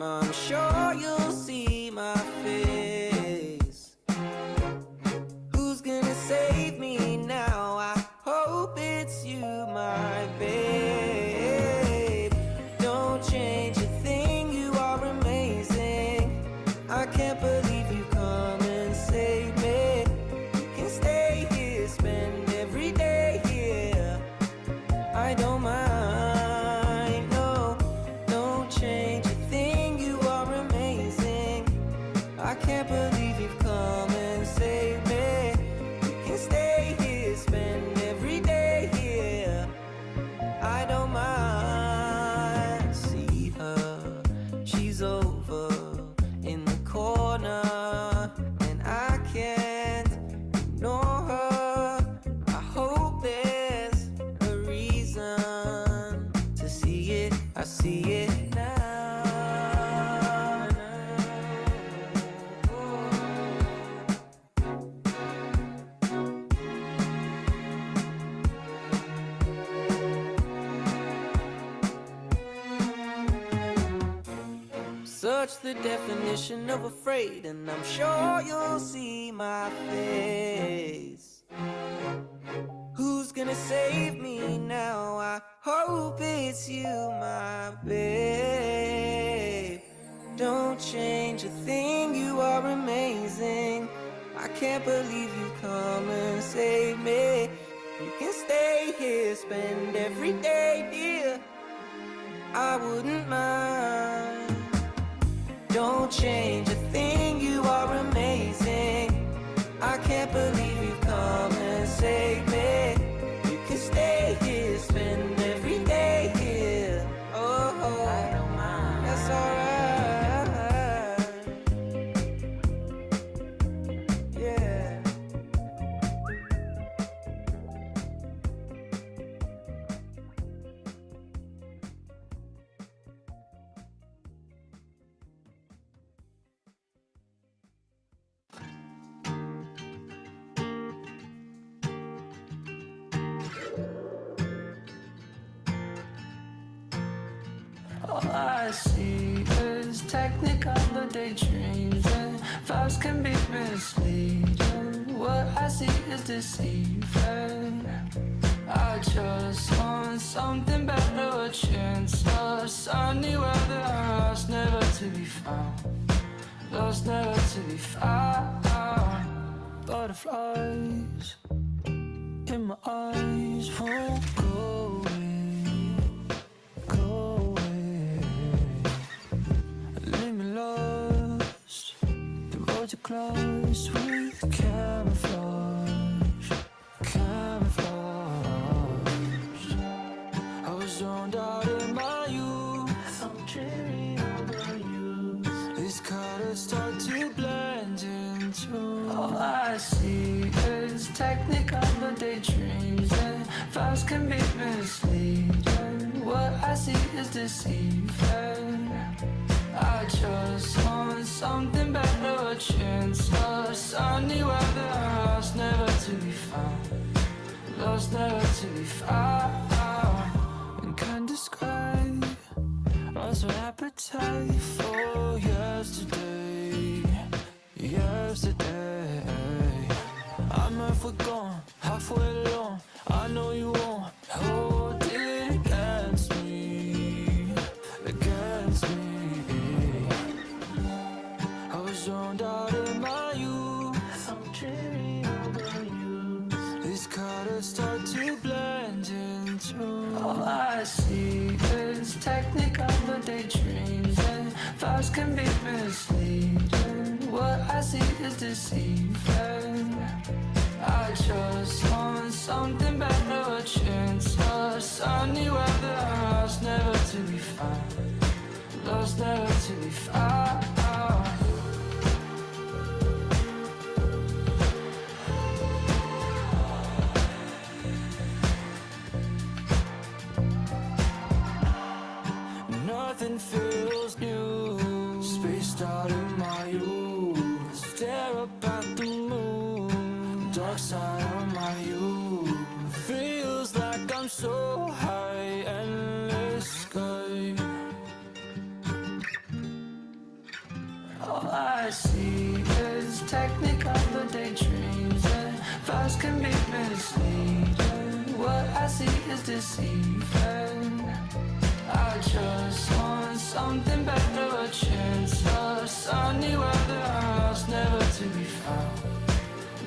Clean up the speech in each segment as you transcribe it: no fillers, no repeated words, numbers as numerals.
I'm sure you'll see my face. Who's gonna save me now? I hope it's you, my babe. Don't change a thing, you are amazing. I can't believe you come and save me. You can stay here, spend every day here. I don't mind, no. Don't change a thing, you are amazing. I can't believe you've come and saved me. You can stay here, spend every day here. I don't mind. See her, she's over in the corner, and I can't ignore her. I hope there's a reason to see it. I see it now. Such the definition of afraid, and I'm sure you'll see my face. Who's gonna save me now? I hope it's you, my babe. Don't change a thing, you are amazing. I can't believe you come and save me. You can stay here, spend every day, dear. I wouldn't mind. Don't change a thing, you are amazing. I can't believe you've come and saved me. You can stay here, spend every day here. Oh, I don't mind. That's alright. Yeah. All I see is technicolor daydreams, and vibes can be misleading. What I see is deceiving. I just want something better, a chance of sunny weather. Lost, never to be found. Lost, never to be found. Butterflies in my eyes won't go away. Go away. Leave me lost. The roads are closed with camouflage. Camouflage. I was zoned out in my youth. I'm dreaming over you. These colors start to blend into. All I see is technicolor daydreams, and vibes can be misleading. What I see is deceiving. I just want something better, a chance of sunny weather. Lost, never to be found. Lost, never to be found. And can't describe lost my appetite for yesterday. Yesterday, I'm halfway gone, halfway alone. I know you won't hold it against me, against me. I was zoned out in my youth. I'm dreaming over you. These colors start to blend into. All I see is technicolor daydreams, and vibes can be misleading. What I see is deceiving. I just want something better, a chance of sunny weather. Lost, never to be found. Lost, never to be found. Nothing feels new. Spaced out in my youth. Stare up at the moon. Dark side of my youth. Feels like I'm so high, endless sky. stars can be misleading. What I see is deceiving. I just want something better, a chance of sunny weather. I'm lost, never to be found.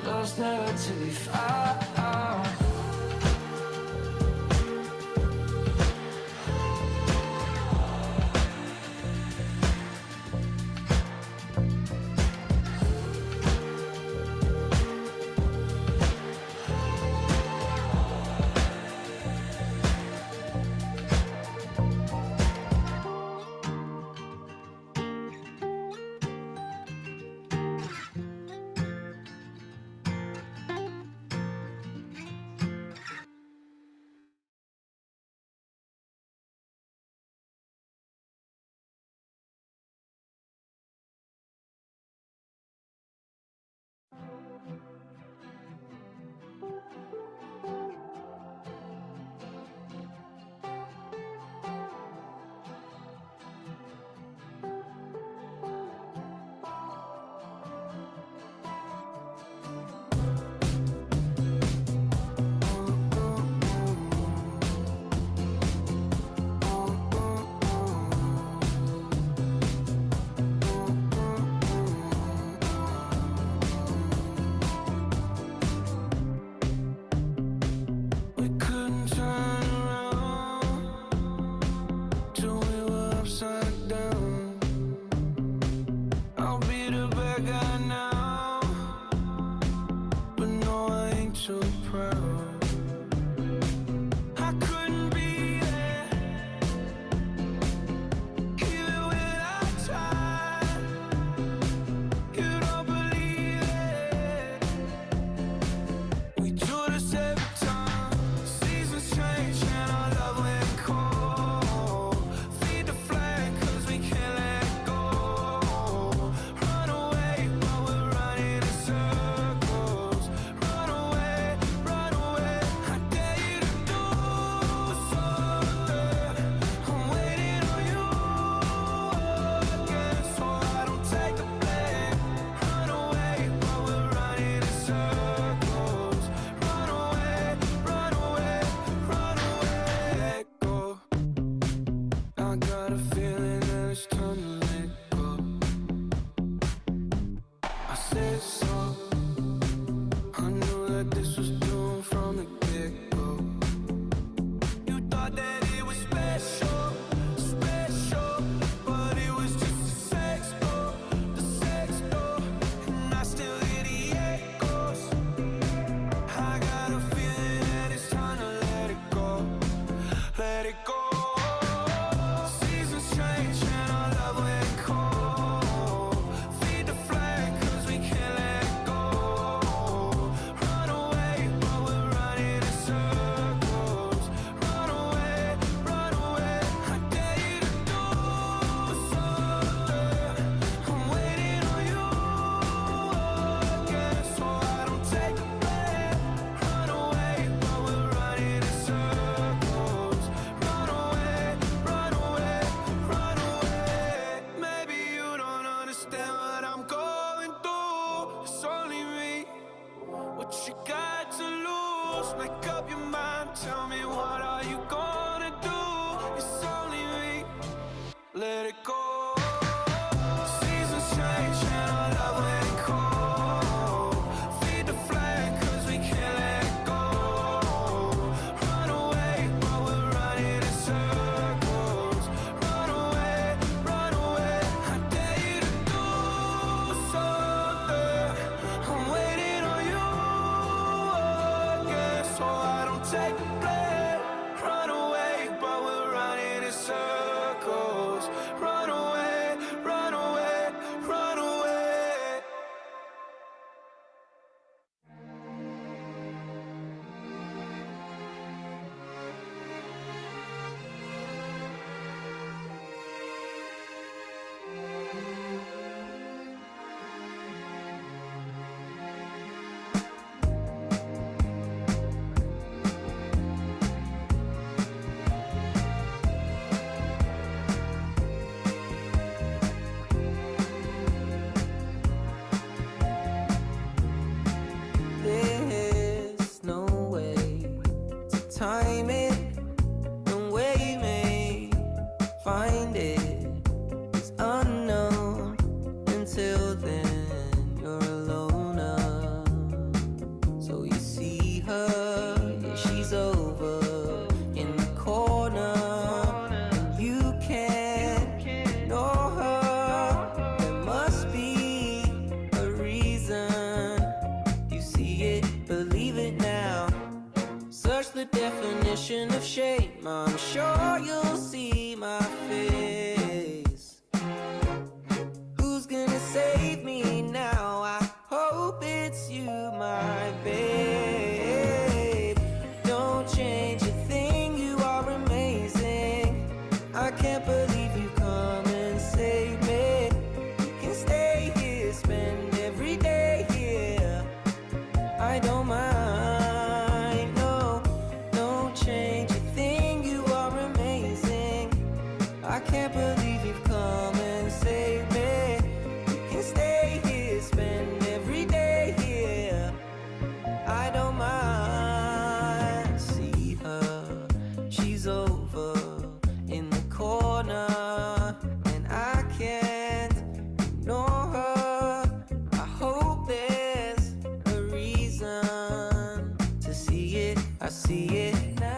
Lost, never to be found. We couldn't turn around till we were upside down. I'll be the bad guy now, but no, I ain't too proud. I couldn't be there, even when I tried. You don't believe it. We do this every time. Seasons change and our love went cold. Feed the flame 'cause we can't let it go. Run away while we're running in circles. Run away, run away. I dare you to do something. I'm waiting on you again, so I don't take the blame. Run away while we're running in circles. Run away, run away, run away. Let go. I got a feeling that it's time to let go. I said so. I knew that this was doomed from the get-go. You thought that it was special, special, but it was just a sex door, and I still hear the echoes. I got a feeling that it's time to let it go, let it go. Seasons change and our love went cold. Feed the flame 'cause we can't let it go. Run away while we're running in circles. Run away, run away. I dare you to do something. I'm waiting on you again, so I don't take the blame. Run away while we're running in circles. Run away, run away, run away. Maybe you don't understand what I'm going through. It's only me. What you got to lose? Make up your mind. Tell me, what are you gonna do? It's only me. Let it go. Seasons change and our love went cold. Feed the flame 'cause we can't let it go. Run away while we're running in circles. Run away, run away. I dare you to do something. I'm waiting on you again, so I don't take the blame. Run away while we're running in circles. Run away, run away, run away. time it and where you may find it is unknown. Until then, you're a loner. So you see her, yeah, she's over in the corner. And you can't ignore her. There must be a reason. You see it, believe it now. Search the definition of shame. I'm sure you'll see my face. Who's gonna save me now? I hope it's you, my babe. Don't change a thing, you are amazing. I can't believe you come and save me. You can stay here, spend every day here. I don't mind, no. Don't change a thing, you are amazing. I can't believe you've come and saved me. You can stay here, spend every day here. I don't mind. See her, she's over in the corner, and I can't ignore her. I hope there's a reason to see it. I see it now.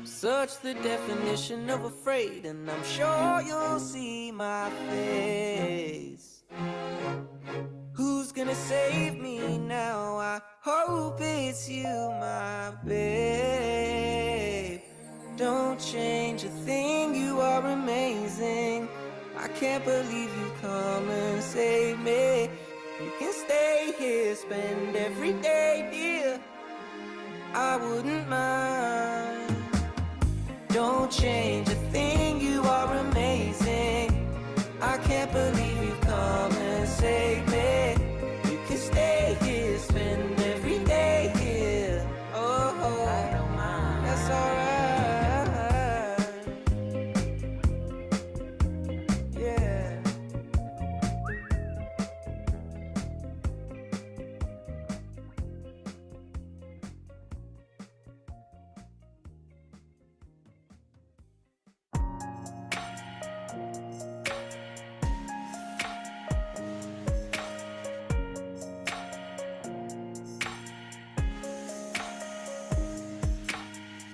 Search the definition of afraid, and I'm sure you'll see my face. Who's gonna save me now? I hope it's you, my babe. Don't change a thing, you are amazing. I can't believe you come and save me. You can stay here, spend every day, dear. I wouldn't mind. Don't change a thing, you are amazing. I can't believe you've come and saved me. You can stay here, spend every day here. Oh, I don't mind. That's alright. Yeah.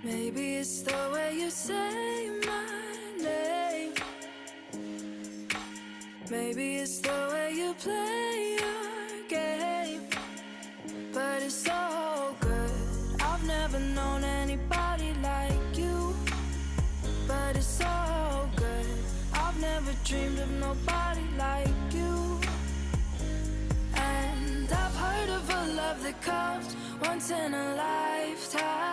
Maybe it's the way you say my name. Maybe it's the way you play your game. But it's so good. I've never known anybody like you. But it's so good. I've never dreamed of nobody like you. And I've heard of a love that comes once in a lifetime.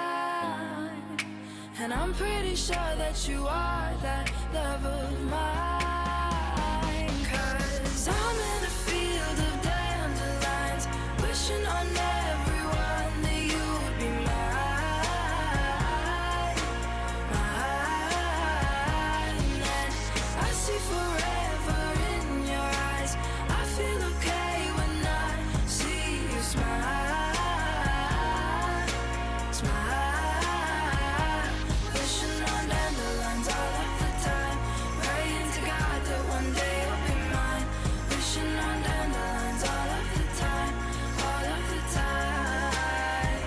And I'm pretty sure that you are that love of mine. 'Cause I'm in a field of dandelions, wishing on everyone that you'd be mine, mine. And I see forever in your eyes. I feel okay when I see you smile, smile. Wishing on dandelions all of the time, praying to God that one day you'll be mine. Wishing on dandelions all of the time, all of the time.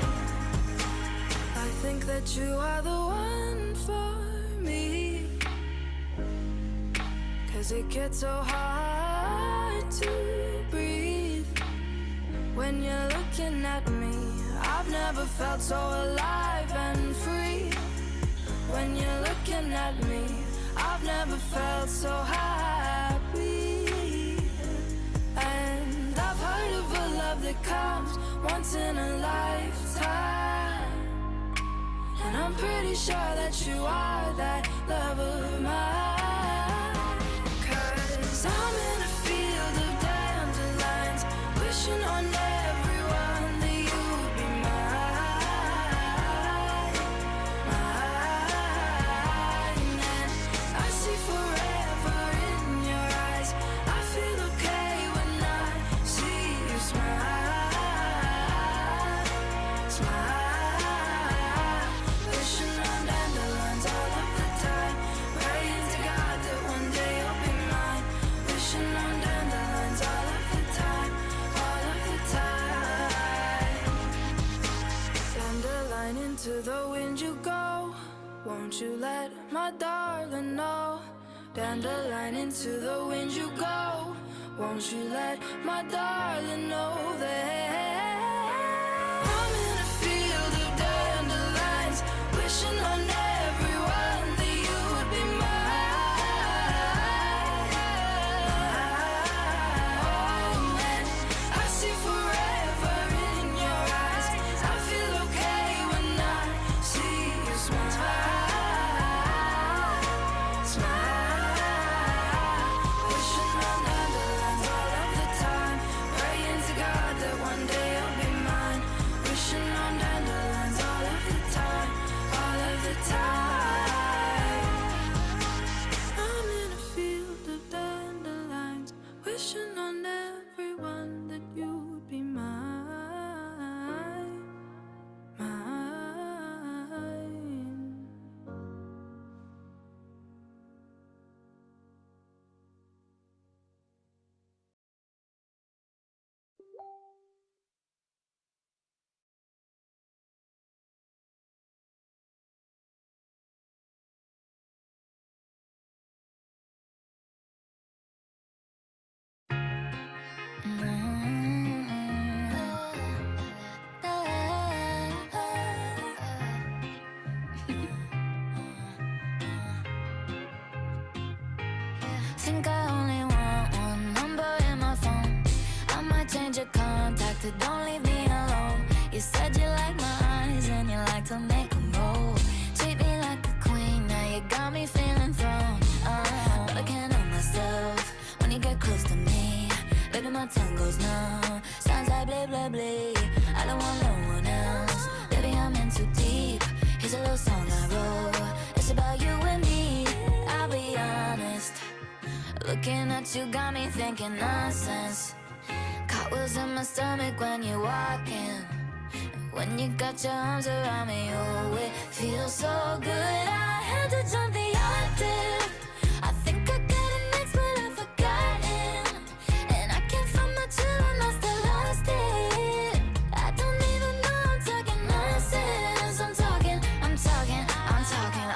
I think that you are the one for me, 'cause it gets so hard to breathe when you're looking at me. I've never felt so alive and free. When you're looking at me, I've never felt so happy. And I've heard of a love that comes once in a lifetime. And I'm pretty sure that you are that love of mine. 'Cause I'm in a field of dandelions, wishing on everyone that you'd be mine, Won't you let my darling know? Dandelion into the wind you go. Won't you let my darling know that I'm in a field of dandelions, wishing on everyone that you would be mine. And I see forever in your eyes. I feel okay when I see you smile. Think I only want one number in my phone. I might change your contact to don't leave me alone. You said you like my eyes and you like to make them roll. Treat me like a queen, now you got me feeling thrown. But I can't help myself when you get close to me. Baby, my tongue goes numb. Sounds like blah, blah, blah. I don't want no one else. Baby, I'm in too deep. Here's a little song I wrote. It's about you and me. I'll be honest. Looking at you got me thinking nonsense. Cartwheels in my stomach when you're walking. When you got your arms around me, oh, it feels so good. I had to jump the octave. I think I got an ex, but I've forgotten. And I can't find my chill and I still lost it. I don't even know I'm talking nonsense. I'm talking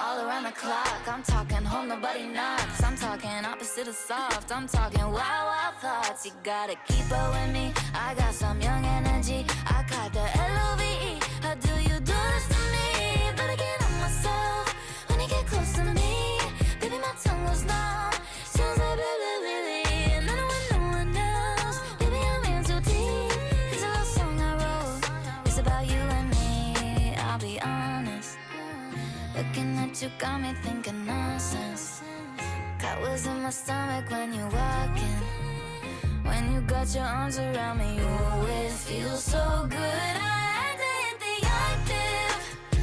all around the clock. I'm talking home, nobody knocks. I'm talking opposite of soft. I'm talking wild, wild thoughts. You gotta keep up with me. I got some young energy. I caught the LOVE. How do you do this to me? But I can't help myself when you get close to me. Baby, my tongue goes numb. Sounds like blah, blah, blah. And I don't want no one else. Baby, I'm in too deep. It's a little song I wrote. It's about you and me. I'll be honest. Looking at you got me thinking nonsense. Cartwheels in my stomach when you're walking. When you got your arms around me, oh, it feels so good. I had to hit the octave.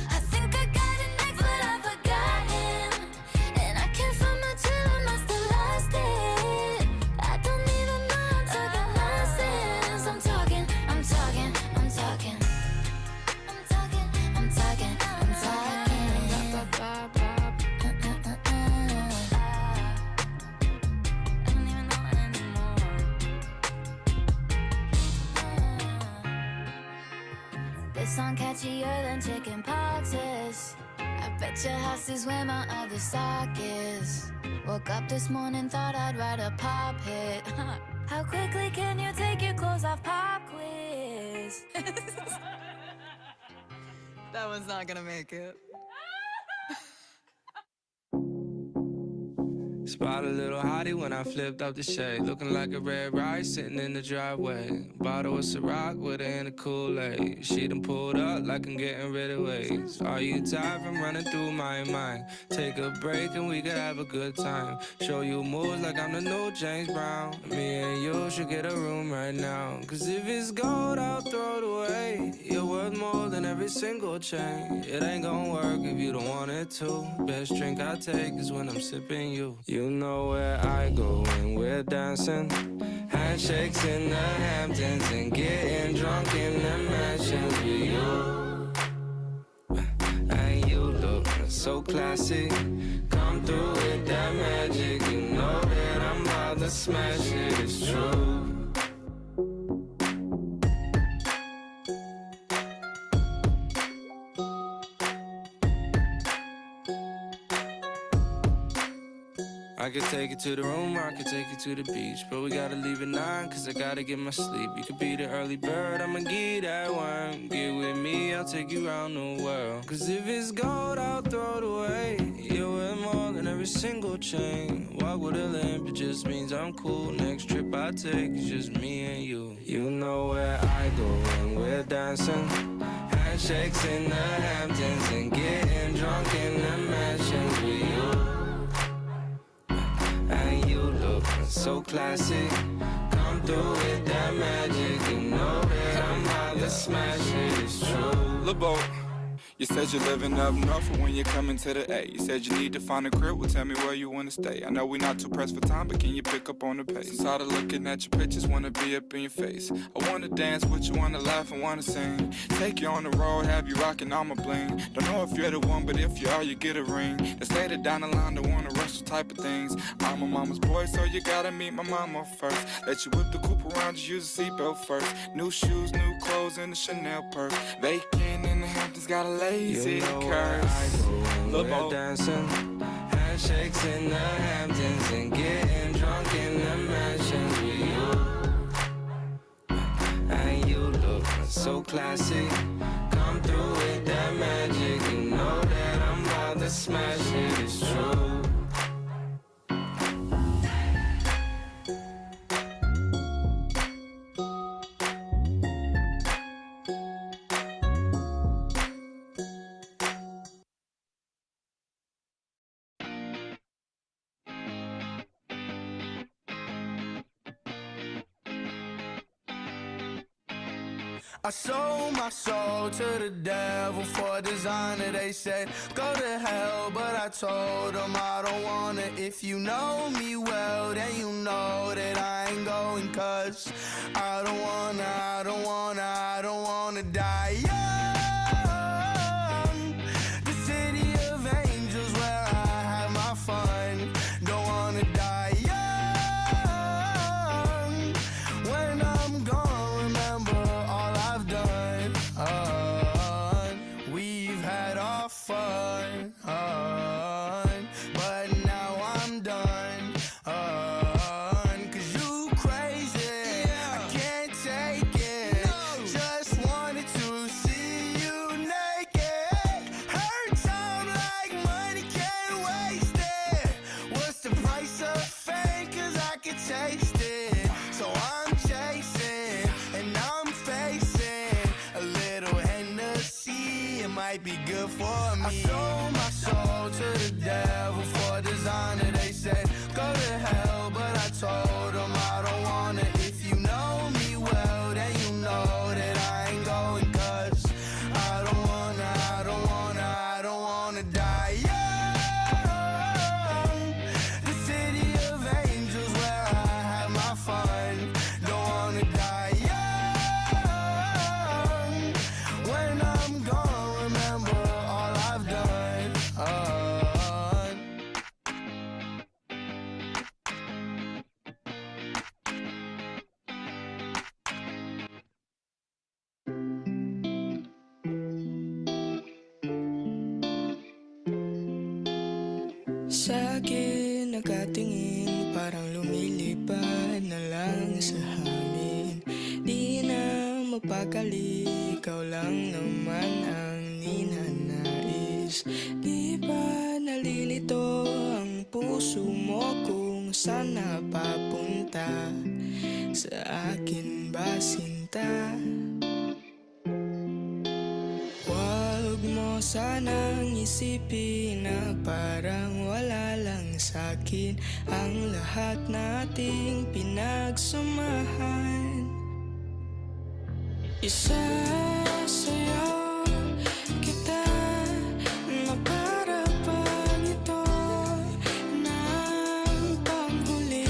I think I got an ex, but I've forgotten. And I can't find my chill and I still lost it. I don't even know I'm talking nonsense. I'm talking. This song catchier than chicken poxes. I bet your house is where my other sock is. Woke up this morning, thought I'd write a pop hit. How quickly can you take your clothes off? Pop quiz. That one's not gonna make it. Spot a little hottie when I flipped up the shade. Looking like a red rice sitting in the driveway. Bottle of Ciroc with her in a Kool-Aid. She done pulled up like I'm getting rid of waves. Are you tired from running through my mind? Take a break and we could have a good time. Show you moves like I'm the new James Brown. Me and you should get a room right now. Cause if it's gold, I'll throw it away. You're worth more than every single chain. It ain't gonna work if you don't want it to. Best drink I take is when I'm sipping you. You know where I go when we're dancing. Handshakes in the Hamptons and getting drunk in the mansions with you. And you look so classy. Come through with that magic. You know that I'm about to smash it, it's true. I could take you to the room, or I could take you to the beach. But we gotta leave at 9, cause I gotta get my sleep. You could be the early bird, I'ma give that one. Get with me, I'll take you around the world. Cause if it's gold, I'll throw it away. You're worth more than every single chain. Walk with a limp, it just means I'm cool. Next trip I take is just me and you. You know where I go when we're dancing. Handshakes in the Hamptons and getting drunk in the mansions with you. And you look so classic. Come through with that magic. You know that I'm about to smash it, it's true. LeBeau, you said you're living up north, and when you're coming to the A, you said you need to find a crib. Well, tell me where you wanna stay. I know we're not too pressed for time, but can you pick up on the pace? Tired of looking at your pictures, wanna be up in your face. I wanna dance with you, wanna laugh and wanna sing. Take you on the road, have you rocking all my bling. Don't know if you're the one, but if you are, you get a ring. That's later down the line, don't wanna rush the type of things. I'm a mama's boy, so you gotta meet my mama first. Let you whip the coupe around, just use a seatbelt first. New shoes, new clothes, and a Chanel purse. Vacant in the Hamptons, got a lazy You know curse. where I go when LeBeau. we're dancing. Handshakes in the Hamptons and getting drunk in the mansions with you. And you look so classic. Come through with that magic. You know that I'm about to smash it, it's true. I sold my soul to the devil for designer. They said go to hell, but I told them I don't wanna. If you know me well, then you know that I ain't going. Cause I don't wanna die young. The city of angels where I have my fun. Don't wanna die young. When I'm gone, remember all I've done. We've had our fun, but now I'm done. Cause you crazy, I can't take it. Just wanted to see you naked. Hurt time like money, can't waste it. What's the price of fame? Cause I can taste it. So I'm chasing and I'm facing a little Hennessy. It might be good for me. I sold my soul to the devil for designer. They said go to hell, but I told them I don't wanna. If you know me well, then you know that I ain't going. Cause I don't wanna die young. The city of angels where I have my fun. Don't wanna die young. When I'm gone, remember all I've done. Sa'kin nakatingin, parang lumilipad na lang sa hangin. Di na mapakali, ikaw lang naman ang ninanais. Di ba nalilito ang puso mo kung saan napapunta? Sa akin ba sinta? Huwag mo sanang isipin na parang wala lang sa'kin ang lahat nating pinagsamahan. Isasayaw kita na para pag ito ng panghuli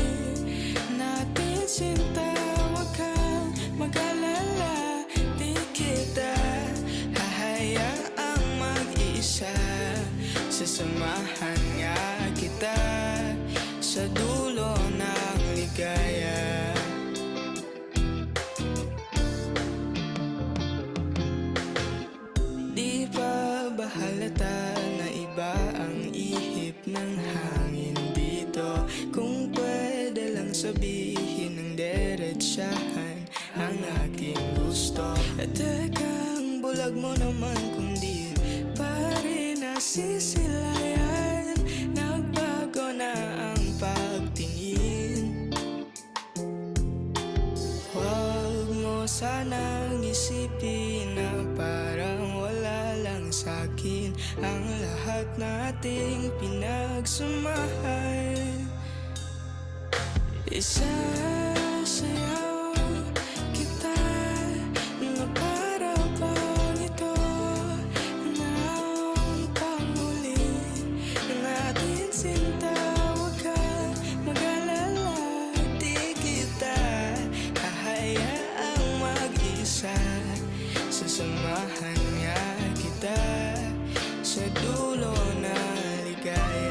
natin sinta. Huwag kang mag-alala, di kita hahayaang mag-isa. Sasamahan nga kita sa dulo ng ligaya. Di pa ba halata na iba ang ihip ng hangin dito? ito. Teka, ang bulag mo naman kung di pa rin nasisilayan. Nagbago na ang pagtingin. Huwag mo sanang isipin na parang wala lang sa'kin ang lahat nating pinagsamahan. Isasayaw kita na para bang ito na ang panghuli natin sinta. Huwag kang mag-alala, di kita hahayaang mag-isa. Sasamahan nga kita sa dulo na ligaya.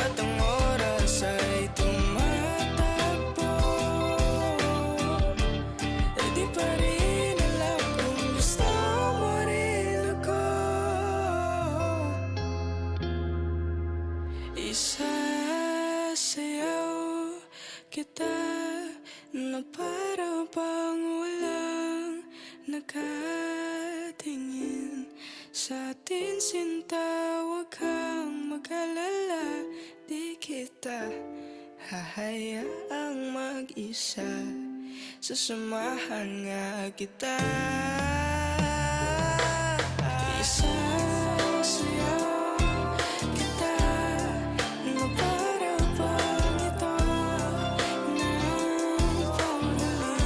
At ang oras ay tumatakbo, di pa rin alam kung gusto mo rin ako. Isasayaw kita na para bang walang nakatingin sa atin sinta. Huwag kang mag-alala, di kita hahayaang mag-isa. Sasamahan nga kita. Isasayaw kita na para bang ito na ang panghuli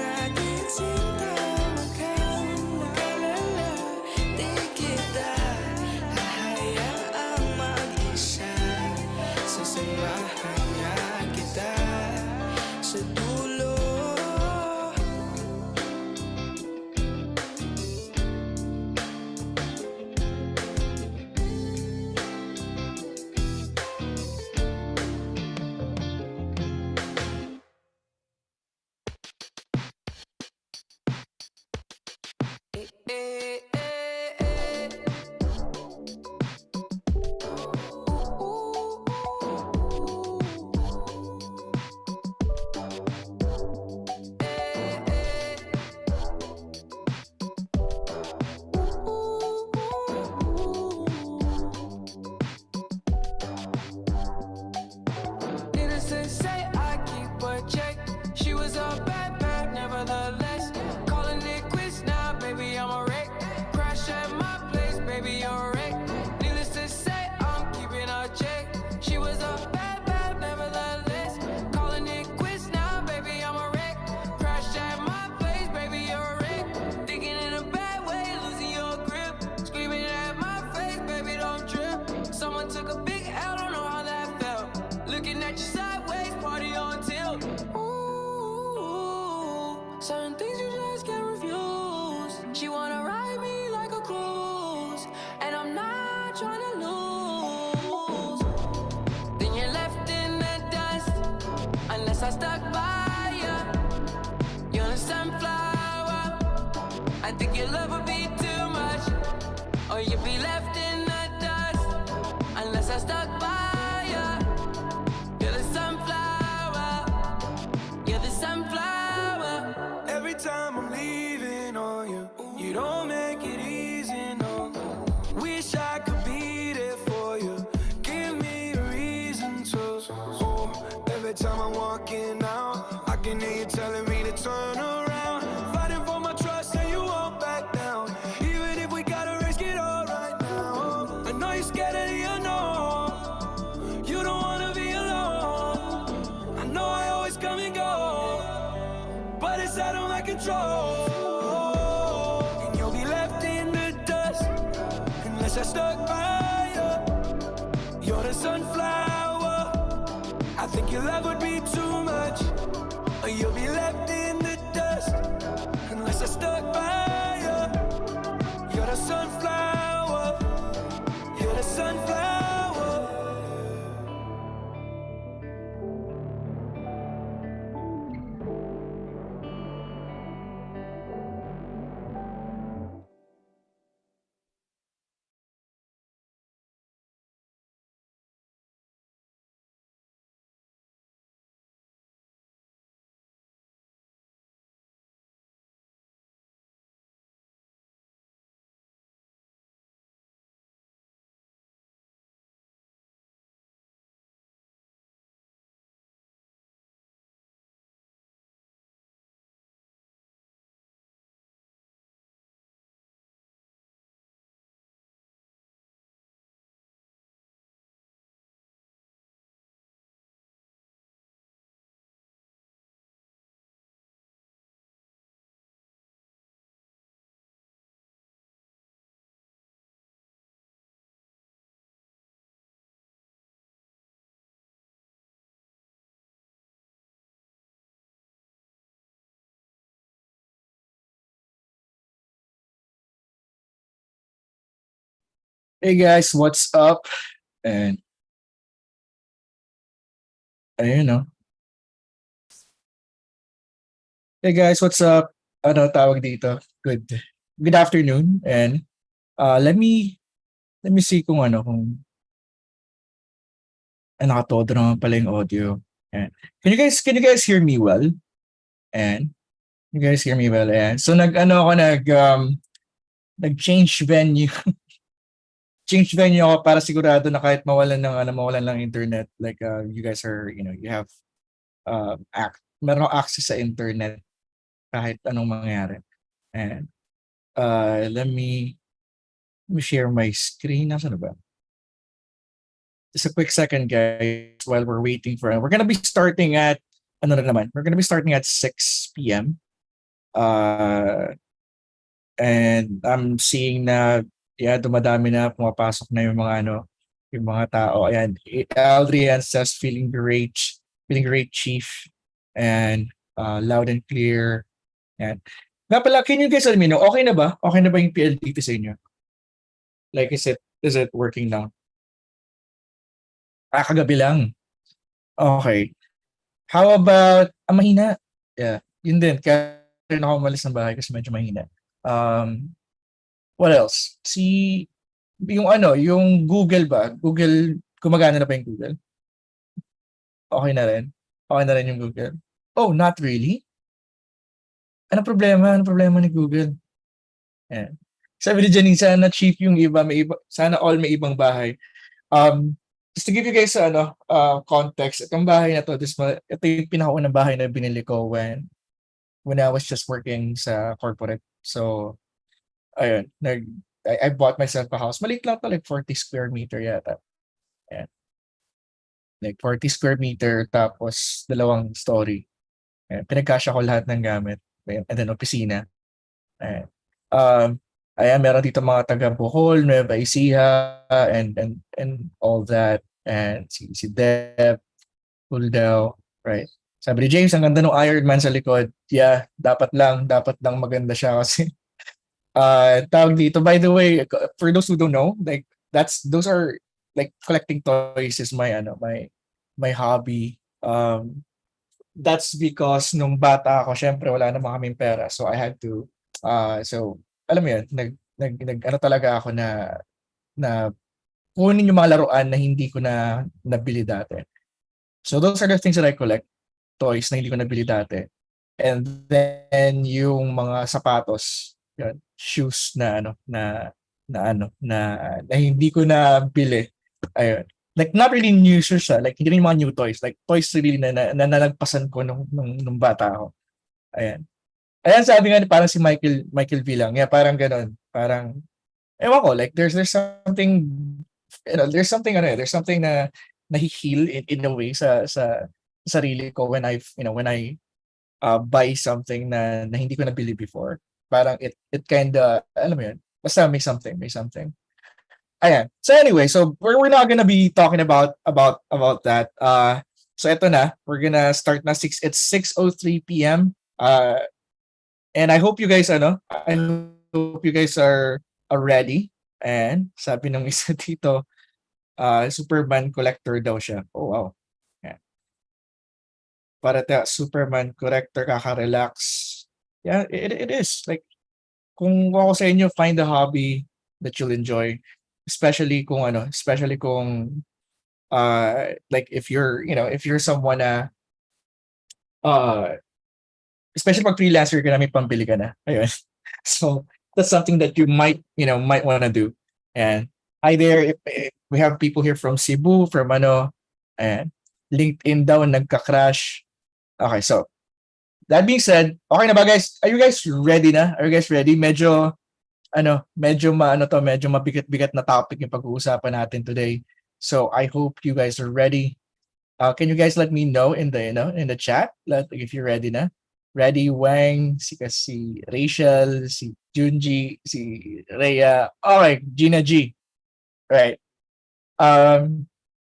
natin sinta. Huwag kang mag-alala, di kita hahayaang mag-isa. Sasamahan nga kita sa dulo. Needless to say, I keep a check. She was a bad, bad, nevertheless. Calling it quits now, baby, I'm a wreck. Crash at my place, baby, you're a wreck. Needless to say, I'm keeping a check. She was a bad, bad, nevertheless. Calling it quits now, baby, I'm a wreck. Crash at my place, baby, you're a wreck. Thinking in a bad way, losing your grip. Screaming at my face, baby, don't trip. Someone took a big L, don't know how that felt. Looking at you sideways, party on tilt. Ooh, certain things you just can't refuse. She wanna ride me like a cruise, and I'm not trying to lose. Then you're left in the dust, unless I stuck by you. You're a sunflower. I think your love would be too much, or you'd be left in the dust, unless I stuck by you. You're the sunflower. You're the sunflower. Every time I'm leaving on you, you don't make it easy, no. Wish I could be there for you. Give me a reason to. Oh, every time I'm walking out, I can hear you telling me to turn around. Fighting for my trust and you won't back down. Even if we gotta risk it all right now. I know you're scared of the unknown. You don't wanna be alone. I know I always come and go, but it's out of my control. And you'll be left in the dust unless I stuck by you. You're the sunflower. I think your love would be too much, or you'll be left in the dust unless I stuck by you. You're the sunflower. Hey guys, what's up? And ayun no. Hey guys, what's up? Ano tawag dito? Good afternoon. And let me see kung nakatodo naman pala yung audio. And can you guys hear me well? And you guys hear me well? And so nag-change venue. Change venue ako para sigurado na kahit mawalan ng internet, like you guys are, you have meron akong access sa internet kahit anong mangyari. And let me share my screen. Nasaan na ba? Just a quick second, guys, while we're waiting for. We're gonna be starting at We're gonna be starting at 6 p.m. And I'm seeing na dumadami na, pumapasok na yung mga tao. Ayan, Aldrian says feeling great, chief, and loud and clear. Ayan. Nga pala, can you guys let me know, okay na ba? Okay na ba yung PLDT sa inyo? Like, is it working now? Kagabi lang. Okay. How about, mahina? Yeah, yun din. Kaya rin ako umalis ng bahay kasi medyo mahina. What else? Yung Google ba? Google, gumagana na ba yung Google? Okay na rin? Okay na rin yung Google? Oh, not really? Ano problema? Ano problema ni Google? Yeah. Sabi ni Janine, sana chief yung iba, sana all may ibang bahay. Just to give you guys context, itong bahay na to, ito yung pinakaunang bahay na binili ko when I was just working sa corporate. So, ayun, I bought myself a house. Maliit lang to, like 40 square meter yata. Ayan. Like 40 square meter, tapos 2 story. Ayan. Pinagkasya ko lahat ng gamit. Ayan. And then, opisina. Ayan. Ayan, meron dito mga taga Bohol, Nueva Ecija, and all that. And si Deb, Huldao, right? Sabi ni James, ang ganda ng Iron Man sa likod. Yeah, dapat lang maganda siya kasi tawag dito. By the way, for those who don't know, like those are like collecting toys is my hobby. That's because nung bata ako, syempre wala naman kaming pera. So I had to so alam mo yun, nag talaga ako na kunin yung mga laruan na hindi ko na nabili dati. So those are the things that I collect, toys na hindi ko nabili dati. And then yung mga sapatos, yun, shoes na hindi ko na bili. Ayun. Like not really new shoes, like hindi rin yung mga new toys, like toys really na nalagpasan ko nung bata ako. Ayan. Ayan, sabi nga parang si Michael V lang. Yeah, parang gano'n. Parang ewan ko, like there's something there's something na nahi-heal in a way sa sarili ko when I buy something na hindi ko nabili before. Parang it kinda, alam mo yun, basta may something. Ayan. So anyway, so we're not gonna be talking about that. So eto na, we're gonna start na it's 6:03 p.m. And I hope you guys are ready. And sabi ng isa dito, Superman collector daw siya. Oh wow. Yeah. Para Superman collector, kaka-relax. Yeah, it is. Like kung ako sa inyo, find a hobby that you'll enjoy, especially kung like if you're someone na especially pag freelancer ka na, may pambili ka na. Ayun. So that's something that you might want to do. And hi there, if we have people here from Cebu, from and LinkedIn daw nagka-crash. Okay, so that being said, okay na ba guys? Are you guys ready na? Are you guys ready? Medyo mabigat-bigat na topic yung pag-uusapan natin today. So I hope you guys are ready. Can you guys let me know in the chat if you're ready na? Ready, Wang, si Rachel, si Junji, si Rhea. Alright, Gina G. Right.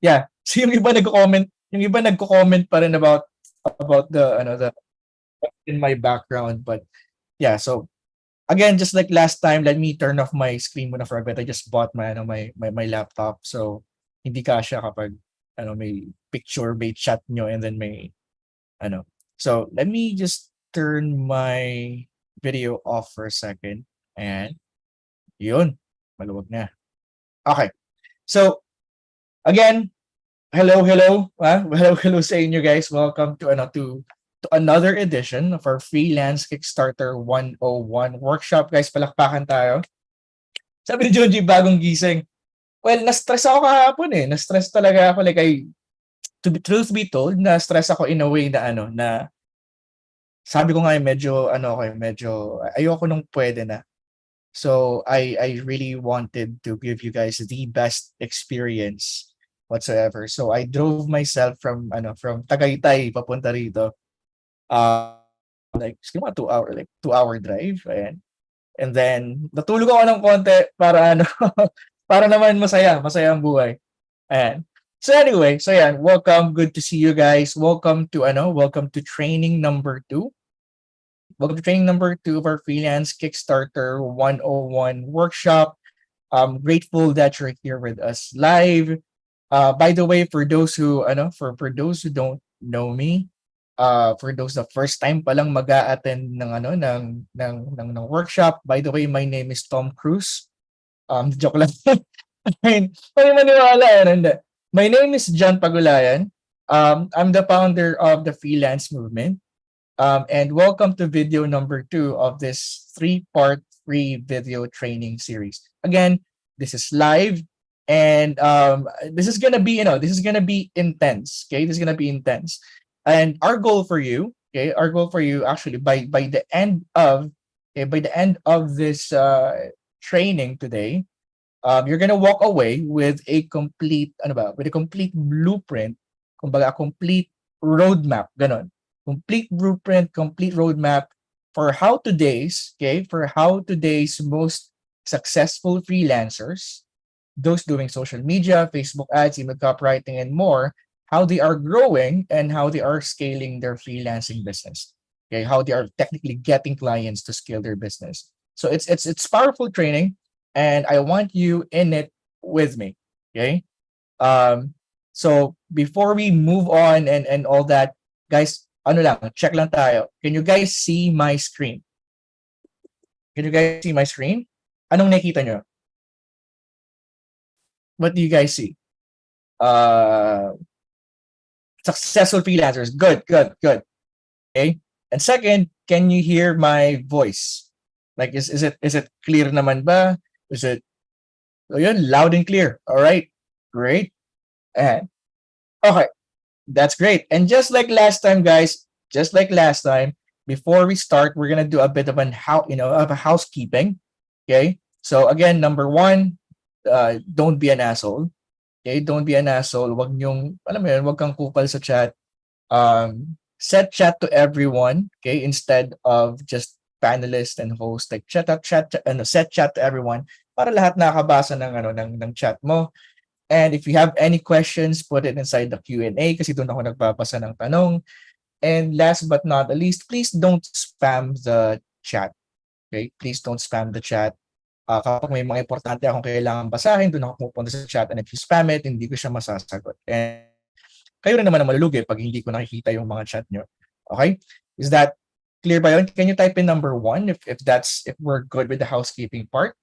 Yeah. So yung iba nagko-comment pa rin about the in my background, but yeah, so again, just like last time, let me turn off my screen muna for a bit. I just bought my laptop. So, hindi kasya kapag may picture-based chat nyo and then may ano. So, let me just turn my video off for a second. And, yun. Maluwag na. Okay. So, again, hello. Hello sa inyo guys. Welcome to another edition of our Freelance Kickstarter 101 workshop. Guys, palakpakan tayo. Sabi ni Junji, bagong gising. Well, na-stress ako kahapon eh. Na-stress talaga ako. Like, truth be told, na-stress ako in a way na sabi ko nga medyo ayoko nung pwede na. So, I really wanted to give you guys the best experience whatsoever. So, I drove myself from Tagaytay papunta rito. Like, siguro mga 2-hour drive. Ayan. And then, natulog ako ng konti para para naman masaya ang buhay. Ayan. So anyway, so yan, welcome. Good to see you guys. Welcome to training number 2. Welcome to training number 2 of our Freelance Kickstarter 101 workshop. I'm grateful that you're here with us live. By the way, for those who for those who don't know me, for those the first time pa lang mag-a-attend ng workshop, by the way, my name is Tom Cruise. Joke lang. Ay, maniwala yan. My name is John Pagulayan. I'm the founder of the freelance movement. And welcome to video number 2 of this 3-part free video training series. Again, this is live, and this is gonna be intense. Okay, this is gonna be intense. And our goal for you, actually by the end of this training today, you're gonna walk away with a complete blueprint, kumbaga a complete roadmap, ganon. Complete blueprint, complete roadmap for how today's most successful freelancers, those doing social media, Facebook ads, email copywriting, and more, how they are growing and how they are scaling their freelancing business. Okay, how they are technically getting clients to scale their business. So it's powerful training, and I want you in it with me. Okay. So before we move on and all that, guys, check lang tayo. Can you guys see my screen? Can you guys see my screen? Anong nakikita nyo? What do you guys see? Successful freelancers. Good. Okay. And second, can you hear my voice? Like, is it clear naman ba? Is it loud and clear? All right, great. And okay, that's great. And just like last time, guys, before we start, we're gonna do a bit of a housekeeping. Okay. So again, number 1, don't be an asshole. Okay, don't be an asshole. Wag kang kupal sa chat. Set chat to everyone. Okay, instead of just panelist and host, like set chat to everyone para lahat nakabasa ng chat mo. And if you have any questions, put it inside the Q&A kasi doon ako nagbabasa ng tanong. And last but not least, please don't spam the chat. Okay, please don't spam the chat. Kapag may mga importante akong kailangan basahin, doon ako pupunta sa chat, and if you spam it, hindi ko siya masasagot. And kayo rin naman ang malulugi pag hindi ko nakikita yung mga chat nyo. Okay? Is that clear ba yun? Can you type in number 1 if we're good with the housekeeping part?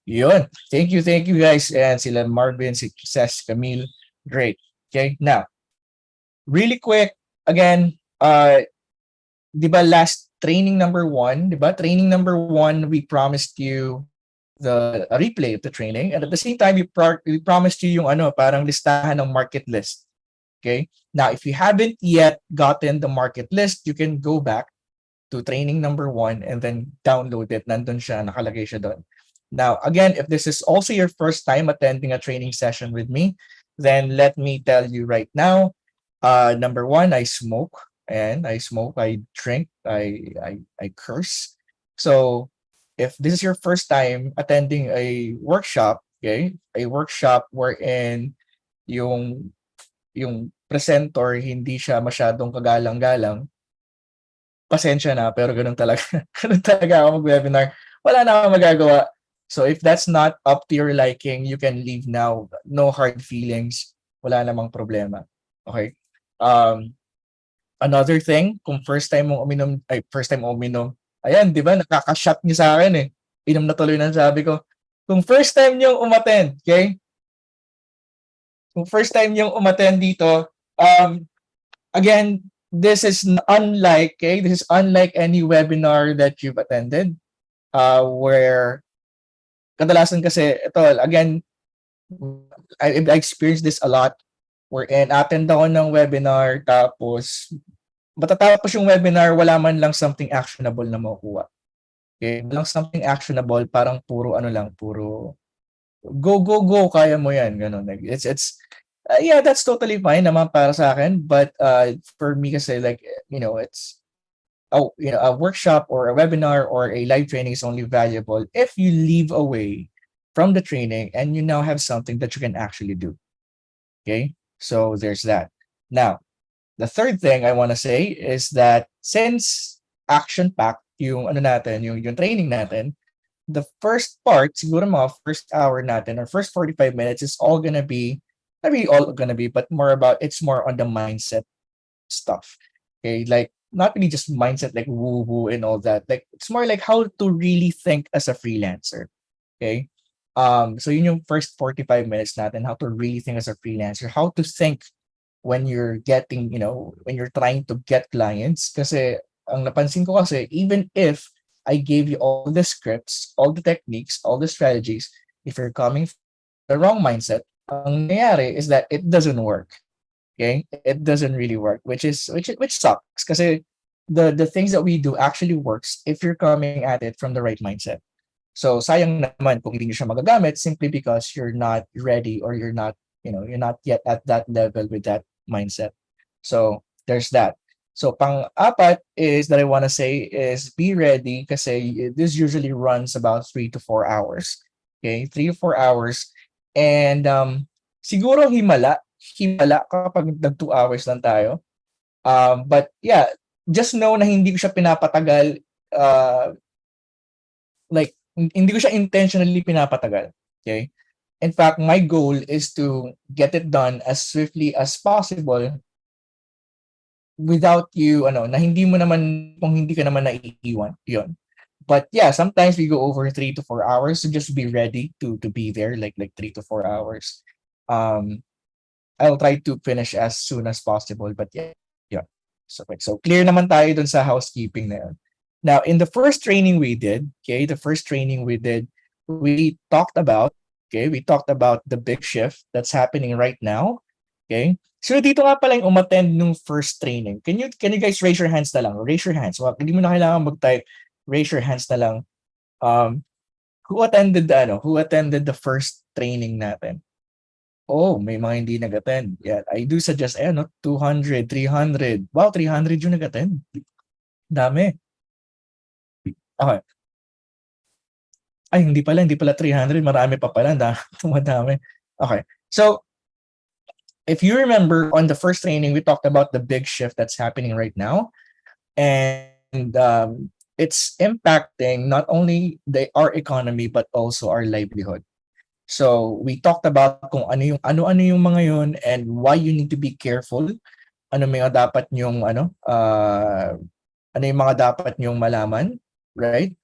Yun. Thank you guys. And sila Marvin, si Cess, Camille. Great. Okay, now, really quick, again, di ba last training number 1, we promised you a replay of the training, and at the same time, we promised you yung parang listahan ng market list. Okay? Now, if you haven't yet gotten the market list, you can go back to training number 1 and then download it. Nandun siya, nakalagay siya doon. Now, again, if this is also your first time attending a training session with me, then let me tell you right now, number 1, I smoke, I drink, I curse. So if this is your first time attending a workshop, okay, a workshop wherein yung presenter hindi siya masyadong kagalang-galang, pasensya na, pero ganun talaga. Ganun talaga ako mag-webinar. Wala na akong magagawa. So if that's not up to your liking, you can leave now. No hard feelings. Wala namang problema. Okay? Um, Another thing, kung first time mo uminom, ayan, di ba, nakaka-shot niyo sa akin eh. Inom na tuloy ng sabi ko. Kung first time niyo umattend, okay? Kung first time niyo umattend dito, again, this is unlike, okay? This is unlike any webinar that you've attended, where kadalasan kasi, ito, again, I experienced this a lot, wherein attend ako ng webinar, tapos matatapos yung webinar, wala man lang something actionable na makukuha. Okay? Walang something actionable, parang puro ano lang, puro go, go, go, kaya mo yan. Ganun. Like, yeah, that's totally fine naman para sa akin. But for me kasi, like, it's, a workshop or a webinar or a live training is only valuable if you leave away from the training and you now have something that you can actually do. Okay? So there's that. Now, the third thing I want to say is that since action-packed yung ano natin, yung training natin, the first part, siguro mga first hour natin or first 45 minutes is all gonna be, not really all gonna be, but it's more on the mindset stuff. Okay, like not really just mindset like woo-woo and all that. Like it's more like how to really think as a freelancer. Okay. So yun yung first 45 minutes natin, how to really think as a freelancer, how to think when you're getting, when you're trying to get clients. Kasi ang napansin ko kasi, even if I gave you all the scripts, all the techniques, all the strategies, if you're coming from the wrong mindset, ang nangyayari is that it doesn't work. Okay? It doesn't really work, which sucks. Kasi the things that we do actually works if you're coming at it from the right mindset. So sayang naman kung hindi nyo siya magagamit simply because you're not ready or you're not yet at that level with that mindset. So there's that. So pang-apat is that I want to say is be ready kasi this usually runs about 3 to 4 hours. Okay? 3 to 4 hours. And siguro himala kapag nag 2 hours lang tayo. But yeah, just know na hindi ko siya pinapatagal, like hindi ko siya intentionally pinapatagal. Okay? In fact, my goal is to get it done as swiftly as possible without you, na hindi mo naman, kung hindi ka naman naiiwan. Yun. But yeah, sometimes we go over 3 to 4 hours, so just be ready to be there, like 3 to 4 hours. I'll try to finish as soon as possible, but yeah. So clear naman tayo dun sa housekeeping na yun. Now, in the first training we did, we talked about the big shift that's happening right now. Okay? So dito nga pala yung umattend nung first training. Can you guys raise your hands na lang? Raise your hands. Well, hindi mo na kailangan mag-type. Raise your hands na lang. Who attended the first training natin? Oh, may mga hindi nag-attend. Yeah, I do suggest 200, 300. Wow, 300 yung nag-attend. Dami. Okay. Ay, hindi pala 300. Marami pa pala. Madami. Okay. So, if you remember on the first training, we talked about the big shift that's happening right now. And it's impacting not only our economy, but also our livelihood. So, we talked about kung ano yung mga yun and why you need to be careful. Ano mga dapat yung ano yung mga dapat nyong malaman, right?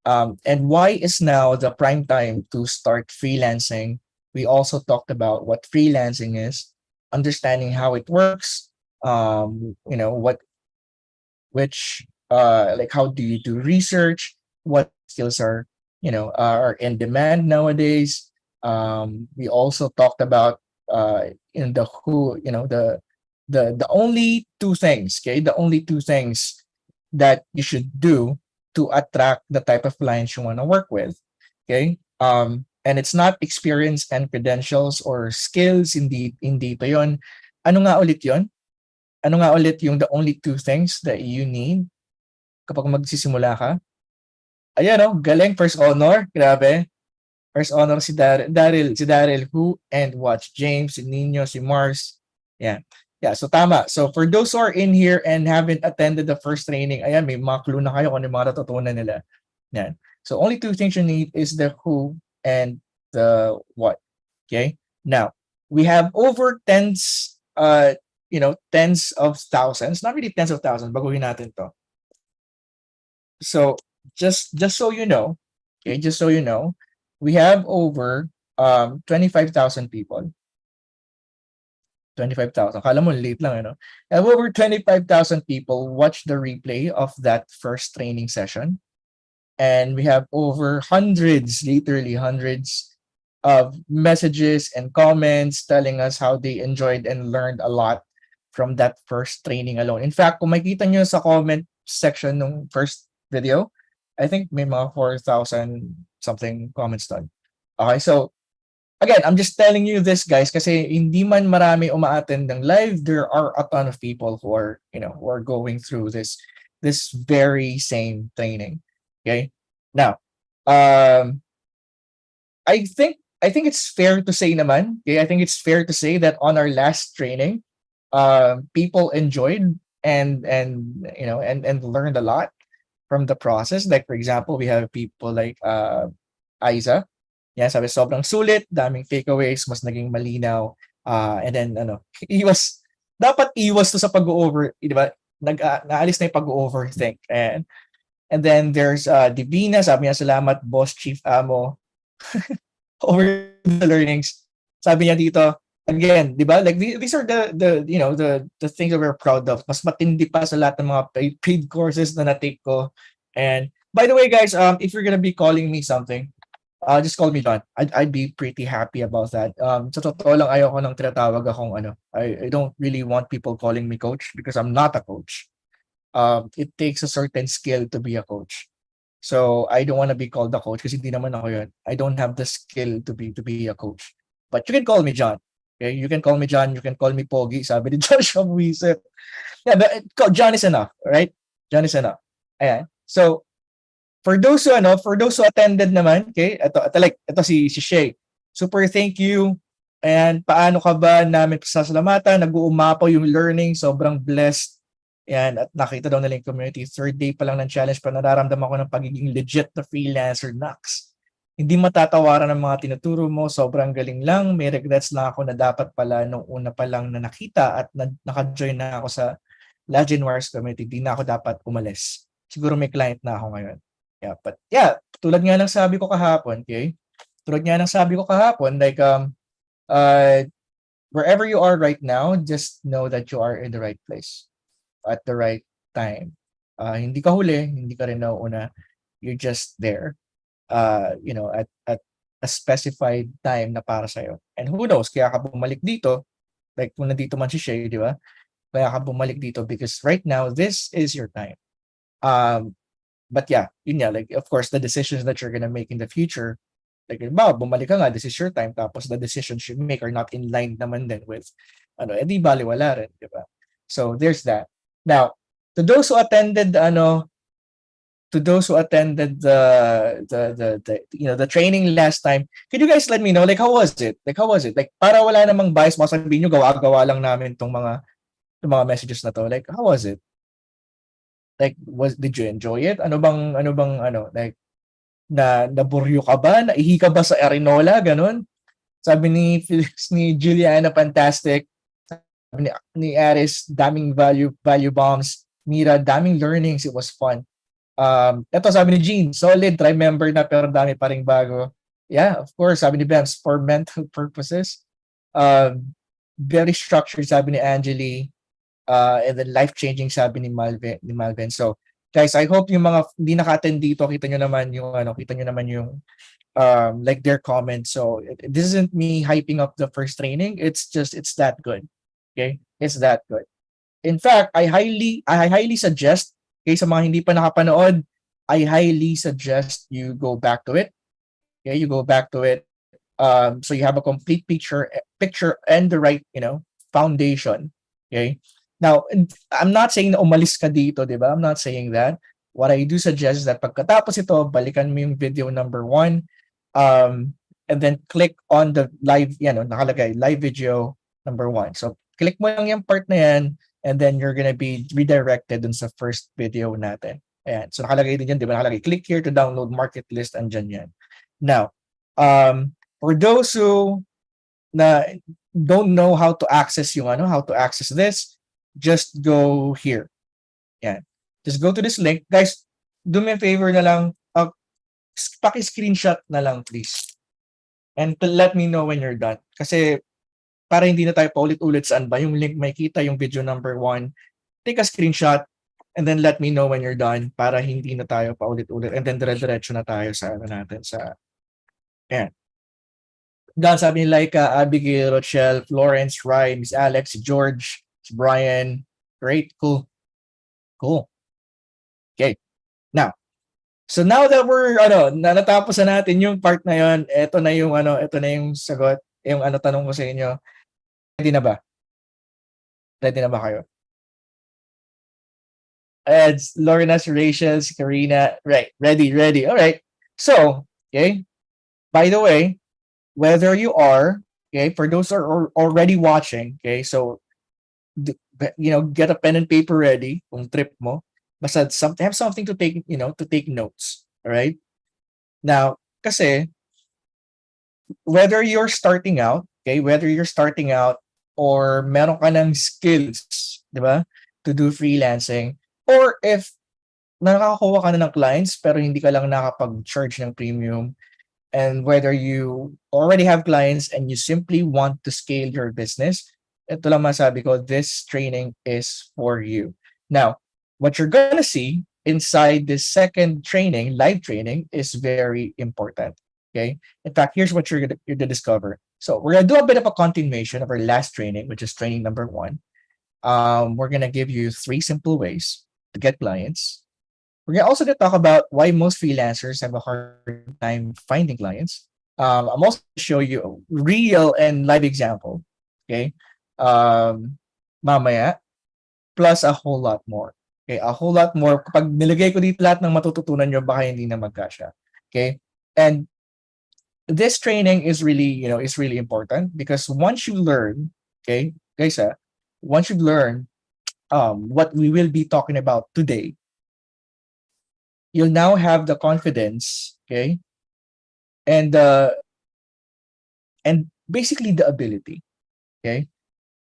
And why is now the prime time to start freelancing? We also talked about what freelancing is, understanding how it works, how do you do research, what skills are in demand nowadays. We also talked about the only two things, okay? The only two things that you should do to attract the type of clients you want to work with. Okay? And it's not experience and credentials or skills, hindi pa yon. Ano nga ulit yon? Ano nga ulit yung the only two things that you need kapag magsisimula ka? Ayan, galing, first honor, grabe. First honor si Daryl, who and watch, James, si Nino, si Mars. Yeah. Yeah, so tama. So for those who are in here and haven't attended the first training, ayan, may mga clue na kayo kung ano yung mga natutunan nila. Yan. So only two things you need is the who and the what. Okay? Now, we have over tens, tens of thousands, not really tens of thousands, baguhin natin to. So just so you know, okay, just so you know, we have over 25,000 people. 25,000. Akala mo late lang, ano? We have over 25,000 people watch the replay of that first training session. And we have over hundreds, literally hundreds of messages and comments telling us how they enjoyed and learned a lot from that first training alone. In fact, kung makita nyo sa comment section ng first video, I think may mga 4,000 something comments done. Okay, so again, I'm just telling you this, guys, kasi hindi man marami umaattend ng live, there are a ton of people who are, who are going through this very same training. Okay, now, I think it's fair to say naman, okay, I think it's fair to say that on our last training, people enjoyed and learned a lot from the process. Like for example, we have people like Aiza. Yeah, sabi sobrang sulit, daming takeaways, mas naging malinaw. And then dapat iwas to sa pag-over, di ba? Naalis na yung pag-overthink. And then there's Divina, sabi niya salamat boss chief amo over the learnings. Sabi niya dito, again, di ba? Like these are the things that we're proud of. Mas matindi pa sa lahat ng mga paid courses na na-take ko. And by the way, guys, if you're gonna be calling me something, just call me John. I'd be pretty happy about that. Sa totoo lang, ayoko nang tinatawag akong I don't really want people calling me coach because I'm not a coach. It takes a certain skill to be a coach. So I don't want to be called a coach kasi hindi naman ako yun. I don't have the skill to be a coach. But you can call me John. Okay? You can call me John. You can call me Pogi. Sabi ni Joshua Buisit. Yeah, but John is enough, right? John is enough. Ayan. So for those who attended naman, okay? Ito si Shay. Super thank you. And paano ka ba namin pasasalamatan? Nag-uumapaw yung learning, sobrang blessed. Yan, at nakita daw nila yung community. Third day pa lang ng challenge, pero nararamdaman ko ng pagiging legit na freelancer, Nax. Hindi matatawaran ng mga tinuturo mo, sobrang galing lang. May regrets lang ako na dapat pala nung una pa lang na nakita at naka-join na ako sa Legend Wars community. Di na ako dapat umalis. Siguro may client na ako ngayon. Yeah, but yeah, tulad nga ng sabi ko kahapon, okay? Like wherever you are right now, just know that you are in the right place at the right time. Hindi ka huli, hindi ka rin nauuna. You're just there. At a specified time na para sa'yo. And who knows, kaya ka bumalik dito, like kung nandito man si Shay, di ba? Kaya ka bumalik dito because right now, this is your time. But yeah, like of course, the decisions that you're gonna make in the future, like bumalik ka nga, this is your time, tapos the decisions you make are not in line naman din with, edi baliwala rin, di ba? So there's that. Now, to those who attended the training last time, could you guys let me know, like how was it? Like para wala namang bias, masabihin nyo gawa-gawa lang namin tong mga messages na to. Like how was it? Like did you enjoy it? Ano bang like naburyo ka ba? Naihi ka ba sa Arinola ganun? Sabi ni Juliana fantastic. Sabi ni Aris daming value bombs. Mira daming learnings, it was fun. Ito sabi ni Jean, solid, try member na pero dami pa ring bago. Yeah, of course, sabi ni Bems, for mental purposes. Very structured, sabi ni Angeli. And then life-changing, sabi ni Malvin. So, guys, I hope yung mga hindi naka-attend dito, kita nyo naman yung like their comments. So, this isn't me hyping up the first training. It's that good. Okay? It's that good. In fact, I highly suggest, okay, sa mga hindi pa nakapanood, I highly suggest you go back to it. Okay, you go back to it. So you have a complete picture and the right, foundation. Okay. Now, I'm not saying na umalis ka dito, di ba? I'm not saying that. What I do suggest is that pagkatapos ito, balikan mo yung video number 1, and then click on the live, nakalagay, live video number 1. So Click mo lang yung part na yan, and then you're gonna be redirected dun sa first video natin. Ayan. So nakalagay din yan, di ba? Nakalagay, click here to download market list, andyan yan. Now, for those who na don't know how to access how to access this, just go here. Yan. Just go to this link. Guys, do me a favor na lang, paki-screenshot na lang, please. And let me know when you're done. Kasi para hindi na tayo paulit-ulit saan ba yung link may kita yung video number 1. Take a screenshot and then let me know when you're done para hindi na tayo paulit-ulit, and then dire-diretso na tayo sa natin sa ayan. Dan sabi ni Laika, Abigail, Rochelle, Florence, Ryan, Miss Alex, George, Brian. Great, cool. Okay. Now, so now that we're natapos na natin yung part na yon, ito na yung sagot, yung tanong ko sa inyo. Ready na ba? Ready na ba kayo? Eds, Lorna's, Rachel's, Karina, right? Ready. All right. So, okay. By the way, whether you are for those who are already watching, so get a pen and paper ready kung trip mo. Basta have something to take, to take notes. All right. Now, kasi whether you're starting out, or meron ka ng skills, di ba, to do freelancing, or if nakakakuha ka na ng clients pero hindi ka lang nakapag-charge ng premium, and whether you already have clients and you simply want to scale your business, ito lang masabi ko, this training is for you. Now, what you're gonna see inside this second training, live training, is very important. Okay. In fact, here's what you're gonna discover. So we're gonna do a bit of a continuation of our last training, which is training number 1. We're gonna give you 3 simple ways to get clients. We're also gonna talk about why most freelancers have a hard time finding clients. I'm also gonna show you a real and live example. Okay. Mamaya, plus a whole lot more. Okay, a whole lot more. Kapag nilagay ko dito lahat ng matututunan nyo, baka hindi na magkasya. Okay? And this training is really, is really important because once you learn, okay, guys, once you learn what we will be talking about today, you'll now have the confidence, okay, and basically the ability, okay?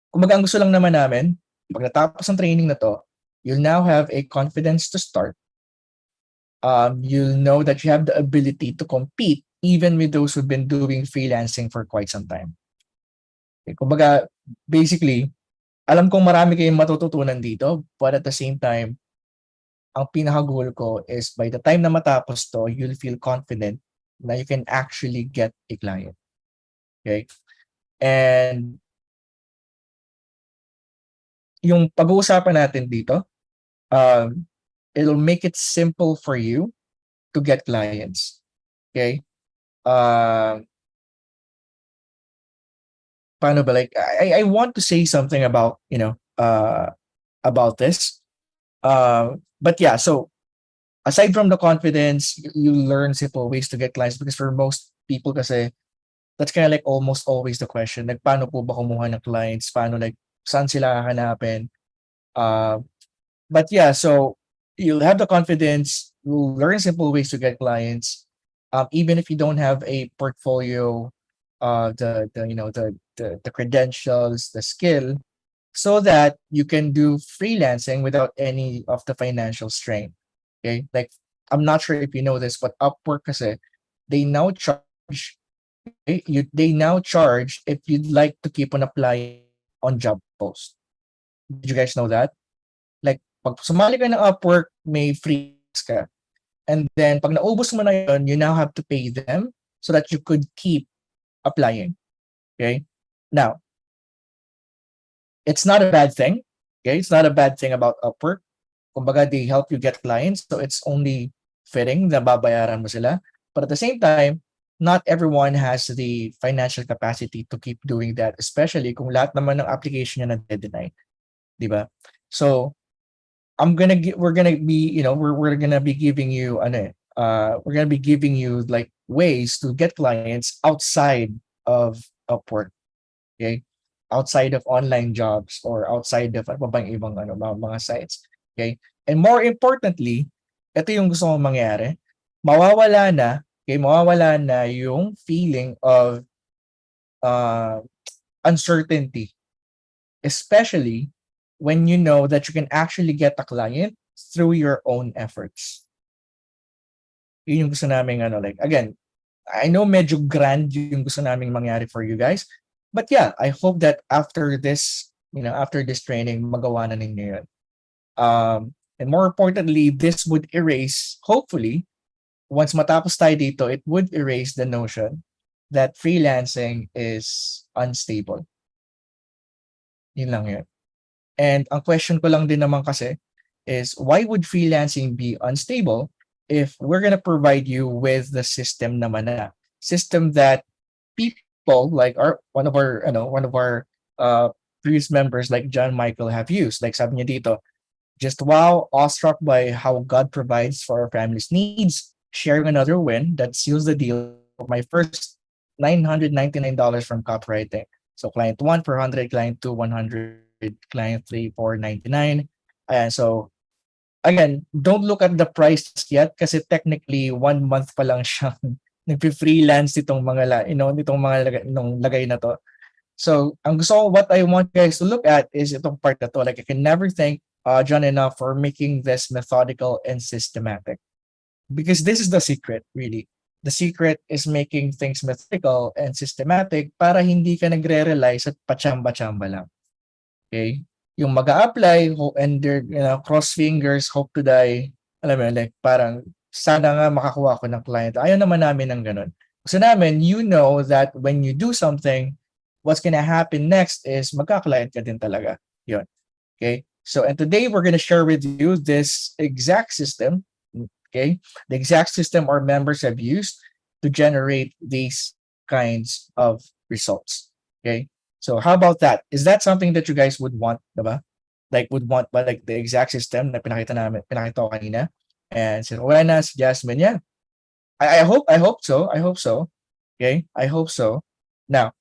Kumbaga, ang gusto lang naman namin, pag natapos ang training na to, you'll now have a confidence to start. You'll know that you have the ability to compete even with those who've been doing freelancing for quite some time. Okay, kumbaga, basically, alam kong marami kayong matututunan dito, but at the same time, ang pinaka-goal ko is by the time na matapos to, you'll feel confident na you can actually get a client. Okay? And yung pag-uusapan natin dito, it'll make it simple for you to get clients. Okay? Paano ba, like, I want to say something about, about this. But yeah, so aside from the confidence, you learn simple ways to get clients because for most people kasi, that's kind of like almost always the question. Like, paano po ba kumuha ng clients? Paano, like, saan sila hahanapin? But yeah, so you'll have the confidence, you'll learn simple ways to get clients, even if you don't have a portfolio, the credentials, the skill, so that you can do freelancing without any of the financial strain. Okay, like I'm not sure if you know this, but Upwork kasi, they now charge. They now charge if you'd like to keep on applying on job posts. Did you guys know that? Like, pag sumali ka ng Upwork, may free ka. And then, pag naubos mo na yun, you now have to pay them so that you could keep applying. Okay? Now, it's not a bad thing. Okay? It's not a bad thing about Upwork. Kumbaga, they help you get clients, so it's only fitting na babayaran mo sila. But at the same time, not everyone has the financial capacity to keep doing that, especially kung lahat naman ng application niya na-deny. Diba? So, we're gonna be giving you like ways to get clients outside of Upwork. Okay. outside of online jobs or outside of ano pa bang ibang ano, mga sites. Okay? And more importantly, ito yung gusto kong mangyari. Mawawala na yung feeling of uh, uncertainty, especially when you know that you can actually get a client through your own efforts. Yun yung gusto namin ano, like, again, I know medyo grand yung gusto naming mangyari for you guys, but yeah, I hope that after this, after this training, magawa na ninyo yun. And more importantly, this would erase, hopefully, once matapos tayo dito, it would erase the notion that freelancing is unstable. Yun lang yun. And ang question ko lang din naman kasi is, why would freelancing be unstable if we're gonna provide you with the system naman na system that people like one of our previous members like John Michael have used. Like sabi niya dito, just awestruck by how God provides for our family's needs, sharing another win that seals the deal for my first $999 from copywriting. So client 1 400, client 2 100, client 3 499. And so again, don't look at the price yet kasi technically 1 month pa lang siyang nagpi-freelance itong mga lagay na to. So what I want you guys to look at is itong part na to. Like I can never thank John enough for making this methodical and systematic. Because this is the secret, really. The secret is making things methodical and systematic para hindi ka nagre-rely sa pachamba-chamba lang. Okay? Yung mag-a-apply and they're, cross fingers, hope to die. Alam mo, like parang sana nga makakuha ko ng client. Ayaw naman namin ng ganun. Gusto namin, you know that when you do something, what's gonna happen next is magka-client ka din talaga. Yun. Okay? So, and today we're gonna share with you this exact system. Okay, the exact system our members have used to generate these kinds of results. Okay, so how about that? Is that something that you guys would want, diba? Like would want, but like the exact system na pinakita ko kanina, and si Rowena, si Jasmine, yeah. I hope so. Okay, I hope so. Now,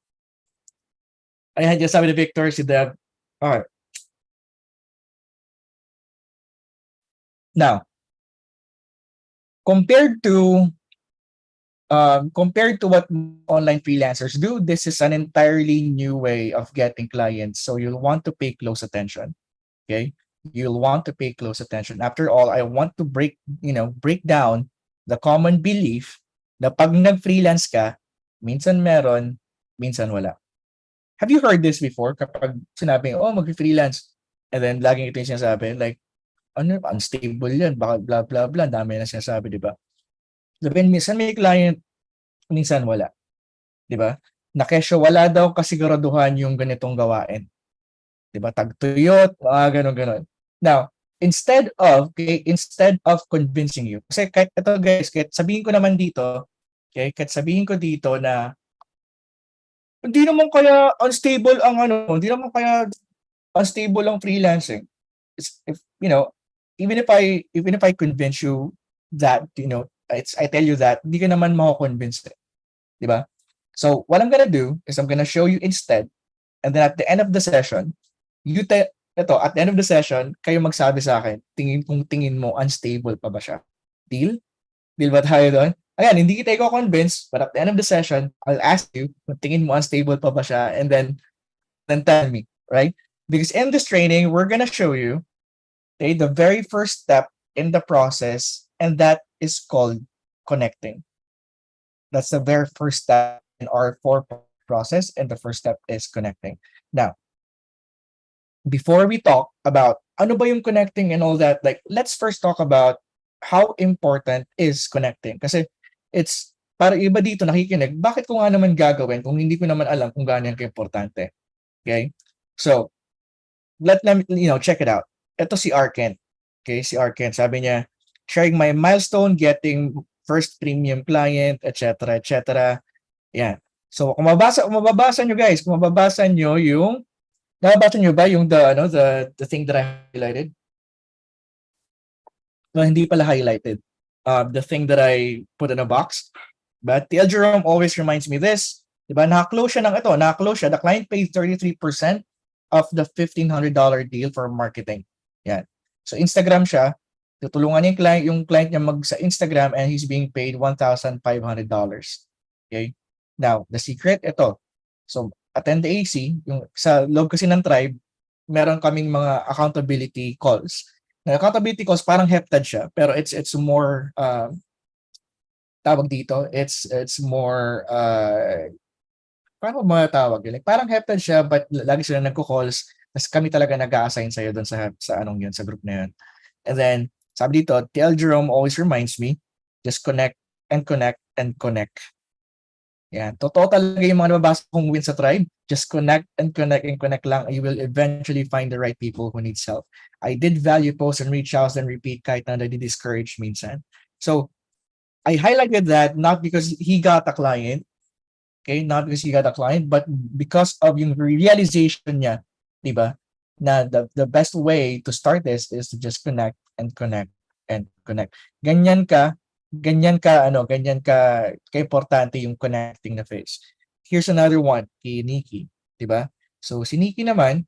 I just sabi ni Victor, si Deb. Alright. Now, compared to what online freelancers do, this is an entirely new way of getting clients. So you'll want to pay close attention. Okay, you'll want to pay close attention. After all, I want to break down the common belief na pag nag-freelance ka, minsan meron, minsan wala. Have you heard this before? Kapag sinabi, mag-freelance, and then laging ito yung sinasabi, like, unstable yan, baka blah, blah, blah, dami na sinasabi, di ba? Sabihin, minsan may client, minsan wala. Di ba? Na kesyo wala daw kasiguraduhan yung ganitong gawain. Di ba? Tagtuyot, ganon. Now, instead of convincing you, kasi kahit ito guys, kahit sabihin ko dito na hindi naman kaya unstable ang freelancing. If even if I convince you that, I tell you that, hindi ka naman mako-convince. Di ba? So, what I'm gonna do is I'm gonna show you instead, and then at the end of the session, at the end of the session, kayo magsabi sa akin, tingin mo unstable pa ba siya? Deal? Deal ba tayo doon? Ayan, hindi kita i-convince, but at the end of the session, I'll ask you kung tingin mo unstable pa ba siya, and then tell me, right? Because in this training, we're gonna show you the very first step in the process, and that is called connecting. That's the very first step in our 4-part process, and the first step is connecting. Now, before we talk about ano ba yung connecting and all that, like let's first talk about how important is connecting. Kasi it's para iba dito nakikinig, bakit ko nga naman gagawin kung hindi ko naman alam kung gaano yan ka-importante. Okay? So, let them, check it out. Ito si Arken. Okay, si Arken, sabi niya, sharing my milestone, getting first premium client, etc., etc. Yan. So, kung mababasa nyo guys, nababasa nyo ba yung the thing that I highlighted? Well, hindi pala highlighted. The thing that I put in a box. But TL Jerome always reminds me this. Diba? Naka-close siya ng ito. Naka-close siya. The client pays 33% of the $1,500 deal for marketing. Yan. So Instagram siya. Tutulungan yung client niya sa Instagram and he's being paid $1,500. Okay? Now, the secret, ito. So, attend the AC. Yung sa loob kasi ng tribe, meron kaming mga accountability calls. Na accountability calls, parang heptad siya, pero it's more, tawag dito, it's more, paano mo tawag yun? Like, parang heptad siya, but lagi sila nagko-calls, tapos kami talaga nag-a-assign sa'yo doon sa anong yun, sa group na yun. And then, sabi dito, TL Jerome always reminds me, just connect and connect and connect. Yan. Totoo talaga yung mga nababasa kong win sa tribe. Just connect and connect and connect lang. You will eventually find the right people who needs help. I did value posts and reach out and repeat kahit na nadi-discourage minsan. So, I highlighted that not because he got a client, okay? Not because he got a client, but because of yung realization niya, di ba? Na the best way to start this is to just connect and connect and connect. Ganyan ka importante yung connecting na phase. Here's another one kay Nikki, di ba? So si Nikki naman,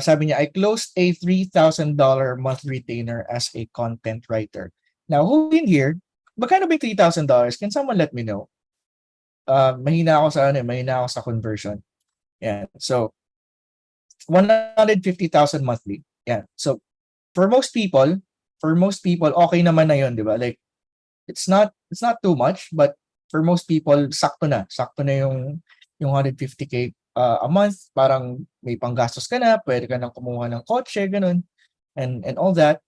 sabi niya, I closed a $3,000 monthly retainer as a content writer. Now, who in here, magkano ba yung $3,000? Can someone let me know? Mahina ako sa conversion. Yeah. So 150,000 monthly. Yeah. So for most people, okay naman na yun, di ba? Like, it's not too much, but for most people, sakto na yung 150K a month, parang may panggastos ka na, pwede ka nang kumuha ng kotse, ganun, and all that.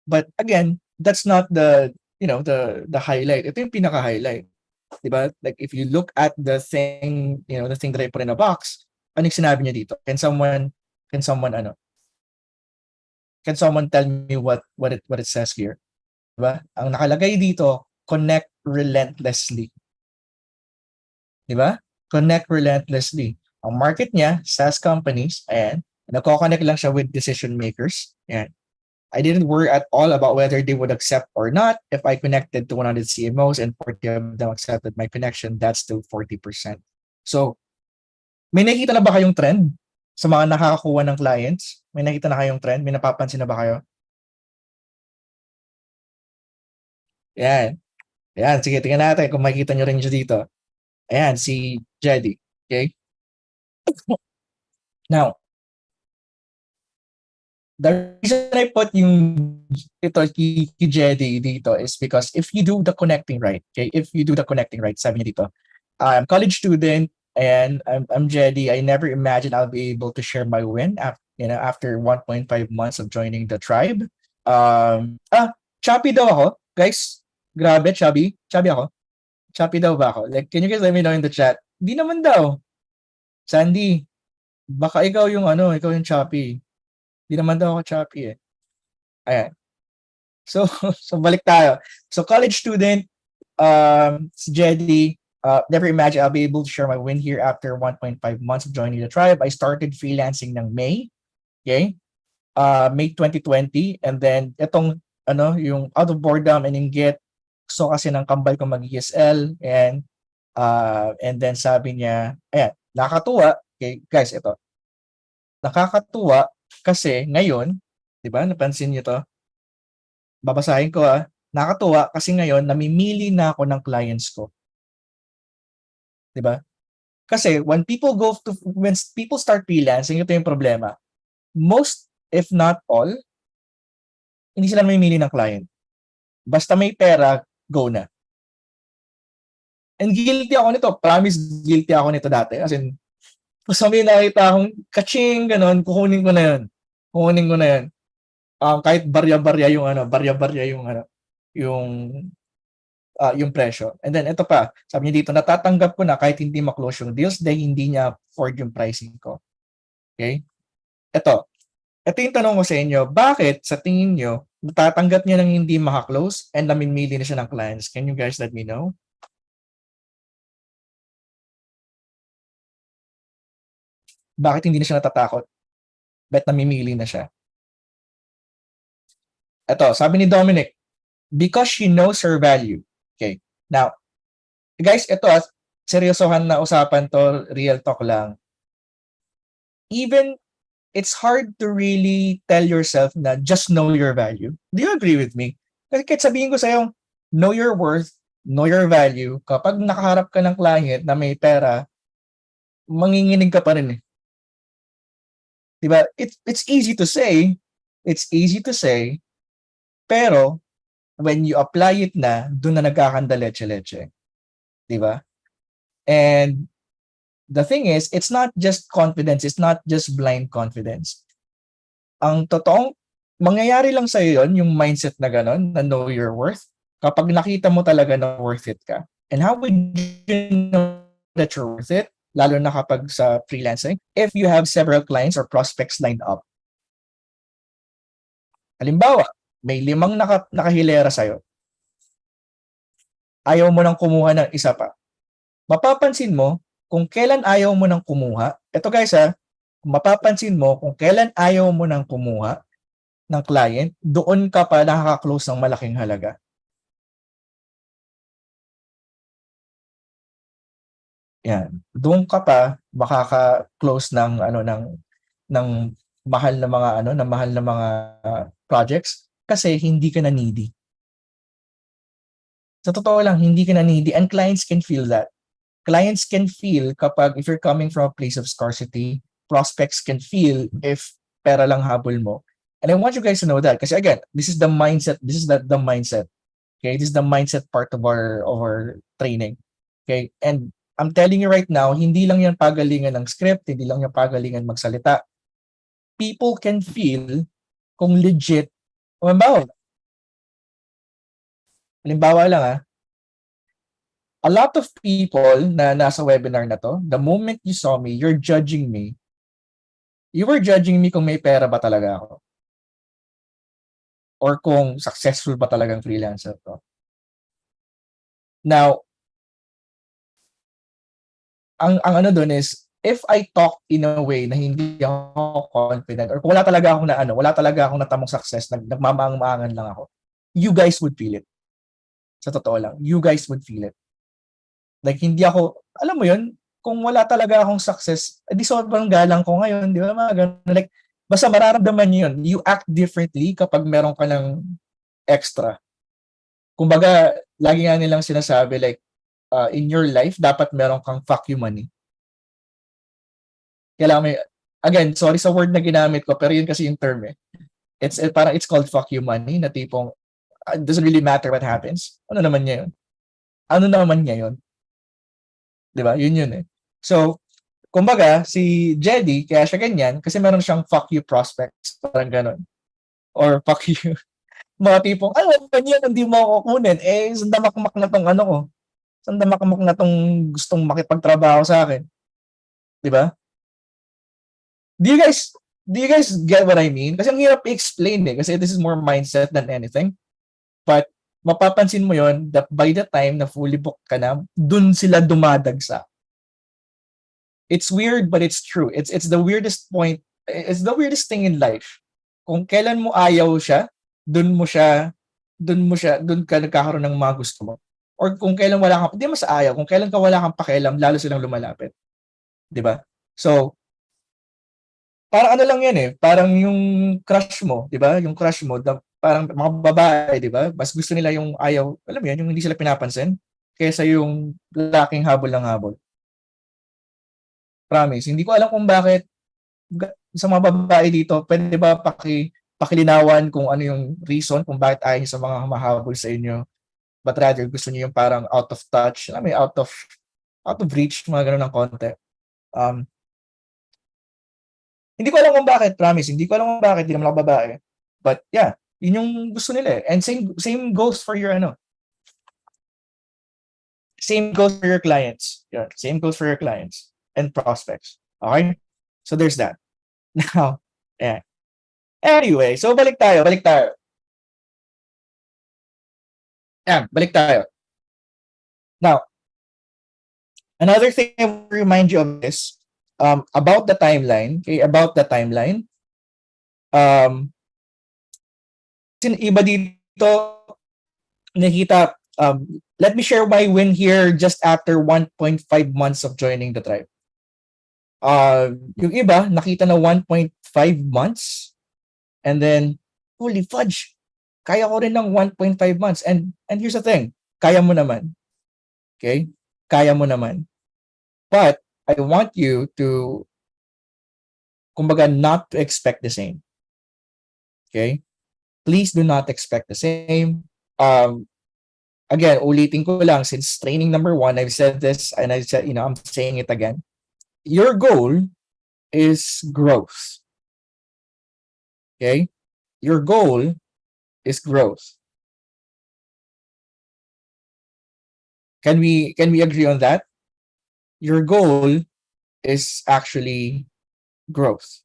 But again, that's not the highlight. Ito yung pinaka-highlight, di ba? Like, if you look at the thing, the thing that I put in a box, ano yung sinabi niya dito? Can someone tell me what it says here? Diba? Ang nakalagay dito, connect relentlessly. Diba? Connect relentlessly. Ang market niya, SaaS companies, ayan, nagko-connect lang siya with decision makers. Ayan. I didn't worry at all about whether they would accept or not. If I connected to 100 CMOs and 40 of them accepted my connection, that's still 40%. So, may nakikita na ba kayong trend sa mga nakakakuha ng clients? May nakita na kayong trend? May napapansin na ba kayo? Yan. Yan. Sige, tingnan natin kung makikita nyo rin siya dito. Ayan, si Jedi. Okay? Now, the reason I put ito kay Jedi dito is because if you do the connecting right, okay? If you do the connecting right, sabi niya dito, I'm a college student and I'm Jedi. I never imagined I'll be able to share my win after 1.5 months of joining the tribe. Choppy daw ako, guys. Grabe, chubby ako. Choppy daw ba ako? Like, can you guys let me know in the chat? Di naman daw. Sandy, baka ikaw yung choppy. Di naman daw ako choppy eh. Ayan. So balik tayo. So college student, si Jedi, never imagined I'll be able to share my win here after 1.5 months of joining the tribe. I started freelancing ng May. Okay? May 2020. And then, itong, yung out of boredom and inggit, so kasi ng kambal ko mag-ESL and then sabi niya, ayan, nakakatuwa. Okay, guys, ito. Nakakatuwa kasi ngayon, di ba, napansin niyo to? Babasahin ko nakakatuwa kasi ngayon, namimili na ako ng clients ko. Di ba? Kasi when people start freelancing, ito yung problema. Most, if not all, hindi sila namimili ng client. Basta may pera, go na. And guilty ako nito. Promise, guilty ako nito dati. As in, basta may nakita akong kaching, ganon, kukunin ko na yun. Kahit barya-barya yung presyo. And then, ito pa, sabi niya dito, natatanggap ko na kahit hindi ma-close yung deals dahil hindi niya afford yung pricing ko. Okay? Ito yung tanong ko sa inyo, bakit sa tingin nyo, natatanggap niya ng hindi maka-close and namimili na siya ng clients? Can you guys let me know? Bakit hindi na siya natatakot? Bet namimili na siya? Ito, sabi ni Dominic, because she knows her value. Okay. Now, guys, ito seryosohan na usapan to, real talk lang. Even it's hard to really tell yourself na just know your value. Do you agree with me? Kasi kahit sabihin ko sa'yo, know your worth, know your value, kapag nakaharap ka ng client na may pera, manginginig ka pa rin eh. Diba? It's easy to say, pero when you apply it na, doon na nagkakandaleche-leche. Diba? And the thing is, it's not just confidence, it's not just blind confidence. Ang totoong mangyayari lang sa'yo yun, yung mindset na gano'n, na know your worth, kapag nakita mo talaga na worth it ka. And how would you know that you're worth it? Lalo na kapag sa freelancing, if you have several clients or prospects lined up. Halimbawa, may 5 nakahilera sa'yo. Ayaw mo nang kumuha ng isa pa. Mapapansin mo, kung kailan ayaw mo nang kumuha, eto guys mapapansin mo kung kailan ayaw mo nang kumuha ng client, doon ka pa nakaka-close ng malaking halaga. Yan. Doon ka pa makaka-close ng mahal na mga projects kasi hindi ka na needy. Sa totoo lang, hindi ka na needy and clients can feel that. Clients can feel kapag if you're coming from a place of scarcity, prospects can feel if pera lang habol mo. And I want you guys to know that kasi again, this is the mindset, this is the mindset. Okay, this is the mindset part of our training. Okay? And I'm telling you right now, hindi lang yan pagalingan ng script, hindi lang yan pagalingan magsalita. People can feel kung legit. Halimbawa lang a lot of people na nasa webinar na to, the moment you saw me, you're judging me. You were judging me kung may pera ba talaga ako. Or kung successful ba talagang freelancer to. Now, ang ano doon is, if I talk in a way na hindi ako confident, or kung wala talaga akong natamong success, nagmamaang-maangan lang ako, you guys would feel it. Sa totoo lang, you guys would feel it. Like, hindi ako, alam mo yun, kung wala talaga akong success, di sobrang galang ko ngayon, di ba? Mga ganun. Like, basta mararamdaman nyo yun. You act differently kapag meron ka ng extra. Kumbaga, lagi nga nilang sinasabi, like, in your life, dapat meron kang fuck you money. Kailangan may, again, sorry sa word na ginamit ko, pero yun kasi yung term eh. It's called fuck you money, na tipong, it doesn't really matter what happens. Ano naman niya yun? Diba? Yun eh. So, kumbaga, si Jedy, kaya siya ganyan, kasi meron siyang fuck you prospects, parang ganon. Or fuck you. Mga tipong, ganyan, hindi mo ako kukunin. Sandamakmak na tong ko. Sandamakmak na tong gustong makipagtrabaho sa akin. Diba? Do you guys get what I mean? Kasi ang hirap i-explain eh, kasi this is more mindset than anything. But, mapapansin mo yon that by the time na fully booked ka na, dun sila dumadagsa. It's weird, but it's true. It's the weirdest point. It's the weirdest thing in life. Kung kailan mo ayaw siya, dun ka nagkakaroon ng mga gusto mo. Or kung kailan wala kang, hindi mas ayaw, kung kailan ka wala kang pakialam, lalo silang lumalapit. Diba? So, parang ano lang yan eh, parang yung crush mo, diba? Yung crush mo, parang mga babae, di ba? Mas gusto nila yung ayaw, alam mo yan, yung hindi sila pinapansin, kaysa yung laking habol ng habol. Promise. Hindi ko alam kung bakit sa mga babae dito, pwede ba pakilinawan kung ano yung reason kung bakit ayaw nyo sa mga humahabol sa inyo, but rather gusto nyo yung parang out of touch, alam mo yung out of reach, mga ganun ng konti. Hindi ko alam kung bakit, promise. Hindi ko alam kung bakit, hindi naman ako babae. But yeah, yun yung gusto nila eh. And same goes for your same goes for your clients. Yeah, same goes for your clients and prospects. Okay? So there's that. Now, yeah. Anyway, so balik tayo. Yeah, balik tayo. Now, another thing I will remind you of this, about the timeline, iba dito nakita Let me share my win here just after 1.5 months of joining the tribe. Yung iba, nakita na 1.5 months, and then, holy fudge, kaya ko rin ng 1.5 months. And here's the thing, kaya mo naman. Okay? Kaya mo naman. But, I want you to, kumbaga, not to expect the same. Okay? Please do not expect the same. Again, ulitin ko lang, since training number 1, I've said this, and I said, I'm saying it again. Your goal is growth. Okay? Your goal is growth. Can we agree on that? Your goal is actually growth.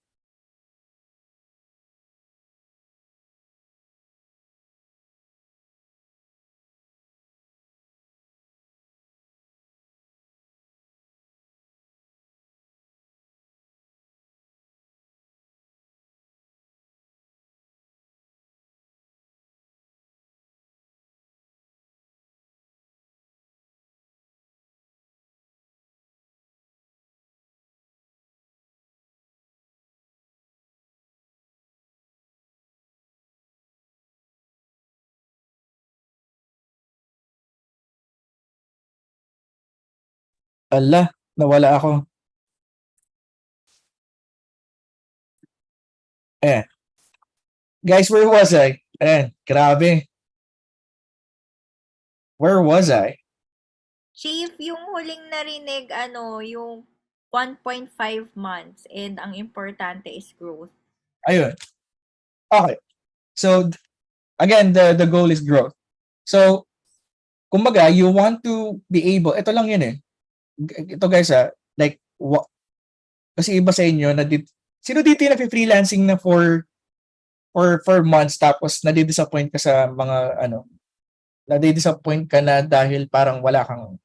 Ala, nawala ako. Guys, where was I? Grabe. Where was I? Chief, yung huling narinig, yung 1.5 months and ang importante is growth. Ayun. Okay. So, again, the goal is growth. So, kumbaga, you want to be able, ito lang yun eh. Ito guys like, kasi iba sa inyo, sino dito yung nag-freelancing na for 4 months tapos nadi-disappoint ka sa mga nadi-disappoint ka na dahil parang wala kang,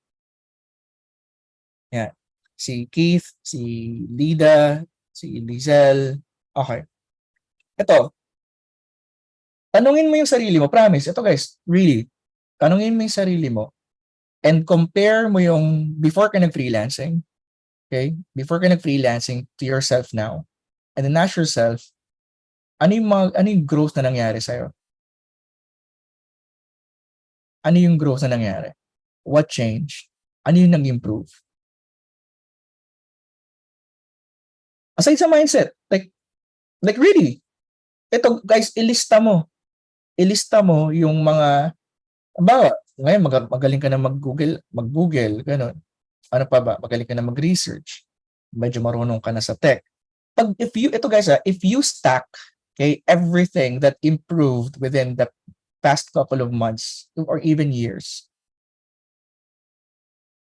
yan. Si Keith, si Lida, si Lizel. Okay. Ito, tanungin mo yung sarili mo, promise. Ito guys, really. Tanungin mo yung sarili mo and compare mo yung before ka nag-freelancing, okay? Before ka nag-freelancing to yourself now. And then ask yourself, ano yung growth na nangyari sa'yo? Ano yung growth na nangyari? What changed? Ano yung nag-improve? Aside sa mindset, like really, ito guys, ilista mo yung mga, bawa, ngayon magaling ka na mag-Google, ganun. Ano pa ba? Magaling ka na mag-research. Medyo marunong ka na sa tech. If you stack, okay, everything that improved within the past couple of months or even years,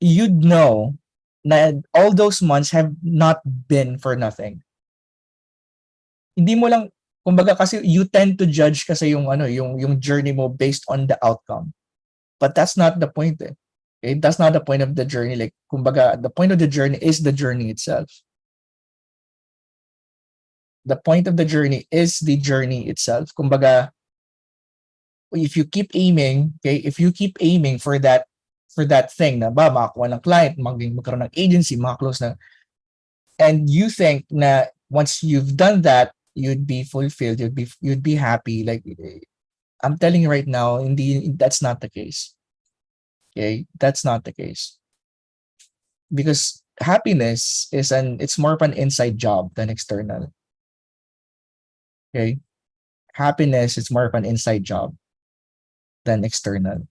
you'd know na all those months have not been for nothing. Hindi mo lang, kumbaga kasi you tend to judge kasi yung journey mo based on the outcome. But that's not the point eh. Okay? That's not the point of the journey. Like, kumbaga, the point of the journey is the journey itself. The point of the journey is the journey itself. Kumbaga, if you keep aiming for that thing na makakuha ng client, magkaroon ng agency, makaklose na, and you think na once you've done that, you'd be fulfilled, you'd be happy. Like, I'm telling you right now, that's not the case. Okay, that's not the case. Because happiness it's more of an inside job than external. Okay, happiness is more of an inside job than external.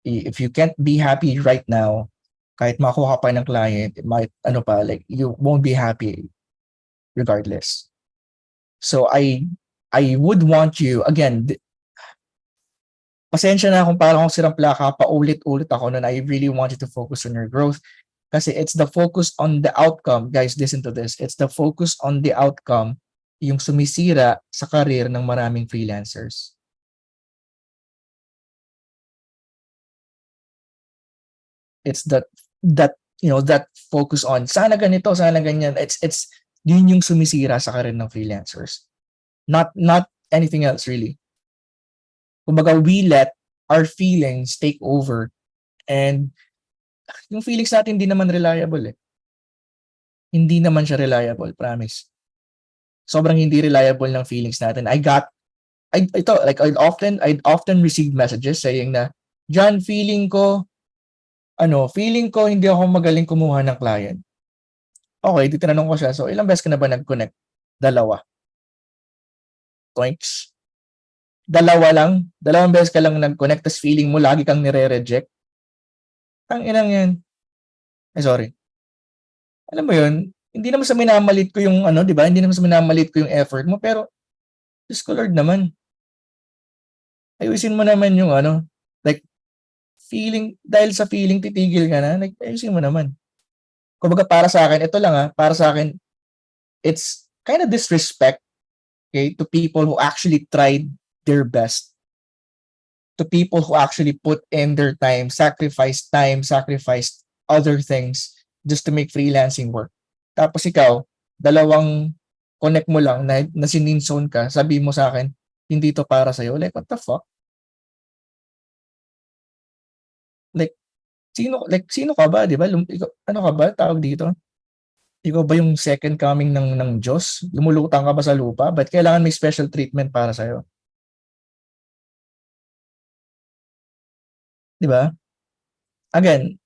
If you can't be happy right now, kahit makuha pa ng client, you won't be happy regardless. So I would want you, again, pasensya na kung parang akong sirang plaka, paulit-ulit ako na I really want you to focus on your growth. Kasi it's the focus on the outcome. Guys, listen to this. It's the focus on the outcome yung sumisira sa career ng maraming freelancers. It's that focus on sana ganito, sana ganyan. It's yun yung sumisira sa career ng freelancers. Not anything else really. Kumbaga, we let our feelings take over. And yung feelings natin hindi naman reliable eh. Hindi naman siya reliable, promise. Sobrang hindi reliable ng feelings natin. I'd often receive messages saying na, John, feeling ko hindi ako magaling kumuha ng client. Okay, di tinanong ko siya, so ilang beses ka na ba nag-connect? 2. Toinks. 2 lang? 2 beses ka lang nag-connect, tas feeling mo lagi kang nire-reject? Tanginang yan. Sorry. Alam mo yun, hindi naman sa minamalit ko yung di ba? Hindi naman sa minamalit ko yung effort mo, pero Diyos ko Lord naman. Ayusin mo naman yung like, dahil sa feeling titigil ka na, like, ayusin mo naman. Kumbaga para sa akin, ito lang para sa akin, it's kind of disrespect, okay, to people who actually tried their best. To people who actually put in their time, sacrificed other things just to make freelancing work. Tapos ikaw, 2 connect mo lang na sininzone ka, sabi mo sa akin, hindi to para sa'yo. Like, what the fuck? Sino ka ba, di ba? Ano ka ba? Tawag dito? Ikaw ba yung second coming ng Diyos? Lumulutang ka ba sa lupa? Ba't kailangan may special treatment para sa'yo? Di ba? Again,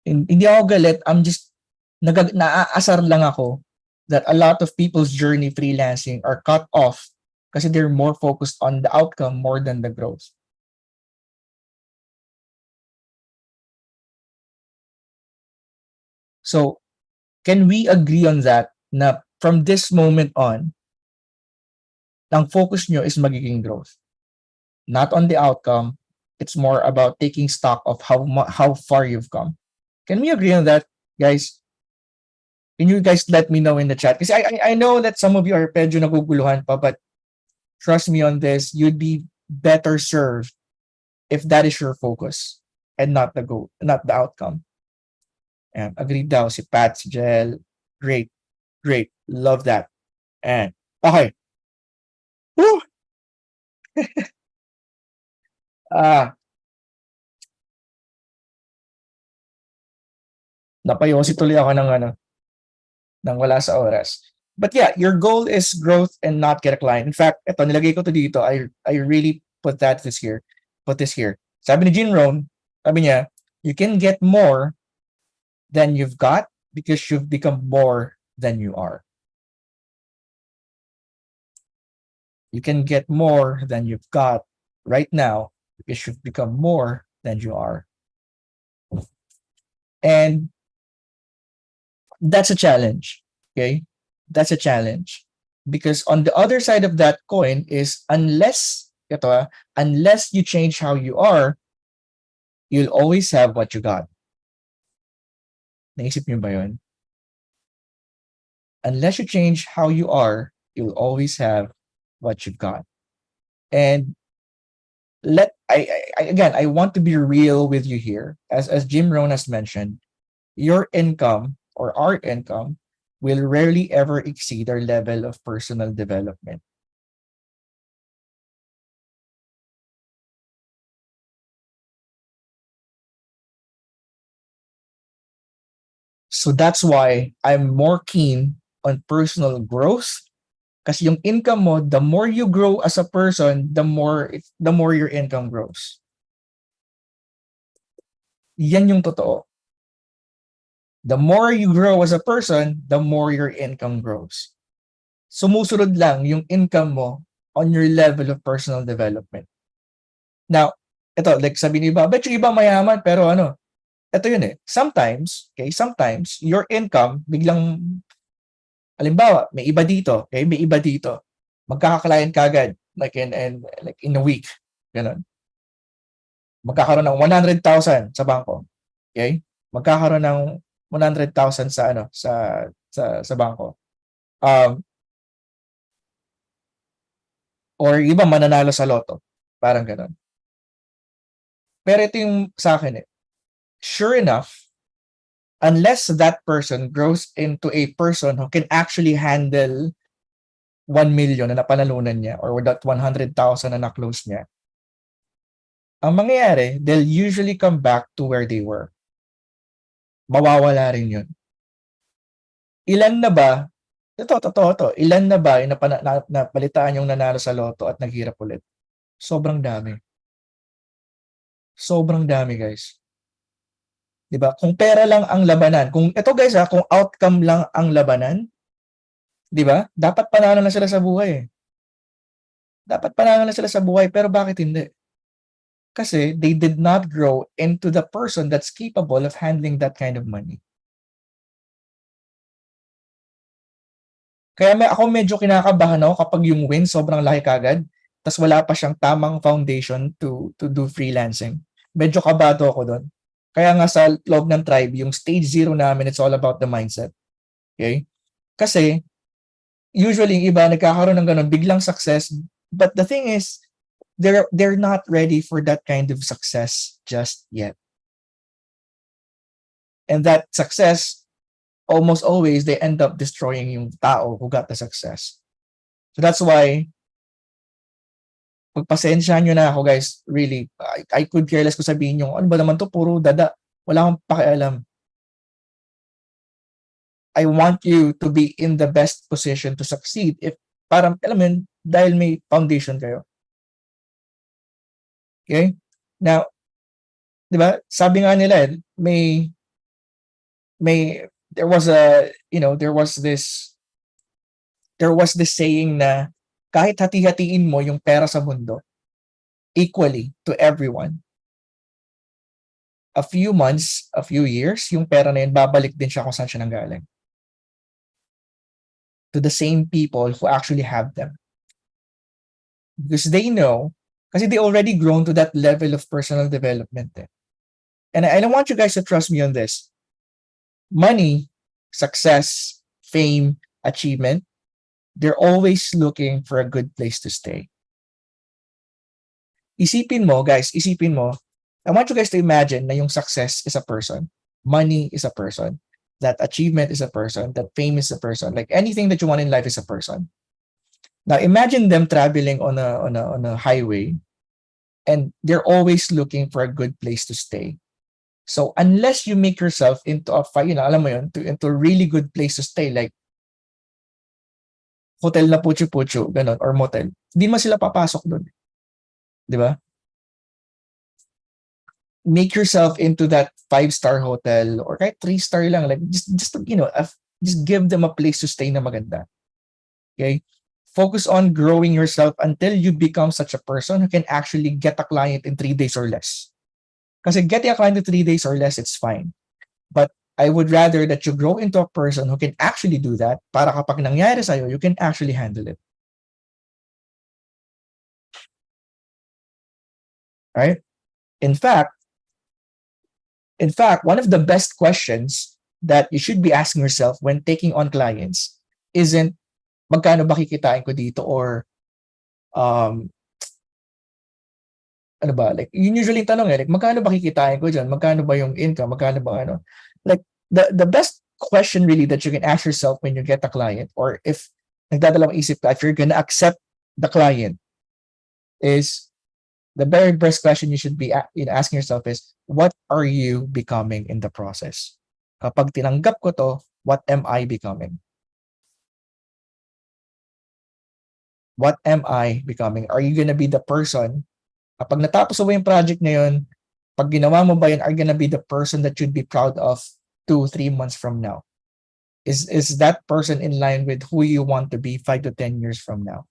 hindi ako galit. I'm just, naaasar lang ako that a lot of people's journey freelancing are cut off kasi they're more focused on the outcome more than the growth. So, can we agree on that na from this moment on, ang focus nyo is magiging growth? Not on the outcome, it's more about taking stock of how far you've come. Can we agree on that, guys? Can you guys let me know in the chat? Kasi I know that some of you are medyo naguguluhan pa, but trust me on this, you'd be better served if that is your focus and not the goal, not the outcome. And agreed daw si Pat, si Jel. Great. Love that. And okay. Woo! Napayosi tuloy ako ng wala sa oras. But yeah, your goal is growth and not get a client. In fact, ito, nilagay ko to dito. I really put this here. Sabi ni Jim Rohn, sabi niya, you can get more than you've got because you've become more than you are. You can get more than you've got right now because you've become more than you are. And that's a challenge, okay? That's a challenge. Because on the other side of that coin is unless you change how you are, you'll always have what you got. Naisip niyo ba yun? Unless you change how you are, you'll always have what you've got. And I want to be real with you here. As Jim Rohn has mentioned, your income or our income will rarely ever exceed our level of personal development. So that's why I'm more keen on personal growth. Kasi yung income mo, the more you grow as a person, the more your income grows. Yan yung totoo. The more you grow as a person, the more your income grows. Sumusunod lang yung income mo on your level of personal development. Now, ito, like sabi ni iba, bet yung iba mayaman, pero ito yun sometimes your income biglang, halimbawa, may iba dito, magkaka-client kagad, like in a week, ganun. Magkakaroon ng 100,000 sa bangko, okay? Magkakaroon ng 100,000 sa bangko. Or iba mananalo sa loto, parang ganun. Pero ito yung sa akin sure enough, unless that person grows into a person who can actually handle 1 million na napanalunan niya or that 100,000 na na-close niya, ang mangyayari, they'll usually come back to where they were. Mawawala rin yun. Ilan na ba, totoo, ilan na ba yung napalitaan yung nanalo sa loto at naghirap ulit? Sobrang dami. Sobrang dami, guys. 'Di ba? Kung pera lang ang labanan, kung ito guys kung outcome lang ang labanan, 'di ba? Dapat panalo na sila sa buhay eh. Dapat panalo na sila sa buhay, pero bakit hindi? Kasi they did not grow into the person that's capable of handling that kind of money. Kaya ako medyo kinakabahan ako kapag yung win sobrang laki kagad, tas wala pa siyang tamang foundation to do freelancing. Medyo kabado ako doon. Kaya nga sa loob ng tribe, yung stage 0 namin, it's all about the mindset. Okay? Kasi, usually, yung iba nagkakaroon ng ganun, biglang success. But the thing is, they're not ready for that kind of success just yet. And that success, almost always, they end up destroying yung tao who got the success. So that's why, pagpasensyahan nyo na ako guys, really, I could care less kung sabihin nyo, ano ba naman to, puro dada, wala akong pakialam. I want you to be in the best position to succeed if, parang, alam mo yun, dahil may foundation kayo. Okay? Now, di ba, sabi nga nila, there was this saying na, kahit hati-hatiin mo yung pera sa mundo equally to everyone, a few months, a few years, yung pera na yun, babalik din siya kung saan siya nanggaling. To the same people who actually have them. Because they know, kasi they already grown to that level of personal development. And I don't want you guys to trust me on this. Money, success, fame, achievement, they're always looking for a good place to stay. Isipin mo, guys, I want you guys to imagine na yung success is a person, money is a person, that achievement is a person, that fame is a person, like anything that you want in life is a person. Now imagine them traveling on a highway and they're always looking for a good place to stay. So unless you make yourself into alam mo yun, into a really good place to stay, like hotel na puchu-puchu, ganun, or motel, hindi man sila papasok doon. Di ba? Make yourself into that 5-star hotel or kahit 3-star lang, like just give them a place to stay na maganda. Okay? Focus on growing yourself until you become such a person who can actually get a client in 3 days or less. Kasi getting a client in 3 days or less, it's fine. But I would rather that you grow into a person who can actually do that para kapag nangyari sa'yo, you can actually handle it. Right? In fact, one of the best questions that you should be asking yourself when taking on clients isn't magkano ba kikitain ko dito or ano ba, like yun usually tanong like magkano ba kikitain ko dyan, magkano ba yung income, magkano ba ano, like the best question really that you can ask yourself when you get a client, or if nagdadalawang isip ka, if you're gonna accept the client, is the very best question you should be asking yourself is, what are you becoming in the process? Kapag tinanggap ko to, what am I becoming? What am I becoming? Are you gonna be the person, kapag natapos mo yung project na yun, pag ginawa mo ba yun, are you gonna be the person that you'd be proud of 2-3 months from now? Is that person in line with who you want to be 5 to 10 years from now?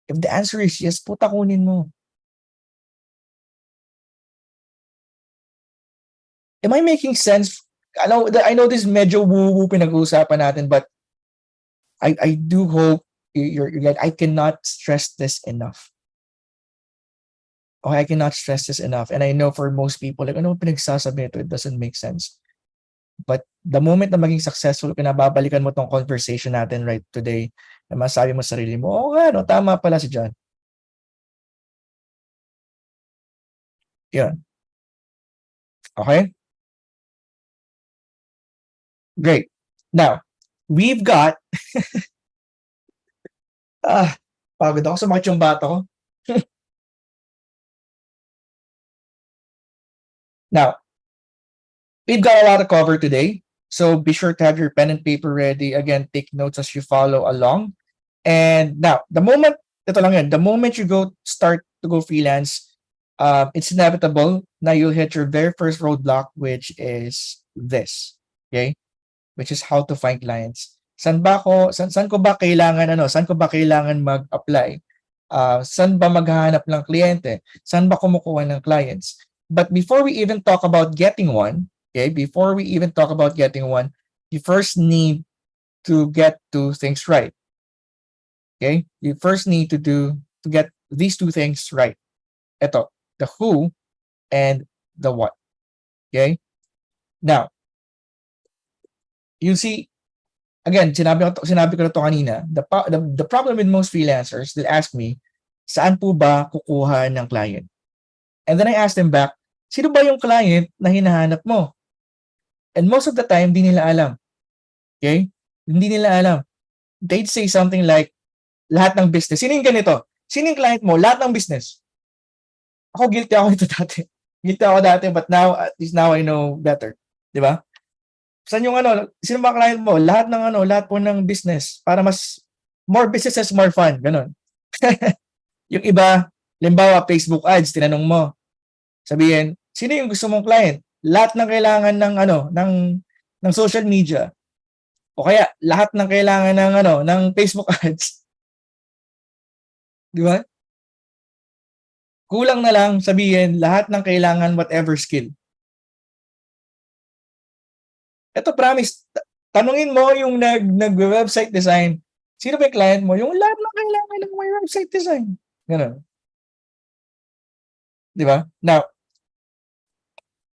If the answer is yes, puta kunin mo. Am I making sense? I know this medyo woo-woo pinag-uusapan natin, but I do hope you're like, I cannot stress this enough. Okay, I cannot stress this enough. And I know for most people, like, ano pinagsasabi ito? It doesn't make sense. But the moment na maging successful, pinababalikan mo tong conversation natin right today, na masabi mo sa sarili mo, oh nga, no, tama pala si John. Yan. Okay? Great. Now, we've got pagod ako, sumakit yung bata ko. Now, we've got a lot to cover today, so be sure to have your pen and paper ready. Again, take notes as you follow along. And now, the moment you start to go freelance, it's inevitable na you'll hit your very first roadblock, which is this. Okay? Which is how to find clients. Saan ko ba kailangan mag-apply? Saan ba maghahanap ng kliyente? Saan ba kumukuha ng clients? But before we even talk about getting one, you first need to get two things right. Okay? You first need to get these two things right. Ito, the who and the what. Okay? Now, you see, again, sinabi ko na to kanina, the problem with most freelancers, they'll ask me, saan po ba kukuha ng client? And then I ask them back, sino ba yung client na hinahanap mo? And most of the time, hindi nila alam. Okay? Hindi nila alam. They'd say something like, lahat ng business. Sino yung ganito? Sino yung client mo? Lahat ng business. Ako, guilty ako ito dati. But now, at least now I know better. Di ba? Saan yung sino ba client mo? Lahat po ng business. Para more businesses, more fun. Ganon. Yung iba, limbawa, Facebook ads, tinanong mo. Sabihin, sino yung gusto mong client? Lahat ng kailangan ng social media. O kaya, lahat ng kailangan ng Facebook ads. Di ba? Kulang na lang sabihin, lahat ng kailangan whatever skill. Ito, promise, tanungin mo yung nag-website design, sino ba yung client mo? Yung lahat ng kailangan ng may website design. Ganun. Di ba? Now,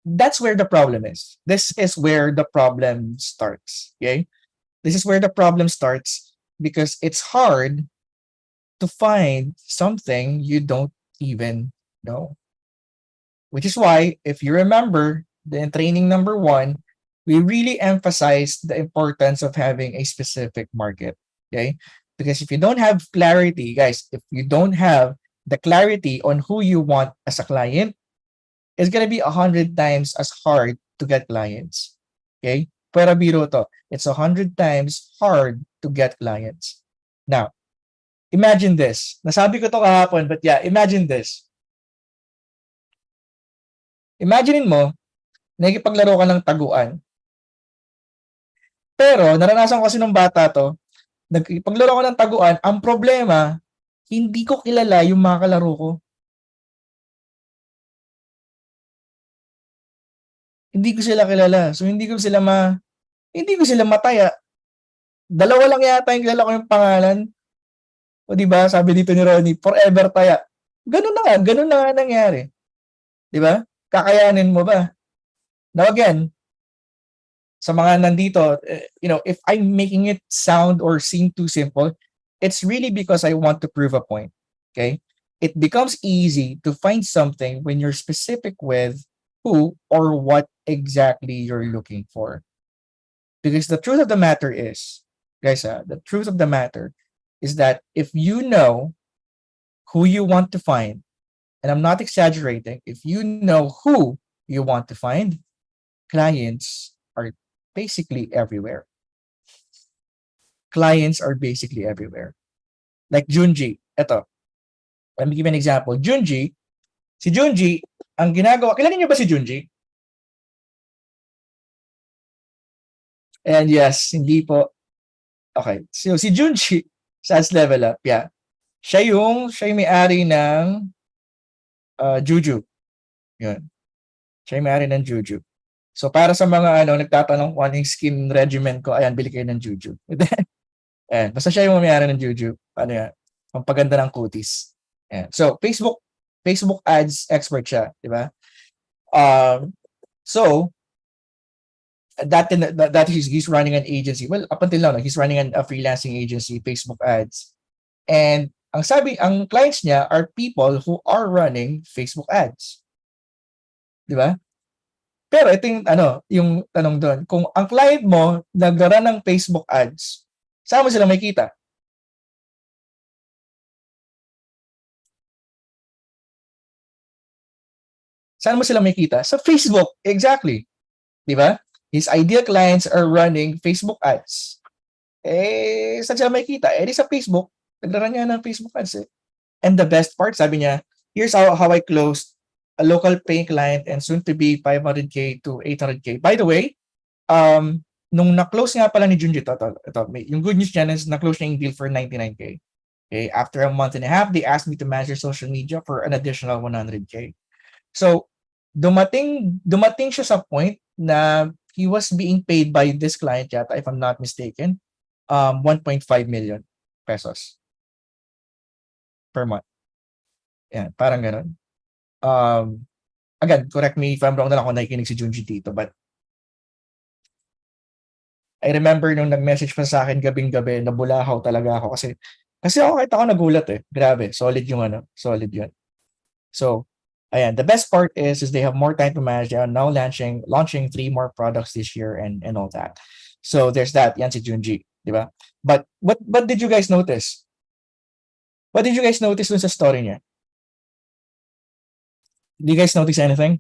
that's where the problem is. This is where the problem starts. Okay? This is where the problem starts because it's hard to find something you don't even know. Which is why, if you remember, the training number 1, we really emphasize the importance of having a specific market. Okay? Because if you don't have clarity, guys, if you don't have the clarity on who you want as a client, it's gonna be 100 times as hard to get clients. Okay? Pero biro to, it's 100 times hard to get clients. Now, imagine this. Nasabi ko to kahapon, but yeah, imagine this. Imaginein mo, nakikipaglaro ka ng taguan. Pero, naranasan ko kasi nung bata to, nagkipaglaro ko ng taguan, ang problema, hindi ko kilala yung mga kalaro ko. Hindi ko sila kilala. So, hindi ko sila mataya. Dalawa lang yata yung kilala ko yung pangalan. O di ba? Sabi dito ni Ronnie, forever taya. Ganun na nga nangyari. Di ba? Kakayanin mo ba? Now again, sa mga nandito, if I'm making it sound or seem too simple, it's really because I want to prove a point. Okay? It becomes easy to find something when you're specific with who or what exactly you're looking for. Because the truth of the matter is, guys, the truth of the matter is that if you know who you want to find, and I'm not exaggerating, if you know who you want to find, clients are basically everywhere. Clients are basically everywhere. Like Junji, eto. Let me give you an example. Si Junji, ang ginagawa, kilala niyo ba si Junji? And yes, hindi po. Okay. So si Junji, SaaS Level Up, yeah. Siya yung may-ari ng Juju. Yun. Siya yung may-ari ng Juju. So para sa mga nagtatanong kung ano yung skin regimen ko, ayan, bili kayo ng Juju. Ayan, basta siya yung may-ari ng Juju. Ano yan? Pampaganda ng kutis. Ayan. So Facebook ads expert siya, di ba? So that he's running an agency. Well, up until now, he's running a freelancing agency, Facebook ads. And ang clients niya are people who are running Facebook ads. Di ba? Pero ito yung tanong doon. Kung ang client mo nag-run ng Facebook ads, saan mo sila makikita? Saan mo sila makikita? Sa Facebook. Exactly. Di ba? His ideal clients are running Facebook ads. Saan sila makikita? Di sa Facebook. Nagraran niya ng Facebook ads eh. And the best part, sabi niya, here's how I closed a local paying client and soon to be 500K to 800K. By the way, nung na-close nga pala ni Junji, ito, yung good news niya is na-close niya yung deal for 99K. Okay, after a month and a half, they asked me to manage their social media for an additional 100K. So, dumating siya sa point na he was being paid by this client yata, if I'm not mistaken, 1.5 million pesos per month. Yan, parang ganun. Again, correct me if I'm wrong na lang kung nakikinig si Junji dito, but I remember nung nag-message pa sa akin gabing-gabi, nabulahaw talaga ako kasi ako kahit ako nagulat eh. Grabe, solid solid yun. So, ayan, the best part is they have more time to manage. They are now launching 3 more products this year and all that. So, there's that. Yan si Junji, di ba? But what did you guys notice? What did you guys notice dun sa story niya? Did you guys notice anything?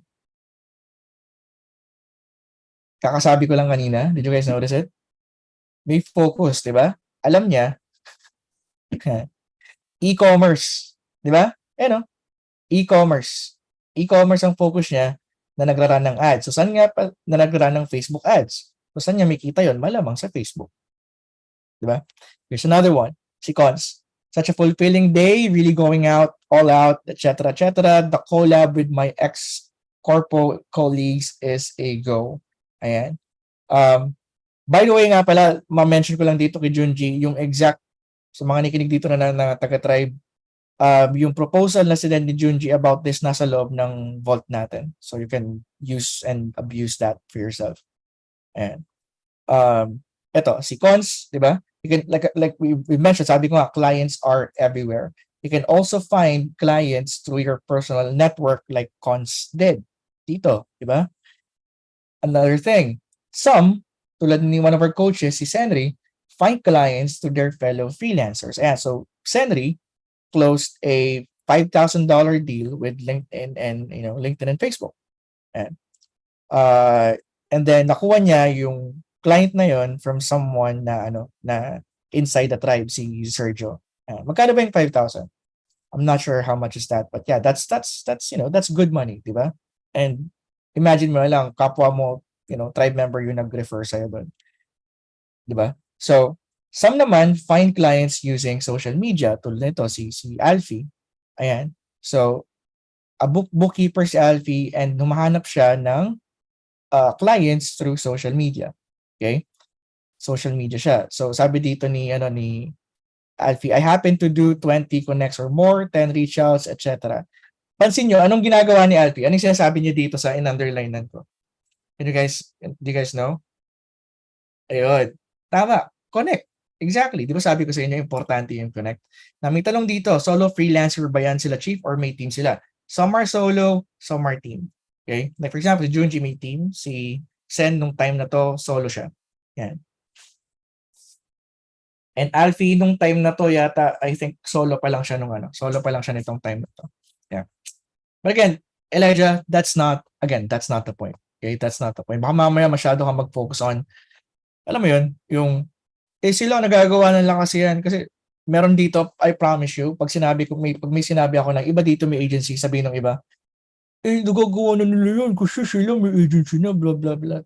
Kakasabi ko lang kanina. Did you guys notice it? May focus, di ba? Alam niya, e-commerce, di ba? E-commerce. E-commerce ang focus niya na nagraran ng ads. So, saan nga pa na nagraran ng Facebook ads? So, saan niya makita yon? Malamang sa Facebook. Di ba? Here's another one. Si Cons. Such a fulfilling day, really going out, all out, etc., etc. The collab with my ex-corpo colleagues is a go. Ayan. By the way nga pala, ma-mention ko lang dito kay Junji, yung exact, sa mga nakikinig dito na taga-tribe, yung proposal na sinend ni Junji about this nasa loob ng vault natin. So you can use and abuse that for yourself. Ayan. Ito, si Cons, di ba? You can, like we mentioned, sabi ko nga, clients are everywhere. You can also find clients through your personal network like Cons did dito, di ba? Another thing, some, tulad ni one of our coaches, si Senri, find clients to their fellow freelancers. Ayan, so Senri closed a $5,000 deal with LinkedIn and LinkedIn and Facebook. Ayan. And then nakuha niya yung client na yon from someone na inside the tribe, si Sergio. Magkano ba yung 5,000? I'm not sure how much is that, but yeah, that's good money, di ba? And imagine mo lang, kapwa mo, tribe member yung nag-refer sa'yo doon. Di ba? So, some naman find clients using social media, tulad nito si Alfie. Ayan. So, a bookkeeper si Alfie and humahanap siya ng clients through social media. Okay? Social media siya. So, sabi dito ni Alfie, I happen to do 20 connects or more, 10 reach outs, etc. Pansin nyo, anong ginagawa ni Alfie? Anong sinasabi niya dito sa in-underlinean ko? Do you guys know? Ayun. Tama. Connect. Exactly. Di ba sabi ko sa inyo, importante yung connect. Na may tanong dito, solo freelancer ba yan sila, chief, or may team sila? Some are solo, some are team. Okay? Like for example, si Junji may team, si Sen nung time na to, solo siya. Yan. And Alfie nung time na to yata, I think solo pa lang siya nitong time na to. Yeah. But again, Elijah, that's not the point. Okay? That's not the point. Baka mamaya masyado kang mag-focus on, alam mo yun, yung, sila nagagawa na lang kasi yan. Kasi meron dito, I promise you, pag may sinabi ako ng iba dito may agency, sabihin ng iba, nagagawa na nila yun kasi sila may agency na, blah, blah, blah.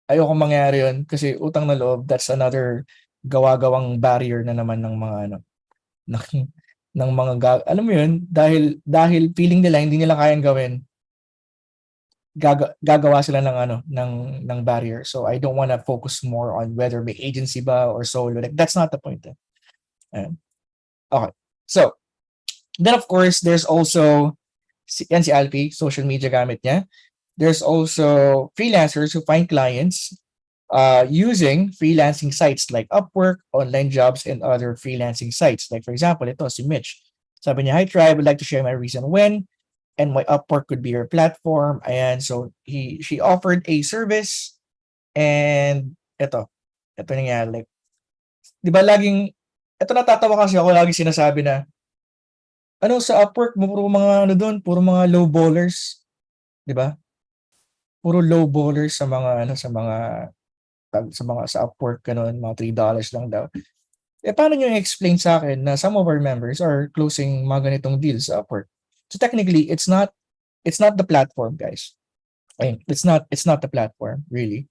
Ayoko mangyari yun kasi utang na loob, that's another gawa-gawang barrier na naman ng mga ng mga alam mo yun, dahil feeling nila hindi nila kayang gawin, gagawa sila ng barrier. So I don't want to focus more on whether may agency ba or solo. Like that's not the point. Okay. So then of course there's also si Alfie, social media gamit niya. There's also freelancers who find clients using freelancing sites like Upwork, online jobs, and other freelancing sites. Like for example, ito si Mitch. Sabi niya, hi Tribe, I'd like to share my recent win and my Upwork could be your platform. Ayan, so she offered a service and ito nangyari. Like, di ba ito natatawa kasi ako, lagi sinasabi na, sa Upwork, puro mga low ballers. 'di ba? Puro low ballers sa mga ano, sa Upwork gano'n, mga $3 lang daw. Paano niyo i-explain sa akin na some of our members are closing mga ganitong deals sa Upwork? So technically, it's not the platform, guys. Ayun, it's not the platform, really.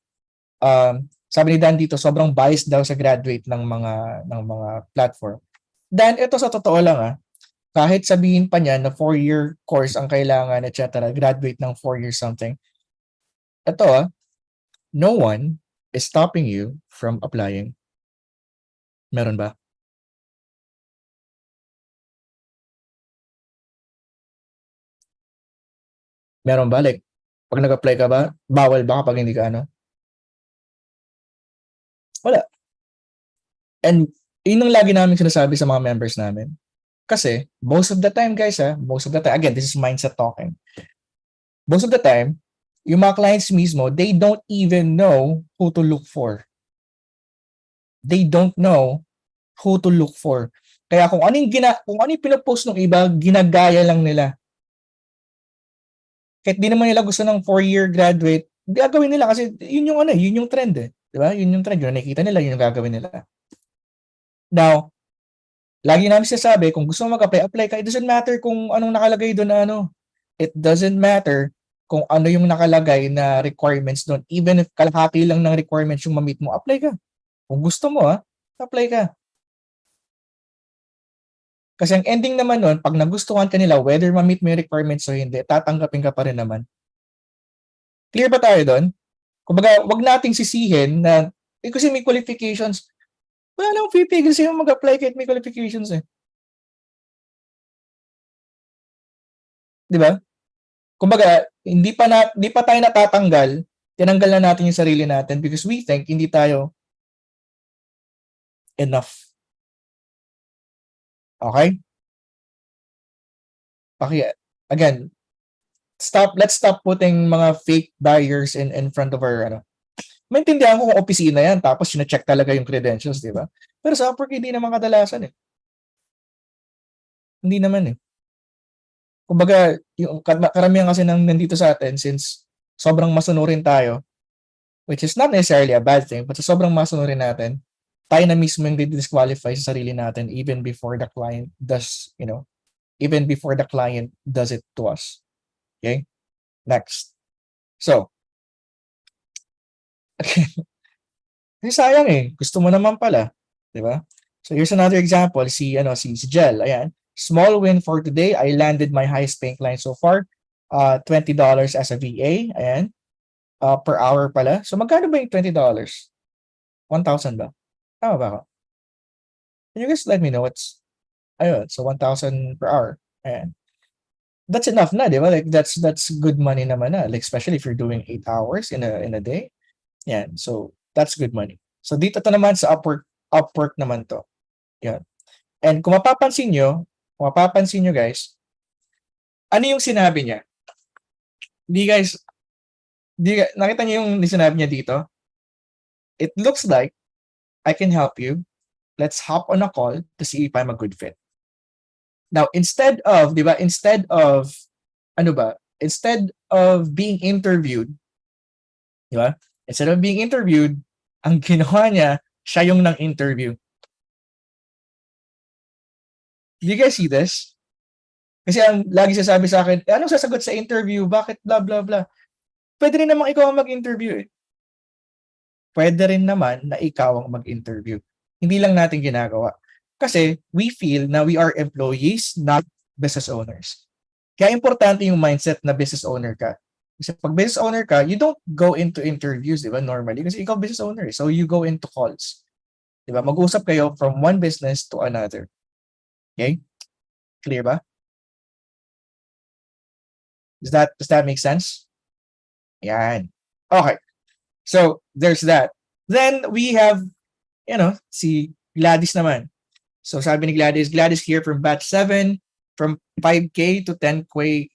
Sabi ni Dan dito, sobrang biased daw sa graduate ng mga platform. Dan, ito sa totoo lang kahit sabihin pa niya na 4-year course ang kailangan, etc., graduate ng 4 years something. Ito no one is stopping you from applying. Meron ba? Meron ba? Like, pag nag-apply ka ba, bawal ba kapag hindi ka ano? Wala. And yun ang lagi namin sinasabi sa mga members namin. Kasi, most of the time, guys, most of the time, again, this is mindset talking. Most of the time, yung mga clients mismo, they don't even know who to look for. They don't know who to look for. Kaya kung ano yung pinopost ng iba, ginagaya lang nila. Kahit di naman nila gusto ng 4-year graduate, gagawin nila kasi yun yung trend Di ba? Yun yung trend. Yun nakikita nila, yun yung gagawin nila. Now, lagi namin sinasabi, kung gusto mo mag-apply, apply ka. It doesn't matter kung anong nakalagay doon na ano. It doesn't matter kung ano yung nakalagay na requirements doon. Even if kalahati lang ng requirements yung ma-meet mo, apply ka. Kung gusto mo, apply ka. Kasi ang ending naman nun, pag nagustuhan ka nila, whether ma-meet mo yung requirements o hindi, tatanggapin ka pa rin naman. Clear ba tayo doon? Kumbaga, wag nating sisihin na, kasi may qualifications. Wala nang pipigil sa'yo mag-apply kahit may qualifications Di ba? Kumbaga, hindi pa tayo natatanggal, tinanggal na natin yung sarili natin because we think hindi tayo enough. Okay? Again, let's stop putting mga fake barriers in front of our maintindihan ko kung opisina yan tapos sina-check talaga yung credentials, di ba? Pero sa Upwork, hindi naman kadalasan Hindi naman Kumbaga, yung karamihan kasi nandito sa atin since sobrang masunurin tayo, which is not necessarily a bad thing, but sa sobrang masunurin natin, tayo na mismo yung disqualify sa sarili natin even before the client does, even before the client does it to us. Okay? Next. So, sayang gusto mo naman pala, 'di ba? So here's another example, si Jel, ayan. Small win for today. I landed my highest paying client so far. $20 as a VA, ayan. Per hour pala. So magkano ba yung $20? 1,000 ba? Tama ba ako? Can you guys let me know? So 1,000 per hour. Ayan. That's enough na, di ba? Like that's good money naman na. Like especially if you're doing 8 hours in a day. Yan. So that's good money. So dito to naman sa Upwork naman to. Yan. And kung mapapansin nyo guys, ano yung sinabi niya? Nakita niyo yung sinabi niya dito? It looks like I can help you. Let's hop on a call to see if I'm a good fit. Now, instead of being interviewed, di ba? Instead of being interviewed, ang ginawa niya, siya yung nang-interview. Do you guys see this? Kasi ang lagi sasabi sa akin, anong sasagot sa interview? Bakit blah blah blah? Pwede rin naman ikaw ang mag-interview Pwede rin naman na ikaw ang mag-interview. Hindi lang natin ginagawa. Kasi we feel na we are employees, not business owners. Kaya importante yung mindset na business owner ka. Kasi pag business owner ka, you don't go into interviews, di ba, normally. Kasi ikaw business owner. So you go into calls. Di ba? Mag-usap kayo from one business to another. Okay? Clear ba? Does that make sense? Yan. Okay. So, there's that. Then, we have, si Gladys naman. So, sabi ni Gladys here from batch 7, from 5K to 10K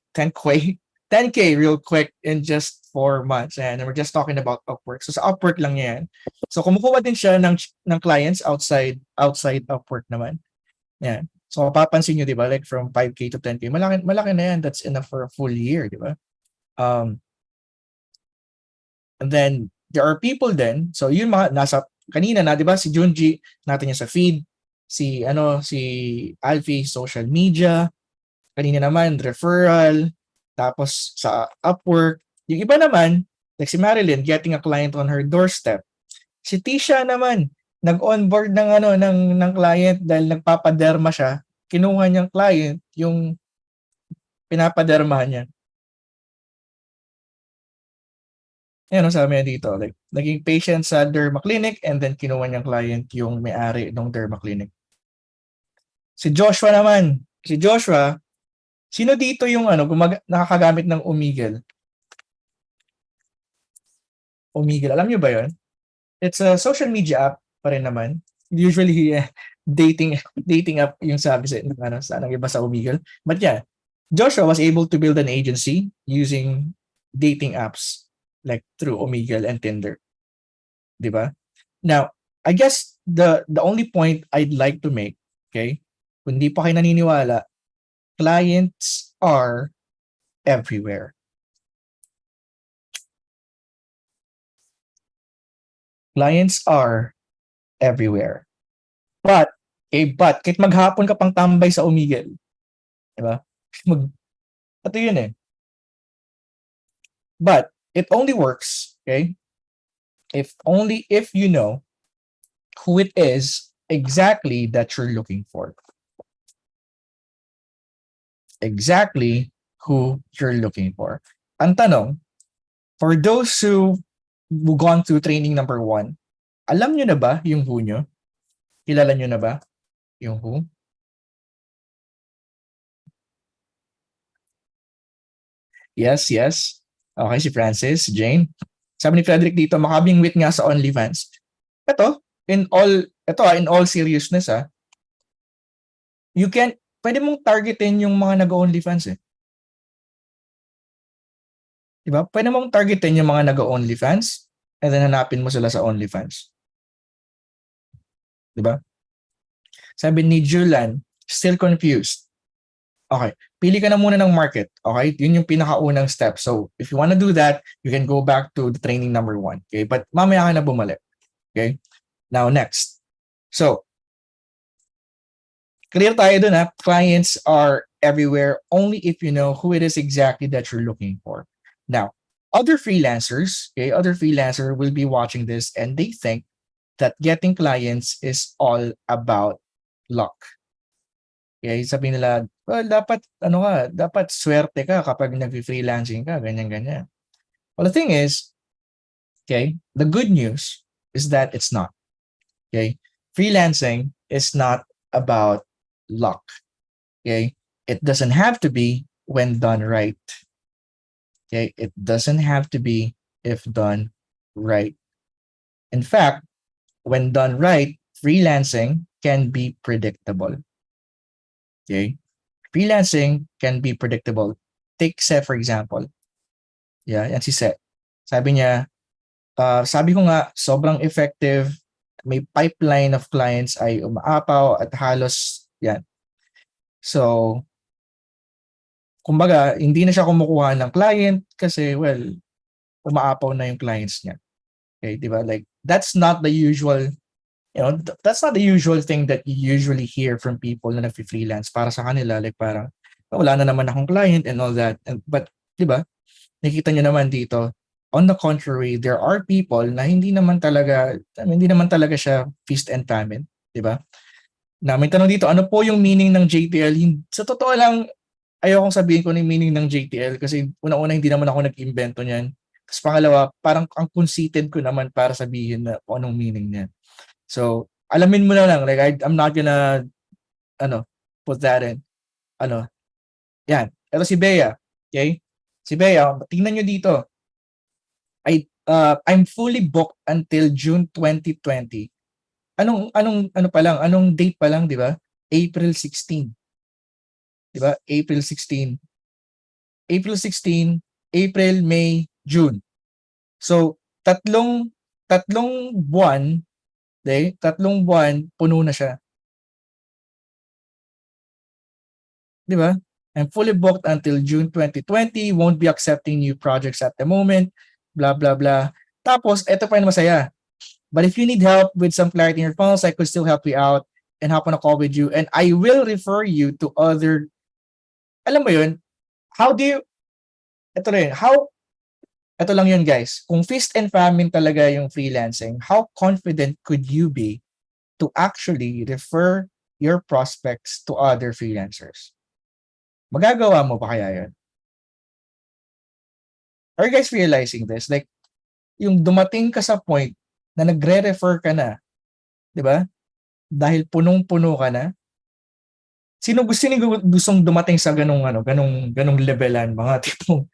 real quick in just 4 months. And we're just talking about Upwork. So, sa Upwork lang yan. So, kumukuha din siya ng clients outside Upwork naman. Yan. So, mapapansin nyo, di ba? Like from 5K to 10K, malaki na yan. That's enough for a full year, di ba? Um, and then there are people then, so yun mga nasa kanina na, 'di ba, si Junji natin niya sa feed, si Alfie social media, kanina naman referral, tapos sa Upwork. Yung iba naman, like si Marilyn getting a client on her doorstep. Si Tisha naman nag-onboard ng client dahil nagpapaderma siya. Kinuha niyang client yung pinapadermahan niya. Ayan, sabi niya dito, like, naging patient sa derma clinic and then kinuha niyang client yung may-ari ng derma clinic. Si Joshua naman, sino dito yung nakakagamit ng Omegle? Omegle, alam niyo ba yun? It's a social media app pa rin naman. Usually, dating app yung sabi sa iba sa Omegle. But yeah, Joshua was able to build an agency using dating apps like through Omegle and Tinder. Diba? Now, I guess the only point I'd like to make, okay, kung di pa kayo naniniwala, clients are everywhere. Clients are everywhere. But kahit maghapon ka pang tambay sa Omegle, diba? Ito yun eh. But it only works, okay, if you know who it is exactly that you're looking for. Exactly who you're looking for. Ang tanong, for those who gone through training number 1, alam nyo na ba yung who nyo? Kilala nyo na ba yung who? Yes. Okay, si Francis, Jane. Sabi ni Frederick dito, makabingwit nga sa OnlyFans. Ito, in all seriousness, pwede mong targetin yung mga nag-OnlyFans eh. Diba? Pwede mong targetin yung mga nag-OnlyFans and then hanapin mo sila sa OnlyFans. Diba? Sabi ni Julan, still confused. Okay, pili ka na muna ng market. Okay, yun yung pinakaunang step. So, if you want to do that, you can go back to the training number 1. Okay, but mamaya ka na bumalik. Okay, now next. So, clear tayo dun ha. Clients are everywhere only if you know who it is exactly that you're looking for. Now, other freelancers will be watching this and they think that getting clients is all about luck. Okay, sabi nila, well, dapat swerte ka kapag nag-freelancing ka, ganyan. Well, the thing is, okay, the good news is that it's not. Okay, freelancing is not about luck. Okay, it doesn't have to be when done right. Okay, it doesn't have to be if done right. In fact, when done right, freelancing can be predictable. Okay, freelancing can be predictable. Take Seth, for example. Yeah, yan si Seth. Sabi niya, sabi ko nga, sobrang effective. May pipeline of clients ay umaapaw at halos yan. So, kumbaga, hindi na siya kumukuha ng client kasi, well, umaapaw na yung clients niya. Okay, di ba? Like, that's not the usual thing that you usually hear from people na nag-freelance. Para sa kanila, like parang, wala na naman akong client and all that. But, di ba, nakikita nyo naman dito, on the contrary, there are people na hindi naman talaga siya feast and famine, di ba? Na may tanong dito, ano po yung meaning ng JTL? Sa totoo lang, ayokong sabihin ko yung meaning ng JTL kasi una-una hindi naman ako nag-invento niyan. Tapos pangalawa, parang ang conceited ko naman para sabihin na kung anong meaning niyan. So, alamin mo na lang. Like, I'm not gonna, put that in. Yan. Ito si Bea. Okay? Si Bea, tingnan nyo dito. I'm fully booked until June 2020. Anong date pa lang, di ba? April 16. Di ba? April 16, April, May, June. So, tatlong buwan, tatlong buwan, puno na siya. Di ba? I'm fully booked until June 2020, won't be accepting new projects at the moment, blah, blah, blah. Tapos, eto pa yung masaya. But if you need help with some clarity in your funnels, I could still help you out and hop on a call with you. And I will refer you to other, alam mo yun, how do you, ito rin, ito lang yun guys, kung feast and famine talaga yung freelancing, how confident could you be to actually refer your prospects to other freelancers? Magagawa mo pa kaya yun? Are you guys realizing this? Like, yung dumating ka sa point na nagre-refer ka na, di ba? Dahil punong-puno ka na. Sino gustong dumating sa ganong levelan, mga tipong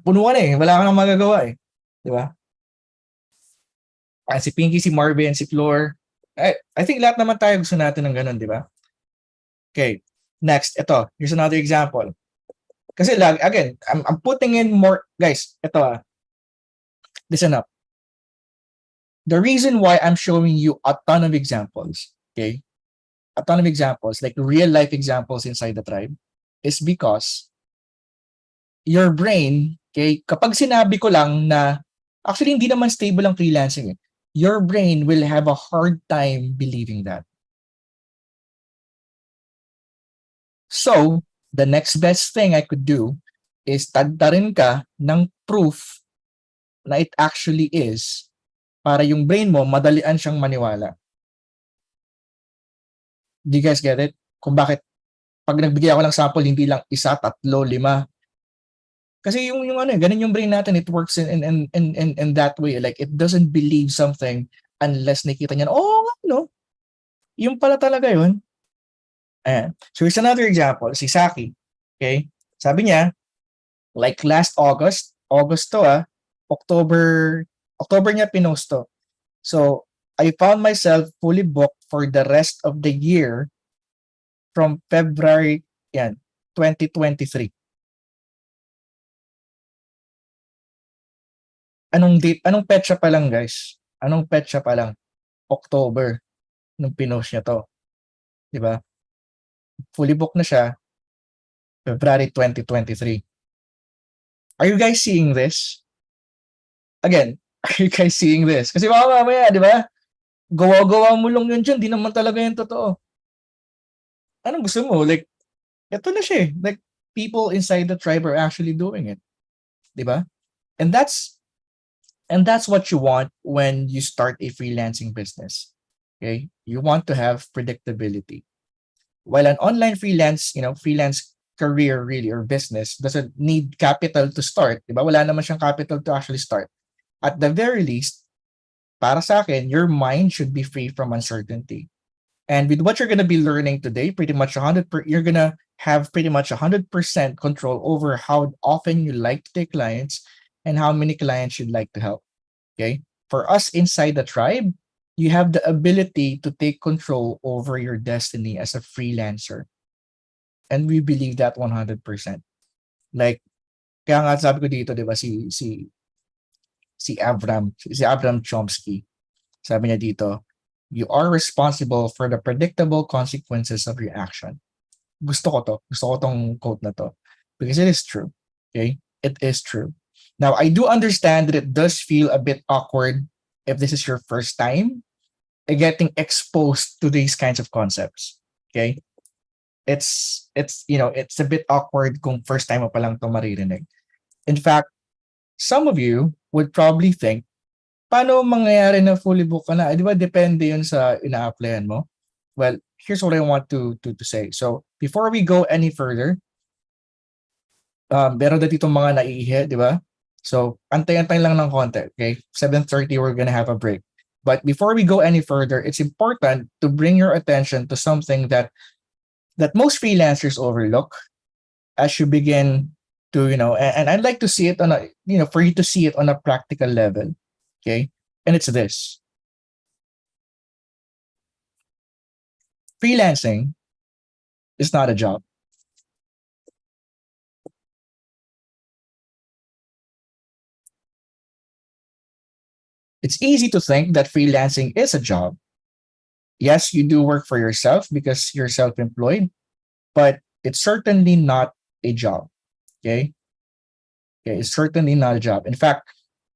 puno ka na eh, wala ka nang magagawa eh. Di ba? Si Pinky, si Marvin, si Flor. I think lahat naman tayo gusto natin ng ganon, di ba? Okay. Next, ito. Here's another example. Kasi again, I'm putting in more, guys, ito listen up. The reason why I'm showing you a ton of examples, okay? A ton of examples, like real life examples inside the tribe, is because your brain, okay, kapag sinabi ko lang na, actually hindi naman stable ang freelancing, your brain will have a hard time believing that. So, the next best thing I could do is tagtarin ka ng proof na it actually is para yung brain mo madalian siyang maniwala. Do you guys get it? Kung bakit pag nagbigay ako ng sample, hindi lang 1, 3, 5. Kasi yung ganun yung brain natin, it works in that way. Like, it doesn't believe something unless nakita niya, no? Yung pala talaga yun. Ayan. So here's another example, si Saki. Okay? Sabi niya, like last August to October niya pinost to. So, I found myself fully booked for the rest of the year from February 2023. Anong date? Anong petsa pa lang, guys? Anong petsa pa lang? October nung pinost niya to. 'Di ba? Fully booked na siya February 2023. Are you guys seeing this? Again, are you guys seeing this? Kasi baka mamaya, 'di ba? Gawa-gawa mo lang yun dyan, di naman talaga yung totoo. Anong gusto mo? Like, ito na siya eh. Like, people inside the tribe are actually doing it. Di ba? And that's what you want when you start a freelancing business. Okay? You want to have predictability. While an online freelance career really or business doesn't need capital to start, di ba? Wala naman siyang capital to actually start. At the very least, para sa akin, your mind should be free from uncertainty. And with what you're going to be learning today, you're going to have pretty much 100% control over how often you like to take clients and how many clients you'd like to help. Okay? For us inside the tribe, you have the ability to take control over your destiny as a freelancer. And we believe that 100%. Like, kaya nga sabi ko dito, di ba, si Abraham Chomsky, sabi niya dito, you are responsible for the predictable consequences of your action. Gusto ko tong quote na to because it is true. Okay? It is true. Now, I do understand that it does feel a bit awkward if this is your first time getting exposed to these kinds of concepts. Okay? It's a bit awkward kung first time mo pa lang to maririnig. In fact, some of you would probably think, paano mangyayari na fully book ka na? Di ba depende yun sa ina-applyan mo? Well, here's what I want to say. So, before we go any further, meron na dito mga naiihi, di ba? So, antay-antay lang ng konti, okay? 7:30, we're gonna have a break. But before we go any further, it's important to bring your attention to something that most freelancers overlook as you begin to, and I'd like to see it for you to see it on a practical level, okay? And it's this. Freelancing is not a job. It's easy to think that freelancing is a job. Yes, you do work for yourself because you're self-employed, but it's certainly not a job. Okay? Okay, it's certainly not a job. In fact,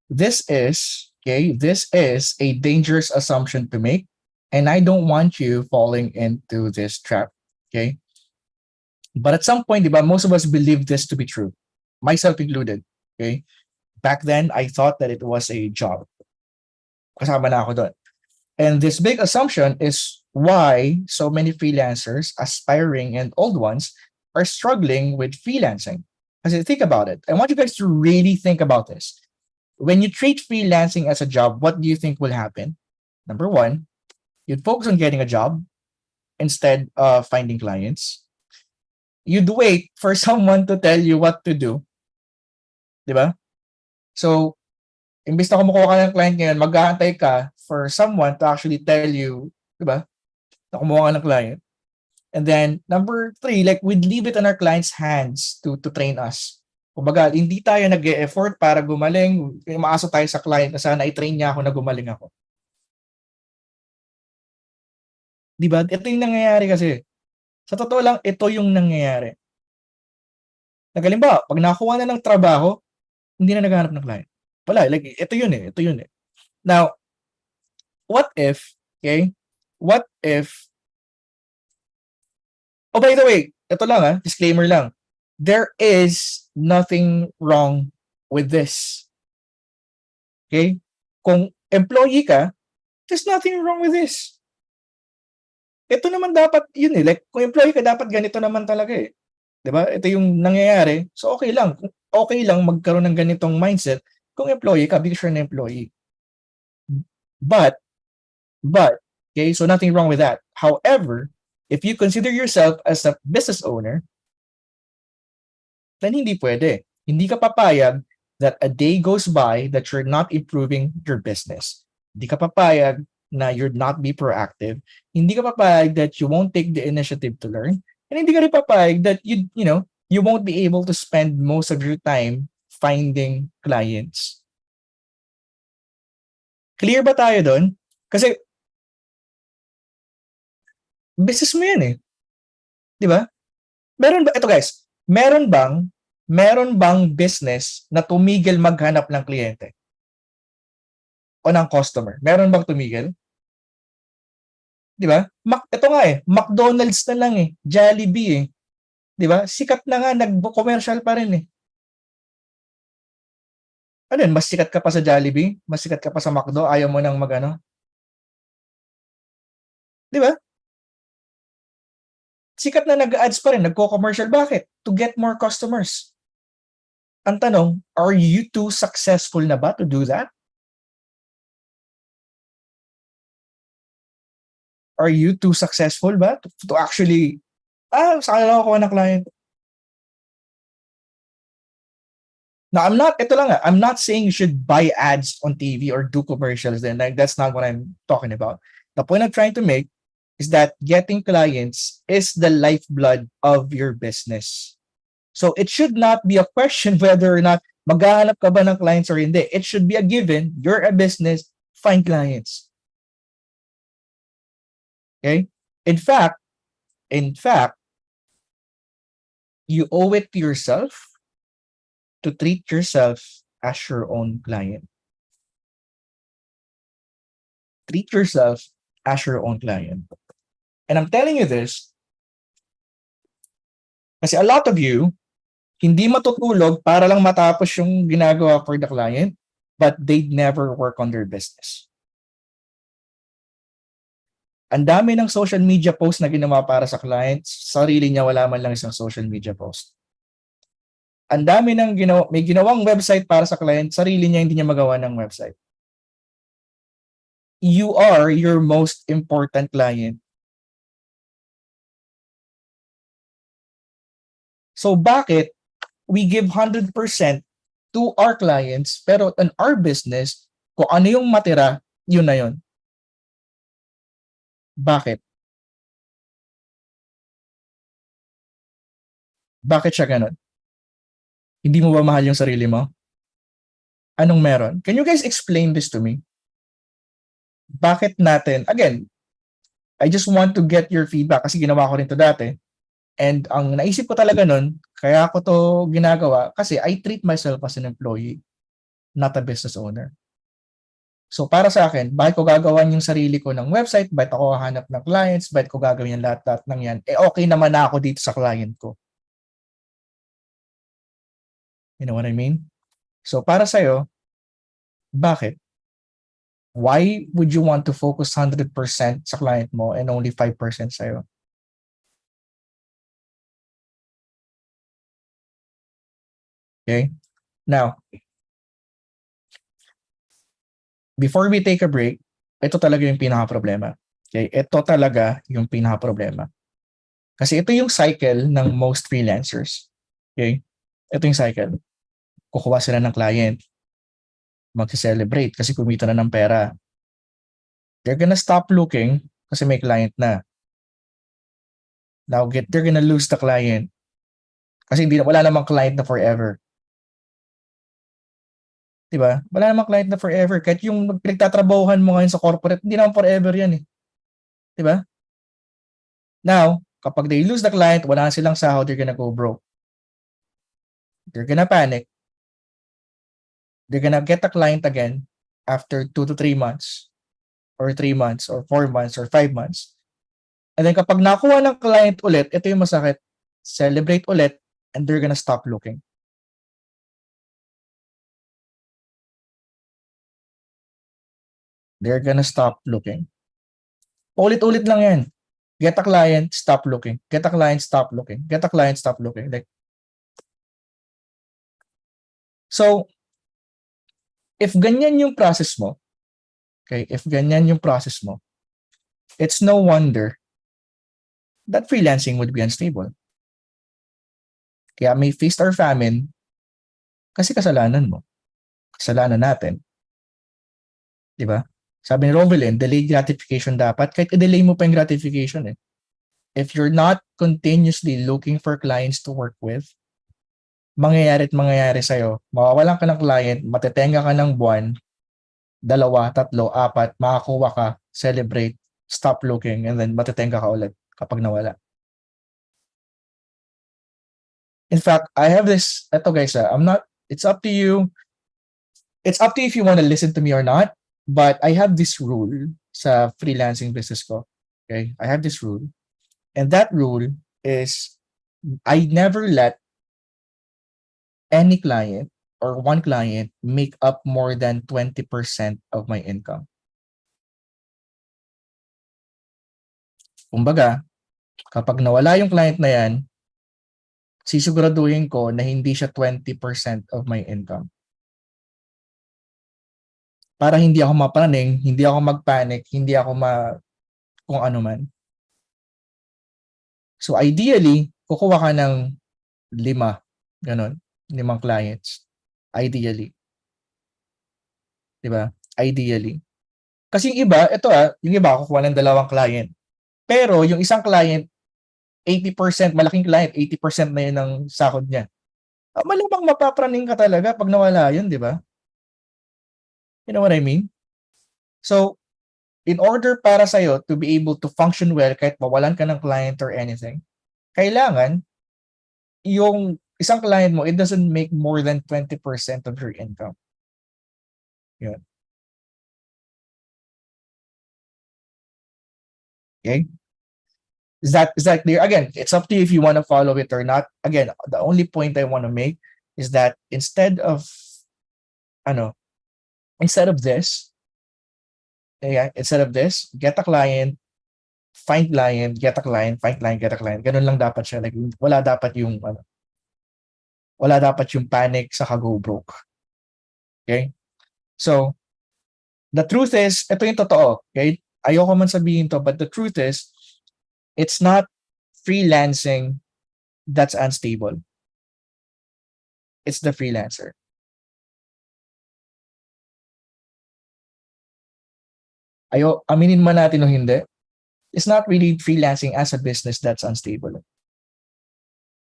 this is a dangerous assumption to make, and I don't want you falling into this trap. Okay? But at some point, diba, most of us believe this to be true, myself included. Okay? Back then, I thought that it was a job. Kasama na ako doon. And this big assumption is why so many freelancers, aspiring and old ones, are struggling with freelancing. As you think about it, I want you guys to really think about this. When you treat freelancing as a job, what do you think will happen? Number one, you'd focus on getting a job instead of finding clients. You'd wait for someone to tell you what to do. Diba? So, imbis na kumukuha ka ng client ngayon, mag-aantay ka for someone to actually tell you, diba, na kumuha ka ng client. And then, number three, like, we'd leave it in our clients' hands to train us. Kumbaga, hindi tayo nag-e-effort para gumaling. Maasa tayo sa client na sana i-train niya ako na gumaling ako. Diba? Ito yung nangyayari kasi. Sa totoo lang, ito yung nangyayari. Nagalimba, pag nakuha na ng trabaho, hindi na naghahanap ng client. Wala, like, ito yun eh. Now, what if, oh, by the way, ito lang disclaimer lang. There is nothing wrong with this. Okay? Kung employee ka, there's nothing wrong with this. Ito naman dapat, yun like, kung employee ka, dapat ganito naman talaga eh. Diba? Ito yung nangyayari. So, okay lang. Okay lang magkaroon ng ganitong mindset kung employee ka, because you're an employee. But, okay, so nothing wrong with that. However, if you consider yourself as a business owner, then hindi pwede. Hindi ka papayag that a day goes by that you're not improving your business. Hindi ka papayag na you'd not be proactive. Hindi ka papayag that you won't take the initiative to learn. And hindi ka rin papayag that you won't be able to spend most of your time finding clients. Clear ba tayo doon? Kasi business mo yan eh. Di ba? Ito guys, meron bang business na tumigil maghanap ng kliyente? O ng customer? Meron bang tumigil? Di ba? Ito nga McDonald's na lang Jollibee Di ba? Sikat na nga, nag-commercial pa rin Ano yun? Mas sikat ka pa sa Jollibee? Mas sikat ka pa sa McDo? Ayaw mo nang mag-ano? Di ba? Sikat na nag-ads pa rin, nagko-commercial. Bakit? To get more customers. Ang tanong, are you too successful na ba to do that? Are you too successful ba to actually, sa kanila ako ng client? Now, I'm not saying you should buy ads on TV or do commercials then. Like, that's not what I'm talking about. The point I'm trying to make is that getting clients is the lifeblood of your business. So it should not be a question whether or not maghahanap ka ba ng clients or hindi. It should be a given. You're a business, find clients. Okay? In fact, you owe it to yourself to treat yourself as your own client. Treat yourself as your own client. And I'm telling you this kasi a lot of you hindi matutulog para lang matapos yung ginagawa for the client, but they'd never work on their business. Ang dami ng social media post na ginawa para sa clients, sarili niya wala man lang isang social media post. Ang dami ng may ginawang website para sa client, sarili niya hindi niya magawa ng website. You are your most important client. So bakit we give 100% to our clients, pero in our business, kung ano yung matira, yun na yun. Bakit? Bakit siya ganun? Hindi mo ba mahal yung sarili mo? Anong meron? Can you guys explain this to me? Bakit natin, again, I just want to get your feedback kasi ginawa ko rin to dati. And ang naisip ko talaga nun, kaya ako to ginagawa, kasi I treat myself as an employee, not a business owner. So para sa akin, bakit ko gagawan yung sarili ko ng website, bakit ako hahanap ng clients, bakit ko gagawin yung lahat-lahat ng yan, okay naman na ako dito sa client ko. You know what I mean? So para sa'yo, bakit? Why would you want to focus 100% sa client mo and only 5% sa'yo? Okay? Now, before we take a break, ito talaga yung pinaka-problema. Okay? Ito talaga yung pinaka-problema. Kasi ito yung cycle ng most freelancers. Okay? Ito yung cycle. Kukuha sila ng client. Mag-celebrate kasi kumita na ng pera. They're gonna stop looking kasi may client na. Now, they're gonna lose the client kasi wala namang client na forever. Diba? Wala namang client na forever. Kahit yung pinagtatrabahuhan mo ngayon sa corporate, hindi naman forever yan eh. Diba? Now, kapag they lose the client, wala silang sahod, they're gonna go broke. They're gonna panic. They're gonna get a client again after 2 to 3 months or 3 months or 4 months or 5 months. And then kapag nakuha ng client ulit, ito yung masakit, celebrate ulit and they're gonna stop looking. They're gonna stop looking. Ulit-ulit lang yan. Get a client, stop looking. Get a client, stop looking. Get a client, stop looking. Like, so, if ganyan yung process mo, okay, if ganyan yung process mo, it's no wonder that freelancing would be unstable. Kaya may feast or famine kasi kasalanan mo. Kasalanan natin. Diba? Sabi ni Rovelin, delayed gratification dapat. Kahit i-delay mo pa yung gratification eh. If you're not continuously looking for clients to work with, mangyayari sa'yo. Mawawalan ka ng client, matetenga ka ng buwan, 2, 3, 4, makakuha ka, celebrate, stop looking, and then matetenga ka ulit kapag nawala. In fact, I have this, eto guys, it's up to you. It's up to you if you want to listen to me or not, but I have this rule sa freelancing business ko. Okay? I have this rule. And that rule is I never let any client or one client make up more than 20% of my income. Kumbaga, kapag nawala yung client na yan, sisiguraduhin ko na hindi siya 20% of my income. Para hindi ako mapaning, hindi ako magpanic, hindi ako kung ano man. So ideally, kukuha ka ng 5, ganon, 5 clients. Ideally. Diba? Ideally. Kasi yung iba, yung iba kukuha ng 2 client. Pero yung isang client, 80%, malaking client, 80% na yun ng sahod niya. Malamang mapapraning ka talaga pag nawala yun, di ba? You know what I mean? So, in order para sa'yo to be able to function well kahit mawalan ka ng client or anything, kailangan yung isang client mo, it doesn't make more than 20% of your income. Yun. Okay? Is that clear? Again, it's up to you if you want to follow it or not. Again, the only point I want to make is that instead of this, get a client, find client, get a client, find client, get a client. Ganun lang dapat siya. Like, wala dapat yung panic sa go broke. Okay? So, the truth is, ito yung totoo. Okay? Ayoko man sabihin to, but the truth is, it's not freelancing that's unstable. It's the freelancer. Aminin man natin o hindi, it's not really freelancing as a business that's unstable.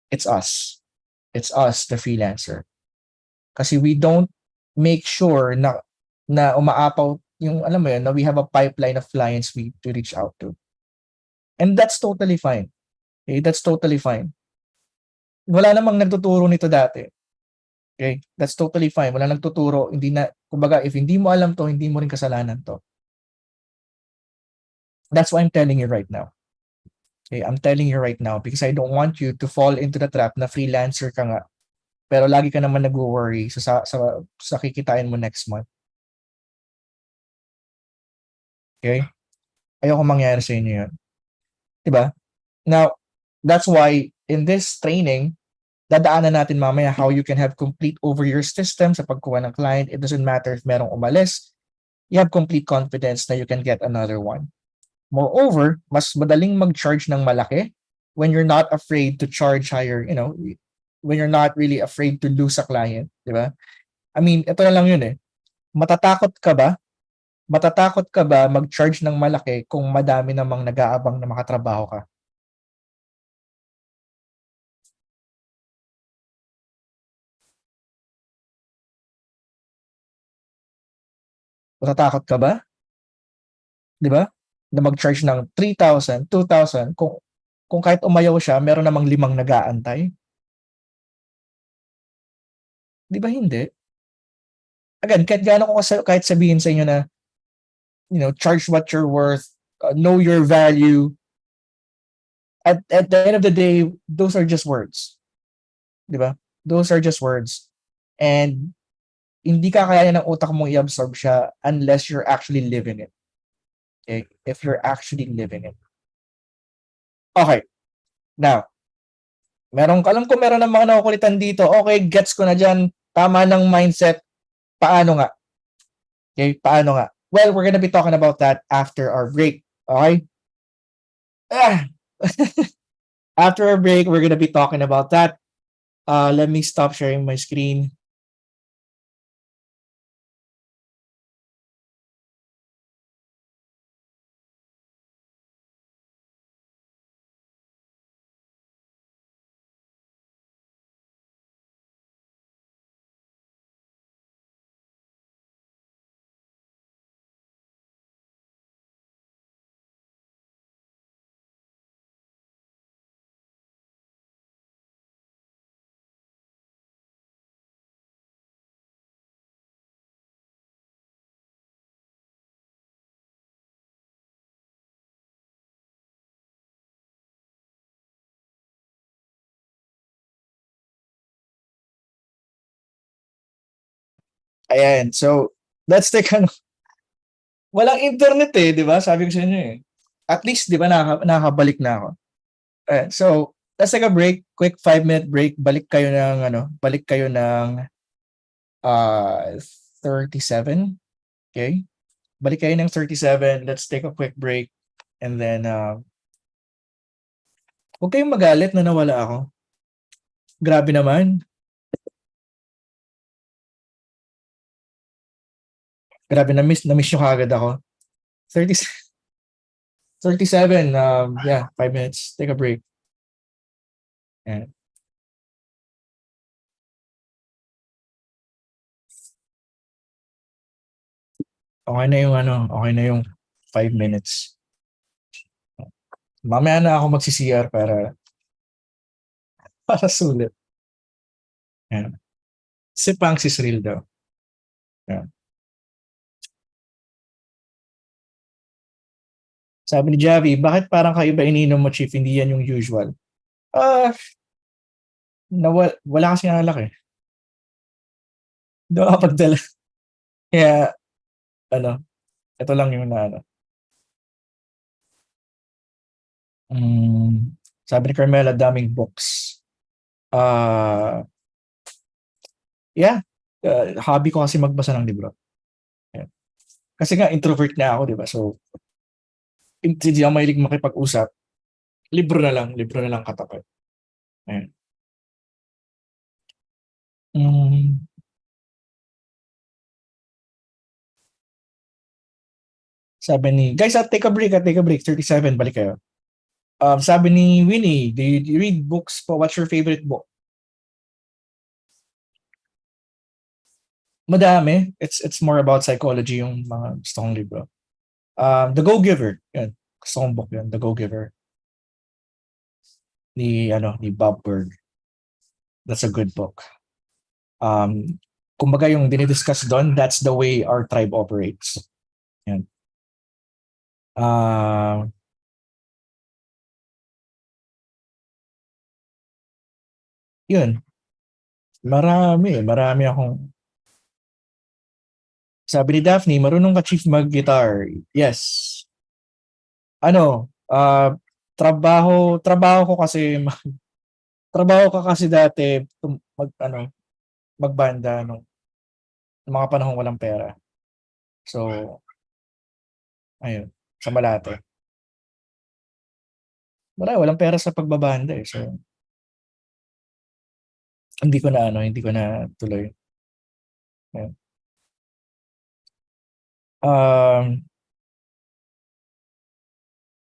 It's us. It's us, the freelancer. Kasi we don't make sure na umaapaw yung, alam mo yun, na we have a pipeline of clients to reach out to. And that's totally fine. Okay, that's totally fine. Wala namang nagtuturo nito dati. Okay, that's totally fine. Wala nagtuturo, hindi na, kumbaga, if hindi mo alam to, hindi mo rin kasalanan to. That's why I'm telling you right now. Okay, I'm telling you right now because I don't want you to fall into the trap na freelancer ka nga. Pero lagi ka naman nag-worry sa kikitain mo next month. Okay? Ayoko mangyari sa inyo yun. Diba? Now, that's why in this training, dadaanan natin mamaya how you can have complete over your system sa pagkuha ng client. It doesn't matter if merong umalis. You have complete confidence na you can get another one. Moreover, mas madaling mag-charge ng malaki when you're not afraid to charge higher, when you're not really afraid to lose a client, di ba? I mean, ito na lang yun eh. Matatakot ka ba? Matatakot ka ba mag-charge ng malaki kung madami namang nag-aabang na makatrabaho ka? Matatakot ka ba? Di ba? Na mag-charge ng 3,000, 2,000, kung kahit umayaw siya, meron namang 5 nag-aantay. Di ba hindi? Again, kahit sabihin sa inyo na, charge what you're worth, know your value. At the end of the day, those are just words. Di ba? Those are just words. And hindi ka kaya ng utak mong i-absorb siya unless you're actually living it. Okay? If you're actually living it. Okay. Now, alam ko meron ng mga nakukulitan dito. Okay, gets ko na dyan. Tama ng mindset. Paano nga? Okay, paano nga? Well, we're gonna be talking about that after our break. Okay? After our break, we're gonna be talking about that. Let me stop sharing my screen. Ayan. So, that's the kind of... Walang internet eh, di ba? Sabi ko sa inyo eh. At least, di ba, nakakabalik na ako. So, let's take a break. Quick 5-minute break. Balik kayo ng 37. Okay? Balik kayo ng 37. Let's take a quick break. And then, huwag kayong magalit na nawala ako. Grabe naman. Grabe, na-miss nyo kagad ako. 37, yeah, 5 minutes. Take a break. Ayan. Okay na yung 5 minutes. Mamaya na ako magsi-CR para sulit. Ayan. Sipang si Sril daw. Ayan. Sabi ni Javi, bakit parang kaiba ininom mo, Chief? Hindi yan yung usual. Wala kasi alak eh. Doon ako pagdala. Kaya, ito lang yung sabi ni Carmela, daming books. Yeah. Hobby ko kasi magbasa ng libro. Yeah. Kasi nga, introvert na ako, di ba? So, hindi ako mahilig makipag-usap. Libro na lang katapat. Ayan. Sabi ni, guys, take a break. 37, balik kayo. Sabi ni Winnie, do you read books po? What's your favorite book? Madami. It's more about psychology yung mga gusto kong libro. The Go-Giver. Yan. Gusto kong book yan. The Go-Giver. ni Bob Berg. That's a good book. Kumbaga yung dinidiscuss doon, that's the way our tribe operates. Yan. Yun. Marami akong sabi ni Daphne, marunong ka chief mag-guitar. Yes. Ano, trabaho ko kasi trabaho ka kasi dati magbanda nung mga panahong walang pera. So, ayun, sa Malate. Walang pera sa pagbabanda eh. So, hindi ko na tuloy. Ayun.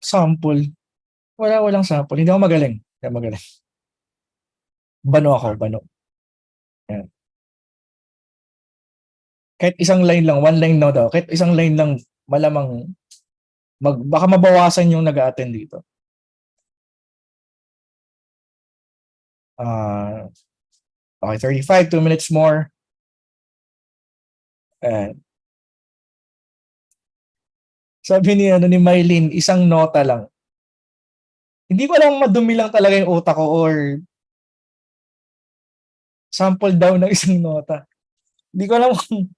Sample. Walang sample. Hindi ako magaling. Bano ako, bano. Ayan. Kahit isang line lang, one line daw. Kahit isang line lang, malamang baka mabawasan yung nag-a-attend dito. Okay, 35, 2 minutes more. Ayan. Sabi ni Mylene, isang nota lang. Hindi ko alam madumi lang talaga yung utak ko or sample daw ng isang nota. Hindi ko alam kung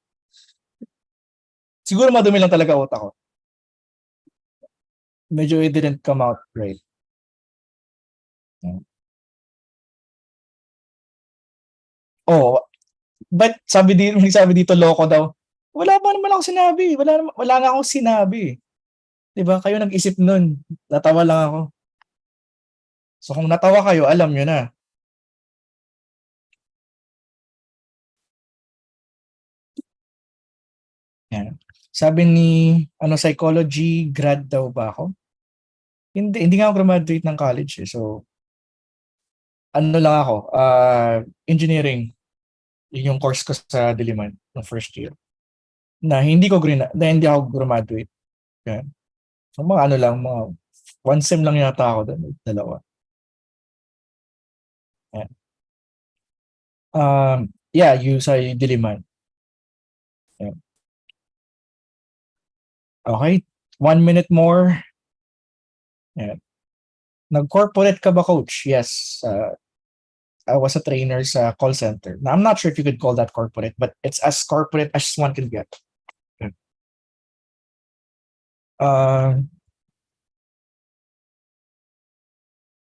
siguro madumi lang talaga utak ko. Medyo it didn't come out right. Oh, but sabi dito loko daw. Wala pa naman ako sinabi. Wala nga akong sinabi. 'Di ba? Kayo nag-isip nun. Natawa lang ako. So kung natawa kayo, alam nyo na. Yan. Sabi ni psychology grad daw ba ako? Hindi nga ako graduate ng college eh. So lang ako, engineering. Yun yung course ko sa Diliman ng first year. Na hindi ako graduate. Yan. So mga mga one sem lang yata ako doon, dalawa. Yan. Yeah, yung sa Diliman. Yan. Okay, 1 minute more. Yan. Nag-corporate ka ba, coach? Yes. I was a trainer sa call center. Now, I'm not sure if you could call that corporate, but it's as corporate as one can get.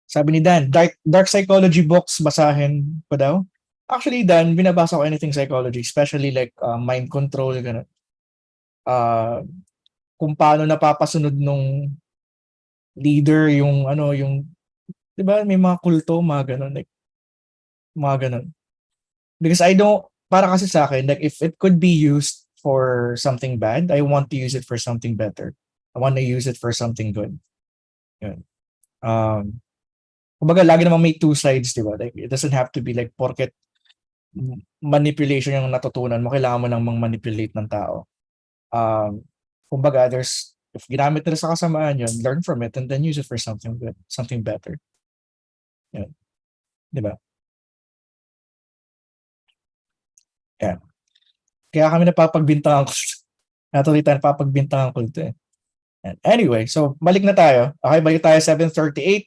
Sabi ni Dan, dark psychology books, basahin ko daw. Actually, Dan, binabasa ko anything psychology, especially like mind control, gano'n. Kung paano napapasunod nung leader yung yung 'di ba may mga kulto, mga gano'n, like mga gano'n. Because para kasi sa akin, like if it could be used for something bad, I want to use it for something better. I want to use it for something good. Yun. Kumbaga lagi namang may two sides, 'di ba? Like it doesn't have to be like porket manipulation yung natutunan mo, kailangan mo nang manipulate ng tao. Kumbaga if ginamit nila sa kasamaan yun, learn from it and then use it for something good, something better. Yun. 'Di ba? Yan. Kaya kami napapagbintangan ko. Natuloy tayo napapagbintangan ko ito eh. Anyway, so balik na tayo. Okay, balik tayo 7:38.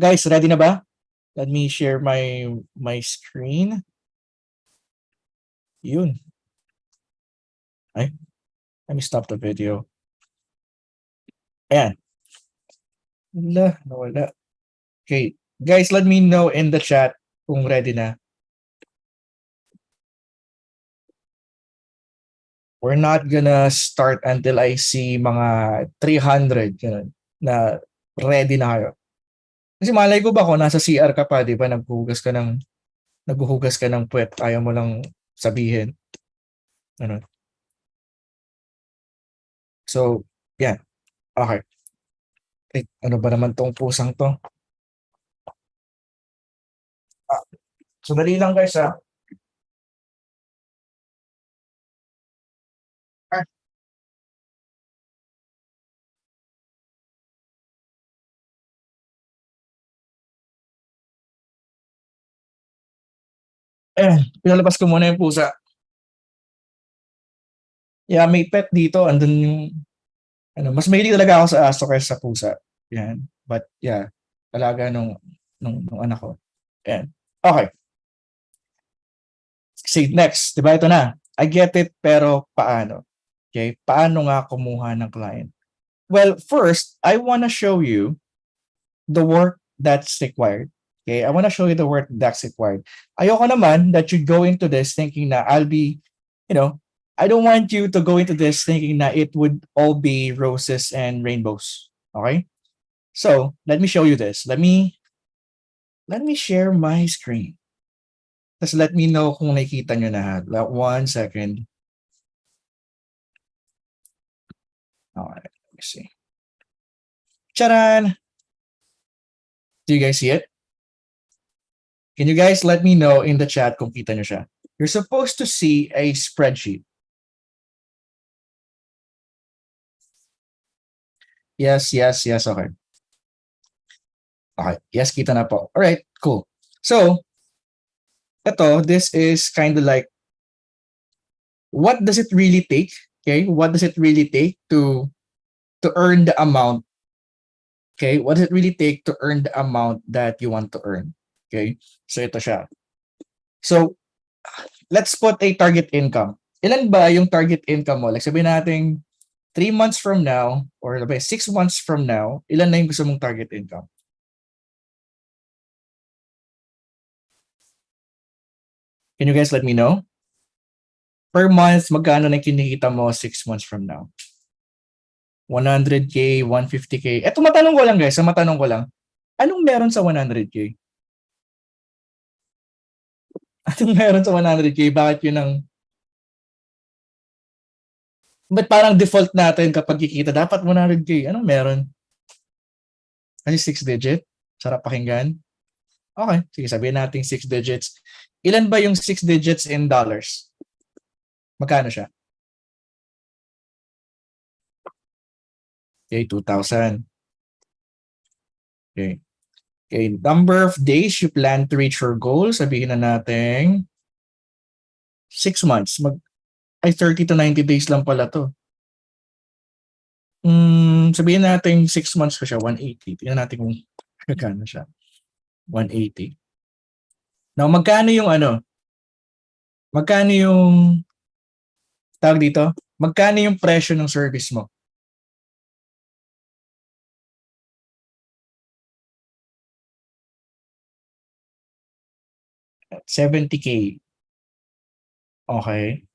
Guys, ready na ba? Let me share my screen. Yun. Ay, let me stop the video. Ayan. Nawala. Okay. Guys, let me know in the chat kung ready na. We're not gonna start until I see mga 300 ganun, na ready na kayo. Kasi malay ko ba kung nasa CR ka pa, di ba, naghuhugas ka ng puwet, ayaw mo lang sabihin. Ano? So, yan. Okay. Ano ba naman tong pusang to? So, dali lang guys ha. Ayan, pinalabas ko muna yung pusa. Yeah, may pet dito. Andun yung, mas mahilig talaga ako sa aso kaysa sa pusa. Yan. But yeah, alaga nung anak ko. Ayan. Okay. See, next. Diba ito na? I get it, pero paano? Okay, paano nga kumuha ng client? Well, first, I want to show you the work that's required. Okay, I want to show you the work that's required. Ayoko naman that you go into this thinking na I'll be, I don't want you to go into this thinking that it would all be roses and rainbows. Okay? So, let me show you this. Let me share my screen. Just let me know kung nakikita nyo na. 1 second. Alright, let me see. Charan! Do you guys see it? Can you guys let me know in the chat kung kita nyo siya? You're supposed to see a spreadsheet. Yes, okay. Okay, yes, kita na po. All right, cool. So, this is kind of like, what does it really take? Okay, what does it really take to earn the amount? Okay, what does it really take to earn the amount that you want to earn? Okay, so ito siya. So, let's put a target income. Ilan ba yung target income mo? Like sabihin natin, 3 months from now, or 6 months from now, ilan na yung gusto mong target income? Can you guys let me know? Per month, magkano na kinikita mo 6 months from now? 100K, 150K. Eto, matanong ko lang guys, matanong ko lang. Anong meron sa 100K? Anong meron sa 100K? Bakit yun ang... Ba't parang default natin kapag kikita, dapat 100K? Anong meron? Kasi 6 digit? Sarap pakinggan? Okay, sige, sabihin natin 6 digits. Ilan ba yung 6 digits in dollars? Magkano siya? Okay, 2,000. Okay. Okay, number of days you plan to reach your goal, sabihin na natin 6 months. 30 to 90 days lang pala to. Sabihin natin 6 months ko siya, 180. Tingnan natin kung magkano siya. 180. Now, magkano yung Magkano yung tawag dito? Magkano yung presyo ng service mo? $70K. Okay.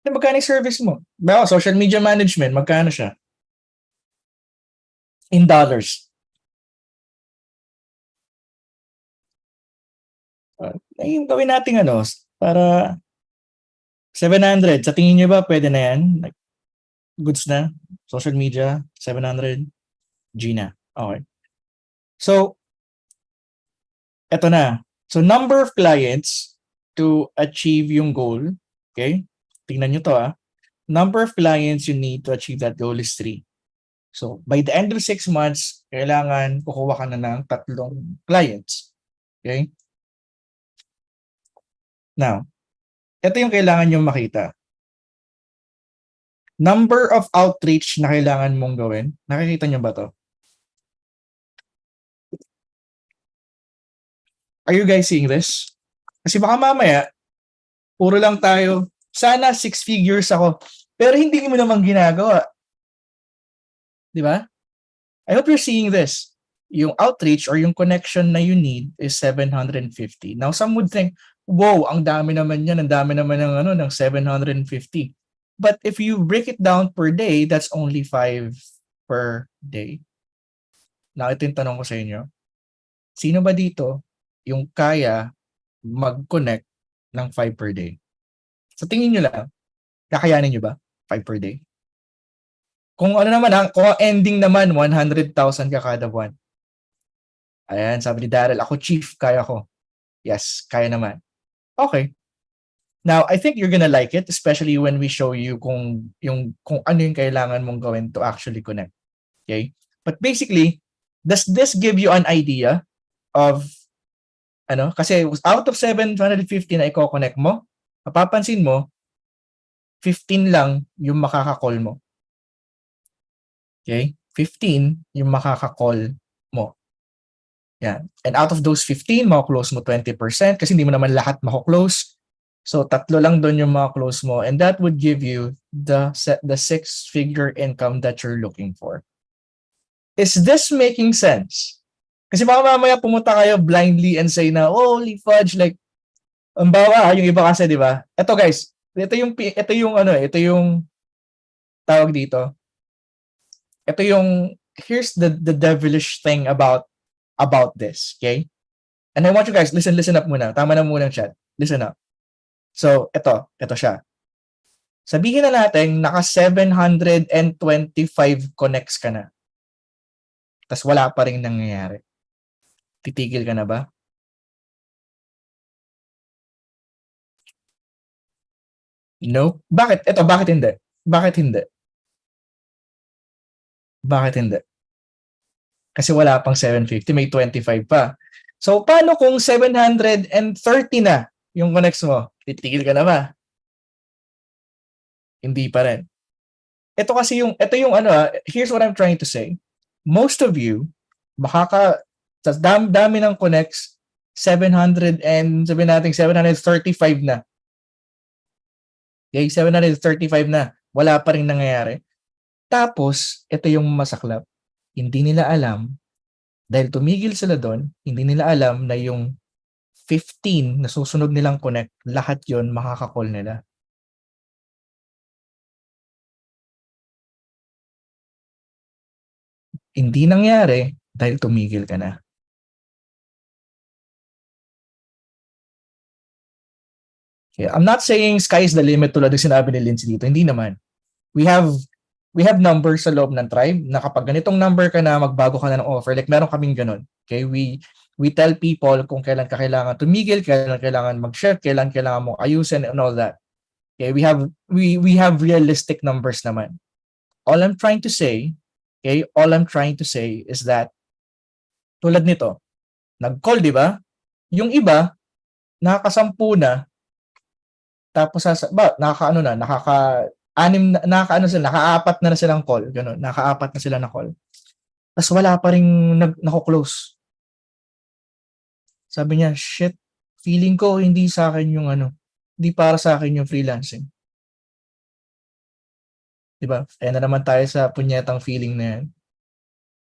Magkano yung service mo? Bawa, social media management, magkano siya? In dollars. Yung gawin natin para 700. Sa tingin nyo ba pwede na yan? Like, goods na? Social media, 700. G na. Okay. So, eto na. So, number of clients to achieve yung goal. Okay? Tingnan nyo to Number of clients you need to achieve that goal is 3. So, by the end of 6 months, kailangan kukuha ka na ng 3 clients. Okay? Now, ito yung kailangan nyo makita. Number of outreach na kailangan mong gawin. Nakikita nyo ba to? Are you guys seeing this? Kasi baka mamaya, puro lang tayo, sana 6 figures ako, pero hindi mo naman ginagawa. Di ba? I hope you're seeing this. Yung outreach or yung connection na you need is 750. Now, some would think, wow, ang dami naman yan, ang dami naman ng 750. But if you break it down per day, that's only 5 per day. Now, ito yung tanong ko sa inyo. Sino ba dito yung kaya mag-connect ng 5 per day? So, tingin nyo lang, kakayanin nyo ba 5 per day? Kung kung ending naman, 100,000 ka kada buwan. Ayan, sabi ni Daryl, ako chief, kaya ko. Yes, kaya naman. Okay. Now, I think you're gonna like it, especially when we show you kung ano yung kailangan mong gawin to actually connect. Okay? But basically, does this give you an idea of Kasi out of 750 na i-connect mo, mapapansin mo, 15 lang yung makaka-call mo. Okay? 15 yung makaka-call mo. Yan. And out of those 15, mako-close mo 20% kasi hindi mo naman lahat mako-close. So, 3 lang doon yung mako-close mo, and that would give you the 6-figure income that you're looking for. Is this making sense? Kasi mamaya pumunta kayo blindly and say na, holy fudge, like, ang bawa, yung iba kasi, di ba? Ito guys, ito yung tawag dito. Ito yung, here's the devilish thing about this, okay? And I want you guys, listen up muna. Tama na muna ang chat. Listen up. So, ito siya. Sabihin na natin, naka 725 connects ka na. Tas wala pa rin nangyayari. Titigil ka na ba? No? Bakit? Bakit hindi? Bakit hindi? Bakit hindi? Kasi wala pang 750, may 25 pa. So, paano kung 730 na yung connects mo? Titigil ka na ba? Hindi pa rin. Ito here's what I'm trying to say. Most of you, sa dami ng connects, 700 and sabihin natin 735 na. Okay, 735 na. Wala pa rin nangyayari. Tapos, ito yung masaklap. Hindi nila alam, dahil tumigil sila doon, hindi nila alam na yung 15 na susunod nilang connect, lahat yon makaka-call nila. Hindi nangyari dahil tumigil ka na. Okay. I'm not saying sky is the limit tulad ng sinabi ni Lindsay dito. Hindi naman. We have numbers sa loob ng tribe na kapag ganitong number ka na, magbago ka na ng offer. Like meron kaming ganun. Okay? We tell people kung kailan ka kailangan tumigil, kailan kailangan mag-shift, kailan kailangan mo ayusin and all that. Okay? We have realistic numbers naman. All I'm trying to say is that tulad nito, nag-call, di ba? Yung iba, nakakasampu na, tapos nakaka-4 na silang call, ganun, nakaka-4 na sila na call. Tapos wala pa ring nako-close. Sabi niya, shit, feeling ko hindi sa akin yung hindi para sa akin yung freelancing. Diba? Ayan na naman tayo sa punyetang feeling na yan.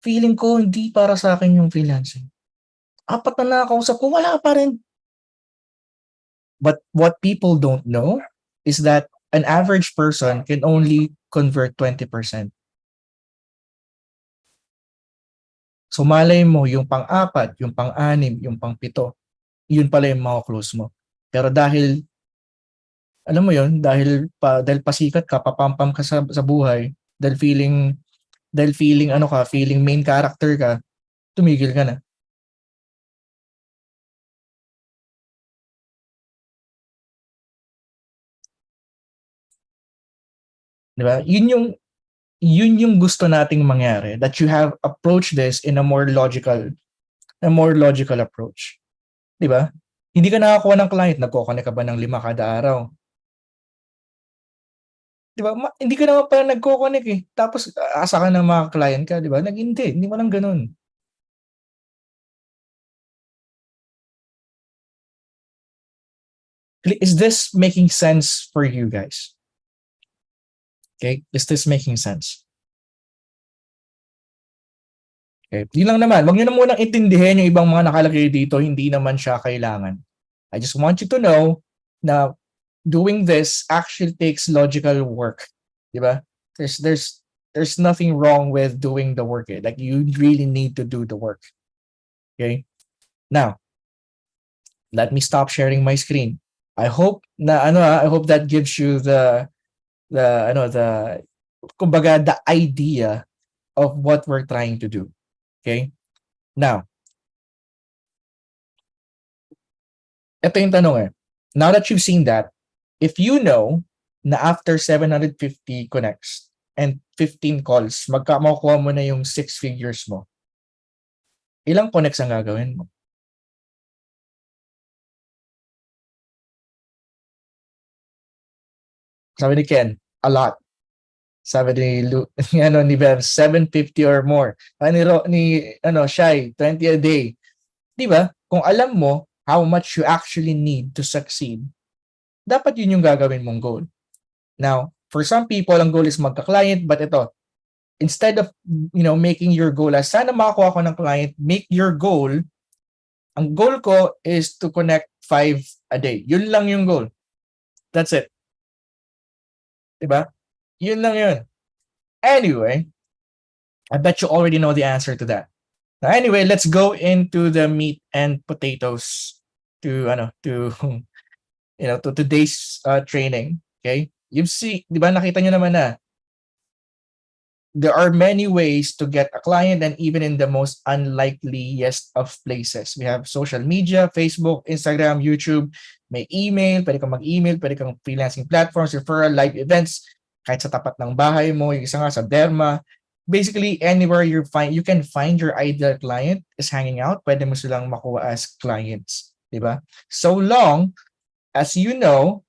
Feeling ko hindi para sa akin yung freelancing. 4 na nakakausap ko, wala pa rin. But what people don't know is that an average person can only convert 20%. So malay mo, yung pang-4, yung pang-6, yung pang-7, yun pala yung close mo. Pero dahil, alam mo yun, dahil pasikat ka, papampam ka sa buhay, dahil feeling main character ka, tumigil ka na. Diba? Yun yung gusto nating mangyari, that you have approached this in a more logical approach. Diba? Hindi ka nakakuha ng client, nagko-connect ka ba ng 5 kada araw? Diba? Hindi ka naman pala nagko-connect eh. Tapos asa ka ng mga client ka, diba? Hindi mo lang ganun. Is this making sense for you guys? Okay? Is this making sense? Okay? Yun lang naman. Wag nyo na munang intindihin yung ibang mga nakalagay dito. Hindi naman siya kailangan. I just want you to know na doing this actually takes logical work. Diba? There's nothing wrong with doing the work. Eh. Like you really need to do the work. Okay? Now, let me stop sharing my screen. I hope that gives you the kumbaga the idea of what we're trying to do. Okay? Now, ito yung tanong eh. Now that you've seen that, if you know na after 750 connects and 15 calls, makukuha mo na yung 6 figures mo, ilang connects ang gagawin mo? Sabi ni Ken, a lot. Sabi ni ni Bev, 750 or more. Shai, 20 a day. Di ba? Kung alam mo how much you actually need to succeed, dapat yun yung gagawin mong goal. Now, for some people, ang goal is magka-client, but ito, instead of, making your goal as sana makakuha ko ng client, make your goal, ang goal ko is to connect 5 a day. Yun lang yung goal. That's it. Diba? Yun lang yun. Anyway, I bet you already know the answer to that. Now, anyway, let's go into the meat and potatoes to today's training. Okay? You see, di ba nakita nyo naman na there are many ways to get a client, and even in the most unlikeliest of places. We have social media, Facebook, Instagram, YouTube, may email, pwede kang mag-email, pwede kang freelancing platforms, referral, live events, kahit sa tapat ng bahay mo, yung isa nga sa derma. Basically, anywhere you can find your ideal client is hanging out, pwede mo silang makuha as clients. Diba? So long as you know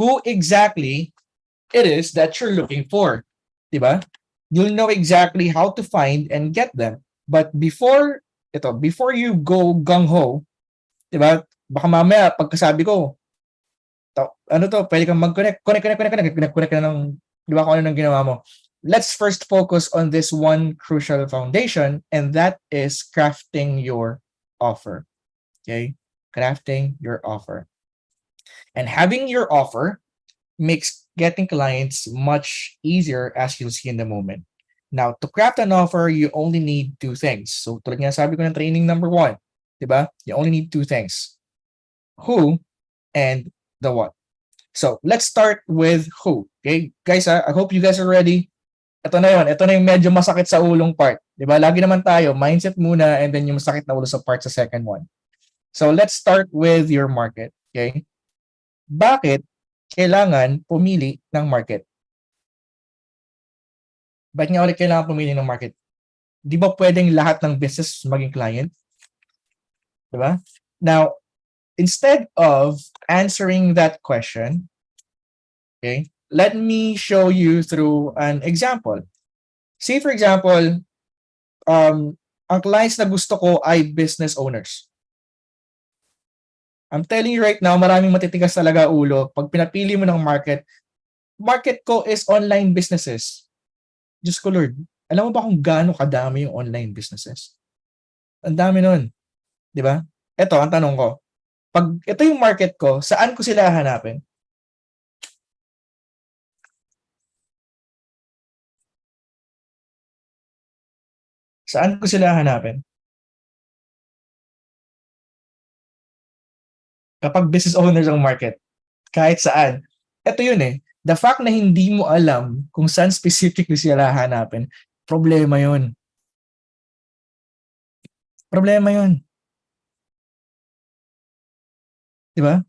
who exactly it is that you're looking for. Diba? You'll know exactly how to find and get them. But before you go gung-ho, diba? Baka mamaya, pagkasabi ko, pwede kang mag-connect, connect ka na ng, diba, kung ano nang ginawa mo. Let's first focus on this one crucial foundation, and that is crafting your offer. Okay? Crafting your offer. And having your offer makes getting clients much easier, as you'll see in the moment. Now, to craft an offer, you only need 2 things. So, tulad nga sabi ko ng training number 1, diba? You only need 2 things. Who and the what. So, let's start with who. Okay? Guys, I hope you guys are ready. Ito na yun. Ito na yung medyo masakit sa ulong part. Diba? Lagi naman tayo, mindset muna, and then yung masakit na ulo sa part sa second one. So, let's start with your market. Okay? Bakit kailangan pumili ng market? Bakit nga ulit kailangan pumili ng market? Di ba pwedeng lahat ng business maging client? Diba? Now, instead of answering that question, okay, let me show you through an example. Say, for example, ang clients na gusto ko ay business owners. I'm telling you right now, maraming matitigas talaga ulo. Pag pinapili mo ng market ko is online businesses. Diyos ko Lord, alam mo ba kung gaano kadami yung online businesses? Ang dami nun. Di ba? Ito, ang tanong ko. Pag ito yung market ko, saan ko sila hanapin? Saan ko sila hanapin? Kapag business owners ang market, kahit saan. Ito yun eh. The fact na hindi mo alam kung saan specifically sila hanapin, problema yun. Problema yun. Diba?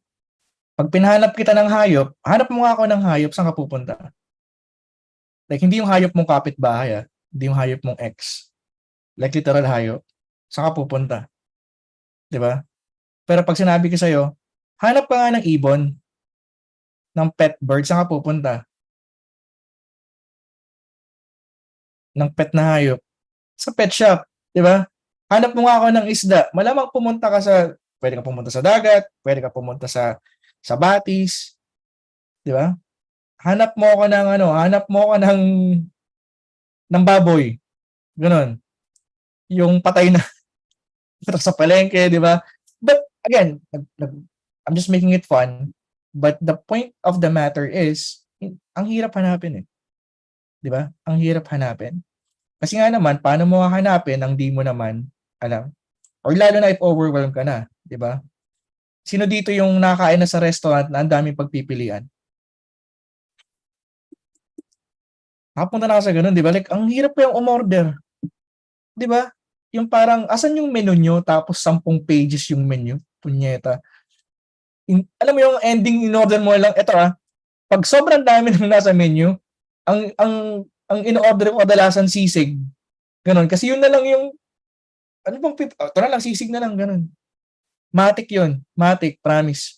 Pag pinahanap kita ng hayop, hanap mo nga ako ng hayop, saan ka pupunta? Like, hindi yung hayop mong kapitbahay, hindi yung hayop mong ex. Like, literal hayop. Saan ka pupunta? Diba? Pero pag sinabi ko sa'yo, hanap ka nga ng ibon, ng pet bird, saan ka pupunta? Ng pet na hayop. Sa pet shop, di ba? Hanap mo nga ako ng isda. Malamang pumunta ka pwede ka pumunta sa dagat, pwede ka pumunta sa batis, di ba? Hanap mo ako ng baboy. Ganon. Yung patay na sa palengke, di ba? But again, I'm just making it fun. But the point of the matter is, ang hirap hanapin eh. Di ba? Ang hirap hanapin. Kasi nga naman, paano mo hahanapin ang di mo naman alam? Or lalo na if overwhelmed ka na. Di ba? Sino dito yung nakakain na sa restaurant na ang daming pagpipilian? Nakapunta na ka sa ganun, di ba? Like, ang hirap pa yung umorder. Di ba? Yung parang, asan yung menu nyo, tapos 10 pages yung menu. Punyeta. Alam mo yung ending in-order mo lang, eto pag sobrang dami ng nasa menu, ang in-order mo kadalasan sisig. Ganon. Kasi yun na lang yung, ito na lang, sisig na lang, ganon. Matik yun. Matik, promise.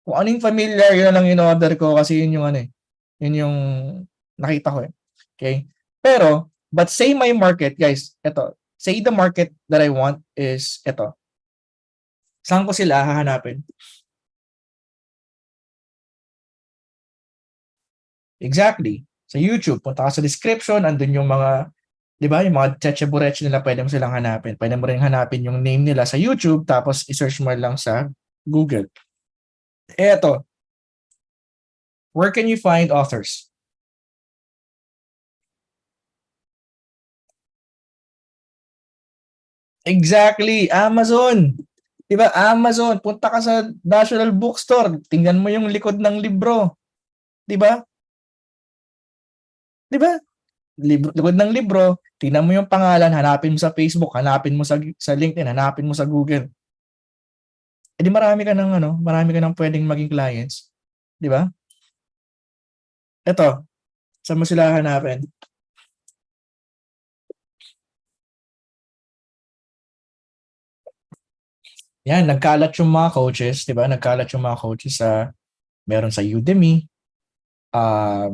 Kung anong familiar, yun na lang in-order ko kasi yun yung Yun yung nakita ko eh. Okay? Pero, but say my market, guys, ito. Say the market that I want is ito. Saan ko sila hahanapin? Exactly. Sa YouTube, punta ka sa description, andun yung mga, di ba, yung mga tchetcheburetch nila, pwede mo silang hanapin. Pwede mo rin hanapin yung name nila sa YouTube, tapos isearch mo lang sa Google. Eto, where can you find authors? Exactly, Amazon. 'Di ba? Amazon, punta ka sa National Bookstore, tingnan mo yung likod ng libro, 'di ba? 'Di ba? Likod ng libro, tingnan mo yung pangalan, hanapin mo sa Facebook, hanapin mo sa LinkedIn, hanapin mo sa Google. Eh di marami ka ng ano, marami ka ng pwedeng maging clients, 'di ba? Ito, saan mo sila hanapin? Yan, nagkalat yung mga coaches, 'di ba? Nagkalat yung mga coaches sa meron sa Udemy,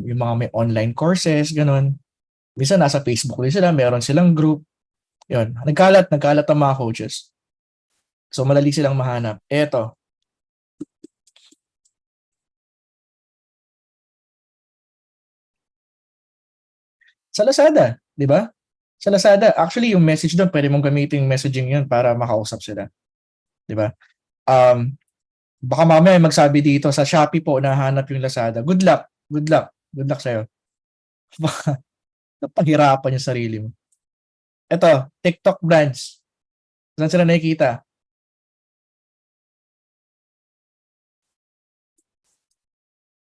yung mga may online courses, ganun. Minsan nasa Facebook din sila, meron silang group. Yun, nagkalat ang mga coaches. So madali silang mahanap. Eto. Sa Lazada, 'di ba? Sa Lazada, actually yung message doon, pwede mong gamitin yung messaging 'yun para makausap sila, 'di ba? Um, baka mamaya magsabi dito sa Shopee po nahanap yung Lazada. Good luck. Good luck. Good luck sa'yo. Baka napahirapan yung sarili mo. Ito, TikTok brands. Saan sila nakikita?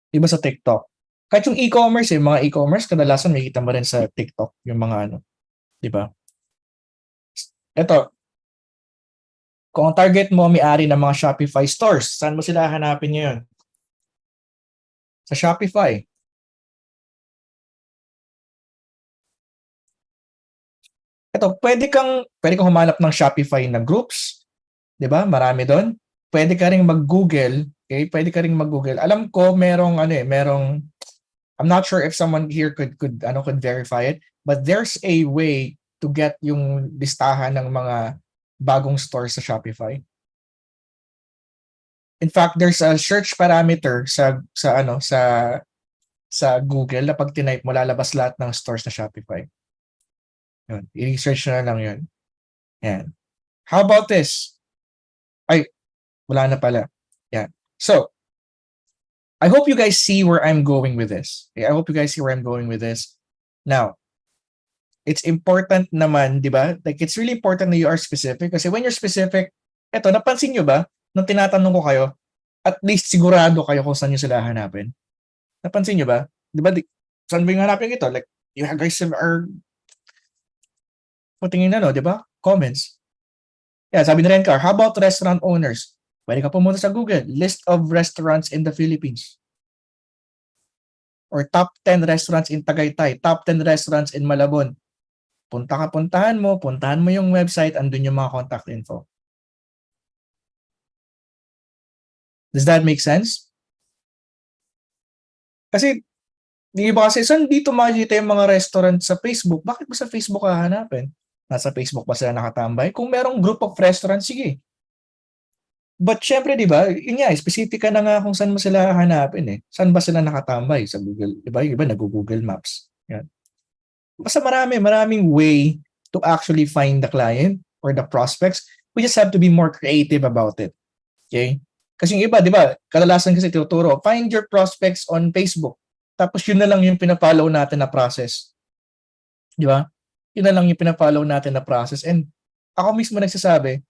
Iba sa TikTok. Kahit yung e-commerce, mga e-commerce, kadalasan makikita mo rin sa TikTok yung mga ano, 'di ba? Ito, kung ang target mo may-ari ng mga Shopify stores, saan mo sila hanapin ngayon? Sa Shopify. Ito, pwede kang humanap ng Shopify na groups, 'di ba? Marami doon. Pwede ka ring mag-Google, okay? Pwede ka ring mag-Google. Alam ko merong I'm not sure if someone here could verify it, but there's a way to get yung listahan ng mga bagong stores sa Shopify. In fact, there's a search parameter sa Google na pag tinype mo lalabas lahat ng stores sa Shopify. Yun, i-research na lang yun. Yan. How about this? Ay, wala na pala. Yan. So, I hope you guys see where I'm going with this. Okay? I hope you guys see where I'm going with this. Now, it's important naman, di ba? Like, it's really important that you are specific kasi when you're specific, eto, napansin nyo ba, nung tinatanong ko kayo, at least sigurado kayo kung saan nyo sila hanapin. Napansin nyo ba? Di ba, saan ba yung hanapin ito? Like, you guys are putting in di ba? Comments. Yeah, sabi ni Rencar, how about restaurant owners? Pwede ka pumunta sa Google, list of restaurants in the Philippines. Or top 10 restaurants in Tagaytay, top 10 restaurants in Malabon. Puntahan mo yung website, andun yung mga contact info. Does that make sense? Kasi, di ba kasi, saan dito makikita yung mga restaurant sa Facebook? Bakit ba sa Facebook hahanapin? Nasa Facebook ba sila nakatambay? Kung merong group of restaurants, sige. But syempre, di ba, yun nga, specific ka na nga kung saan mo sila hanapin eh. Saan ba sila nakatambay? Sa Google, di ba? Yung iba nag-Google Maps. Yan. Basta maraming way to actually find the client or the prospects. We just have to be more creative about it. Okay? Kasi yung iba, di ba, kadalasan kasi tinuturo, find your prospects on Facebook. Tapos yun na lang yung pina-follow natin na process. Di ba? Yun na lang yung pina-follow natin na process. And ako mismo nagsasabi,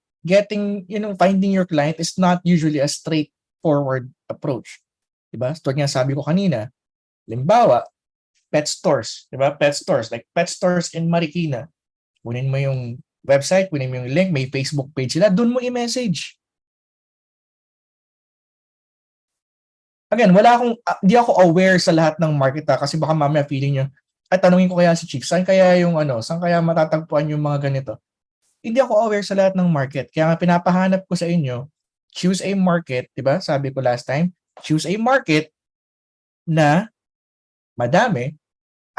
finding your client is not usually a straightforward approach. Diba? Tulad nga sabi ko kanina, limbawa, pet stores, diba? Pet stores, like pet stores in Marikina. Kunin mo yung website, kunin mo yung link, may Facebook page sila, doon mo i-message. Again, di ako aware sa lahat ng market kasi baka mamaya feeling nyo, ay tanungin ko kaya si Chief, saan kaya matatagpuan yung mga ganito? Hindi ako aware sa lahat ng market. Kaya nga pinapahanap ko sa inyo, choose a market, di ba? Sabi ko last time, choose a market na madami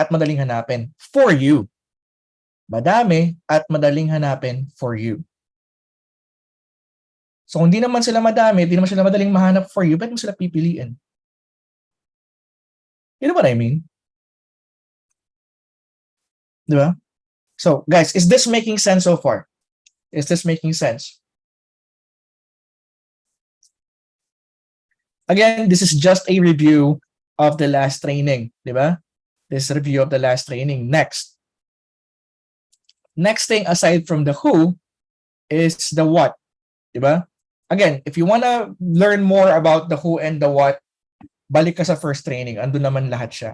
at madaling hanapin for you. Madami at madaling hanapin for you. So kung hindi naman sila madami, hindi naman sila madaling mahanap for you, ba't mo sila pipiliin? You know what I mean? Di ba? So guys, is this making sense so far? Is this making sense? Again, this is just a review of the last training, di ba? This review of the last training. Next thing aside from the who is the what, di ba? Again, if you wanna learn more about the who and the what, balik ka sa first training, andun naman lahat siya.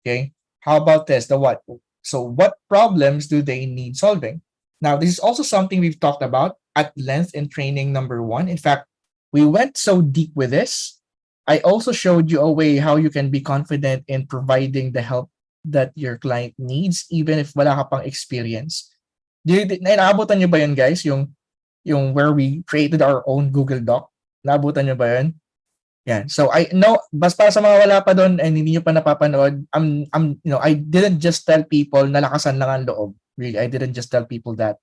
Okay? How about this, the what? So what problems do they need solving? Now, this is also something we've talked about at length in training number 1. In fact, we went so deep with this. I also showed you a way how you can be confident in providing the help that your client needs even if wala ka pang experience. Naabutan nyo ba yun, guys? Yung where we created our own Google Doc. Naabutan nyo ba yun? Yeah. So I know, bas para sa mga wala pa doon and hindi nyo pa napapanood, I didn't just tell people na lakasan lang ang loob. Really, I didn't just tell people that.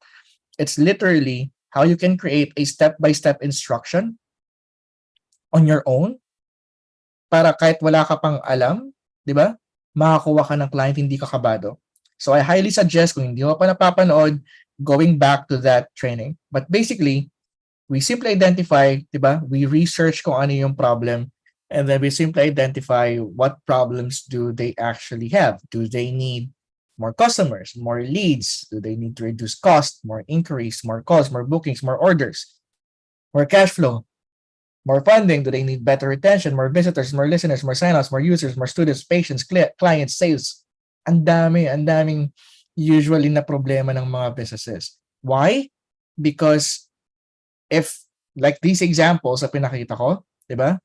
It's literally how you can create a step-by-step instruction on your own para kahit wala ka pang alam, di ba? Makakuha ka ng client, hindi ka kabado. So I highly suggest, kung hindi mo pa napapanood, going back to that training. But basically, we simply identify, di ba? We research kung ano yung problem, and then we simply identify what problems do they actually have. Do they need more customers, more leads? Do they need to reduce cost, more inquiries, more calls, more bookings, more orders, more cash flow, more funding? Do they need better retention, more visitors, more listeners, more signups, more users, more students, patients, clients, sales? Ang daming usually na problema ng mga businesses. Why? Because if, like these examples na pinakita ko, di ba?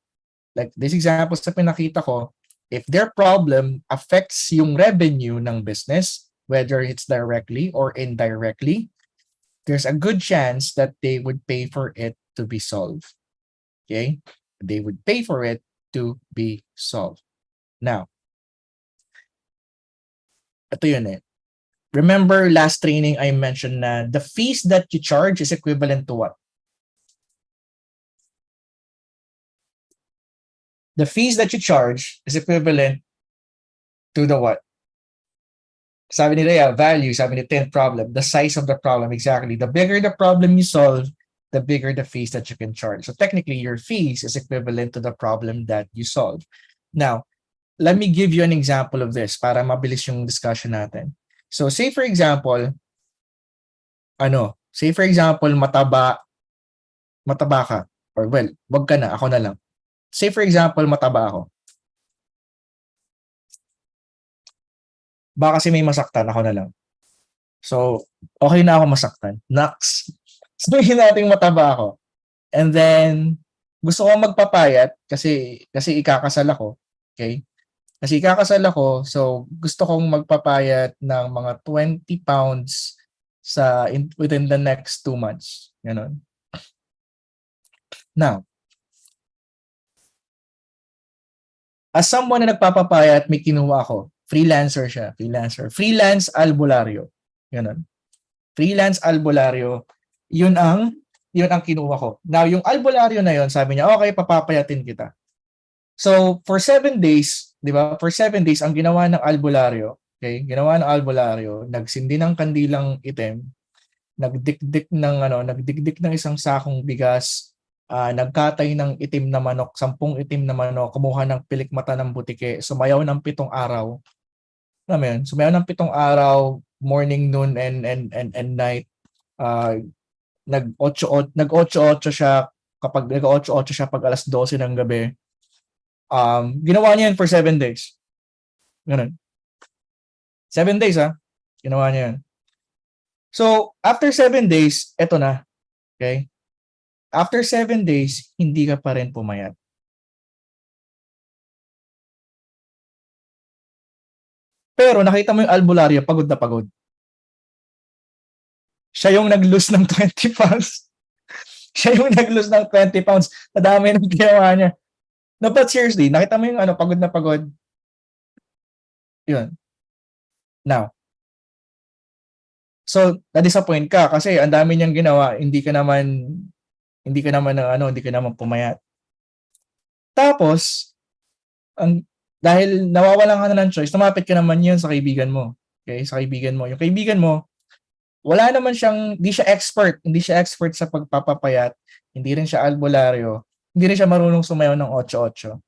Like these examples na pinakita ko, if their problem affects yung revenue ng business, whether it's directly or indirectly, there's a good chance that they would pay for it to be solved. Okay? They would pay for it to be solved. Now, ito yun eh. Remember last training I mentioned na the fees that you charge is equivalent to what? The fees that you charge is equivalent to the what? Sabi ni Rhea, value. Sabi ni Tin, problem. The size of the problem, exactly. The bigger the problem you solve, the bigger the fees that you can charge. So technically, your fees is equivalent to the problem that you solve. Now, let me give you an example of this para mabilis yung discussion natin. So say for example, mataba ka. Or well, wag ka na, ako na lang. Say for example, mataba ako. Baka kasi may masaktan, ako na lang. So, okay na ako masaktan. Next. Sabihin natin mataba ako. And then, gusto ko magpapayat kasi ikakasal ako. Okay? Kasi ikakasal ako, so gusto kong magpapayat ng mga 20 pounds within the next 2 months. Ganon. Now, as someone na nagpapapayat, may kinuha ako. Freelancer siya. Freelance albularyo. Ganon. Freelance albularyo. Yun ang kinuha ko. Now, yung albularyo na yun, sabi niya, okay, papapayatin kita. So, for 7 days, di ba? For 7 days, ang ginawa ng albularyo, nagsindi ng kandilang itim, nagdikdik ng isang sakong bigas, nagkatay ng itim na manok, 10 itim na manok, kumuha ng pilik mata ng butike, sumayaw ng 7 araw. Alam mo yun? Sumayaw ng 7 araw, morning, noon, and night. Nag-8-8 siya kapag nag-8-8 siya pag alas 12 ng gabi. Ginawa niya yan for 7 days. Ganun. 7 days, ginawa niya yan. So, after 7 days, eto na. Okay? After 7 days, hindi ka pa rin pumayat. Pero nakita mo yung albularyo, pagod na pagod. Siya yung nag-lose ng 20 pounds. Siya yung nag-lose ng 20 pounds. Nadami ng ginawa niya. No, but seriously, nakita mo yung pagod na pagod. Yun. Now, so na-disappoint ka kasi ang dami niyang ginawa, hindi ka naman pumayat. Tapos, dahil nawawalan ka na ng choice, lumapit ka naman yun sa kaibigan mo. Okay? Sa kaibigan mo. Yung kaibigan mo, wala naman hindi siya expert. Hindi siya expert sa pagpapapayat. Hindi rin siya albularyo. Hindi rin siya marunong sumayaw ng 8-8.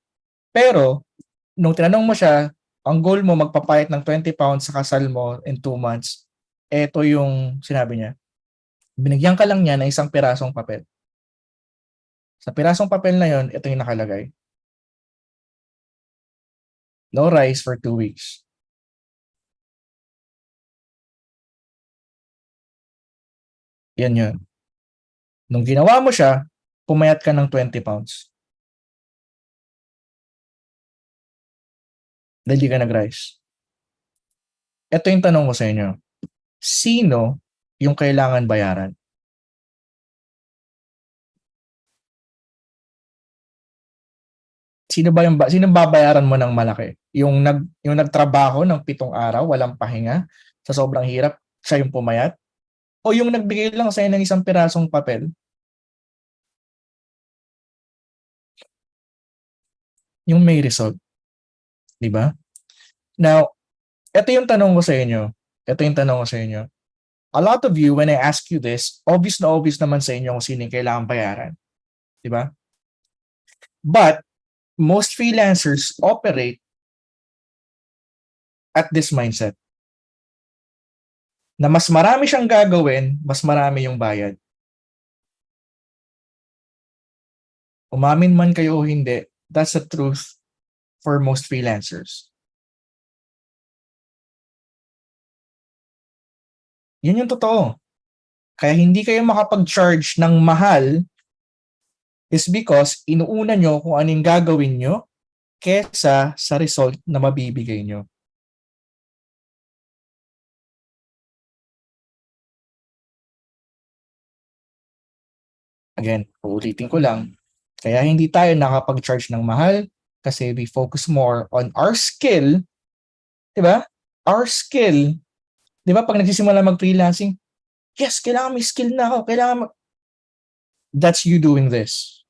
Pero, nung tinanong mo siya, ang goal mo magpapayat ng 20 pounds sa kasal mo in 2 months, eto yung sinabi niya. Binigyan ka lang niya ng isang pirasong papel. Sa pirasong papel na yon, ito yung nakalagay. No rice for 2 weeks. Yan yun. Nung ginawa mo siya, pumayat ka ng 20 pounds. Dahil di ka nag-rice. Ito yung tanong ko sa inyo. Sino yung kailangan bayaran? Sino babayaran mo ng malaki? Yung nagtrabaho ng 7 araw, walang pahinga, sa sobrang hirap, siya yung pumayat? O yung nagbigay lang sa'yo ng isang pirasong papel? Yung may result. Di ba? Now, ito yung tanong ko sa inyo. A lot of you, when I ask you this, obvious naman sa inyo kung sino yung kailangan bayaran. Di ba? But, most freelancers operate at this mindset. Na mas marami siyang gagawin, mas marami yung bayad. Umamin man kayo o hindi, that's the truth for most freelancers. Yun yung totoo. Kaya hindi kayo makapag-charge ng mahal is because inuuna nyo kung anong gagawin nyo kesa sa result na mabibigay nyo. Again, uulitin ko lang. Kaya hindi tayo nakapag-charge ng mahal kasi we focus more on our skill. Diba? Our skill. Diba pag nagsisimula mag-freelancing, yes, kailangan may skill na ako. That's you doing this.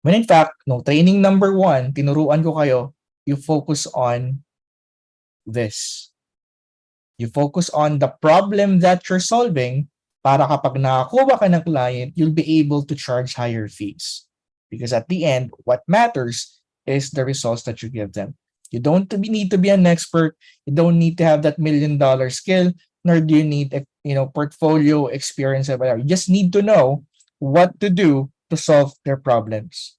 When in fact, no, training number 1, tinuruan ko kayo, you focus on this. You focus on the problem that you're solving para kapag nakakuha ka ng client, you'll be able to charge higher fees. Because at the end, what matters is the results that you give them. You don't need to be an expert. You don't need to have that $1 million skill, nor do you need portfolio experience. You just need to know what to do to solve their problems.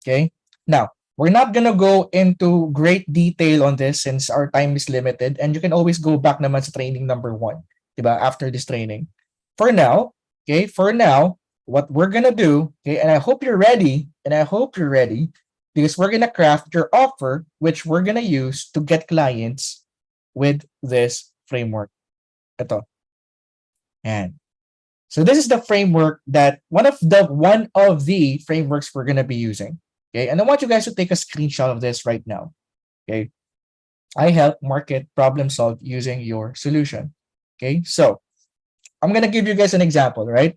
Okay? Now, we're not gonna go into great detail on this since our time is limited, and you can always go back naman sa training number 1, diba? After this training. For now, what we're gonna do, okay, and I hope you're ready, because we're gonna craft your offer, which we're gonna use to get clients with this framework. Ito. And so this is the framework that one of the frameworks we're gonna be using. Okay, and I want you guys to take a screenshot of this right now. Okay, I help market problem solve using your solution. Okay, so I'm gonna give you guys an example, right?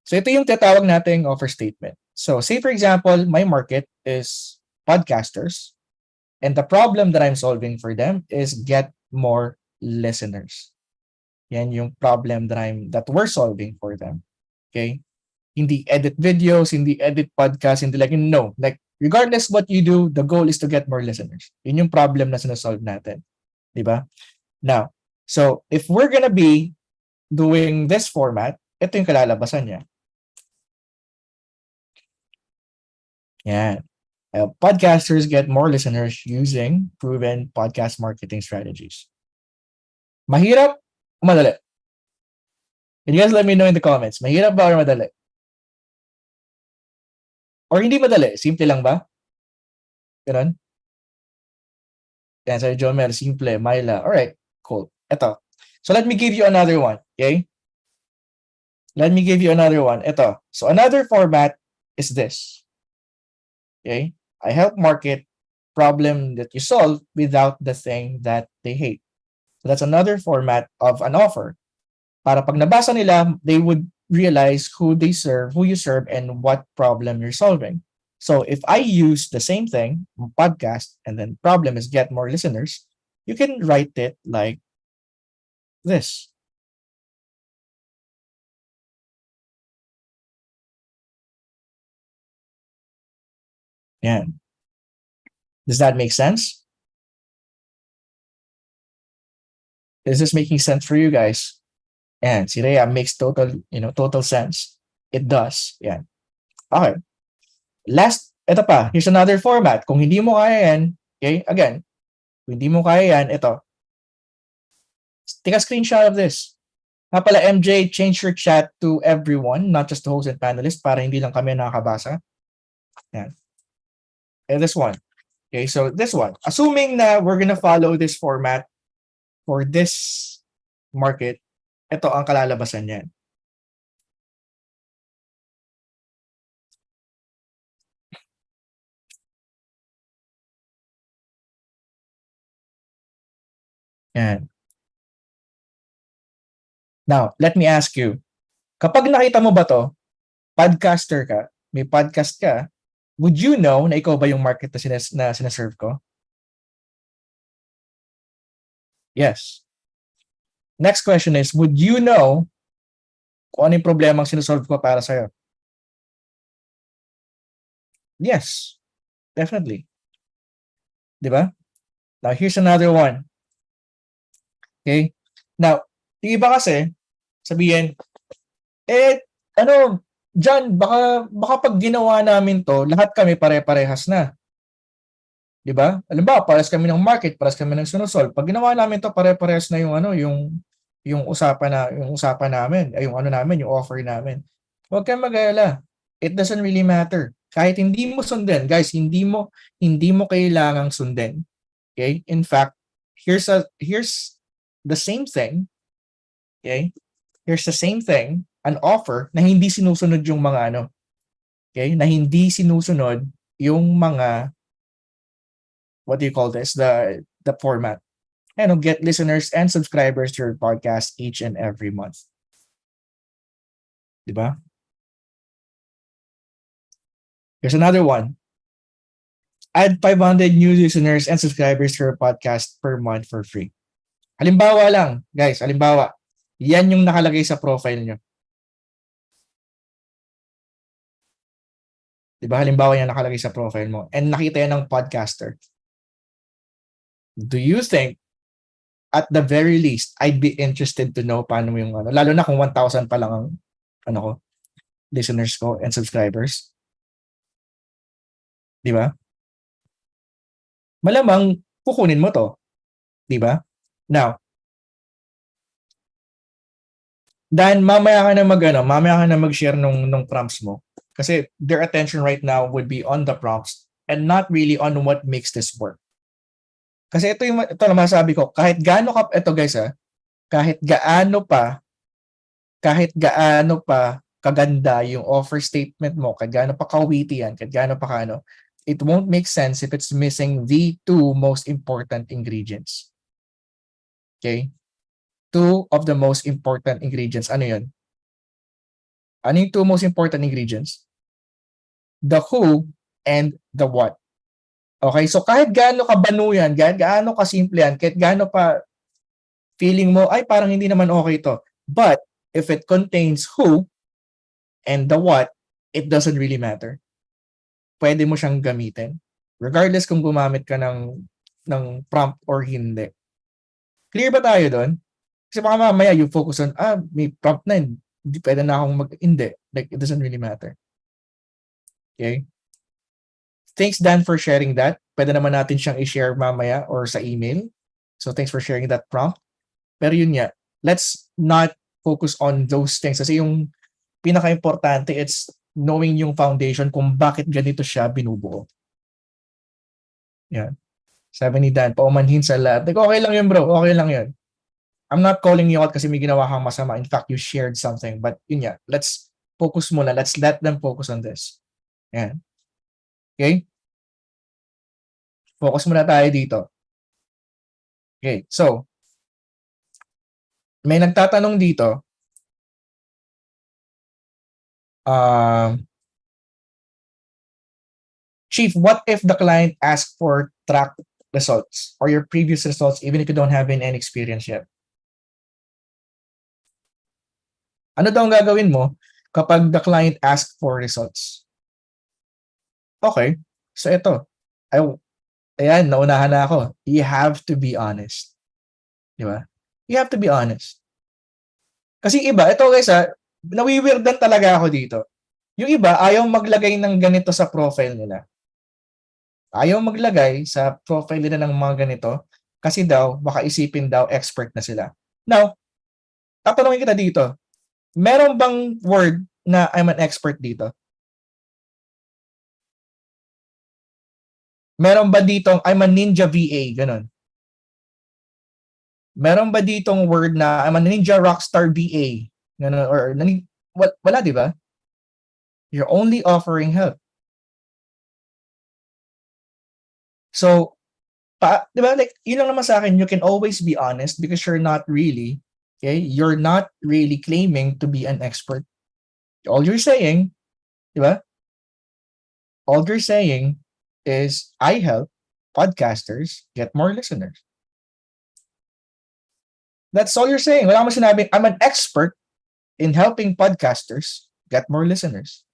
So ito yung tatawag nating offer statement. So say for example, my market is podcasters, and the problem that I'm solving for them is get more listeners. Yan yung problem that we're solving for them. Okay? Hindi edit videos, hindi edit podcasts, hindi no. Like, regardless what you do, the goal is to get more listeners. Yun yung problem na sinasolve natin. Diba? Now, so if we're gonna be doing this format, ito yung kalalabasan niya. Yan. Podcasters get more listeners using proven podcast marketing strategies. Mahirap o madali? Can you guys let me know in the comments? Mahirap ba or madali? Or hindi madali? Simple lang ba? Ganun? Yan, sorry, Jomel, simple, Myla. Alright, cool. Ito. So let me give you another one, okay? Ito. So another format is this. Okay? I help market problem that you solve without the thing that they hate. So that's another format of an offer. Para pag nabasa nila, they would realize who they serve, who you serve, and what problem you're solving. So if I use the same thing, podcast, and then problem is get more listeners, you can write it like this. Yan. Does that make sense? Is this making sense for you guys? And si Rhea makes total sense. It does. Yan. Okay. Last, ito pa. Here's another format. Kung hindi mo kaya yan, okay, again, kung hindi mo kaya yan, ito. Take a screenshot of this. Nga pala, MJ, change your chat to everyone, not just the host and panelist, para hindi lang kami nakakabasa. Yan. And this one. Okay, so this one. Assuming na we're gonna follow this format for this market, ito ang kalalabasan niyan. Yan. Now, let me ask you, kapag nakita mo ba to, podcaster ka, may podcast ka, would you know na ikaw ba yung market na sinaserve ko? Yes. Next question is, would you know kung ano yung problema ang sinasolve ko para sa'yo? Yes. Definitely. Diba? Now, here's another one. Okay? Now, yung iba kasi, sabihin, John, baka pag ginawa namin to, lahat kami pare-parehas na. 'Di ba? Alam ba, parehas kami ng market, parehas kami ng sinusol. Pag ginawa namin to, pare-parehas na yung usapan namin, ay yung namin, yung offer namin. Huwag kang mag-alala. It doesn't really matter. Kahit hindi mo sundin, guys, hindi mo kailangang sundin. Okay? In fact, here's the same thing. Okay? Here's the same thing, an offer na hindi sinusunod yung mga okay? Na hindi sinusunod yung mga, what do you call this? The format. Get listeners and subscribers to your podcast each and every month. Diba? Here's another one. Add 500 new listeners and subscribers to your podcast per month for free. Halimbawa lang, guys, yan yung nakalagay sa profile nyo. Diba? Halimbawa yan nakalagay sa profile mo. And nakita yan ng podcaster. Do you think, at the very least, I'd be interested to know paano yung lalo na kung 1,000 pa lang ang listeners ko and subscribers. Diba? Malamang kukunin mo to. Diba? Now, Dan, mamaya ka na mag-share nung prompts mo. Kasi their attention right now would be on the prompts and not really on what makes this work. Kasi ito na masabi ko, kahit gaano pa kaganda yung offer statement mo, kahit gaano pa kawiti yan, kahit gaano pa it won't make sense if it's missing the two most important ingredients. Okay? Two of the most important ingredients. Ano yun? Ano yung two most important ingredients? The who and the what. Okay, so kahit gaano ka banu yan, kahit gaano ka simple yan, kahit gaano pa feeling mo, ay parang hindi naman okay to. But if it contains who and the what, it doesn't really matter. Pwede mo siyang gamitin. Regardless kung gumamit ka ng prompt or hindi. Clear ba tayo doon? Kasi baka mamaya you focus on, may prompt na yun. Hindi pwede na akong hindi. Like, it doesn't really matter. Okay? Thanks, Dan, for sharing that. Pwede naman natin siyang i-share mamaya or sa email. So, thanks for sharing that prompt. Pero yun nga, let's not focus on those things. Kasi yung pinaka-importante, it's knowing yung foundation kung bakit ganito siya binubuo. Yan. Sabi ni Dan, paumanhin sa lahat. Like, okay lang yun, bro. Okay lang yun. I'm not calling you out kasi may ginawa kang masama. In fact, you shared something. But yun nga, let's focus muna. Let's let them focus on this. Yan. Okay? Focus muna tayo dito. Okay, so, may nagtatanong dito, Chief, what if the client asks for track results or your previous results even if you don't have any experience yet? Ano daw ang gagawin mo kapag the client asks for results? Okay, so ito. Ayan, naunahan na ako. You have to be honest. Di ba? You have to be honest. Kasi iba, ito guys nawiwirdan talaga ako dito. Yung iba, ayaw maglagay ng ganito sa profile nila. Ayaw maglagay sa profile nila ng mga ganito kasi daw, baka isipin daw, expert na sila. Now, tatanungin kita dito, meron bang word na I'm an expert dito? Meron ba ditong I'm a ninja VA, ganun? Meron ba ditong word na I'm a ninja rockstar VA, ganun? Or, wala, di ba? You're only offering help. So, di ba, like, yun lang naman sa akin, you can always be honest because you're not really claiming to be an expert. All you're saying, di ba? All you're saying is, I help podcasters get more listeners. That's all you're saying. Wala kang sinabing, I'm an expert in helping podcasters get more listeners.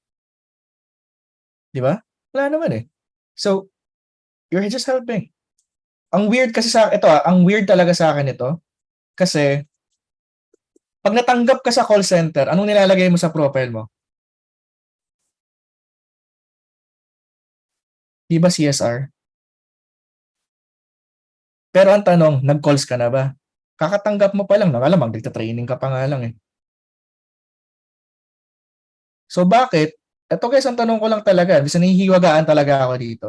Di ba? Wala naman eh. So, you're just helping. Ang weird kasi ang weird talaga sa akin ito kasi pag natanggap ka sa call center, anong nilalagay mo sa profile mo? Di ba CSR? Pero ang tanong, nag-calls ka na ba? Kakatanggap mo pa lang, nakalamang, nagta-training ka pa nga lang eh. So bakit? Ito guys, ang tanong ko lang talaga, bisa nahihiwagaan talaga ako dito.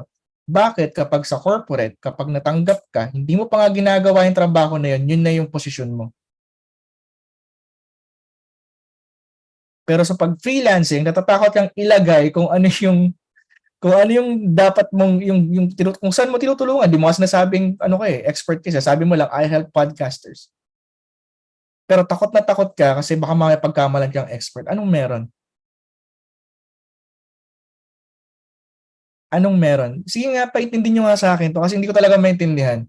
Bakit kapag sa corporate, kapag natanggap ka, hindi mo pa nga ginagawa yung trabaho na yun na yung posisyon mo. Pero sa pag-freelancing, natatakot kang ilagay kung ano yung dapat mong, kung saan mo tinutulungan. Di mo kasi nasabing, expert ka. Sabi mo lang, I help podcasters. Pero takot na takot ka kasi baka makipagkamalan kang expert. Anong meron? Anong meron? Sige nga, paintindi nyo nga sa akin to kasi hindi ko talaga maintindihan.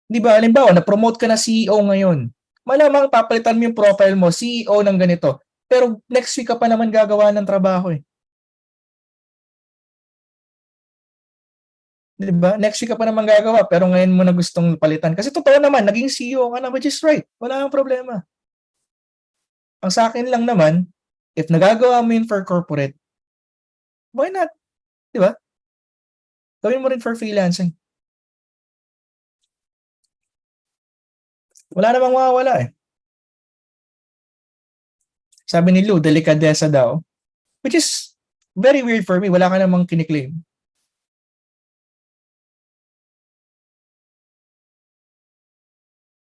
Di ba, halimbawa, na-promote ka na CEO ngayon. Malamang papalitan mo yung profile mo, CEO ng ganito. Pero next week ka pa naman gagawa ng trabaho eh. Di ba? Next week ka pa naman gagawa pero ngayon mo na gustong palitan. Kasi totoo naman, naging CEO ka na, which is right. Wala kang problema. Ang sa akin lang naman, if nagagawa mo yun for corporate, why not? Di ba? Gawin mo rin for freelancing. Wala namang mawawala eh. Sabi ni Lou, delikadesa daw. Which is very weird for me. Wala ka namang kiniklaim.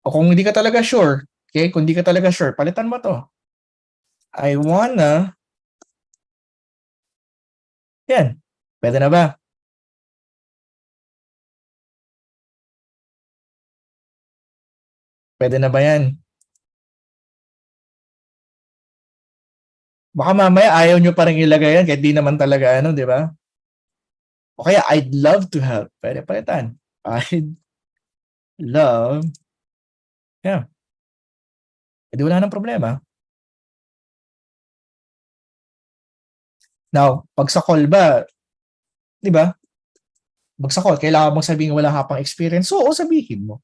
O kung hindi ka talaga sure, okay? Kung hindi ka talaga sure, palitan mo to. I wanna... Yan. Pwede na ba? Pwede na ba yan? Baka mamaya ayaw nyo pa rin ilagay yan kahit di naman talaga di ba? O kaya, I'd love to help. Pwede palitan. I'd love... Yeah. Hindi wala nang problema. Now, pag sa call ba, di ba? Pag sa call, kailangan mong sabihin wala ka pang experience. So, sabihin mo.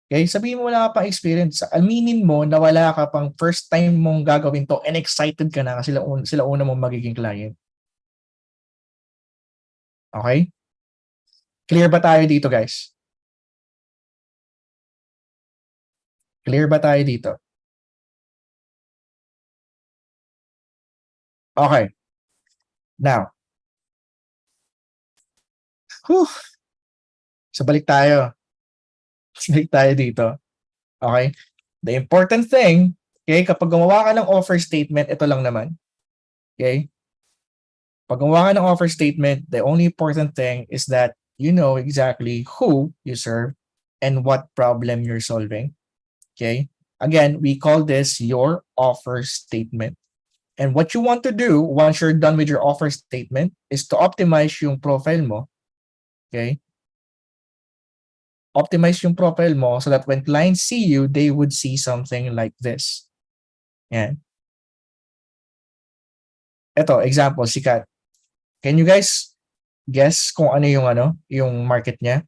Okay? Sabihin mo wala ka pang experience. Aminin mo na wala ka pang first time mong gagawin to and excited ka na kasi sila una mong magiging client. Okay? Clear ba tayo dito, guys? Clear ba tayo dito? Okay. Now. So, balik tayo. Balik tayo dito. Okay? The important thing, okay, kapag gumawa ka ng offer statement, ito lang naman. Okay? Pag gumawa ka ng offer statement, the only important thing is that you know exactly who you serve and what problem you're solving. Okay? Again, we call this your offer statement. And what you want to do once you're done with your offer statement is to optimize yung profile mo. Okay? Optimize yung profile mo so that when clients see you, they would see something like this. Yan. Ito, example, sikat. Can you guys guess kung ano, yung market niya?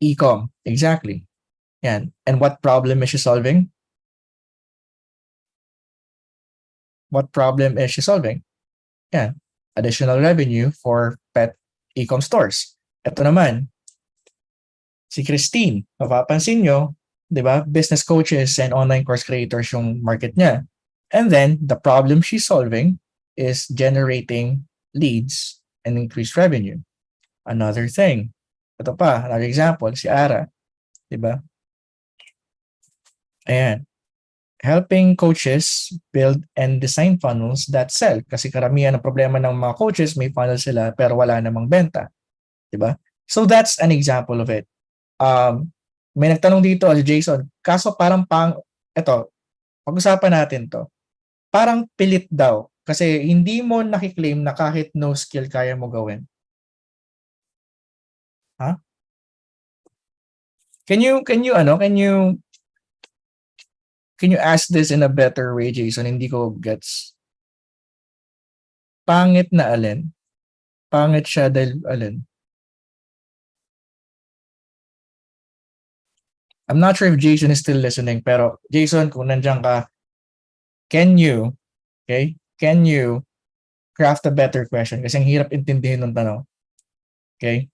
E-com, exactly. Yan. And what problem is she solving? What problem is she solving? Yan. Additional revenue for pet e-com stores. Ito naman, si Christine, mapapansin nyo, di ba? Business coaches and online course creators yung market niya. And then, the problem she's solving is generating leads and increased revenue. Another thing. Ito pa, another example, si Ara. Di ba? Ayan. Helping coaches build and design funnels that sell. Kasi karamihan ng problema ng mga coaches, may funnel sila pero wala namang benta. Diba? So that's an example of it. May nagtanong dito si Jason, kaso parang eto, pag-usapan natin to. Parang pilit daw kasi hindi mo nakiklaim na kahit no skill kaya mo gawin. Ha? Can you ask this in a better way, Jason? Hindi ko gets. Pangit na alin? Pangit siya dahil alin? I'm not sure if Jason is still listening, pero Jason, kung nandiyan ka, can you craft a better question? Kasi ang hirap intindihin ng tanong. Okay?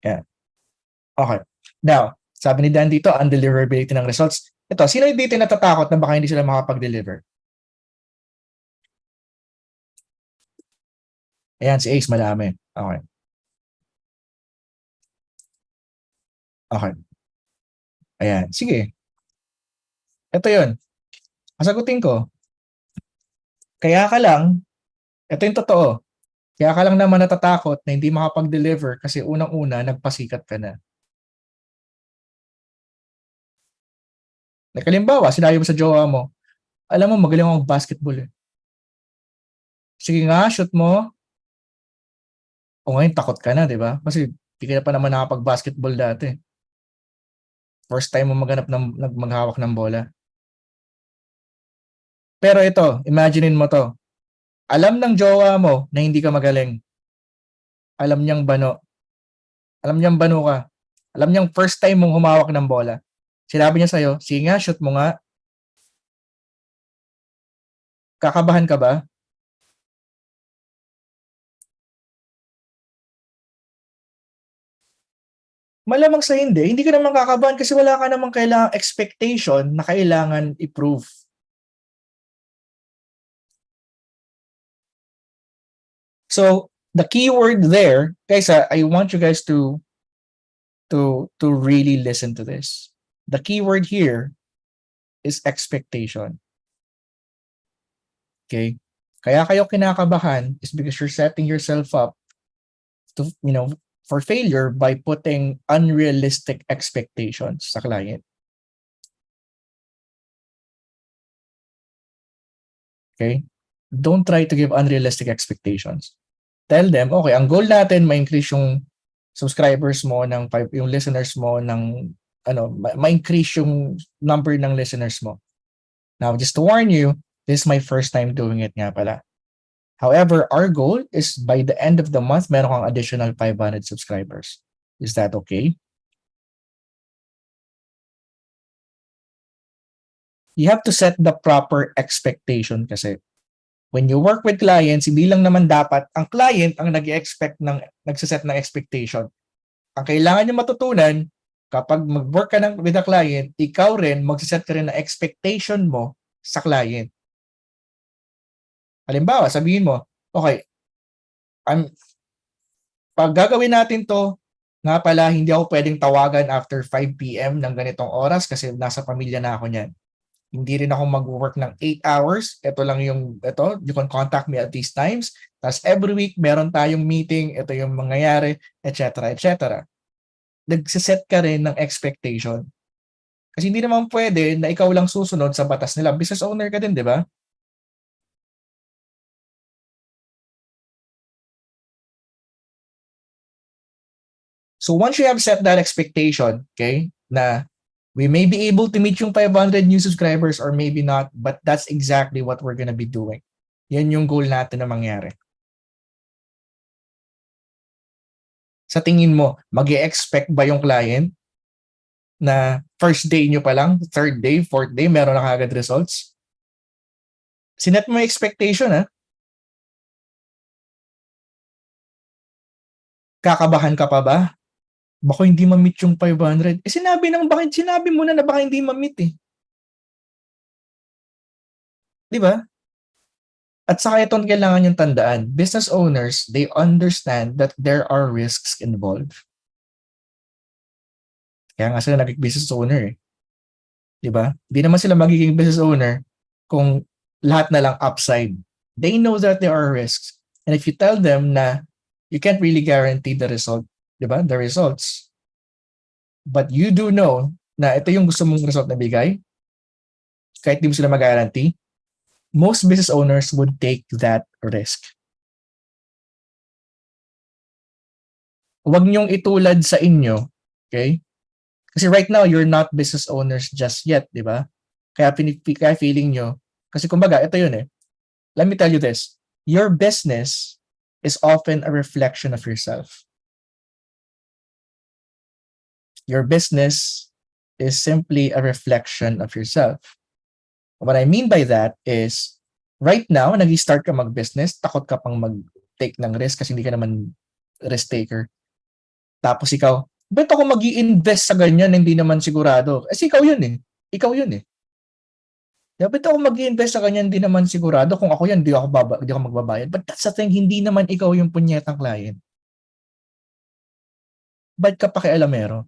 Yeah. Okay. Now, sabi ni Dan dito, undeliverability ng results. Ito, sino dito natatakot na baka hindi sila makapag-deliver? Ayan, si Ace, madami. Okay. Okay. Ayan, sige. Ito yun. Kasagutin ko. Kaya ka lang, ito yung totoo. Kaya ka lang naman natatakot na hindi makapag-deliver kasi unang-una, nagpasikat ka na. Halimbawa, sinabi mo sa jowa mo, alam mo, magaling akong basketball eh. Sige nga, shoot mo. O ngayon, takot ka na, di ba? Kasi di ka pa naman nakapag-basketball dati. First time mo maghawak ng bola. Pero ito, imaginein mo to. Alam ng jowa mo na hindi ka magaling. Alam niyang bano. Alam niyang bano ka. Alam niyang first time mong humawak ng bola. Sinabi niya sa'yo, sige nga, shoot mo nga. Kakabahan ka ba? Malamang sa hindi. Hindi ka naman kakabahan kasi wala ka namang kailangang expectation na kailangan i-prove. So, the key word there, guys, I want you guys to really listen to this. The key word here is expectation. Okay? Kaya kayo kinakabahan is because you're setting yourself up to, for failure by putting unrealistic expectations sa client. Okay? Don't try to give unrealistic expectations. Tell them, okay, ang goal natin ma-increase yung subscribers mo yung listeners mo ma-increase yung number ng listeners mo. Now, just to warn you, this is my first time doing it nga pala. However, our goal is by the end of the month, meron kang additional 500 subscribers. Is that okay? You have to set the proper expectation kasi when you work with clients, hindi lang naman dapat ang client ang nagsiset ng expectation. Ang kailangan niyo matutunan, kapag mag-work ka with a client, ikaw rin magsiset ka rin ng expectation mo sa client. Halimbawa, sabihin mo, okay, pag gagawin natin to, nga pala, hindi ako pwedeng tawagan after 5 p.m. ng ganitong oras kasi nasa pamilya na ako niyan. Hindi rin ako mag-work ng 8 hours. Ito lang you can contact me at these times. Tapos every week, meron tayong meeting, ito yung mangyayari, etc. etc. Nagsiset ka rin ng expectation. Kasi hindi naman pwede na ikaw lang susunod sa batas nila. Business owner ka din, di ba? So once you have set that expectation, okay, na we may be able to meet yung 500 new subscribers or maybe not, but that's exactly what we're gonna be doing. Yan yung goal natin na mangyari. Sa tingin mo, mag-e-expect ba yung client na first day nyo pa lang, third day, fourth day, meron na kagad results? Sinet mo yung expectation, ha? Kakabahan ka pa ba? Baka hindi ma-meet yung 500. Sinabi mo na baka hindi ma-meet eh. Di ba? At saka itong kailangan yung tandaan. Business owners, they understand that there are risks involved. Kaya nga sila naging business owner eh. Di ba? Di naman sila magiging business owner kung lahat na lang upside. They know that there are risks. And if you tell them na you can't really guarantee the result, di ba? The results. But you do know na ito yung gusto mong result na bigay, kahit di mo sila mag-guarantee, most business owners would take that risk. Huwag niyong itulad sa inyo, okay? Kasi right now, you're not business owners just yet, di ba? Kaya feeling nyo, kasi kumbaga, ito yun eh. Let me tell you this. Your business is often a reflection of yourself. Your business is simply a reflection of yourself. What I mean by that is, right now, nag-start ka mag-business, takot ka pang mag-take ng risk kasi hindi ka naman risk taker. Tapos ikaw, bet ako mag-i-invest sa ganyan, hindi naman sigurado. Kasi ikaw yun eh. Ikaw yun eh. Bet ako mag-i-invest sa ganyan, hindi naman sigurado. Kung ako yan, di ako magbabayad. But that's the thing, hindi naman ikaw yung punyetang client. Ba't ka pakialamero?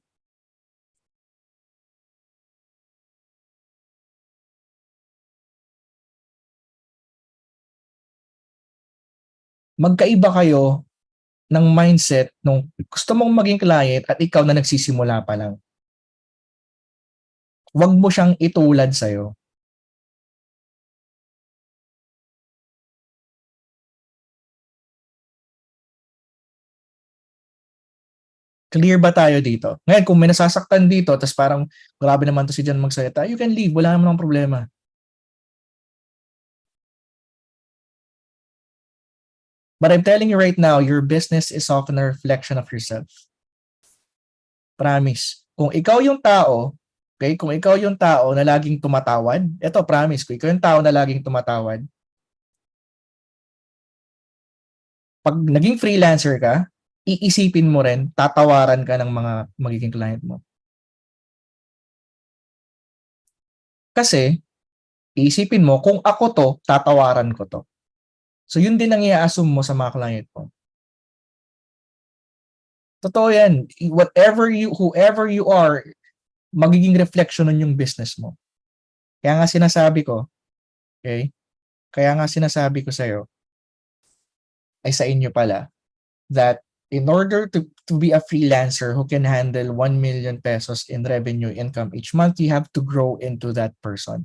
Magkaiba kayo ng mindset nung gusto mong maging client at ikaw na nagsisimula pa lang. Huwag mo siyang itulad sa'yo. Clear ba tayo dito? Ngayon, kung may nasasaktan dito, tapos parang grabe naman to si Jan magsalita, you can leave. Wala naman ang problema. But I'm telling you right now, your business is often a reflection of yourself. Promise. Kung ikaw yung tao, okay, kung ikaw yung tao na laging tumatawad, eto promise ko, ikaw yung tao na laging tumatawad, pag naging freelancer ka, iisipin mo rin, tatawaran ka ng mga magiging client mo. Kasi, iisipin mo, kung ako to, tatawaran ko to. So, yun din ang i-assume mo sa mga client mo. Totoo yan. Whoever you are, magiging reflection nun yung business mo. Kaya nga sinasabi ko, okay? Kaya nga sinasabi ko sa'yo, ay sa inyo pala, that in order to be a freelancer who can handle 1 million pesos in revenue income each month, you have to grow into that person.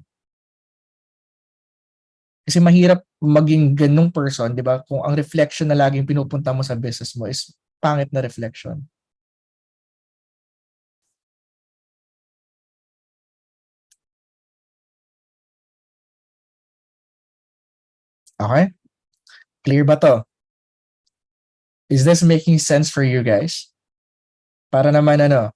Kasi mahirap maging ganung person, di ba? Kung ang reflection na laging pinupunta mo sa business mo is pangit na reflection. Okay? Clear ba to? Is this making sense for you guys? Para naman ano?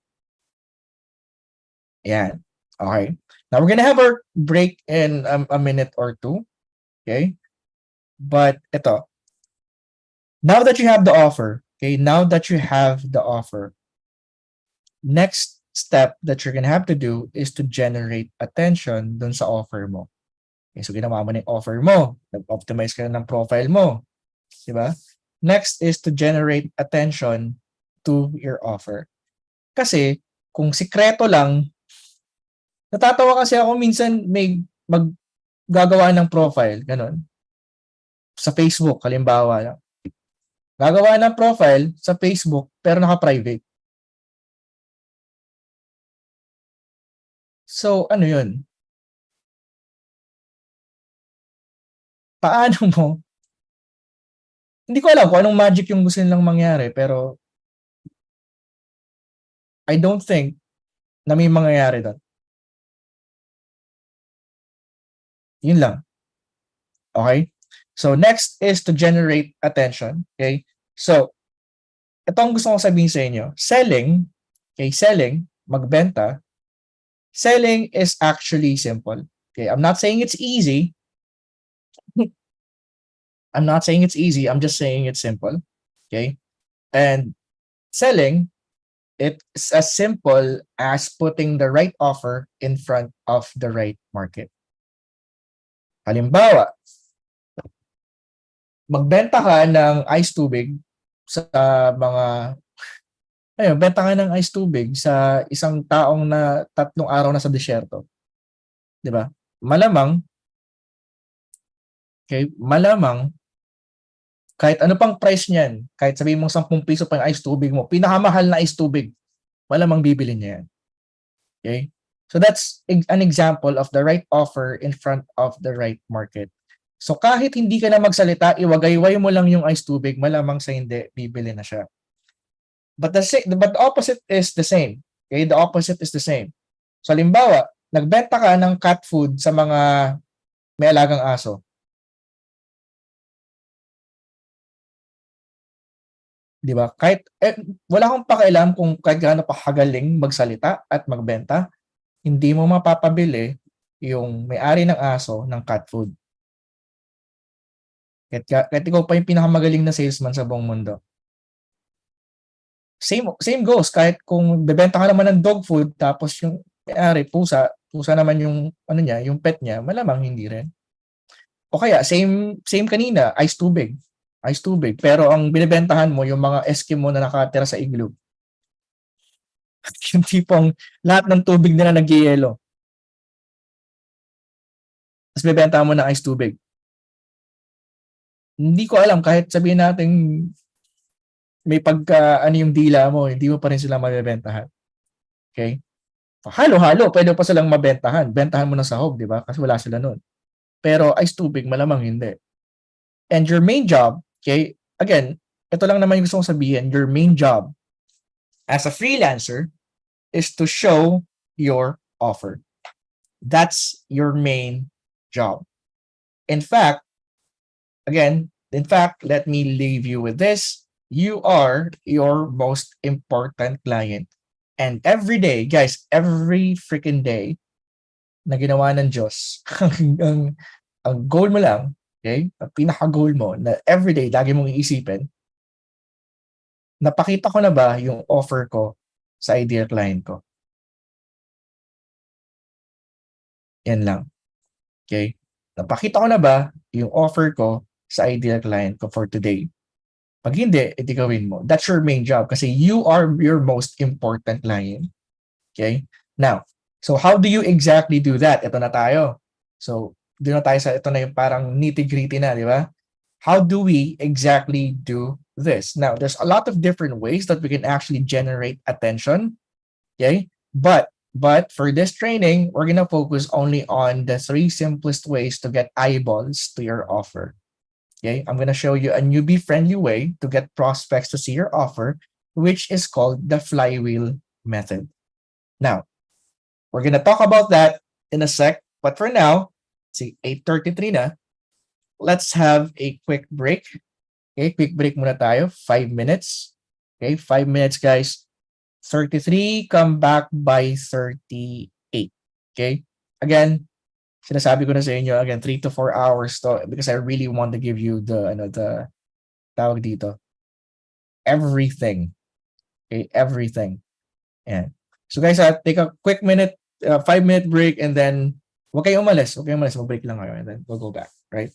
Yan. Okay. Now we're gonna have our break in a minute or two. Okay? But ito. Now that you have the offer, okay? Now that you have the offer, next step that you're gonna have to do is to generate attention dun sa offer mo. Okay, so ginawa mo na yung offer mo. Nag-optimize ka na ng profile mo. Diba? Next is to generate attention to your offer. Kasi kung sikreto lang, natatawa kasi ako minsan may maggagawa ng profile, ganun. Sa Facebook, halimbawa lang. Gagawa ng profile sa Facebook pero naka-private. So, ano yun? Paano mo? Hindi ko alam kung anong magic yung gusto nilang mangyari pero I don't think na may mangyayari doon. Yun lang. Okay? So, next is to generate attention. Okay? So, ito ang gusto kong sabihin sa inyo. Selling, okay, selling, magbenta, selling is actually simple. Okay? I'm not saying it's easy. I'm not saying it's easy. I'm just saying it's simple. Okay? And selling, it's as simple as putting the right offer in front of the right market. Halimbawa, magbenta ka ng ice tubig sa mga benta ka ng ice tubig sa isang taong na 3 araw na sa disyerto. 'Di ba? Malamang kahit ano pang price niyan, kahit sabihin mong 10 piso pa yung ice tubig mo, pinakamahal na ice tubig, malamang bibili niya yan. Okay? So that's an example of the right offer in front of the right market. So kahit hindi ka na magsalita, iwagayway mo lang yung ice tubig, malamang sa hindi, bibili na siya. But the opposite is the same. Okay? The opposite is the same. So halimbawa, nagbenta ka ng cat food sa mga may alagang aso. Di ba? Kahit wala akong pakialam kung kahit gaano pa kagaling magsalita at magbenta, hindi mo mapapabili yung may-ari ng aso ng cat food. Kahit ikaw pa yung pinakamagaling na salesman sa buong mundo. Same goes kahit kung bebenta ka naman ng dog food tapos yung may-ari pusa naman yung ano niya, yung pet niya, malamang hindi rin. O kaya same kanina, ice tubig, pero ang binebentahan mo yung mga Eskimo na nakatira sa igloo. Yung tipong lahat ng tubig nila nagyayelo. Tapos bebenta mo ng ice tubig. Hindi ko alam, kahit sabihin natin may ano yung dila mo, hindi mo pa rin sila mabebentahan. Okay? Halo-halo, pwede pa silang mabentahan. Bentahan mo ng sahog, di ba? Kasi wala sila nun. Pero ice tubig, malamang hindi. And your main job, okay, again, ito lang naman yung gusto kong sabihin, your main job as a freelancer is to show your offer. That's your main job. In fact, let me leave you with this. You are your most important client. And every day, guys, every freaking day na ginawa ng Diyos, ang goal mo lang, okay, ang pinaka-goal mo na every day, lagi mong iisipin, napakita ko na ba yung offer ko sa ideal client ko? Yan lang. Okay? Napakita ko na ba yung offer ko sa ideal client ko for today? Pag hindi, edi gawin mo. That's your main job kasi you are your most important client. Okay? Now, so how do you exactly do that? Ito na tayo. So, doon na tayo sa ito na yung parang nitty-gritty na, di ba? How do we exactly do this? Now, there's a lot of different ways that we can actually generate attention. Okay? But for this training, we're gonna focus only on the 3 simplest ways to get eyeballs to your offer. Okay, I'm gonna show you a newbie-friendly way to get prospects to see your offer, which is called the flywheel method. Now, we're gonna talk about that in a sec, but for now, see 8:33 na. Let's have a quick break. Okay, quick break muna tayo, 5 minutes. Okay, 5 minutes, guys. 33, come back by 38. Okay? Again, sinasabi ko na sa inyo, again, 3 to 4 hours to because I really want to give you the tawag dito, everything. Okay? Everything. And so guys, take a quick 5-minute break and then huwag kayong umalis. Mag-break lang kayo and then we'll go back. Right?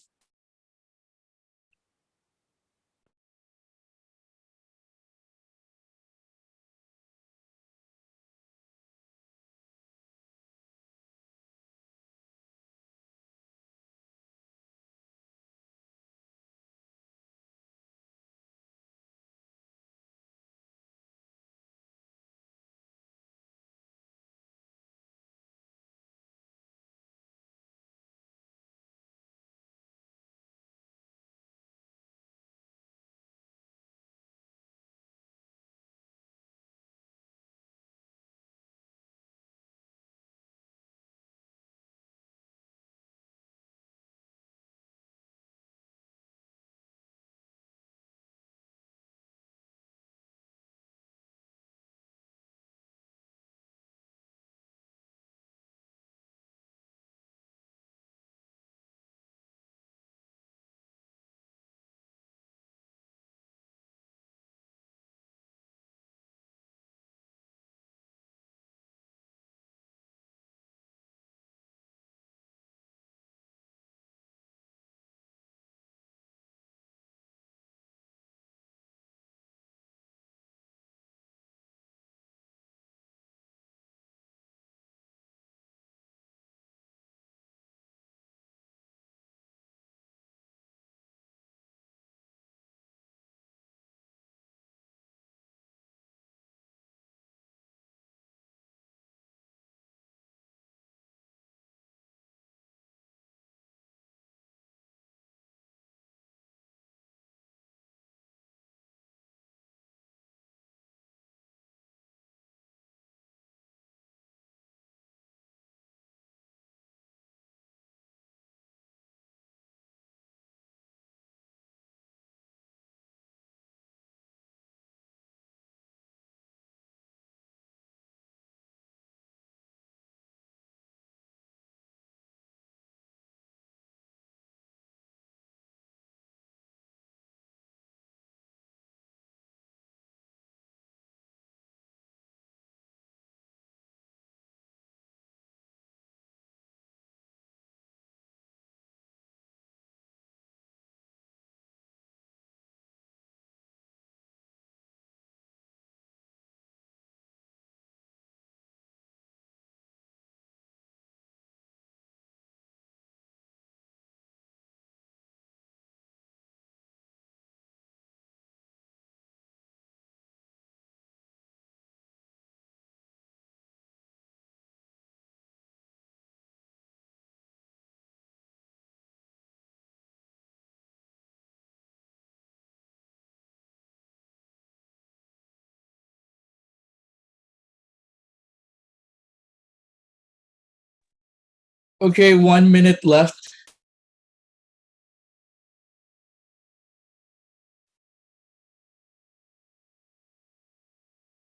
Okay, 1 minute left.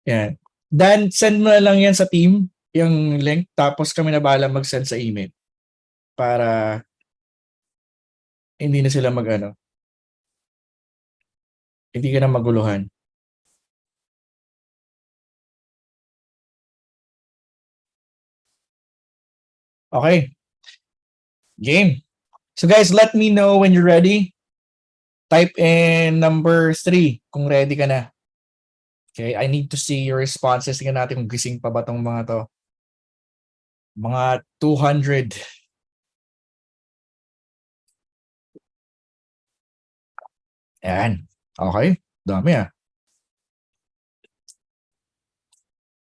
Yan. Dan, send mo na lang yan sa team, yung link, tapos kami na bahala mag-send sa email para hindi na sila hindi ka na maguluhan. Okay. Game. So guys, let me know when you're ready. Type in number 3 kung ready ka na. Okay, I need to see your responses. Tingnan natin kung gising pa ba tong mga to. Mga 200. Ayan. Okay. Dami ah.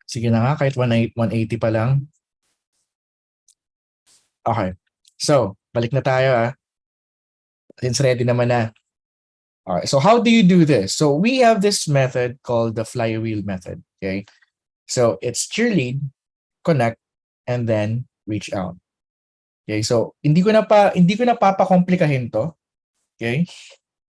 Sige na nga, kahit 180 pa lang. Okay. So, balik na tayo ah. Since ready naman na. Alright, so how do you do this? So we have this method called the flywheel method. Okay. So it's cheerlead, connect, and then reach out. Okay. So hindi ko na papakomplikahin to. Okay.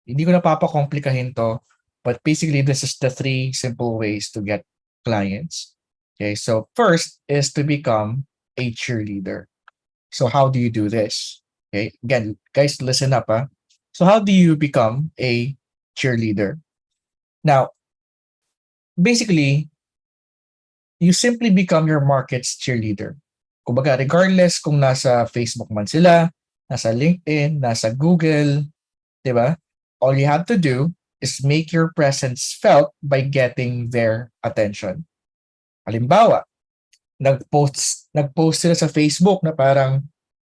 Hindi ko na papakomplikahin to. But basically, this is the 3 simple ways to get clients. Okay. So first is to become a cheerleader. So how do you do this? Okay. Again, guys, listen up. So how do you become a cheerleader? Now, basically, you simply become your market's cheerleader. Kumbaga, regardless kung nasa Facebook man sila, nasa LinkedIn, nasa Google, di ba? All you have to do is make your presence felt by getting their attention. Halimbawa, nag-post sila sa Facebook na parang,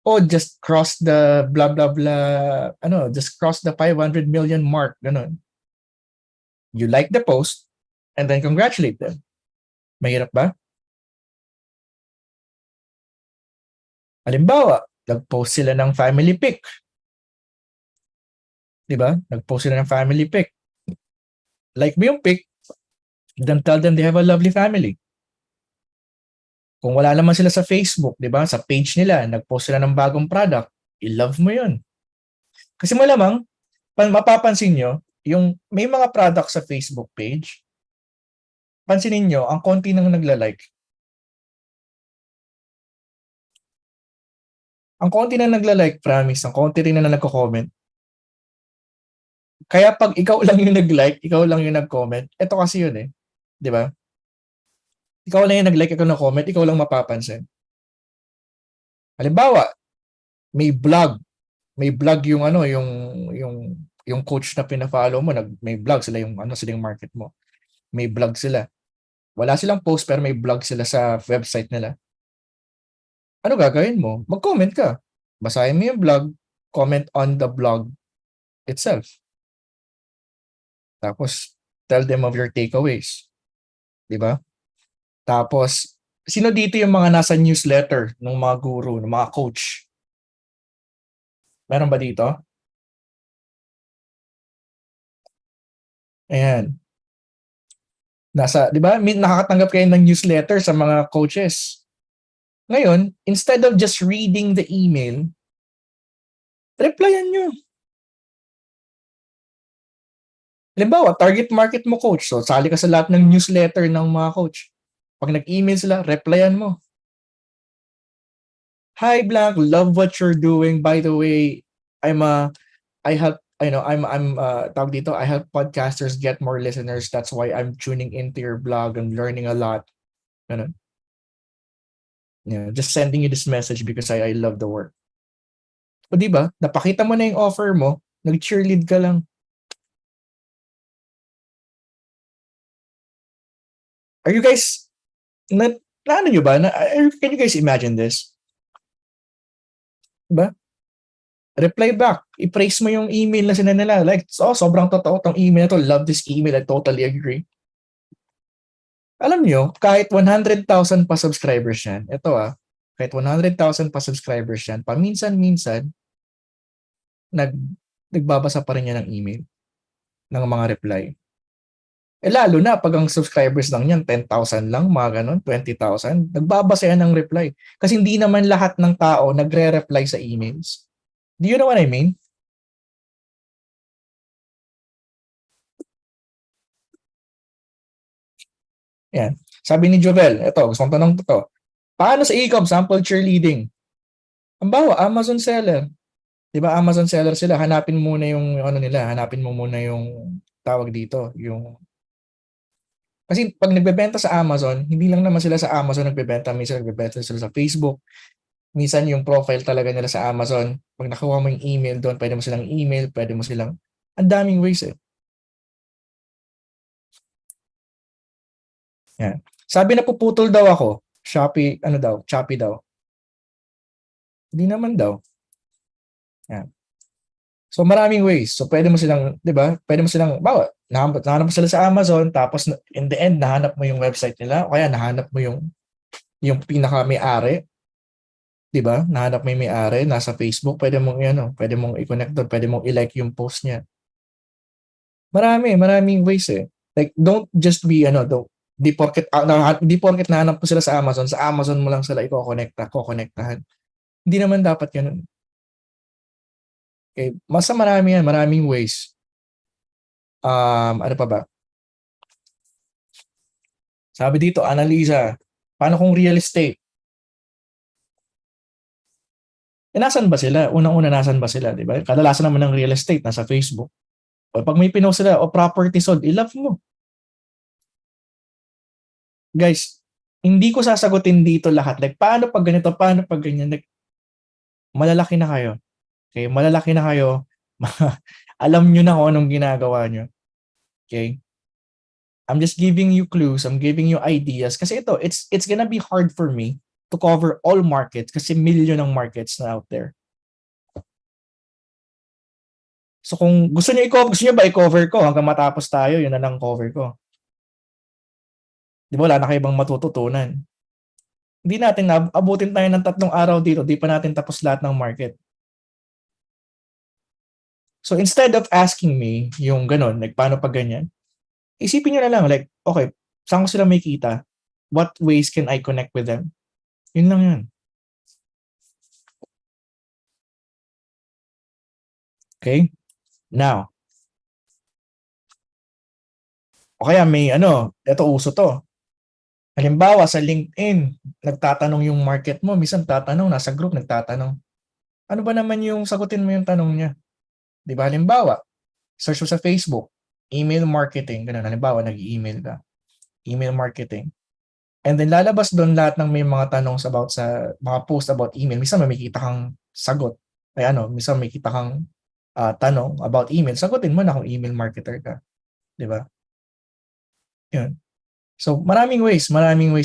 oh, just cross the blah, blah, blah, just cross the 500 million mark, ganun. You like the post, and then congratulate them. Mahirap ba? Halimbawa, nag-post sila ng family pic. Diba? Nag-post sila ng family pic. Like mo yung pic, then tell them they have a lovely family. Kung wala naman sila sa Facebook, di ba? Sa page nila, nag-post sila ng bagong product, i-love mo yun. Kasi malamang, mapapansin nyo, yung may mga product sa Facebook page, pansinin nyo, ang konti nang nagla-like. Ang konti na nagla-like, promise, ang konti rin na nagko-comment. Kaya pag ikaw lang yung nag-like, ikaw lang yung nag-comment, eto kasi yun eh. Di ba? Ikaw lang yung nag-like, ikaw na-comment, ikaw lang mapapansin. Halimbawa, may blog yung yung coach na pina-follow mo, may blog sila yung sila yung market mo. May blog sila. Wala silang post pero may blog sila sa website nila. Ano gagawin mo? Mag-comment ka. Basahin mo yung blog, comment on the blog itself. Tapos tell them of your takeaways. 'Di ba? Tapos sino dito yung mga nasa newsletter ng mga guru, ng mga coach? Meron ba dito? Ayan. Di ba? Nakakatanggap kayo ng newsletter sa mga coaches. Ngayon, instead of just reading the email, replyan nyo. Halimbawa, target market mo, coach. So, sali ka sa lahat ng newsletter ng mga coach. Pag nag-email sila, replyan mo. Hi, Blank. Love what you're doing. By the way, I help podcasters get more listeners. That's why I'm tuning into your blog and learning a lot. Yeah, just sending you this message because I love the work. O di ba? Napakita mo na yung offer mo, nag-cheerlead ka lang. Are you guys ano nyo ba? Can you guys imagine this? Diba? Reply back. I-praise mo yung email na sila nila. Like, sobrang totoo tong email na to. Love this email. I totally agree. Alam nyo, kahit 100,000 pa subscribers yan, ito kahit 100,000 pa subscribers yan, paminsan-minsan, nagbabasa pa rin yan ng email, ng mga reply. Lalo na pag ang subscribers lang niyan 10,000 lang, mga gano'n, 20,000, nagbabasa yan ng reply. Kasi hindi naman lahat ng tao nagre-reply sa emails. Do you know what I mean? Yan. Sabi ni Jovel, eto, gusto kong tanong to. Paano sa e-com sample cheerleading? Ang bawa, Amazon seller. 'Di ba Amazon seller sila, hanapin muna yung ano nila, hanapin mo muna yung tawag dito, yung kasi pag nagbebenta sa Amazon, hindi lang naman sila sa Amazon nagbebenta, minsan nagbebenta sila sa Facebook, minsan yung profile talaga nila sa Amazon. Pag nakuha mo yung email doon, pwede mo silang email, pwede mo silang, ang daming ways eh. Yan. Sabi na puputol daw ako, Shopee, ano daw, Shopee daw. Hindi naman daw. Yan. So maraming ways. So pwede mo silang, 'di ba? Pwede mo silang nahanap mo sila sa Amazon, tapos in the end nahanap mo yung website nila o kaya nahanap mo yung pinaka may-ari, 'di ba? Nahanap mo yung may-ari nasa Facebook, pwede mong pwede mong i-connect doon, pwede mong i-like yung post niya. Maraming ways eh. Like don't just be don't di porket nahanap mo sila sa Amazon mo lang sila kokonektahan. Hindi naman dapat ganun. Okay, marami yan, maraming ways. Ano pa ba? Sabi dito, Annalisa, paano kung real estate? Nasan ba sila? Unang-una, nasan ba sila? Diba? Kadalasan naman ng real estate, nasa Facebook. O pag may pinost sila, o property sold, i-love mo. Guys, hindi ko sasagutin dito lahat. Like, paano pag ganito, paano pag ganyan? Like, malalaki na kayo. Okay, malalaki na kayo. Alam nyo na kung anong ginagawa nyo. Okay? I'm just giving you clues. I'm giving you ideas. Kasi it's gonna be hard for me to cover all markets kasi million ng markets na out there. So kung gusto niyo ba i-cover ko hanggang matapos tayo, yun na lang cover ko. Di ba wala na kayo bang matututunan? Hindi natin abutin tayo ng 3 araw dito, di pa natin tapos lahat ng market. So instead of asking me yung ganun, like paano pag ganyan, isipin nyo na lang, like, okay, saan ko sila may kita? What ways can I connect with them? Yun lang yun. Okay? Now, o kaya may ito uso to. Halimbawa sa LinkedIn, nagtatanong yung market mo, minsan tatanong, nasa group nagtatanong. Ano ba naman yung sagutin mo yung tanong niya? Di ba? Halimbawa, search mo sa Facebook, email marketing, ganun. Halimbawa, nag-email ka. Email marketing. And then lalabas doon lahat ng may mga tanong about sa mga post about email. Minsan may makita kang sagot. Ay minsan may kita kang tanong about email. Sagutin mo na kung email marketer ka. Di ba? Yun. So maraming ways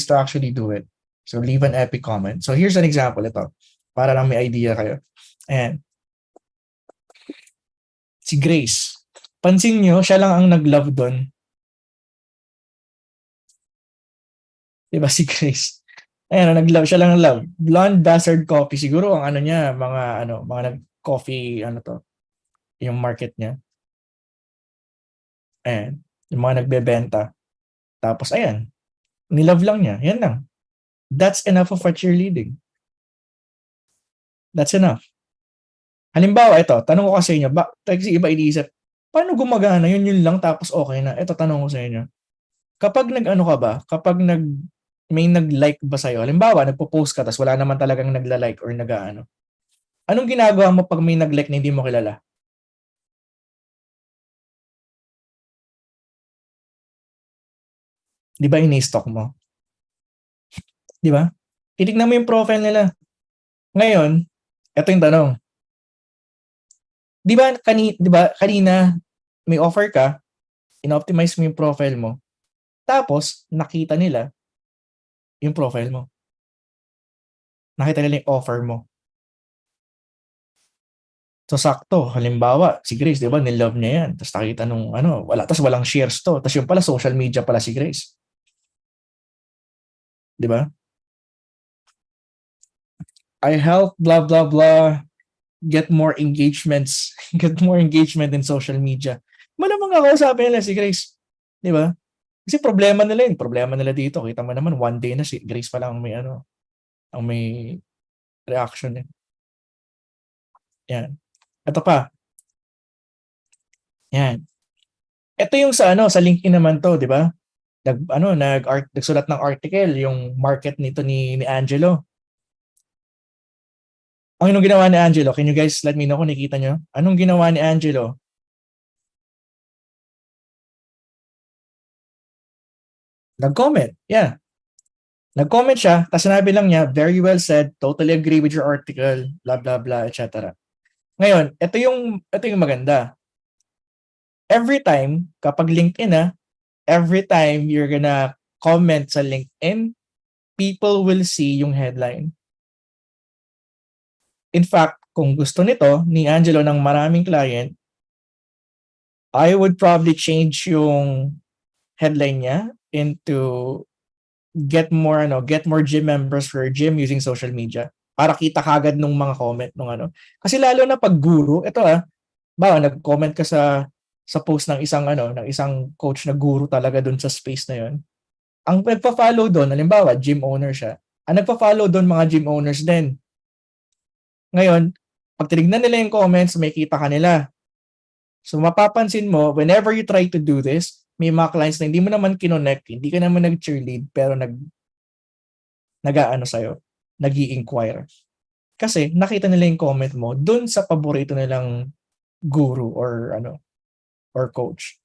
to actually do it. So leave an epic comment. So here's an example ito. Para lang may idea kayo. And si Grace. Pansin nyo, siya lang ang nag-love doon. Diba si Grace? Ayan, nag-love. Siya lang nag-love. Blonde Bastard Coffee. Siguro ang niya, mga nag-coffee, yung market niya. Ayan. Yung mga nagbebenta. Tapos, ayan. Nilove lang niya. Yan lang. That's enough of a cheerleading. That's enough. Halimbawa, ito, tanong ko kasi inyo, kasi iba iniisip, paano gumagana? Yun lang, tapos okay na. Ito, tanong ko sa inyo. Kapag kapag may nag-like ba sa'yo? Halimbawa, nagpo-post ka, tapos wala naman talagang nagla-like or anong ginagawa mo pag may nag-like na hindi mo kilala? Di ba ini-stalk mo? Di ba? Titignan mo yung profile nila. Ngayon, ito yung tanong. Di ba kanina may offer ka, in-optimize mo yung profile mo, tapos nakita nila yung profile mo. Nakita nila yung offer mo. So sakto, halimbawa, si Grace, di ba, nilove niya yan. Tapos nakita nung tapos walang shares to. Tapos yung pala, social media pala si Grace. Di ba? I help blah blah blah get more engagements, get more engagement in social media. Malamang ako sabi nila si Grace. Di ba? Kasi problema nila yun. Problema nila dito. Kita mo naman, one day na si Grace pa lang ang may ang may reaction eh. Yan. Ito pa. Yan. Ito yung sa LinkedIn naman to, di ba? Nagsulat ng article yung market nito ni Angelo. Anong ginawa ni Angelo? Can you guys let me know kung nakita nyo? Anong ginawa ni Angelo? Nag-comment. Yeah. Nag-comment siya, tapos sinabi lang niya, very well said, totally agree with your article, blah, blah, blah, etc. Ngayon, ito yung maganda. Every time, kapag LinkedIn every time you're gonna comment sa LinkedIn, people will see yung headline. In fact, kung gusto nito ni Angelo ng maraming client, I would probably change yung headline niya into get more gym members for your gym using social media para kita kagad nung mga comment nung Kasi lalo na pag guru, ito nag-comment ka sa post ng isang coach na guru talaga dun sa space na yon. Ang nagpa-follow doon, halimbawa, gym owner siya. Ang nagpa-follow doon mga gym owners din. Ngayon, pag tinignan nila yung comments, may kita ka nila. So mapapansin mo, whenever you try to do this, may mga clients na hindi mo naman kinonect, hindi ka naman nag-cheerlead, pero sa'yo, nag-i-inquire. Kasi nakita nila yung comment mo dun sa paborito nilang guru or coach.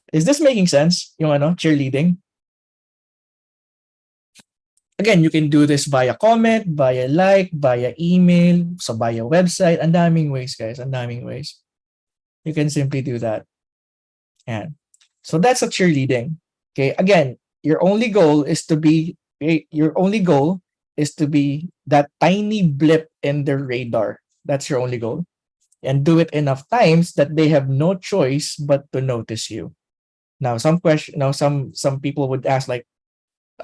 Is this making sense? Yung cheerleading? Again, you can do this via comment, via like, via email, via website. Ang daming ways, guys. Ang daming ways. You can simply do that. And so that's a cheerleading. Okay. Again, your only goal is to be that tiny blip in their radar. That's your only goal. And do it enough times that they have no choice but to notice you. Now, some people would ask like,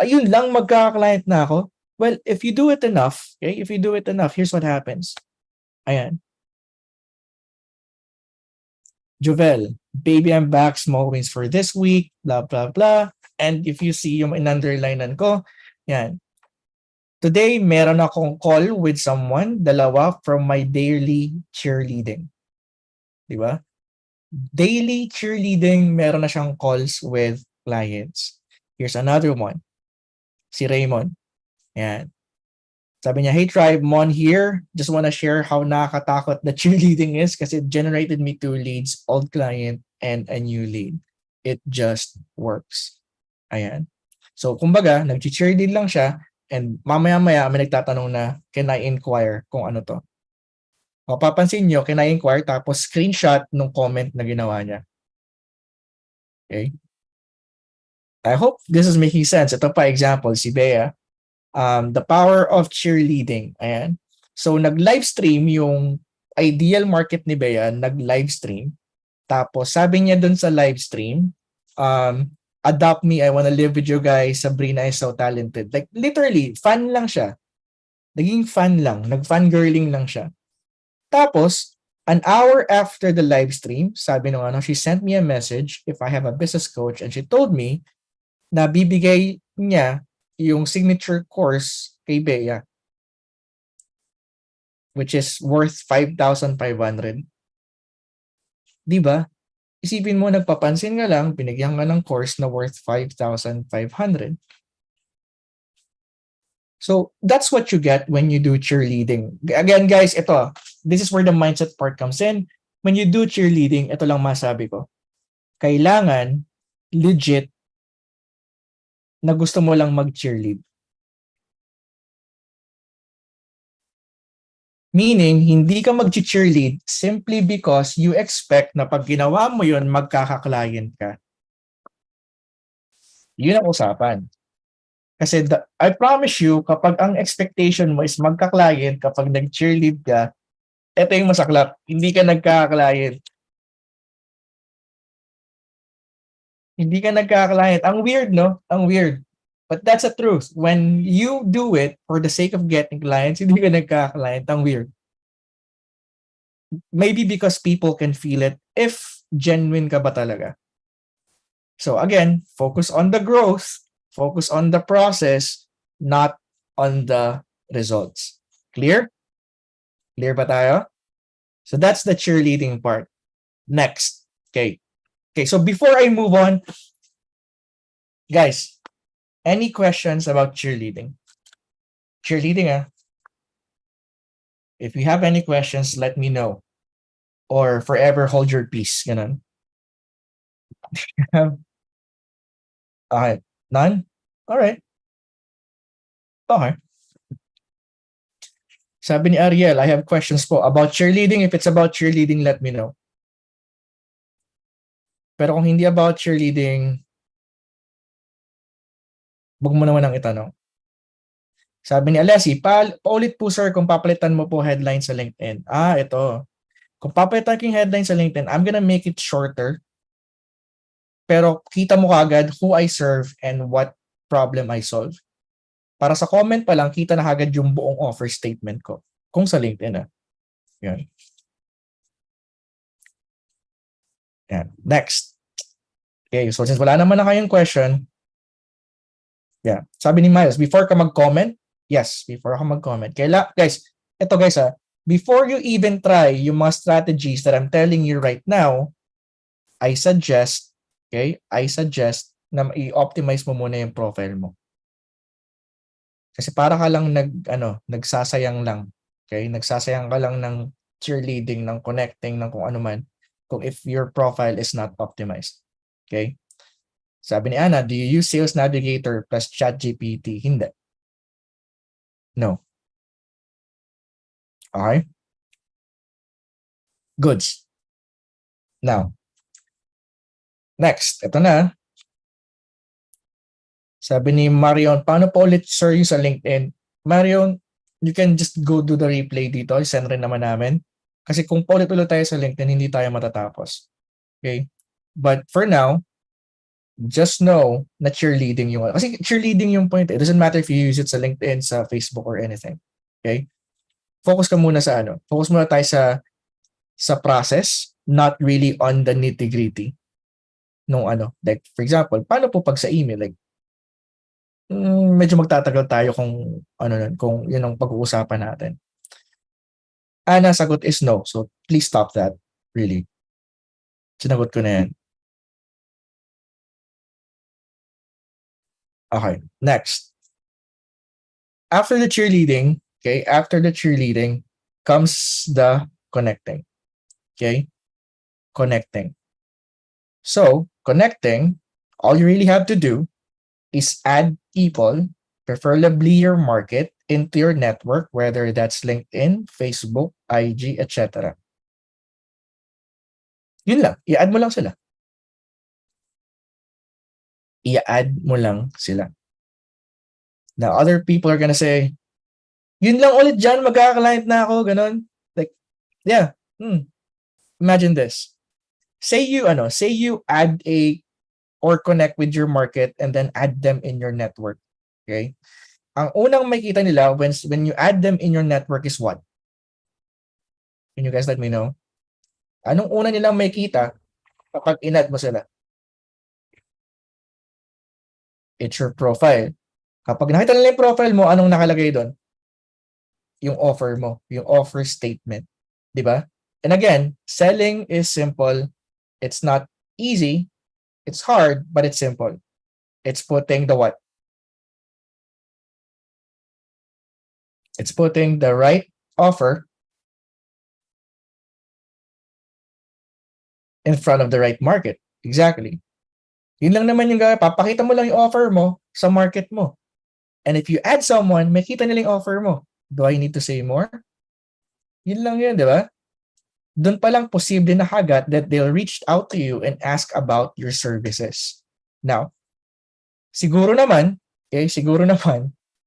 ayun lang, magkaka-client na ako. Well, if you do it enough, here's what happens. Ayan. Jovel, baby, I'm back, small wins for this week, blah, blah, blah. And if you see yung in-underlinean ko, yan. Today, meron akong call with someone, dalawa from my daily cheerleading. Diba? Daily cheerleading, meron na siyang calls with clients. Here's another one. Si Raymond. Yan. Sabi niya, hey Tribe, Mon here. Just want to share how nakakatakot the cheerleading is kasi it generated me 2 leads, old client and a new lead. It just works. Ayan. So, kumbaga, nag-cheerlead lang siya and mamaya-maya may nagtatanong na, can I inquire kung ano to? Mapapansin nyo, can I inquire? Tapos screenshot nung comment na ginawa niya. Okay? I hope this is making sense. Ito pa example, si Bea. The power of cheerleading. Ayan. So, nag-livestream yung ideal market ni Bea, nag-livestream. Tapos, sabi niya dun sa livestream, adopt me, I wanna live with you guys, Sabrina is so talented. Like, literally, fan lang siya. Naging fan lang. Nag-fangirling lang siya. Tapos, an hour after the livestream, sabi nung she sent me a message if I have a business coach and she told me na bibigay niya yung signature course kay Bea, which is worth 5,500. Diba? Isipin mo, nagpapansin nga lang, binigyan ka ng course na worth 5,500. So, that's what you get when you do cheerleading. Again, guys, this is where the mindset part comes in. When you do cheerleading, ito lang masabi ko. Kailangan legit na gusto mo lang mag-cheerlead. Meaning, hindi ka mag-cheerlead simply because you expect na pag ginawa mo yun, magkaka-client ka. Yun ang usapan. Kasi I promise you, kapag ang expectation mo is magka-client, kapag nag-cheerlead ka, ito yung masaklap, hindi ka nagka-client. Hindi ka nagka-client. Ang weird, no? Ang weird. But that's the truth. When you do it for the sake of getting clients, hindi ka nagka-client. Ang weird. Maybe because people can feel it if genuine ka ba talaga. So again, focus on the growth, focus on the process, not on the results. Clear? Clear ba tayo? So that's the cheerleading part. Next. Okay. Okay, so before I move on, guys, any questions about cheerleading? Cheerleading, ah. If you have any questions, let me know. Or forever hold your peace. Ganun. Okay. None? Alright. Okay. Sabi ni Ariel, I have questions po about cheerleading. If it's about cheerleading, let me know. Pero kung hindi about cheerleading, wag mo naman ang itanong. Sabi ni Alessi, paulit po sir kung papalitan mo po headline sa LinkedIn. Ito. Kung papalitan ko yung headline sa LinkedIn, I'm gonna make it shorter. Pero kita mo kagad who I serve and what problem I solve. Para sa comment pa lang, kita na kagad yung buong offer statement ko. Kung sa LinkedIn, Yan. Yan. Next. Okay, so since wala naman na kayong question, yeah. Sabi ni Miles, before ka mag-comment, yes, before ako mag-comment. Guys, before you even try yung mga strategies that I'm telling you right now, I suggest na i-optimize mo muna yung profile mo. Kasi para ka lang nagsasayang lang. Okay? Nagsasayang ka lang ng cheerleading, ng connecting, ng kung ano man, kung if your profile is not optimized. Okay? Sabi ni Ana, do you use Sales Navigator plus ChatGPT? Hindi. No. Okay? Goods. Now, next, ito na. Sabi ni Marion, paano po ulit sir yung sa LinkedIn? Marion, you can just go do the replay dito. Send rin naman namin. Kasi kung paulit-ulit tayo sa LinkedIn, hindi tayo matatapos. Okay? But for now, just know na cheerleading yung... Kasi cheerleading yung point. It doesn't matter if you use it sa LinkedIn, sa Facebook, or anything. Okay? Focus ka muna sa Focus muna tayo sa process, not really on the nitty-gritty. Nung like, for example, paano po pag sa email? Like, medyo magtatagal tayo kung yun ang pag-uusapan natin. Ana, sagot is no. So, please stop that. Really. Sinagot ko na yan. Okay, next. After the cheerleading, comes the connecting. Okay? Connecting. So, connecting, all you really have to do is add people, preferably your market, into your network, whether that's LinkedIn, Facebook, IG, etc. Yun lang. I-add mo lang sila. I-add mo lang sila. Now, other people are gonna say, yun lang ulit dyan, magkaka-client na ako, ganon. Like, yeah. Imagine this. Say you add or connect with your market and then add them in your network. Okay? Ang unang makikita nila when you add them in your network is what? Can you guys let me know? Anong una nilang makikita kapag in-add mo sila? It's your profile. Kapag nakita nila yung profile mo, anong nakalagay doon? Yung offer mo, yung offer statement. Diba? And again, selling is simple. It's not easy. It's hard, but it's simple. It's putting the what? It's putting the right offer in front of the right market. Exactly. Yun lang naman yung gagawin. Papakita mo lang yung offer mo sa market mo. And if you add someone, makita nila yung offer mo. Do I need to say more? Yun lang yun, di ba? Doon pa lang posible na agad that they'll reach out to you and ask about your services. Now, siguro naman,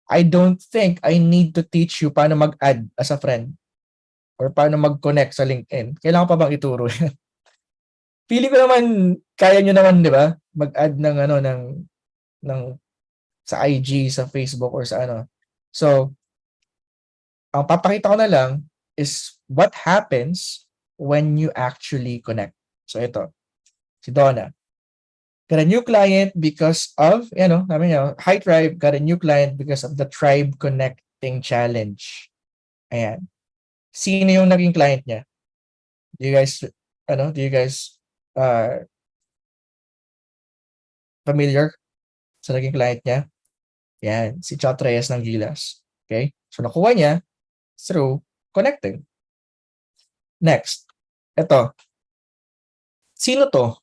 I don't think I need to teach you paano mag-add as a friend or paano mag-connect sa LinkedIn. Kailangan pa bang ituro yan? Feeling ko naman, kaya nyo naman, di ba? Mag-add ng sa IG, sa Facebook, or sa So, ang papakita ko na lang is what happens when you actually connect. So, ito. Si Donna. Got a new client because of, sabi niya, hi tribe, got a new client because of the tribe connecting challenge. Ayan. Sino yung naging client niya? Do you guys familiar sa naging client niya? Yan, si Chot Reyes ng Gilas. Okay? So, nakuha niya through connecting. Next. Ito. Sino to?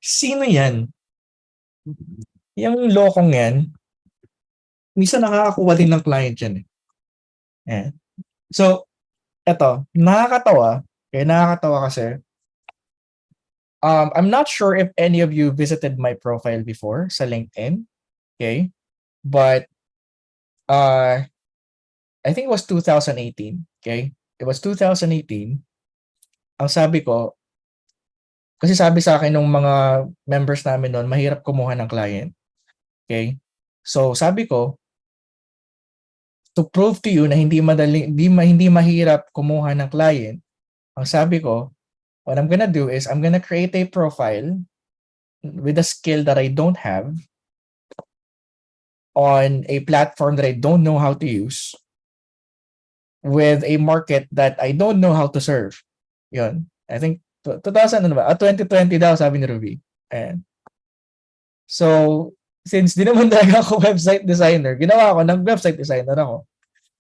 Sino yan? Yung lokong yan, minsan nakakakuha din ng client yan eh. Yan. So, ito. Nakakatawa. Okay, nakakatawa kasi. I'm not sure if any of you visited my profile before sa LinkedIn. Okay? But, I think it was 2018. Okay? It was 2018. Ang sabi ko, kasi sabi sa akin ng mga members namin noon, mahirap kumuha ng client. Okay? So, sabi ko, to prove to you na hindi mahirap kumuha ng client, ang sabi ko, what I'm gonna do is I'm gonna create a profile with a skill that I don't have on a platform that I don't know how to use with a market that I don't know how to serve. Yun. I think 2020 daw sabi ni Ruby. Ayan. So, since di naman talaga ako website designer, ginawa ko, nag-website designer ako.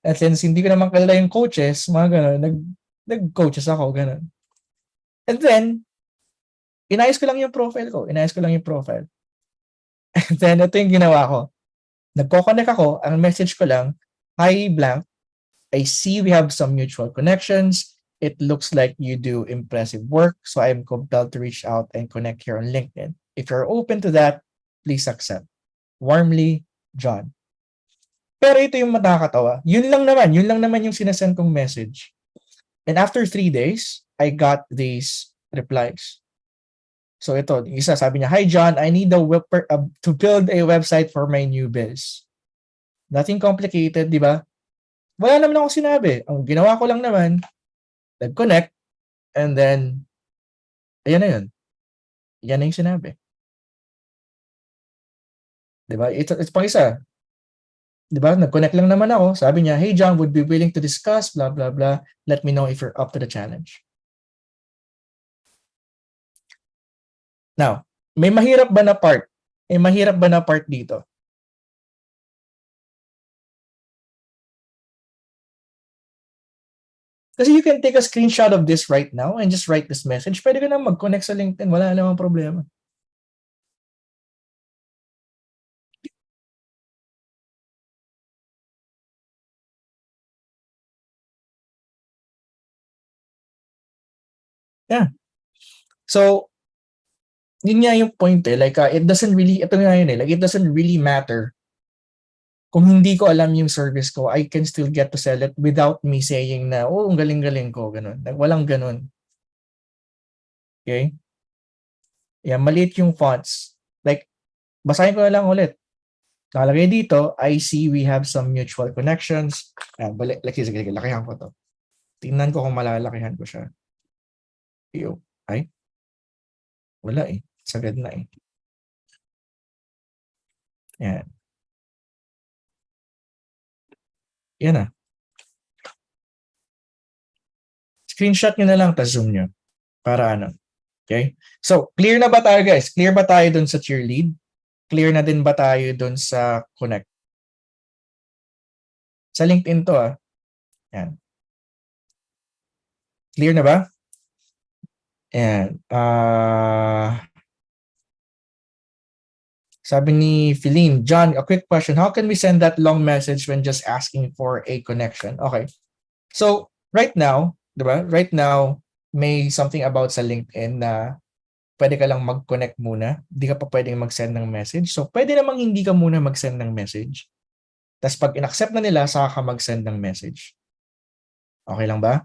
At since hindi ko naman kilala yung coaches, mga gano'n, nag-coaches ako, gano'n. And then, inayos ko lang yung profile ko. And then, ito yung ginawa ko. Nagko-connect ako, ang message ko lang, hi blank, I see we have some mutual connections. It looks like you do impressive work, so I'm compelled to reach out and connect here on LinkedIn. If you're open to that, please accept. Warmly, John. Pero ito yung nakakatawa. Yun lang naman yung sinasend kong message. And after 3 days, I got these replies. So ito, isa sabi niya, hi John, I need to build a website for my new biz. Nothing complicated, di ba? Wala naman ako sinabi. Ang ginawa ko lang naman, nag-connect, and then, ayan na yun. Yan na yung sinabi. Diba? It's pang isa. Diba? Nag-connect lang naman ako. Sabi niya, hey John, would be willing to discuss, blah, blah, blah. Let me know if you're up to the challenge. Now, may mahirap ba na part? May mahirap ba na part dito? Kasi you can take a screenshot of this right now and just write this message. Pwede ka na mag-connect sa LinkedIn. Wala namang problema. Yeah. So, yun nga yung point eh. Like, it doesn't really matter kung hindi ko alam yung service ko, I can still get to sell it without me saying na, oh, ang galing-galing ko, ganun. Walang ganun. Okay? Yeah, maliit yung fonts. Like, basahin ko na lang ulit. Nakalagay dito, I see we have some mutual connections. Sige, lakihan ko to. Tingnan ko kung malalakihan ko siya. Ay? Wala eh. Sagad na eh. Yan. Yan na. Screenshot nyo na lang, tas zoom nyo. Para ano. Okay? So, clear na ba tayo guys? Clear ba tayo dun sa cheerlead? Clear na din ba tayo dun sa connect? Sa LinkedIn to ah. Yan. Clear na ba? Yan. Sabi ni Feline, John, a quick question. How can we send that long message when just asking for a connection? Okay. So, right now, diba? Right now, may something about sa LinkedIn na pwede ka lang mag-connect muna. Hindi ka pa pwedeng mag-send ng message. So, pwede namang hindi ka muna mag-send ng message. Tapos pag in-accept na nila, saka ka mag-send ng message. Okay lang ba?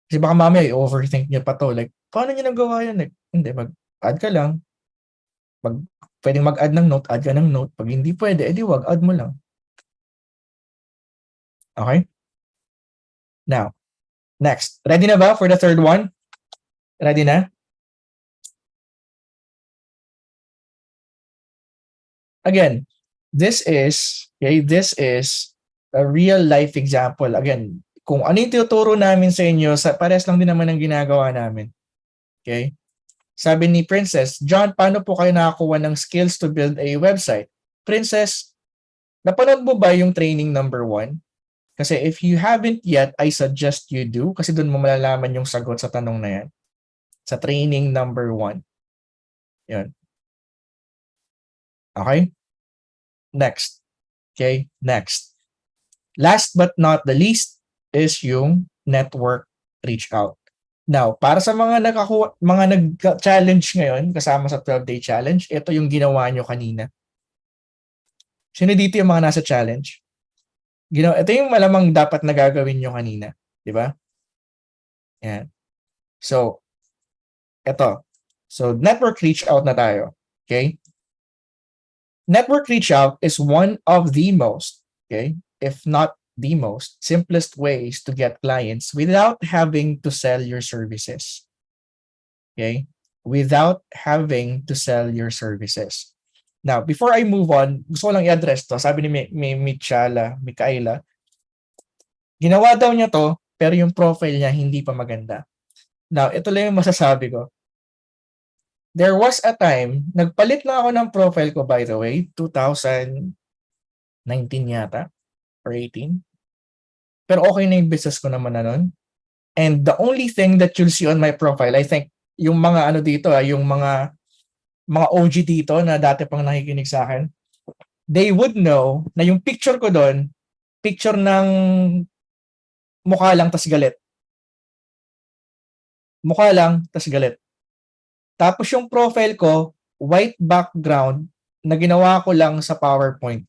Kasi baka mamaya i-overthink niyo pa to. Like, paano niyo nagawa yan? Like, hindi, mag-add ka lang. Pwedeng mag-add ng note, add ka ng note. Pag hindi pwede, edi wag, add mo lang. Okay? Now, next. Ready na ba for the third one? Ready na? again, this is a real life example. Again, kung ano yung tinuturo namin sa inyo, pares lang din naman ang ginagawa namin. Okay? Sabi ni Princess, John, paano po kayo nakakuha ng skills to build a website? Princess, napanood mo ba yung training number 1? Kasi if you haven't yet, I suggest you do kasi doon mo malalaman yung sagot sa tanong na yan. Sa training number 1. Yun. Okay? Next. Okay? Next. Last but not the least is yung network reach out. Now, para sa mga nag-challenge ngayon kasama sa 12-day challenge, ito yung ginawa nyo kanina. Sino dito yung mga nasa challenge? Ito yung malamang dapat na gagawin nyo kanina. Di ba? Yan. So, ito. So, network reach out na tayo. Okay? Network reach out is one of the most, okay, if not the most simplest ways to get clients without having to sell your services. Okay? Without having to sell your services. Now, before I move on, gusto ko lang i-address to. Sabi ni Micaela, ginawa daw niya to, pero yung profile niya hindi pa maganda. Now, ito lang yung masasabi ko. There was a time, nagpalit na ako ng profile ko, by the way, 2019 yata, or 18. Pero okay na yung business ko naman na nun. And the only thing that you'll see on my profile, I think, yung mga ano dito, yung mga OG dito na dati pang nakikinig sa akin, they would know na yung picture ko doon, picture ng mukha lang tas galit. Mukha lang tas galit. Tapos yung profile ko, white background na ginawa ko lang sa PowerPoint.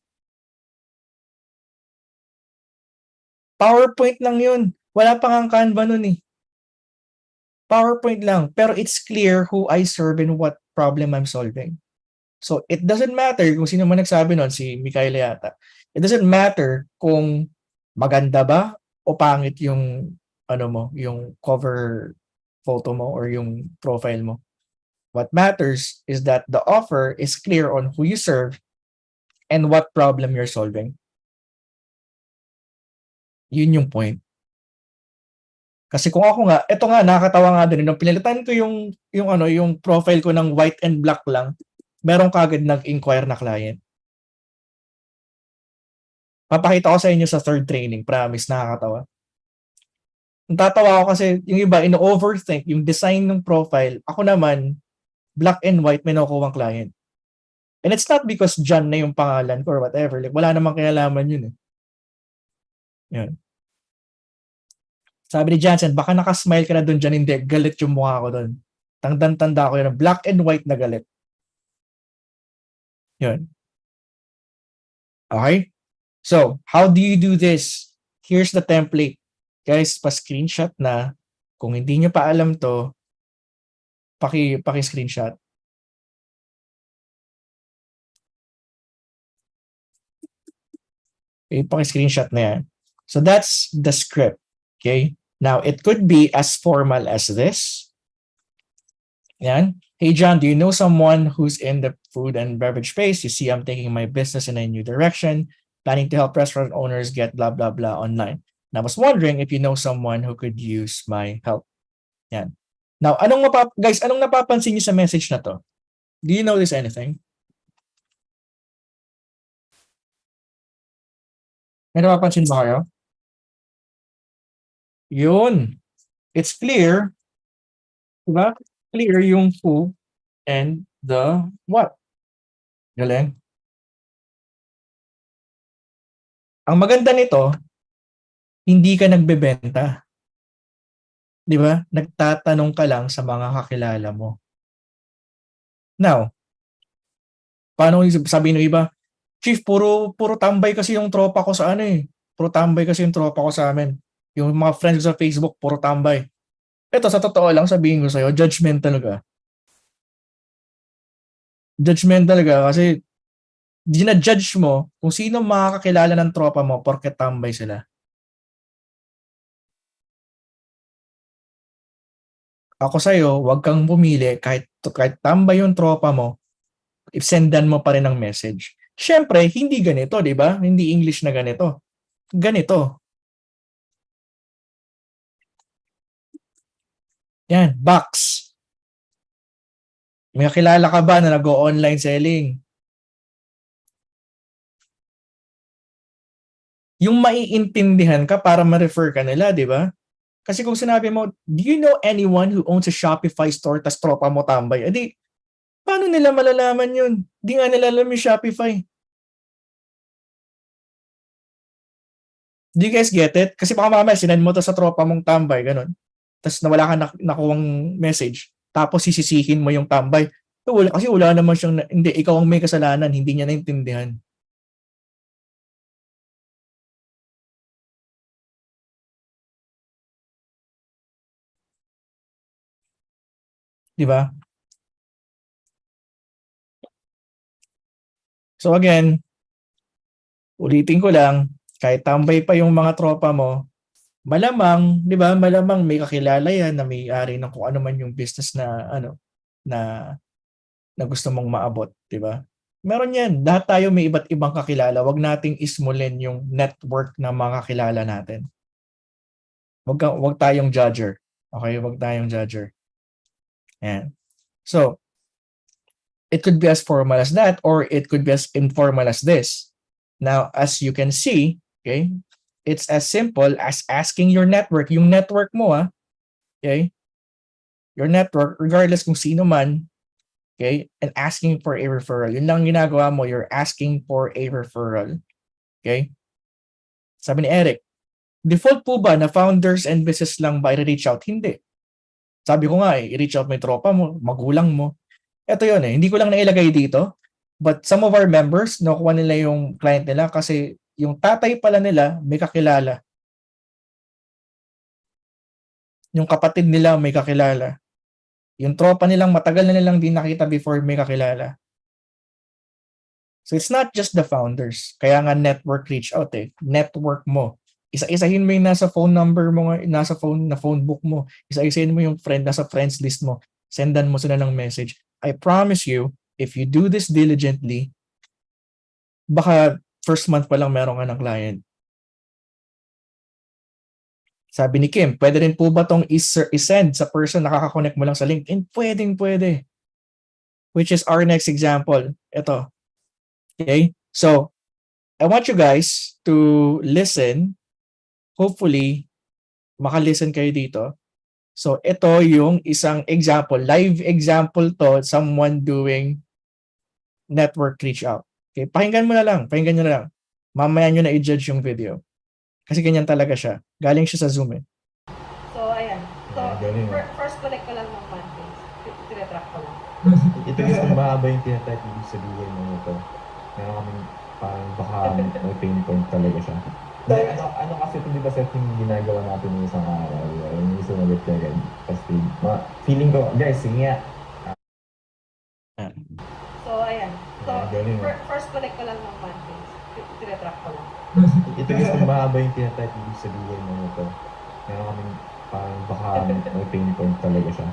PowerPoint lang yun. Wala pa nga Canva nun eh. PowerPoint lang. Pero it's clear who I serve and what problem I'm solving. So it doesn't matter kung sino man nagsabi nun, si Micaela yata. It doesn't matter kung maganda ba o pangit yung yung cover photo mo or yung profile mo. What matters is that the offer is clear on who you serve and what problem you're solving. Yun yung point. Kasi kung ako nga, ito nga nakakatawa nga din nung pinalitan ko yung profile ko ng white and black lang, meron kagad nag-inquire na client. Papakita ko sa inyo sa third training, promise, nakakatawa. Natatawa ako kasi yung iba ino-overthink yung design ng profile. Ako naman, black and white, may nakukuha client. And it's not because John na yung pangalan ko or whatever. Like, wala namang kinalaman yun eh. Yun. Sabi ni Jansen, baka nakasmile ka na doon dyan, hindi. Galit yung mukha ko doon. Tandang-tanda ko yun. Black and white na galit. Yun. Okay? So, how do you do this? Here's the template. Guys, pa-screenshot na. Kung hindi nyo pa alam to, paki-screenshot. Okay, paki-screenshot na yan. So, that's the script. Okay? Now, it could be as formal as this. Yan. Hey, John, do you know someone who's in the food and beverage space? You see, I'm taking my business in a new direction, planning to help restaurant owners get blah, blah, blah online. And I was wondering if you know someone who could use my help. Yan. Now, anong napapansin niyo sa message na to? Do you notice anything? May napapansin ba kayo? Yun. It's clear. Diba? Clear yung who and the what. Galing. Ang maganda nito, hindi ka nagbebenta. Di ba? Nagtatanong ka lang sa mga kakilala mo. Now, paano sabihin ng iba? Chief, puro tambay kasi yung tropa ko sa Puro tambay kasi yung tropa ko sa amin. Yung mga friends ko sa Facebook, puro tambay. Ito, sa totoo lang, sabihin ko sa'yo, judgmental ka. Judgmental ka kasi ginajudge mo kung sino makakakilala ng tropa mo porket tambay sila. Ako sa'yo, wag kang pumili kahit tambay yung tropa mo, sendan mo pa rin ang message. Siyempre, hindi ganito, di ba? Hindi English na ganito. Ganito. Yan, box. May kakilala ka ba na nag-o-online selling? Yung maiintindihan ka para ma-refer ka nila, di ba? Kasi kung sinabi mo, do you know anyone who owns a Shopify store tas tropa mo tambay? Edi, paano nila malalaman yun? Di nga nila alam yung Shopify. Do you guys get it? Kasi baka mamaya sinend mo to sa tropa mong tambay, ganun. Tapos nawala ka nakuwang message. Tapos sisisihin mo yung tambay. Kasi wala naman siyang, hindi, ikaw ang may kasalanan, hindi niya naintindihan. Di ba? So again, ulitin ko lang, kahit tambay pa yung mga tropa mo, malamang, 'di ba? Malamang may kakilala 'yan na may-ari ng kung ano man yung business na na na gusto mong maabot, 'di ba? Meron 'yan. Lahat tayo may iba't ibang kakilala. Huwag nating ismulin yung network ng mga kakilala natin. Huwag tayong judger. Okay? Huwag tayong judger. Ayan. So, it could be as formal as that or it could be as informal as this. Now, as you can see, okay, it's as simple as asking your network, yung network mo, okay, your network, regardless kung sino man, okay, and asking for a referral. Yun lang ginagawa mo, you're asking for a referral. Okay? Sabi ni Eric, default po ba na founders and business lang ba i-reach out? Hindi. Sabi ko nga i-reach out mo yung tropa mo, magulang mo. Ito yun hindi ko lang nailagay dito. But some of our members, nakuha nila yung client nila kasi yung tatay pala nila may kakilala. Yung kapatid nila may kakilala. Yung tropa nilang matagal na nilang din nakita before may kakilala. So it's not just the founders. Kaya nga network reach out Network mo. Isa-isahin mo yung nasa phone number mo, nasa phone book mo. Isa-isahin mo yung friend, nasa friends list mo. Sendan mo sila ng message. I promise you, if you do this diligently, baka first month pa lang meron ka ng client. Sabi ni Kim, pwede rin po ba itong isend sa person na nakaka-connect mo lang sa LinkedIn? Pwede. Which is our next example. Ito. Okay? So, I want you guys to listen. Hopefully, maka-listen kayo dito. So, ito yung isang example. Live example to, someone doing network reach out. Okay, pakinggan nyo na lang. Mamaya nyo na i-judge yung video. Kasi ganyan talaga siya. Galing siya sa Zoom So, ayan. So, first connect ko lang ng monthly. Tinatrack ko lang. Ito yung mahaba yung tinatrack, ibig sabihin mo ito. Meron kami parang baka may pain point talaga siya. Ano kasi ito, di ba set yung ginagawa natin ng isang araw? Yung sumagot ka agad. Kasi feeling ko, guys, sige nga. So, ayan. So, first connect ko lang ng monthly. Tinatrack ko lang. Ito yung mahaba yung tinatrack, ibig sabihin mo ito. Meron kami parang baka may pain point talaga siya.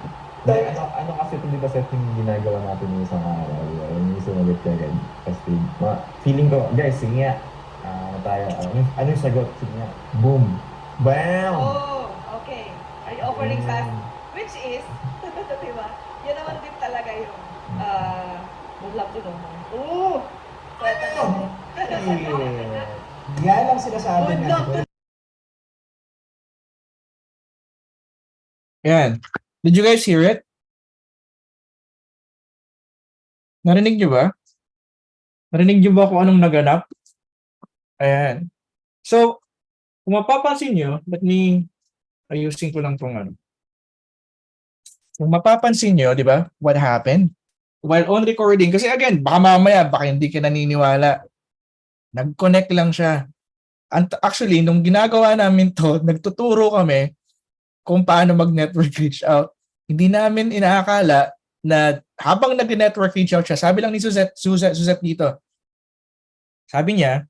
Ano kasi ito, di ba set yung ginagawa natin ng isang araw? Yung sumagot ka agad. Kasi feeling ko, guys, sige nga. Ano yung sagot? Sige nga. Boom! Bam! Oh, okay. Are you offering fast? Which is, diba? Yan naman din talaga yung would love to know more. Oh! Yan ang sinasabi Would love to Yan. Did you guys hear it? Narinig nyo ba? Narinig nyo ba kung anong naganap? Ayan. So, kung mapapansin nyo, ayusin ko lang itong ano. Kung mapapansin nyo, di ba, what happened? While on recording, kasi again, baka mamaya, baka hindi ka naniniwala. Nag-connect lang siya. Actually, nung ginagawa namin to, nagtuturo kami kung paano mag-network reach out. Hindi namin inaakala na habang nag-network reach out siya, sabi lang ni Suzette dito, sabi niya,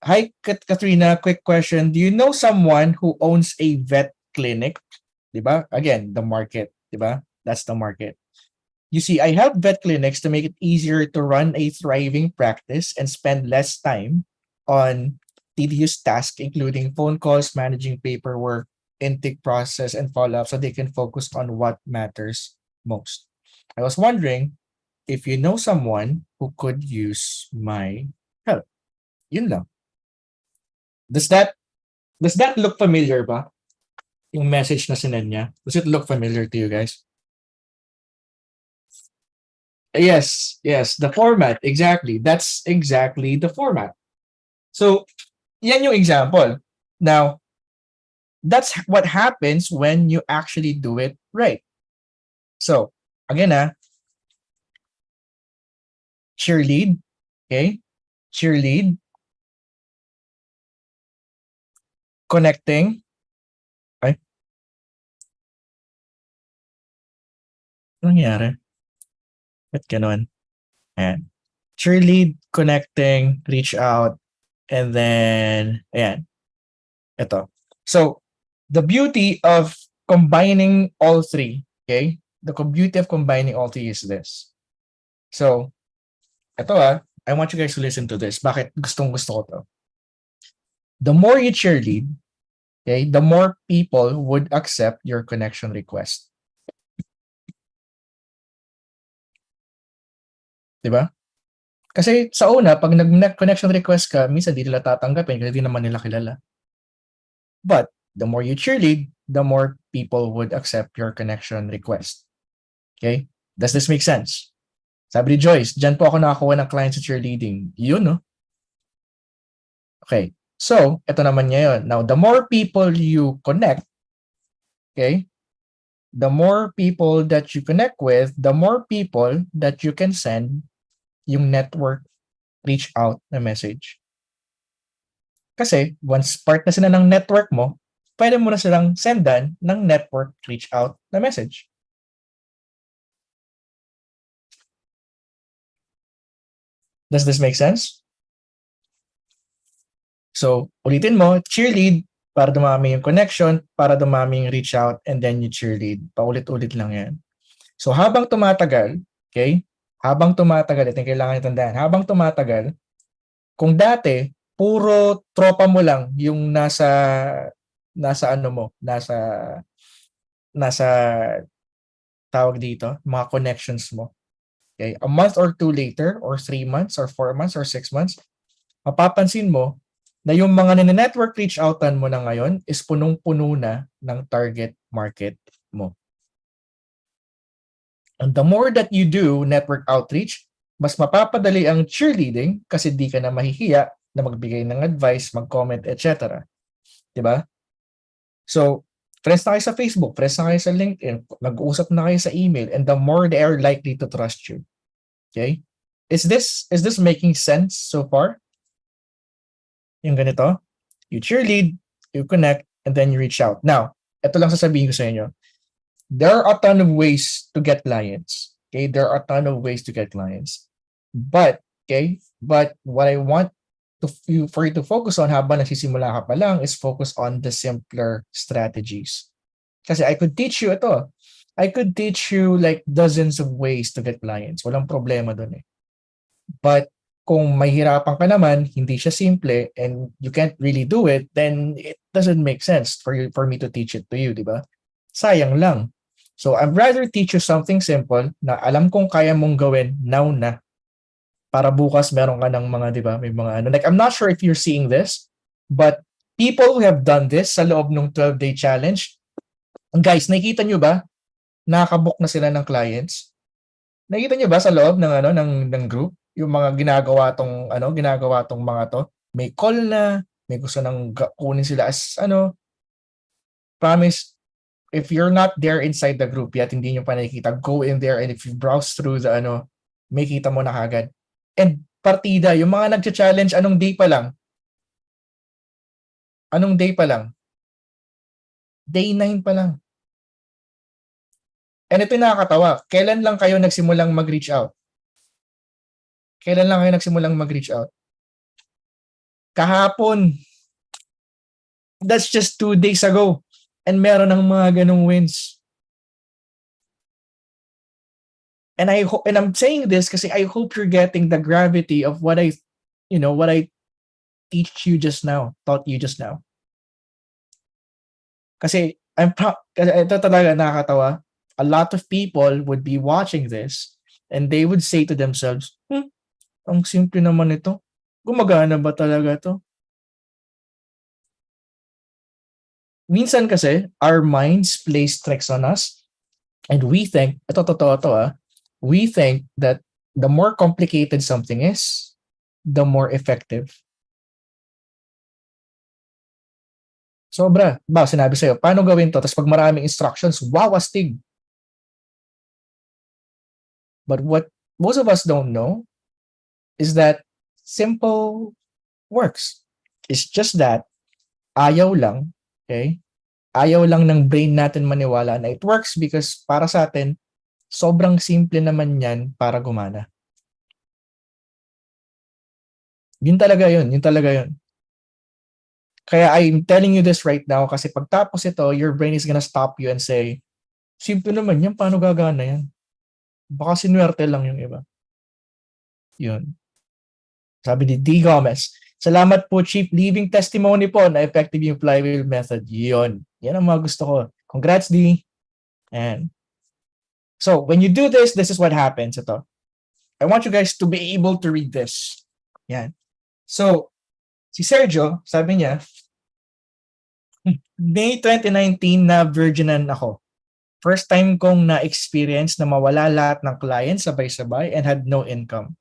hi Katrina, quick question. Do you know someone who owns a vet clinic? Diba? Again, the market. Diba? That's the market. You see, I help vet clinics to make it easier to run a thriving practice and spend less time on tedious tasks, including phone calls, managing paperwork, intake process, and follow-up so they can focus on what matters most. I was wondering if you know someone who could use my help. Yun lang. Does that look familiar ba? Yung message na sinend niya? Does it look familiar to you guys? Yes, the format. Exactly. That's exactly the format. So, yan yung example. Now, that's what happens when you actually do it right. So, again, cheerlead, okay? Cheerlead, connecting, okay? Anong nangyari? Ba't ganun? Ayan. Cheerlead, connecting, reach out, and then, ayan. Ito. So, the beauty of combining all three, okay? The beauty of combining all three is this. So, ito I want you guys to listen to this. Bakit gustong gusto ko to? The more you cheerlead, okay, the more people would accept your connection request. Diba? Kasi sa una, pag nag-connection request ka, minsan di nila tatanggapin kasi di naman nila kilala. But the more you cheerlead, the more people would accept your connection request. Okay? Does this make sense? Sabi ni Joyce, dyan po ako nakakuha ng client sa cheerleading. Yun, no? Okay. So, ito naman ngayon. Now, the more people you connect, okay, the more people that you connect with, the more people that you can send yung network reach out na message. Kasi, once part na sila ng network mo, pwede mo na silang sendan ng network reach out na message. Does this make sense? So, ulitin mo, cheerlead para dumami yung connection, para dumami yung reach out, and then you cheerlead. Paulit-ulit lang yan. So, habang tumatagal, okay, habang tumatagal, ito yung kailangan itandaan, habang tumatagal, kung dati, puro tropa mo lang yung nasa ano mo, nasa tawag dito, mga connections mo. Okay, a month or two later, or 3 months, or 4 months, or 6 months, mapapansin mo na yung mga network reach outan mo na ngayon is punong-puno na ng target market mo. And the more that you do network outreach, mas mapapadali ang cheerleading kasi di ka na mahihiya na magbigay ng advice, mag-comment, etc. Diba? So, friends na kayo sa Facebook, friends na kayo sa LinkedIn, nag-uusap na kayo sa email, and the more they are likely to trust you. Okay? Is this making sense so far? Yung ganito, you cheerlead, you connect, and then you reach out. Now, ito lang sasabihin ko sa inyo. There are a ton of ways to get clients. Okay? There are a ton of ways to get clients. But what I want for you to focus on habang nagsisimula ka pa lang is focus on the simpler strategies. Kasi I could teach you ito. I could teach you like dozens of ways to get clients. Walang problema dun eh. But kung mahirapan ka naman, hindi siya simple, and you can't really do it, then it doesn't make sense for me to teach it to you, di ba? Sayang lang. So I'd rather teach you something simple na alam kong kaya mong gawin now na. Para bukas meron ka ng mga, di ba, may mga ano. Like, I'm not sure if you're seeing this, but people who have done this sa loob ng 12-day challenge, guys, nakikita nyo ba? Nakakabook na sila ng clients. Nakikita nyo ba sa loob ng ano ng group? Yung mga ginagawa tong mga to, may call na, may gusto nang kunin sila as promise, if you're not there inside the group yet, hindi nyo pa nakikita, go in there, and if you browse through the may kita mo na kagad. And partida, yung mga nagcha-challenge, anong day pa lang? Day 9 pa lang. And ito yung nakakatawa, kailan lang kayo nagsimulang mag-reach out? Kahapon. That's just 2 days ago. And meron ng mga ganong wins. And I'm saying this kasi I hope you're getting the gravity of what I taught you just now. Kasi ito talaga nakakatawa. A lot of people would be watching this and they would say to themselves, ang simple naman ito. Gumagana ba talaga to? Minsan kasi, our minds plays tricks on us and we think, ito totoo to we think that the more complicated something is, the more effective. Sobra. Ba, sinabi sa'yo, paano gawin to? Tapos pag maraming instructions, wow, astig. But what most of us don't know is that simple works. It's just that ayaw lang, okay? Ayaw lang ng brain natin maniwala na it works because para sa atin, sobrang simple naman yan para gumana. Yun talaga yun. Kaya I'm telling you this right now kasi pagtapos ito, your brain is gonna stop you and say, simple naman yan, paano gagana yan? Baka sinuwerte lang yung iba. Yun. Sabi ni D. Gomez, salamat po, Chief. Leaving testimony po na effective yung flywheel method. Yun. Yan ang mga gusto ko. Congrats, D. And so, when you do this, this is what happens. Ito. I want you guys to be able to read this. Yan. So, si Sergio, sabi niya, May 2019 na virginan ako. First time kong na-experience na mawala lahat ng clients sabay-sabay and had no income.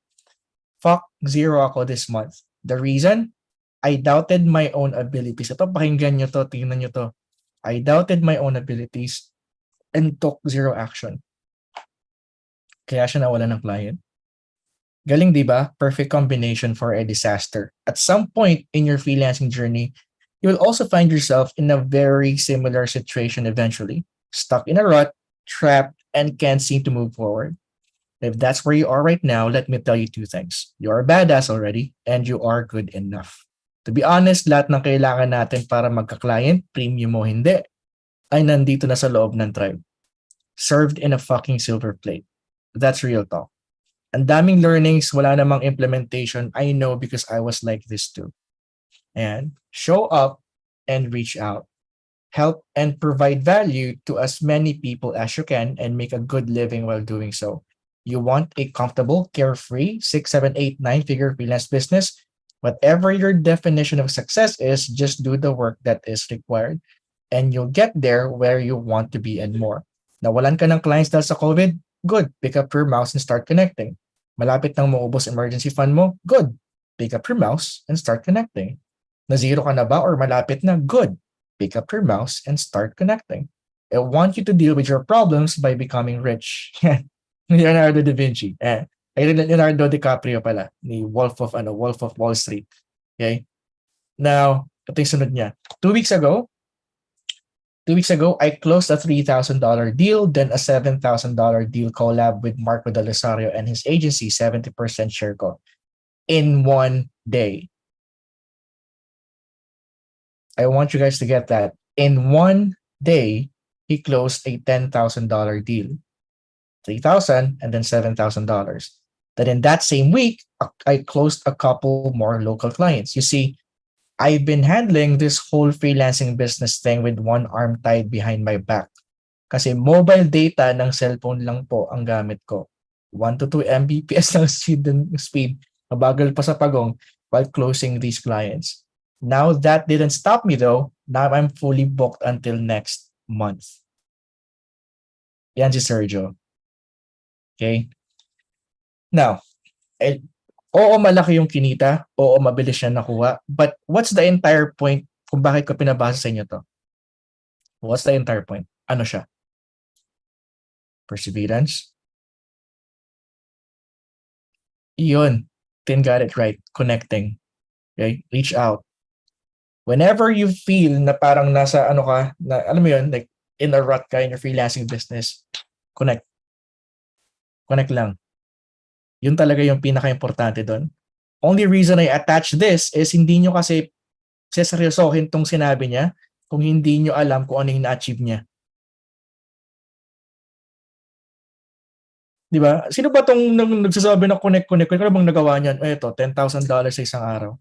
Fuck, zero ako this month. The reason? I doubted my own abilities. Ito, pakinggan nyo to, tingnan nyo to. I doubted my own abilities and took zero action. Kaya siya nawala ng client. Galing, di ba? Perfect combination for a disaster. At some point in your freelancing journey, you will also find yourself in a very similar situation eventually. Stuck in a rut, trapped, and can't seem to move forward. If that's where you are right now, let me tell you two things. You are a badass already, and you are good enough. To be honest, lahat ng kailangan natin para magka-client, premium mo hindi, ay nandito na sa loob ng tribe. Served in a fucking silver plate. That's real talk. Ang daming learnings, wala namang implementation. I know because I was like this too. And show up and reach out. Help and provide value to as many people as you can and make a good living while doing so. You want a comfortable, carefree 6, 7, 8, 9-figure freelance business? Whatever your definition of success is, just do the work that is required. And you'll get there where you want to be and more. Nawalan ka ng clients dahil sa COVID? Good. Pick up your mouse and start connecting. Malapit nang maubos emergency fund mo? Good. Pick up your mouse and start connecting. Na-zero ka na ba or malapit na? Good. Pick up your mouse and start connecting. I want you to deal with your problems by becoming rich. Leonardo da Vinci. Leonardo DiCaprio pala. Ni Wolf of Wall Street. Okay? Now, ito yung sunod niya. 2 weeks ago, I closed a $3,000 deal, then a $7,000 deal collab with Marco Del Rosario and his agency, 70% share ko, in one day. I want you guys to get that. In one day, he closed a $10,000 deal. $3,000 and then $7,000. Then in that same week, I closed a couple more local clients. You see, I've been handling this whole freelancing business thing with one arm tied behind my back. Kasi mobile data ng cellphone lang po ang gamit ko. 1 to 2 Mbps ng speed. Mabagal pa sa pagong while closing these clients. Now that didn't stop me though. Now I'm fully booked until next month. Yan si Sergio. Okay? Now, oo, malaki yung kinita. Oo, mabilis siya nakuha. But what's the entire point kung bakit ko pinabasa sa inyo to? What's the entire point? Ano siya? Perseverance? Yun. Tin got it right. Connecting. Okay? Reach out. Whenever you feel na parang nasa ano ka, na, alam mo yun, like in a rut ka in your freelancing business, connect. Connect lang. Yun talaga yung pinaka-importante doon. Only reason I attach this is hindi nyo kasi seseryosohin tong sinabi niya kung hindi nyo alam kung ano yung na-achieve niya. Di ba? Sino ba tong nagsasabi na connect? Ano bang nagawa niyan? Eto, $10,000 sa isang araw.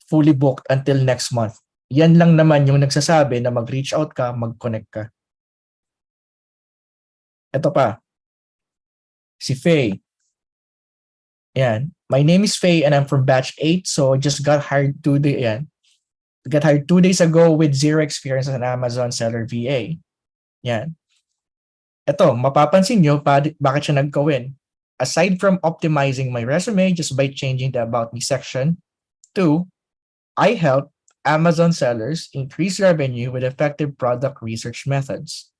Fully booked until next month. Yan lang naman yung nagsasabi na mag-reach out ka, mag-connect ka. Ito pa, si Faye. Yan. My name is Faye and I'm from batch 8, so I just got hired 2 days. Got hired 2 days ago with zero experience as an Amazon seller VA. Yan. Ito, mapapansin nyo, bakit siya nag-win? Aside from optimizing my resume just by changing the About Me section, 2, I help Amazon sellers increase revenue with effective product research methods.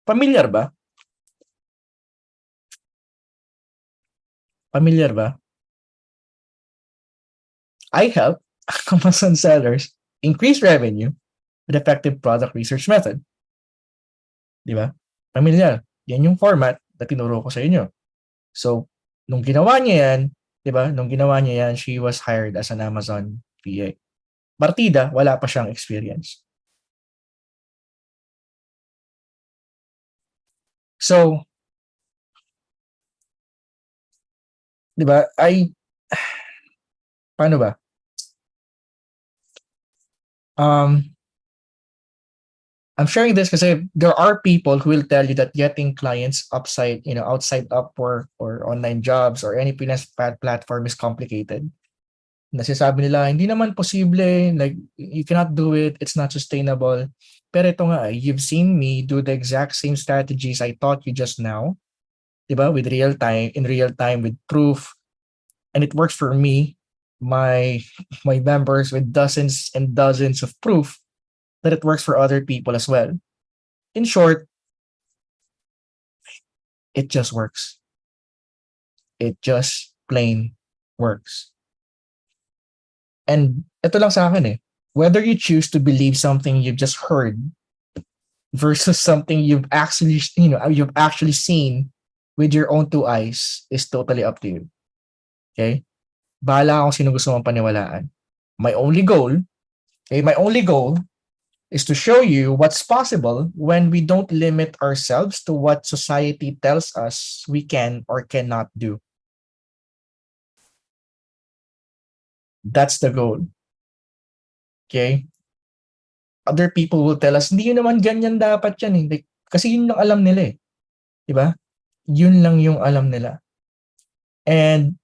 Familiar ba? Familiar ba? I help Amazon sellers increase revenue with effective product research method. Di ba? Familiar. Yan yung format na tinuro ko sa inyo. So, nung ginawa niya yan, di ba? Nung ginawa niya yan, she was hired as an Amazon PA. Partida, wala pa siyang experience. So, di ba? Paano ba? I'm sharing this kasi there are people who will tell you that getting clients outside Upwork or online jobs or any freelance platform is complicated. Nasasabi nila, hindi naman posible, like, you cannot do it, it's not sustainable. Pero ito nga, you've seen me do the exact same strategies I taught you just now, diba? In real time, with proof. And it works for me, my members, with dozens and dozens of proof that it works for other people as well. In short, it just works. It just plain works. And ito lang sa akin whether you choose to believe something you've just heard versus something you've actually seen with your own 2 eyes is totally up to you. Okay? Bahala kung sino gusto mong paniwalaan. My only goal is to show you what's possible when we don't limit ourselves to what society tells us we can or cannot do. That's the goal. Okay? Other people will tell us, hindi yun naman ganyan dapat yan Like, kasi yun lang alam nila Diba? Yun lang yung alam nila. And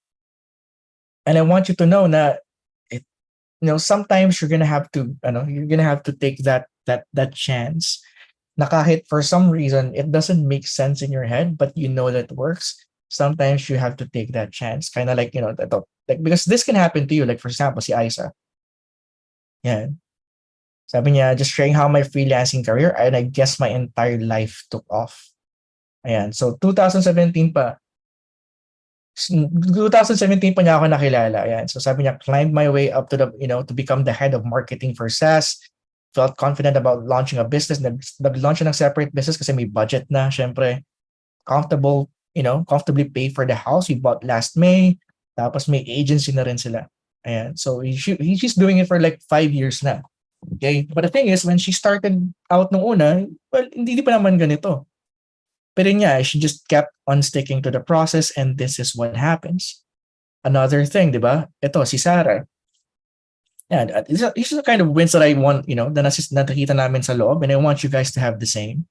I want you to know na sometimes you're gonna have to take that chance. Na kahit for some reason it doesn't make sense in your head, but you know that it works. Sometimes you have to take that chance. Kind of like because this can happen to you. Like for example, si Isa. Yan. Sabi niya, just sharing how my freelancing career and I guess my entire life took off. Ayan. So 2017 pa niya ako nakilala. Ayan. So sabi niya, climbed my way up to to become the head of marketing for SaaS. Felt confident about launching a business. Nag-launch ng separate business kasi may budget na, syempre. Comfortably paid for the house we bought last May. Tapos may agency na rin sila. Ayan. So she's doing it for like 5 years na. Okay? But the thing is, when she started out nung una, well, hindi pa naman ganito. Pero niya, she just kept on sticking to the process and this is what happens. Another thing, di ba? Ito, si Sarah. Yan, these are the kind of wins that I want, na nakita namin sa loob and I want you guys to have the same.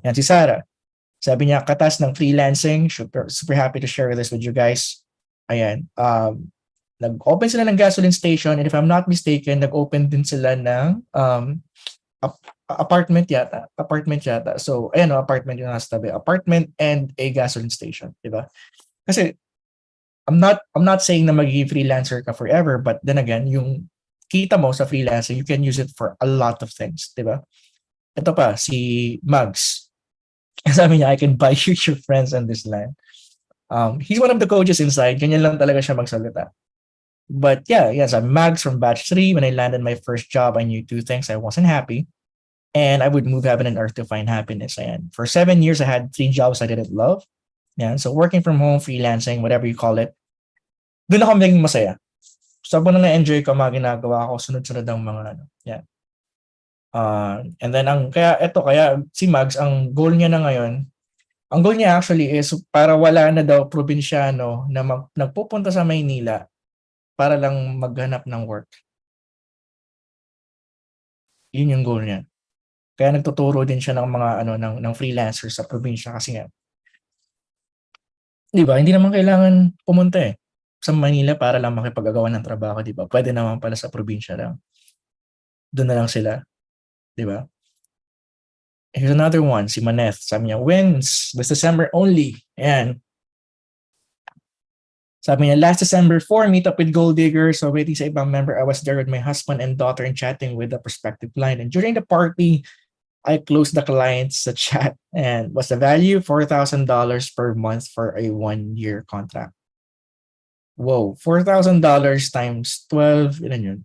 Yan, si Sarah. Sabi niya, katas ng freelancing. Super happy to share this with you guys. Ayan. Nag-open sila ng gasoline station and if I'm not mistaken, nag-open din sila ng apartment yata. So, ayan apartment yung nasa tabi. Apartment and a gasoline station, di ba? Kasi I'm not saying na magiging freelancer ka forever, but then again, yung kita mo sa freelancing, you can use it for a lot of things, di ba? Ito pa, si Mags. Sabi niya, I can buy you your friends on this land. He's one of the coaches inside. Ganyan lang talaga siya magsalita. But yeah, I'm Mags from batch 3. When I landed my first job, I knew 2 things. I wasn't happy. And I would move heaven and earth to find happiness. Ayan. For 7 years, I had 3 jobs I didn't love. Yan. So working from home, freelancing, whatever you call it, doon ako naging masaya. Sobrang na-enjoy ko mga ginagawa ko, sunod-sunod ang mga yan. And then kaya si Mags, ang goal niya na ngayon, ang goal niya actually is para wala na daw probinsyano na nagpupunta sa Maynila para lang maghanap ng work. Yun yung goal niya. Kaya nagtuturo din siya ng mga ng freelancer sa probinsya kasi nga, 'di ba? Hindi naman kailangan pumunta sa Manila para lang makipag-agawan ng trabaho, 'di ba? Pwede naman pala sa probinsya lang. Doon na lang sila, 'di ba? Here's another one, si Maneth. Sabi niya, wins this December only. Ayan. Sabi niya, last December 4, meet up with Gold Digger. So waiting sa ibang member, I was there with my husband and daughter and chatting with the prospective client. And during the party, I closed the client's chat. And was the value $4,000 per month for a 1-year contract. Whoa, $4,000 times 12, ilan yun?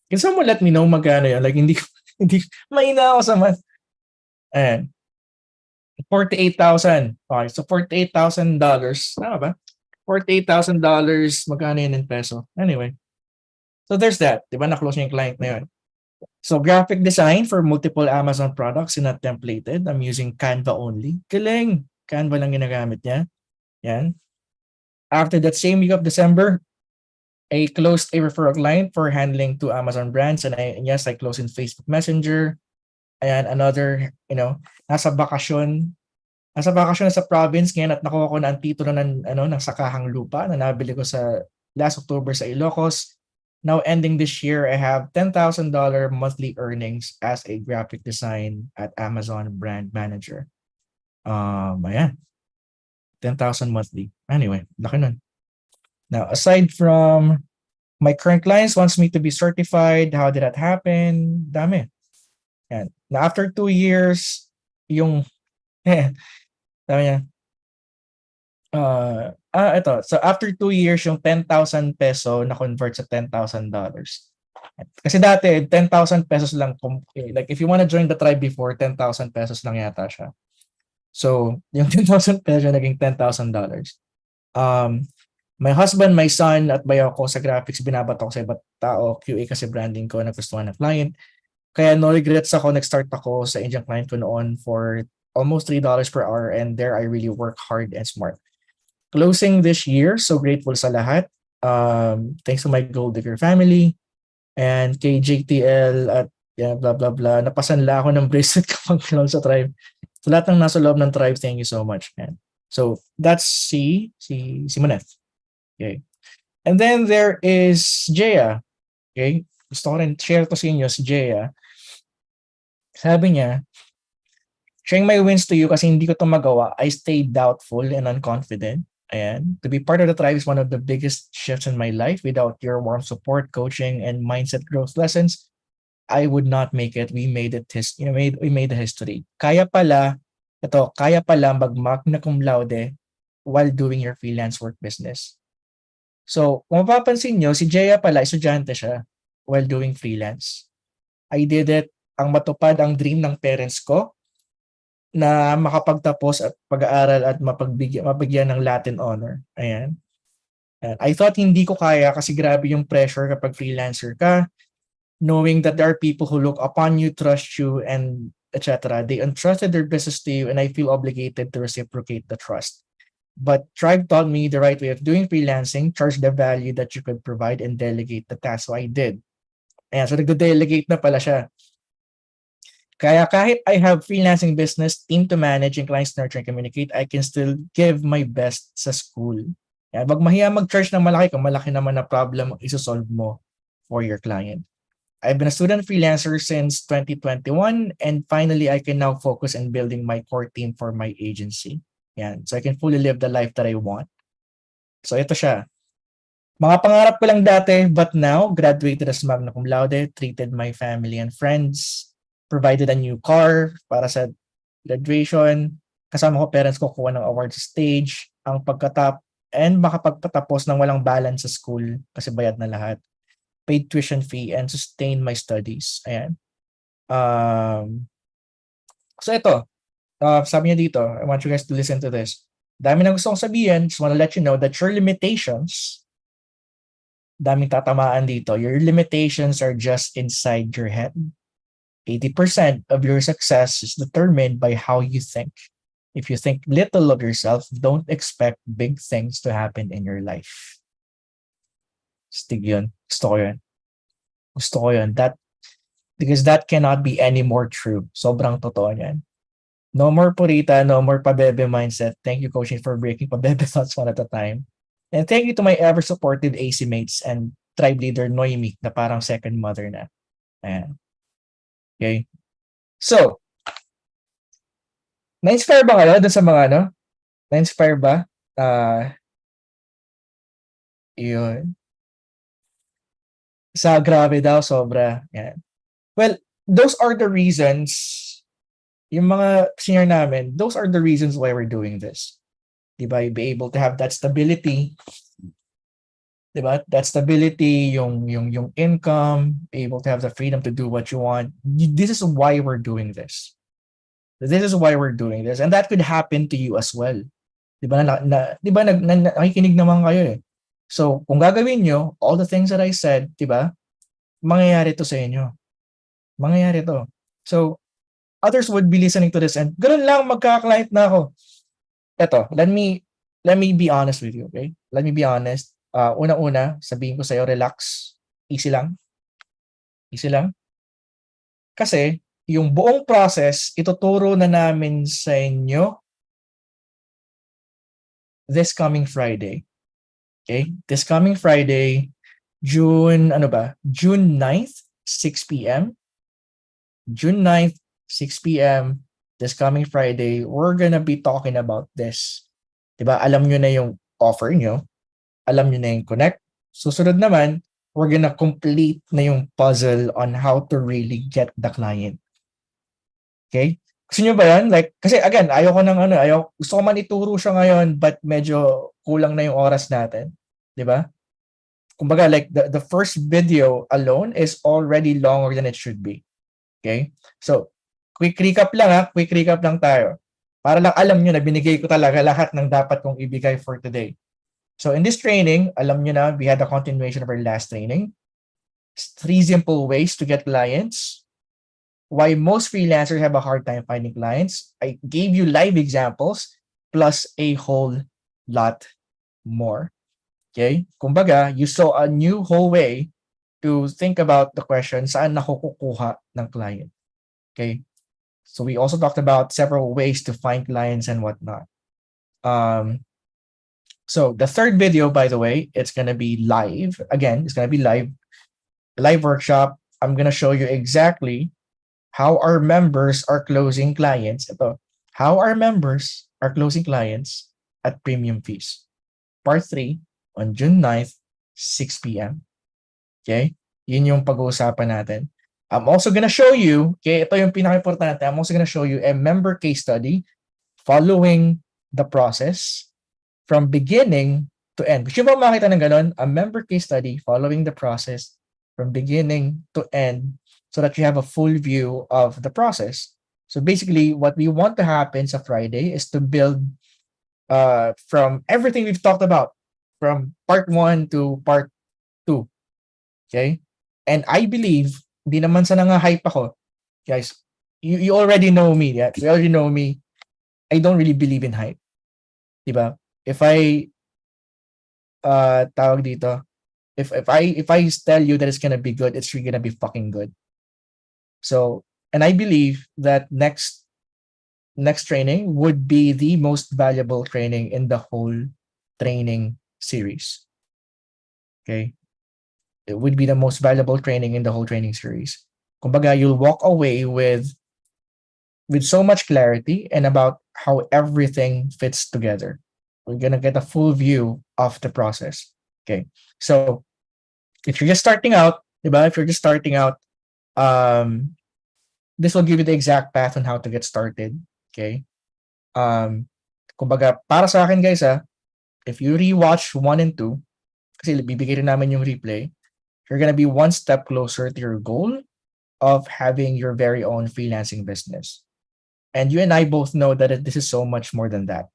Can someone let me know magkano yun? Like, hindi mahina ako sa math. Ayan. 48,000. Okay, so $48,000. Tama ba? $48,000, magkano yun in peso? Anyway. So there's that. Diba na-close yung client na yun. So graphic design for multiple Amazon products, not templated. I'm using Canva only. Galing. Canva lang ginagamit niya. Yan. After that same week of December, I closed a referral client for handling 2 Amazon brands. And I closed in Facebook Messenger. Ayan, another, nasa bakasyon sa province ngayon at nakuha ko na ang titulo ng sakahang lupa na nabili ko sa last October sa Ilocos. Now ending this year, I have $10,000 monthly earnings as a graphic design at Amazon brand manager. Ayan. 10,000 monthly. Anyway, laki nun. Now, aside from my current clients wants me to be certified, how did that happen? Dami. Yan. Na after 2 years, yung sabi niya, ito. So after 2 years, yung 10,000 peso na convert sa $10,000. Kasi dati, 10,000 pesos lang. Like if you wanna join the tribe before, 10,000 pesos lang yata siya. So, yung 10,000 pesos naging $10,000. My husband, my son, at bayaw ko sa graphics, binabato ko sa iba't tao. QA kasi branding ko, nagustuhan ng client. Kaya no regrets ako, nag-start ako sa Indian client ko noon for almost $3 per hour, and there I really work hard and smart. Closing this year, so grateful sa lahat. Thanks to my Gold Digger family and kay JTL at blah blah blah. Napasanla ako ng bracelet kapag close sa tribe. So lahat ng nasa loob ng tribe, thank you so much, man. So that's si Maneth. Okay. And then there is Jaya. Okay. Gusto ko rin share to sa inyo si Jaya. Sabi niya, sharing my wins to you kasi hindi ko ito magawa. I stayed doubtful and unconfident. Ayan. To be part of the tribe is one of the biggest shifts in my life. Without your warm support, coaching, and mindset growth lessons, I would not make it. We made it. We made the history. Kaya pala mag-magna cum laude while doing your freelance work business. So, kung mapapansin nyo, si Jaya pala, estudyante siya while doing freelance. I did it ang matupad ang dream ng parents ko na makapagtapos at pag-aaral at mabigyan ng Latin honor. Ayan. And I thought hindi ko kaya kasi grabe yung pressure kapag freelancer ka, knowing that there are people who look upon you, trust you, and etc. They entrusted their business to you and I feel obligated to reciprocate the trust. But Tribe taught me the right way of doing freelancing, charge the value that you could provide, and delegate the task. So I did. Ayan, so nag-delegate na pala siya. Kaya kahit I have freelancing business, team to manage, and clients nurture and communicate, I can still give my best sa school. Ayan, wag mahiya mag-charge ng malaki kung malaki naman na problem isosolve mo for your client. I've been a student freelancer since 2021, and finally, I can now focus on building my core team for my agency. Yan. So I can fully live the life that I want. So ito siya. Mga pangarap ko lang dati, but now, graduated as magna cum laude, treated my family and friends, provided a new car para sa graduation, kasama ko parents ko kuha ng award sa stage, ang pagkatap, and makapagpatapos ng walang balance sa school kasi bayad na lahat, paid tuition fee, and sustain my studies. Ayan. So ito, sabi niya dito, I want you guys to listen to this. Dami na gusto kong sabihin. Just want to let you know that your limitations daming tatamaan dito. Your limitations are just inside your head. 80% of your success is determined by how you think. If you think little of yourself, don't expect big things to happen in your life. Stig yun. Gusto ko yun. Gusto ko yun. Because that cannot be any more true. Sobrang totoo yan. No more purita, no more pabebe mindset. Thank you, coaching, for breaking pabebe thoughts one at a time. And thank you to my ever-supportive AC mates and tribe leader Noemi na parang second mother na. Ayan. Okay? So, na-inspire ba kayo dun sa mga ano? Na-inspire ba? Yun. Sa grabe daw, sobra. Yan. Well, those are the reasons, yung mga senior namin, those are the reasons why we're doing this. Diba? You'll be able to have that stability. Diba? That stability, yung income, be able to have the freedom to do what you want. This is why we're doing this. This is why we're doing this. And that could happen to you as well. Diba? Diba nakikinig naman kayo eh. So, kung gagawin nyo, all the things that I said, diba? Mangyayari to sa inyo. Mangyayari to. So, others would be listening to this and ganun lang, magka-client na ako. Eto, let me be honest with you, okay? Let me be honest. Una-una, sabihin ko sa'yo, relax. Easy lang. Easy lang. Kasi, yung buong process, ituturo na namin sa inyo this coming Friday. Okay? This coming Friday, June 9th, 6 p.m. June 9th, 6 p.m. This coming Friday, we're gonna be talking about this. Diba? Alam nyo na yung offer nyo. Alam nyo na yung connect. Susunod naman, we're gonna complete na yung puzzle on how to really get the client. Okay? Gusto nyo ba yan? Like, kasi again, gusto ko man ituro siya ngayon, but medyo kulang na yung oras natin. Diba? Kumbaga, like, the first video alone is already longer than it should be. Okay? So, quick recap lang Quick recap lang tayo. Para lang alam nyo na binigay ko talaga lahat ng dapat kong ibigay for today. So, in this training, alam nyo na, we had a continuation of our last training. 3 simple ways to get clients. Why most freelancers have a hard time finding clients. I gave you live examples plus a whole lot more. Okay? Kumbaga, you saw a new whole way to think about the question, saan nakukuha ng client? Okay? So we also talked about several ways to find clients and whatnot. So the third video, by the way, it's going to be live. Again, it's going to be live workshop. I'm going to show you exactly how our members are closing clients. Ito, how our members are closing clients at premium fees. Part 3 on June 9th, 6 p.m. Okay? Yun yung pag-uusapan natin. I'm also gonna show you, okay, ito yung pinaka-importante, I'm also gonna show you a member case study following the process from beginning to end. Gusto mo makita ng ganon? A member case study following the process from beginning to end so that you have a full view of the process. So basically, what we want to happen sa Friday is to build from everything we've talked about, from part 1 to part 2. Okay? And I believe, di naman sa nanga-hype ako, guys, you already know me. Yeah? You already know me. I don't really believe in hype. Diba? If I tawag dito, if I tell you that it's gonna be good, it's really gonna be fucking good. So, and I believe that next training would be the most valuable training in the whole training series. Okay? It would be the most valuable training in the whole training series. Kumbaga, you'll walk away with so much clarity and about how everything fits together. We're gonna get a full view of the process. Okay. So if you're just starting out, diba? If you're just starting out, this will give you the exact path on how to get started. Okay. Kumbaga, para sa akin, guys, if you rewatch 1 and 2, kasi bibigay rin namin yung replay, you're gonna be one step closer to your goal of having your very own freelancing business. And you and I both know that this is so much more than that.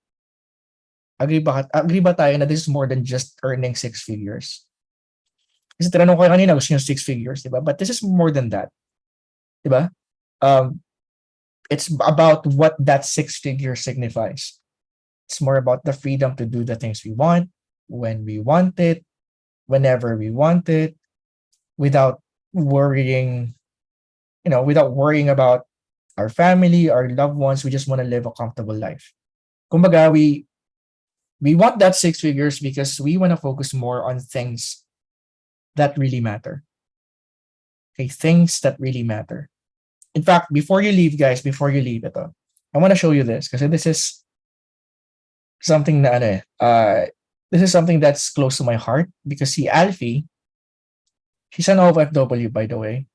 Agree ba tayo na this is more than just earning 6 figures? Kasi tinanong ko kanina, gusto niyo 6 figures, diba? But this is more than that, diba? It's about what that 6 figure signifies. It's more about the freedom to do the things we want, when we want it, whenever we want it, without worrying, without worrying about our family, our loved ones. We just want to live a comfortable life. Kumbaga, we want that 6 figures because we want to focus more on things that really matter. Okay, things that really matter. In fact, before you leave, guys, ito, I want to show you this because this is something this is something that's close to my heart because si Alfie, she's an OFW, by the way,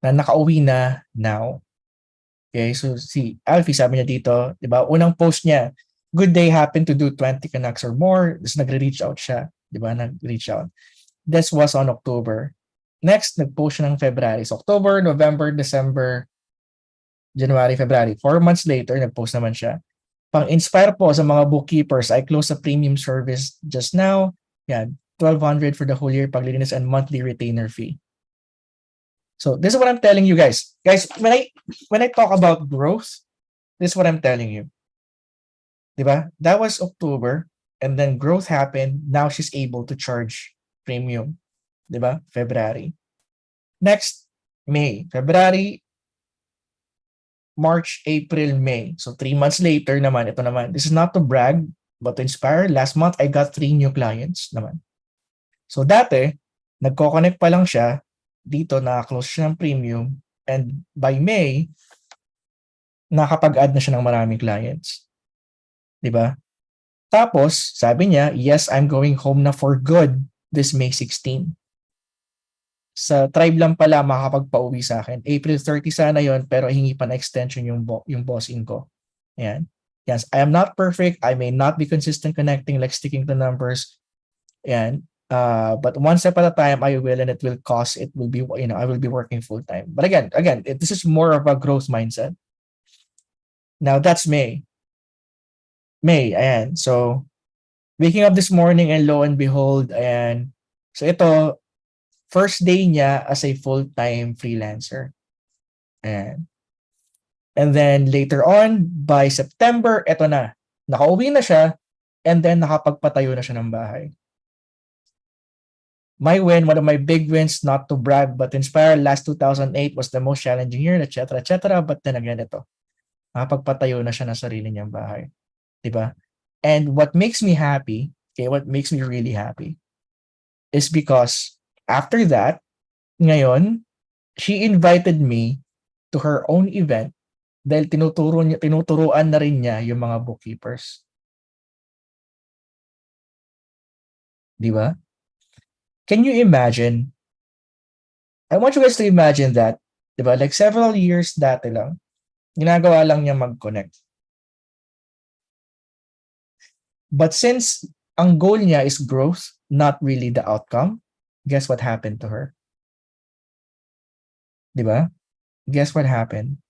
na nakauwi na now. Okay, so si Alfie, sabi niya dito, di ba, unang post niya, good day, happened to do 20 Canucks or more. Tapos nagre-reach out siya, di ba, nag-reach out. This was on October. Next, nag-post siya ng February. So October, November, December, January, February. 4 months later, nag-post naman siya. Pang-inspire po sa mga bookkeepers, I closed a premium service just now. Yan, 1,200 for the whole year paglilinis and monthly retainer fee. So this is what I'm telling you guys. Guys, when I talk about growth, this is what I'm telling you. Diba? That was October and then growth happened. Now she's able to charge premium. Diba? February. Next, May. February, March, April, May. So 3 months later naman, ito naman. This is not to brag, but to inspire. Last month, I got 3 new clients naman. So dati, nagko-connect pa lang siya. Dito, naka-close siya ng premium. And by May, nakapag-add na siya ng maraming clients. Diba? Tapos, sabi niya, yes, I'm going home na for good this May 16. Sa tribe lang pala makakapagpa-uwi sa akin. April 30 sana yon pero hingi pa na extension yung bossing ko. Ayan. Yes, I am not perfect. I may not be consistent connecting, like sticking to numbers. Ayan. But one step at a time, I will, and it will cost. It will be, I will be working full time. But again, this is more of a growth mindset. Now that's May. Ayan. So, waking up this morning and lo and behold, ayan. So ito, first day niya as a full-time freelancer. Ayan. And then later on, by September, ito na. Nakauwi na siya, and then nakapagpatayo na siya ng bahay. My win, one of my big wins, not to brag, but inspire, last 2008 was the most challenging year, etc., etc. But then again, ito, nakapagpatayo na siya ng sarili niyang bahay. Diba? And what makes me happy, okay, what makes me really happy, is because after that, ngayon, she invited me to her own event dahil tinuturuan na rin niya yung mga bookkeepers. Diba? Can you imagine? I want you guys to imagine that, diba? Like several years dati lang, ginagawa lang niya mag-connect. But since ang goal niya is growth, not really the outcome, guess what happened to her? Diba? Guess what happened?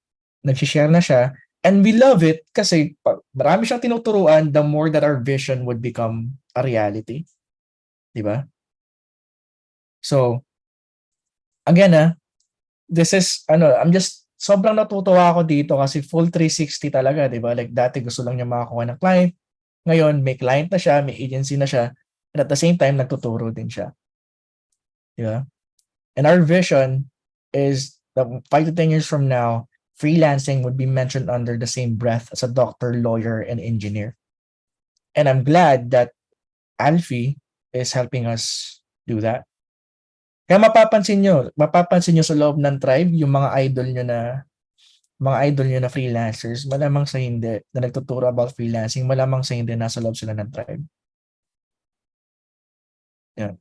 Nag-share na siya, and we love it kasi marami siyang tinuturuan, the more that our vision would become a reality. Diba? So, again, this is, I'm just, sobrang natutuwa ako dito kasi full 360 talaga, di ba? Like, dati gusto lang niya makakuha ng client. Ngayon, may client na siya, may agency na siya, and at the same time, nagtuturo din siya. Di ba? And our vision is that 5 to 10 years from now, freelancing would be mentioned under the same breath as a doctor, lawyer, and engineer. And I'm glad that Alfie is helping us do that. Kaya mapapansin nyo sa loob ng tribe, yung mga idol nyo na freelancers, malamang sa hindi, na nagtuturo about freelancing, malamang sa hindi, nasa loob sila ng tribe. Yeah.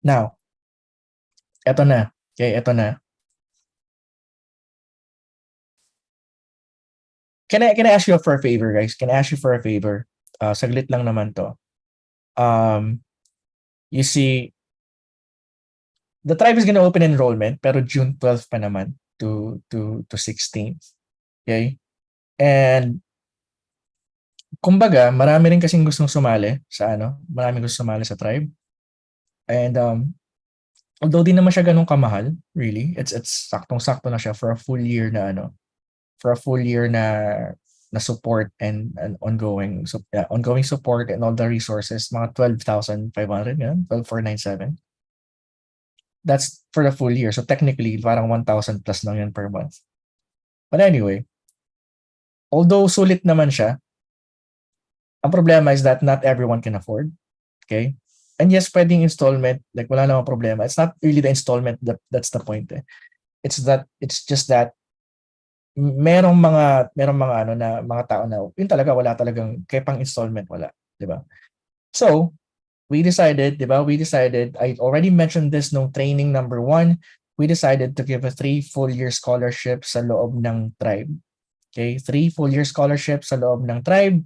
Now, eto na. Okay, eto na. Can I ask you for a favor, guys? Can I ask you for a favor? Saglit lang naman to. You see, the tribe is gonna open enrollment, pero June 12 pa naman to 16th. Okay? And kumbaga, marami rin kasing gustong sumali sa maraming gustong sumali sa tribe. And although di naman siya ganun kamahal, really, it's saktong-sakto na siya for a full year na support and ongoing support and all the resources, mga 12,500 yan, 12,497. That's for the full year. So technically, parang 1,000 plus lang yan per month. But anyway, although sulit naman siya, ang problema is that not everyone can afford. Okay? And yes, pwedeng installment, like wala namang problema. It's not really the installment that's the point. It's just that merong mga ano na mga tao na yun talaga wala talagang kaya pang installment wala, 'di ba? So, we decided, I already mentioned this no training number 1, we decided to give a 3 full year scholarship sa loob ng tribe. Okay, 3 full year scholarships sa loob ng tribe.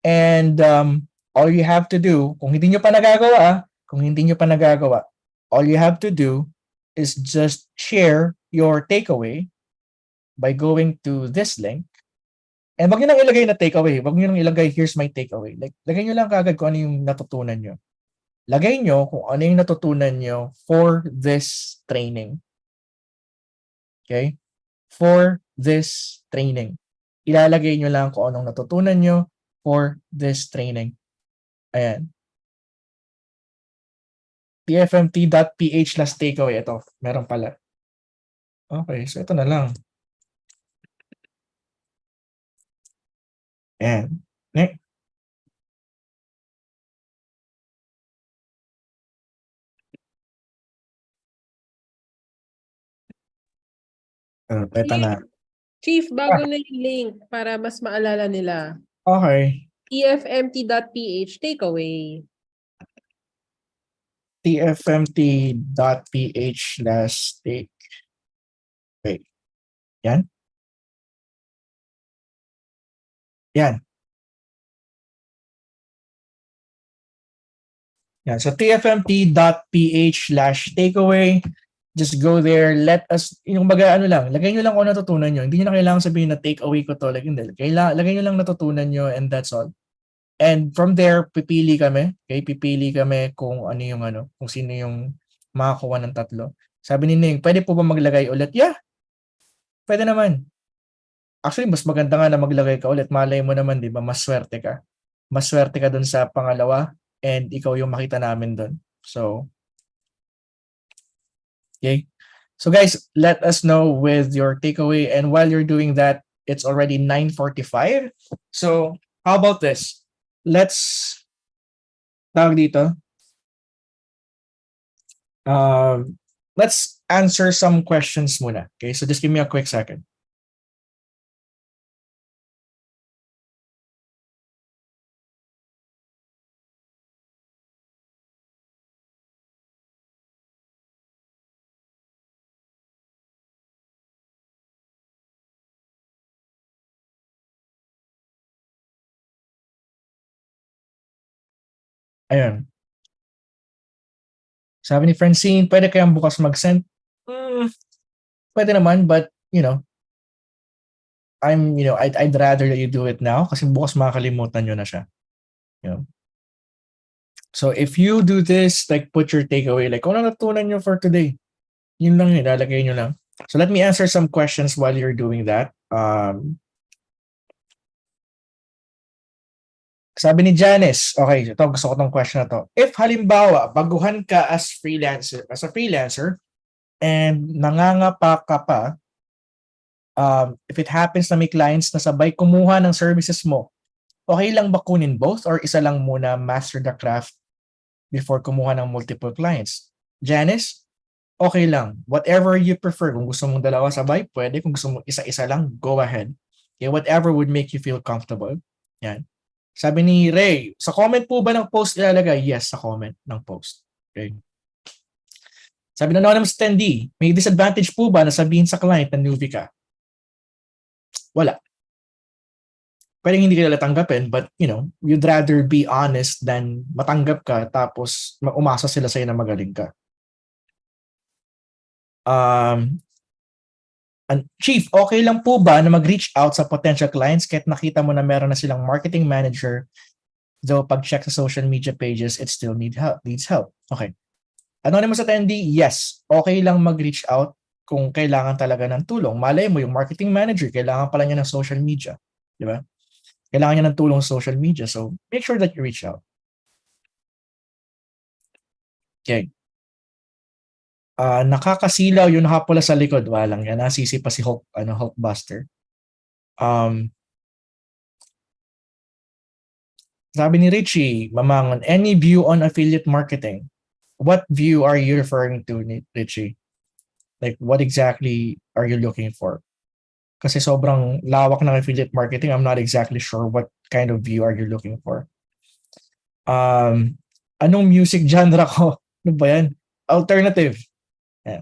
And all you have to do, kung hindi nyo pa nagagawa, all you have to do is just share your takeaway by going to this link. And wag nyo nang ilagay na takeaway. Wag nyo nang ilagay, here's my takeaway. Like, lagay nyo lang kagad kung ano yung natutunan nyo. Lagay nyo kung ano yung natutunan nyo for this training. Okay? For this training. Ilalagay nyo lang kung anong natutunan nyo for this training. Ayan. tfmt.ph/takeaway. Ito, meron pala. Okay, so ito na lang. Ayan. Next. Ito na. Chief, bago na yung link para mas maalala nila. Okay. tfmt.ph takeaway. tfmt.ph/take. Okay. Yan. Yan. Yan. So tfmt.ph/takeaway. Just go there, let us, yung baga ano lang, lagay nyo lang kung natutunan nyo. Hindi nyo na kailangan sabihin na takeaway ko to. Like, hindi. Lagay nyo lang natutunan nyo and that's all. And from there, pipili kami. Okay? Pipili kami kung ano yung kung sino yung makakuha ng 3. Sabi ni Ning, pwede po ba maglagay ulit? Yeah. Pwede naman. Actually, mas maganda nga na maglagay ka ulit. Malay mo naman, di ba? Mas swerte ka. Mas swerte ka dun sa pangalawa and ikaw yung makita namin dun. So, okay. So guys, let us know with your takeaway. And while you're doing that, it's already 9:45. So how about this? Let's let's answer some questions muna. Okay, so just give me a quick second. Ayun. Sabi ni Francine, pwede kayang bukas mag-send? Pwede naman, but I'd rather that you do it now kasi bukas makakalimutan nyo na siya. So if you do this, like put your takeaway, like kung ano natutunan nyo for today, yun lang yun, lalagay nyo lang. So let me answer some questions while you're doing that. Sabi ni Janice, okay, ito gusto ko tong question na to. If halimbawa, baguhan ka as a freelancer, and nangangapa ka pa, if it happens na may clients na sabay kumuha ng services mo, okay lang ba kunin both or isa lang muna master the craft before kumuha ng multiple clients? Janice, okay lang. Whatever you prefer. Kung gusto mong dalawa sabay, pwede. Kung gusto mong isa-isa lang, go ahead. Okay, whatever would make you feel comfortable. Yan. Sabi ni Ray, sa comment po ba ng post ilalagay? Yes, sa comment ng post. Okay. Sabi na Anonymous attendee, may disadvantage po ba na sabihin sa client na newbie ka? Wala. Pwedeng hindi ka nila tanggapin, but you'd rather be honest than matanggap ka tapos umasa sila sa'yo na magaling ka. Chief, okay lang po ba na mag-reach out sa potential clients kahit nakita mo na meron na silang marketing manager, though pag-check sa social media pages, it still needs help? Okay. Anonymous attendee, yes, okay lang mag-reach out kung kailangan talaga ng tulong. Malay mo, yung marketing manager, kailangan pala niya ng social media. Di ba? Kailangan niya ng tulong sa social media. So, make sure that you reach out. Okay. Nakakasilaw yung nakapula sa likod. Walang yan. Nasisi pa si Hulkbuster. Sabi ni Richie, Mamangon, any view on affiliate marketing? What view are you referring to, Richie? Like, what exactly are you looking for? Kasi sobrang lawak ng affiliate marketing. I'm not exactly sure what kind of view are you looking for. Anong music genre ko? Ano ba yan? Alternative. Yeah.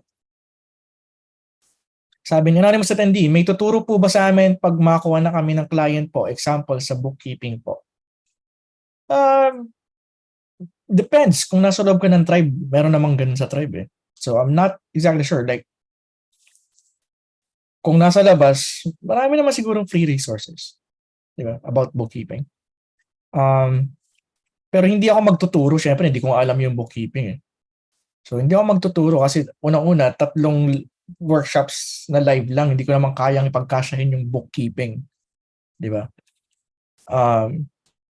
Sabi ni Anonymous attendee, may tuturo po ba sa amin pag makuha na kami ng client po? Example, sa bookkeeping po. Depends. Kung nasa loob ka ng tribe, meron namang ganun sa tribe eh. So, I'm not exactly sure. Like, kung nasa labas, marami naman sigurong free resources. Diba? About bookkeeping. Pero hindi ako magtuturo. Siyempre, hindi ko alam yung bookkeeping eh. So, hindi ako magtuturo kasi unang-una, 3 workshops na live lang. Hindi ko naman kayang ipagkasyahin yung bookkeeping. Diba?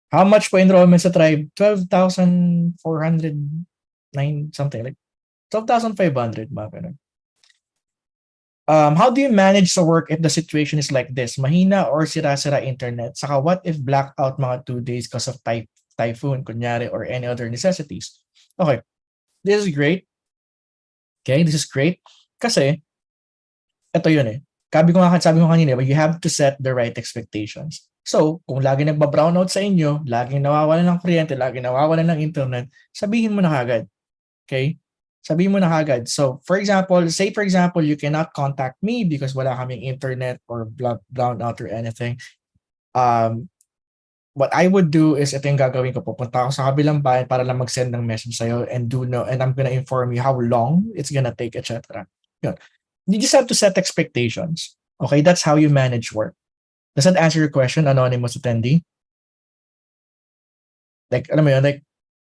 How much po enrollment sa tribe? 12,409 something like 12,500 ba? How do you manage sa work if the situation is like this? Mahina or sira-sira internet? Saka what if blackout mga 2 days because of typhoon, kunyari, or any other necessities? Okay, this is great. Okay, this is great. Kasi, ito yun eh. Sabi ko kanina, but you have to set the right expectations. So, kung lagi nagba-brownout sa inyo, laging nawawalan ng kuryente, laging nawawalan ng internet, sabihin mo na kagad. Okay? Sabihin mo na kagad. So, for example, you cannot contact me because wala kaming internet or brownout or anything. What I would do is, ito yung gagawin ko. Pupunta ako sa kabilang bayan para lang mag-send ng message sa'yo and I'm gonna inform you how long it's gonna take, etc. Yun. You just have to set expectations. Okay? That's how you manage work. Does that answer your question, anonymous attendee? Like, alam mo yun, like,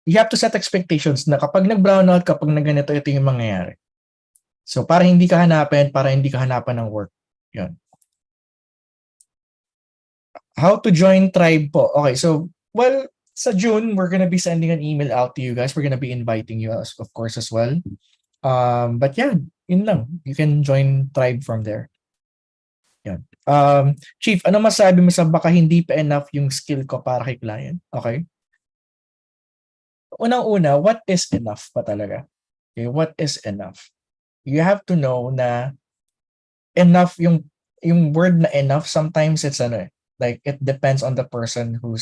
you have to set expectations na kapag nag-brownout, kapag nag-ganito, ito yung mangyayari. So, para hindi ka hanapan ng work. Yun. How to join tribe po? Okay, so, well, sa June, we're gonna be sending an email out to you guys. We're gonna be inviting you, of course, as well. But yeah, yun lang. You can join tribe from there. Yan. Chief, ano masabi mo sa baka hindi pa enough yung skill ko para kay client? Okay? Unang-una, what is enough pa talaga? Okay, what is enough? You have to know na enough, yung word na enough, sometimes it's like it depends on the person who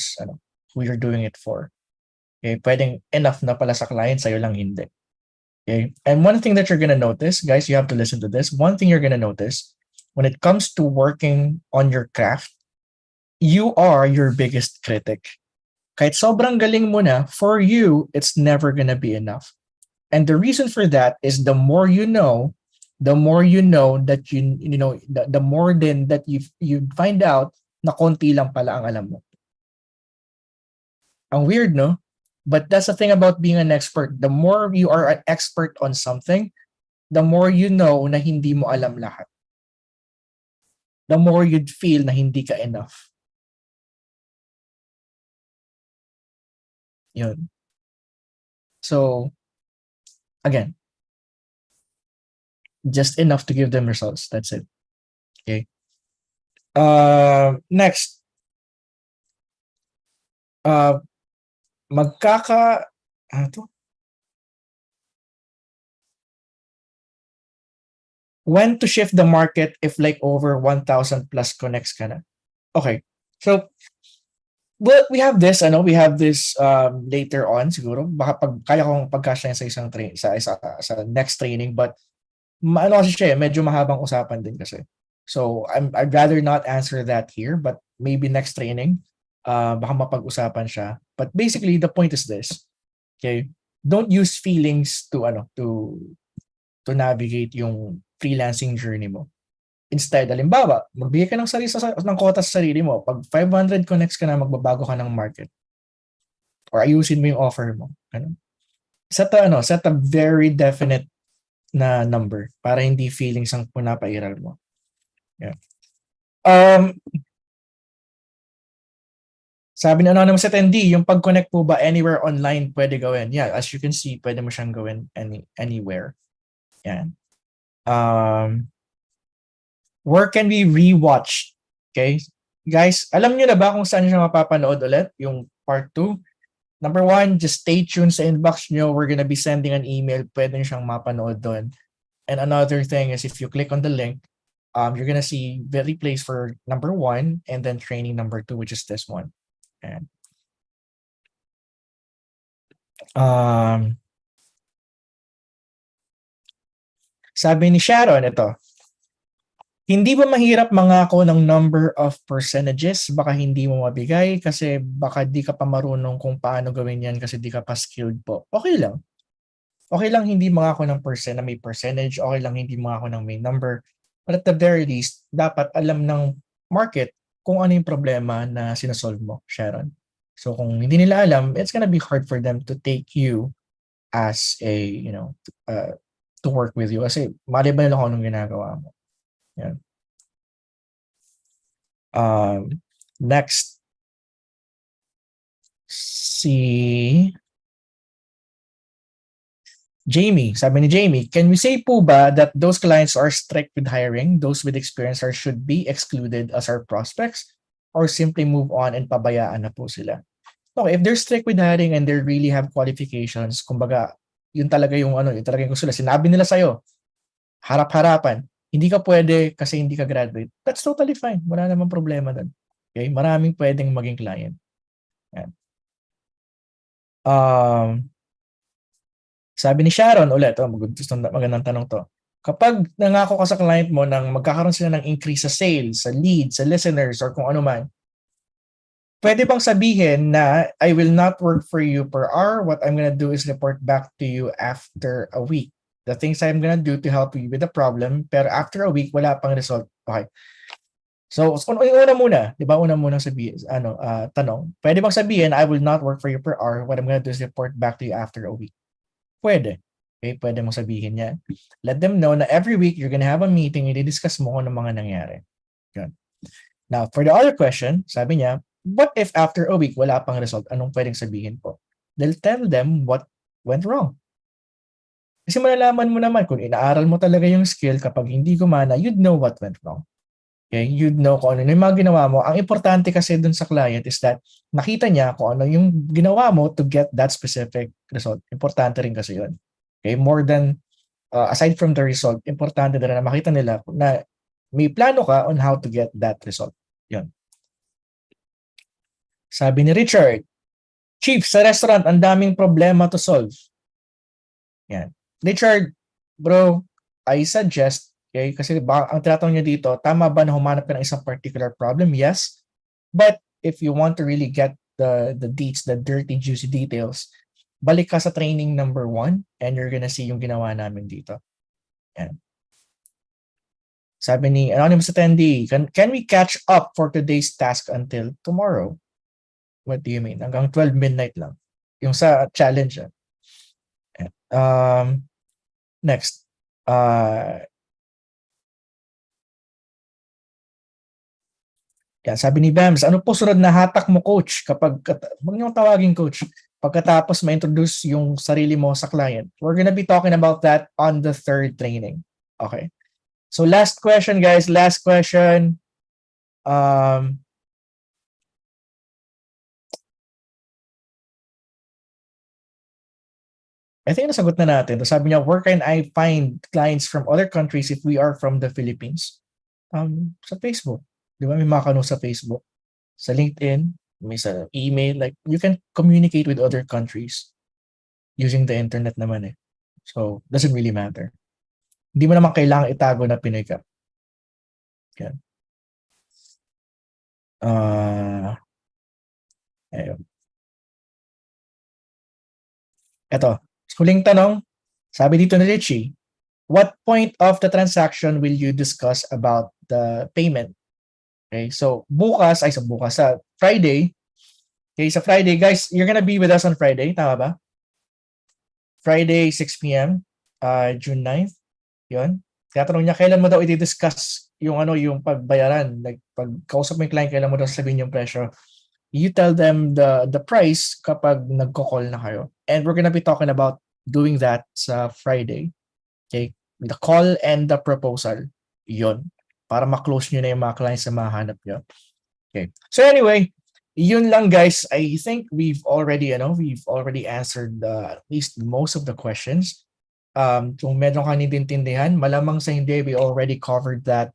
you're doing it for. Okay, pwedeng enough na pala sa client, sa'yo lang hindi. Okay? And one thing that you're gonna notice, guys, you have to listen to this. One thing you're gonna notice, when it comes to working on your craft, you are your biggest critic. Kahit sobrang galing mo na, for you, it's never gonna be enough. And the reason for that is the more you know that the more then that you find out na konti lang pala ang alam mo. Ang weird, no? But that's the thing about being an expert. The more you are an expert on something, the more you know na hindi mo alam lahat. The more you'd feel na hindi ka enough. Yun. So, again, just enough to give them results. That's it. Okay. Next. When to shift the market if like over 1,000 plus connects ka na? Okay. So, well, we have this later on siguro. Baka kaya kong pagkasya sa isang sa next training, but kasi siya, medyo mahabang usapan din kasi. So, I'd rather not answer that here, but maybe next training, baka mapag-usapan siya. But basically, the point is this. Okay? Don't use feelings to navigate yung freelancing journey mo. Instead, halimbawa, magbigay ka ng quota sa sarili mo. Pag 500 connects ka na, magbabago ka ng market. Or ayusin mo yung offer mo. Ganun. set a very definite na number para hindi feelings ang pinapairal mo. Yeah. Sabi ni Anonymous attendee, yung pag-connect po ba anywhere online pwede gawin? Yeah, as you can see, pwede mo siyang gawin anywhere. Yan. Where can we rewatch? Okay? Guys, alam niyo na ba kung saan siya mapapanood ulit? Yung part 2? Number 1, just stay tuned sa inbox nyo. We're gonna be sending an email. Pwede nyo siyang mapanood doon. And another thing is if you click on the link, you're gonna see the replays for number 1 and then training number 2, which is this one. And sabi ni Sharon, ito, hindi ba mahirap mangako ng number of percentages? Baka hindi mo mabigay kasi baka di ka pa marunong kung paano gawin yan kasi di ka pa skilled po. Okay lang. Okay lang hindi mangako ng na may percentage. Okay lang hindi mangako ng may number. But at the very least, dapat alam ng market kung ano yung problema na sinasolve mo, Sharon. So kung hindi nila alam, it's gonna be hard for them to take you as a, to work with you. Kasi mali ba nila kung anong ginagawa mo. Yan. Next. Si Jamie. Sabi ni Jamie, can we say po ba that those clients are strict with hiring, those with experience should be excluded as our prospects, or simply move on and pabayaan na po sila? Okay, if they're strict with hiring and they really have qualifications, kumbaga, yun talaga yung yun talaga yung gusto nila. Sinabi nila sa'yo, harap-harapan, hindi ka pwede kasi hindi ka graduate. That's totally fine. Wala namang problema doon. Okay? Maraming pwedeng maging client. Yan. Sabi ni Sharon ulit, magandang tanong to. Kapag nangako ka sa client mo nang magkakaroon sila ng increase sa sales, sa leads, sa listeners, or kung ano man, pwede bang sabihin na I will not work for you per hour? What I'm gonna do is report back to you after a week. The things I'm gonna do to help you with the problem, pero after a week, wala pang result. Okay. So, una muna, di ba? Una muna sabihin, tanong. Pwede bang sabihin, I will not work for you per hour. What I'm gonna do is report back to you after a week. Pwede. Okay, pwede mong sabihin yan. Let them know na every week, you're gonna have a meeting, i-discuss mo kung ano mga nangyari. Yan. Now, for the other question, sabi niya, what if after a week, wala pang result? Anong pwedeng sabihin po? They'll tell them what went wrong. Kasi malalaman mo naman kung inaaral mo talaga yung skill, kapag hindi gumana, you'd know what went wrong. Okay? You'd know kung ano yung mga ginawa mo. Ang importante kasi dun sa client is that nakita niya kung ano yung ginawa mo to get that specific result. Importante rin kasi yun. Okay? More than, aside from the result, importante din na makita nila na may plano ka on how to get that result. Yun. Sabi ni Richard, Chief, sa restaurant, ang daming problema to solve. Yan. Richard, bro, I suggest, okay, kasi ang tinatanong niya dito, tama ba na humanap ka ng isang particular problem? Yes. But if you want to really get the deets, the dirty, juicy details, balik ka sa training number 1 and you're gonna see yung ginawa namin dito. Yan. Sabi ni Anonymous attendee, can we catch up for today's task until tomorrow? What do you mean? Hanggang 12 midnight lang. Yung sa challenge. Next. Yan, sabi ni Bams, ano po sunod na hatak mo, coach? Huwag niyong tawagin coach. Pagkatapos ma-introduce yung sarili mo sa client. We're gonna be talking about that on the 3rd training. Okay. So last question, guys. Last question. I think nasagot na natin. Sabi niya, where can I find clients from other countries if we are from the Philippines? Sa Facebook. Di ba? May makano sa Facebook. Sa LinkedIn. May sa email. Like, you can communicate with other countries using the internet naman eh. So, doesn't really matter. Hindi mo naman kailangan itago na Pinoy ka. Yan. Ayun. Ito. Huling tanong, sabi dito ni Richie, what point of the transaction will you discuss about the payment? Okay, so sa Friday, okay, sa Friday, guys, you're gonna be with us on Friday, tama ba? Friday, 6 p.m., June 9th. Yun. Tinatanong niya, kailan mo daw i-discuss yung yung pagbayaran? Like, pag kausap mo yung client, kailan mo daw sabihin yung presyo? You tell them the price kapag nagko-call na kayo. And we're gonna be talking about doing that sa Friday. Okay? The call and the proposal. Yun. Para ma-close nyo na yung mga clients na mahanap nyo. Okay. So anyway, yun lang guys. I think we've already answered at least most of the questions. Kung meron ka naiintindihan, malamang sa hindi, we already covered that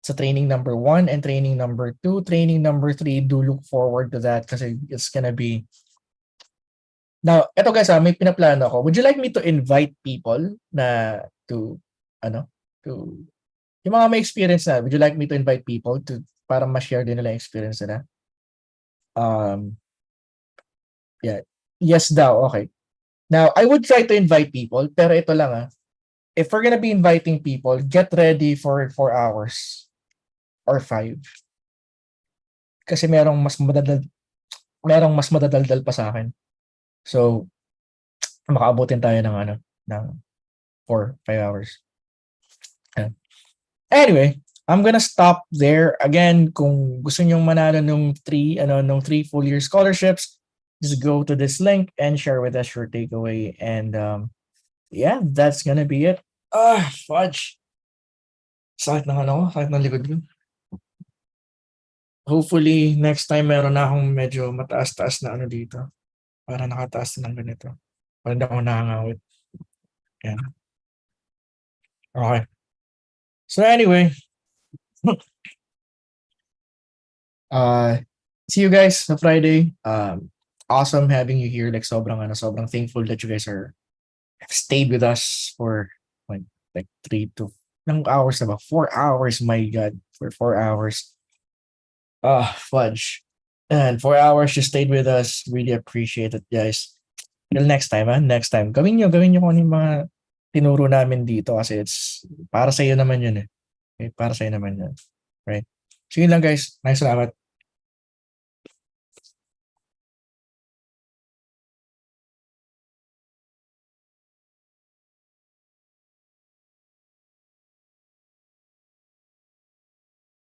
sa training number 1 and training number 2. Training number 3, do look forward to that kasi it's gonna be... Now, eto guys, may pinaplano ako. Would you like me to invite people na to yung mga may experience na, would you like me to invite people to para ma-share din nila yung experience nila? Yeah. Yes daw, okay. Now, I would try to invite people, pero ito lang if we're gonna be inviting people, get ready for 4 hours or 5. Kasi merong mas madadaldal pa sa akin. So, makaabutin tayo ng 4, 5 hours. Anyway, I'm gonna stop there. Again, kung gusto nyong manalo nung 3 full year scholarships, just go to this link and share with us your takeaway. And yeah, that's gonna be it. Fudge. Sakit ng likod ko. Hopefully, next time meron na akong medyo mataas-taas na dito. Para nakataas na ng ganito. Para hindi ako nakangawit. Yan. Okay. So anyway, see you guys on Friday. Awesome having you here. Like sobrang thankful that you guys have stayed with us for like 3 to hours, about 4 hours. My God, for 4 hours. Fudge. And 4 hours you stayed with us. Really appreciate it, guys. Till next time, next time. Gawin nyo kung ano yung mga tinuro namin dito kasi it's para sa iyo naman yun Okay, para sa iyo naman yun. Right? So yun lang guys. Maraming salamat.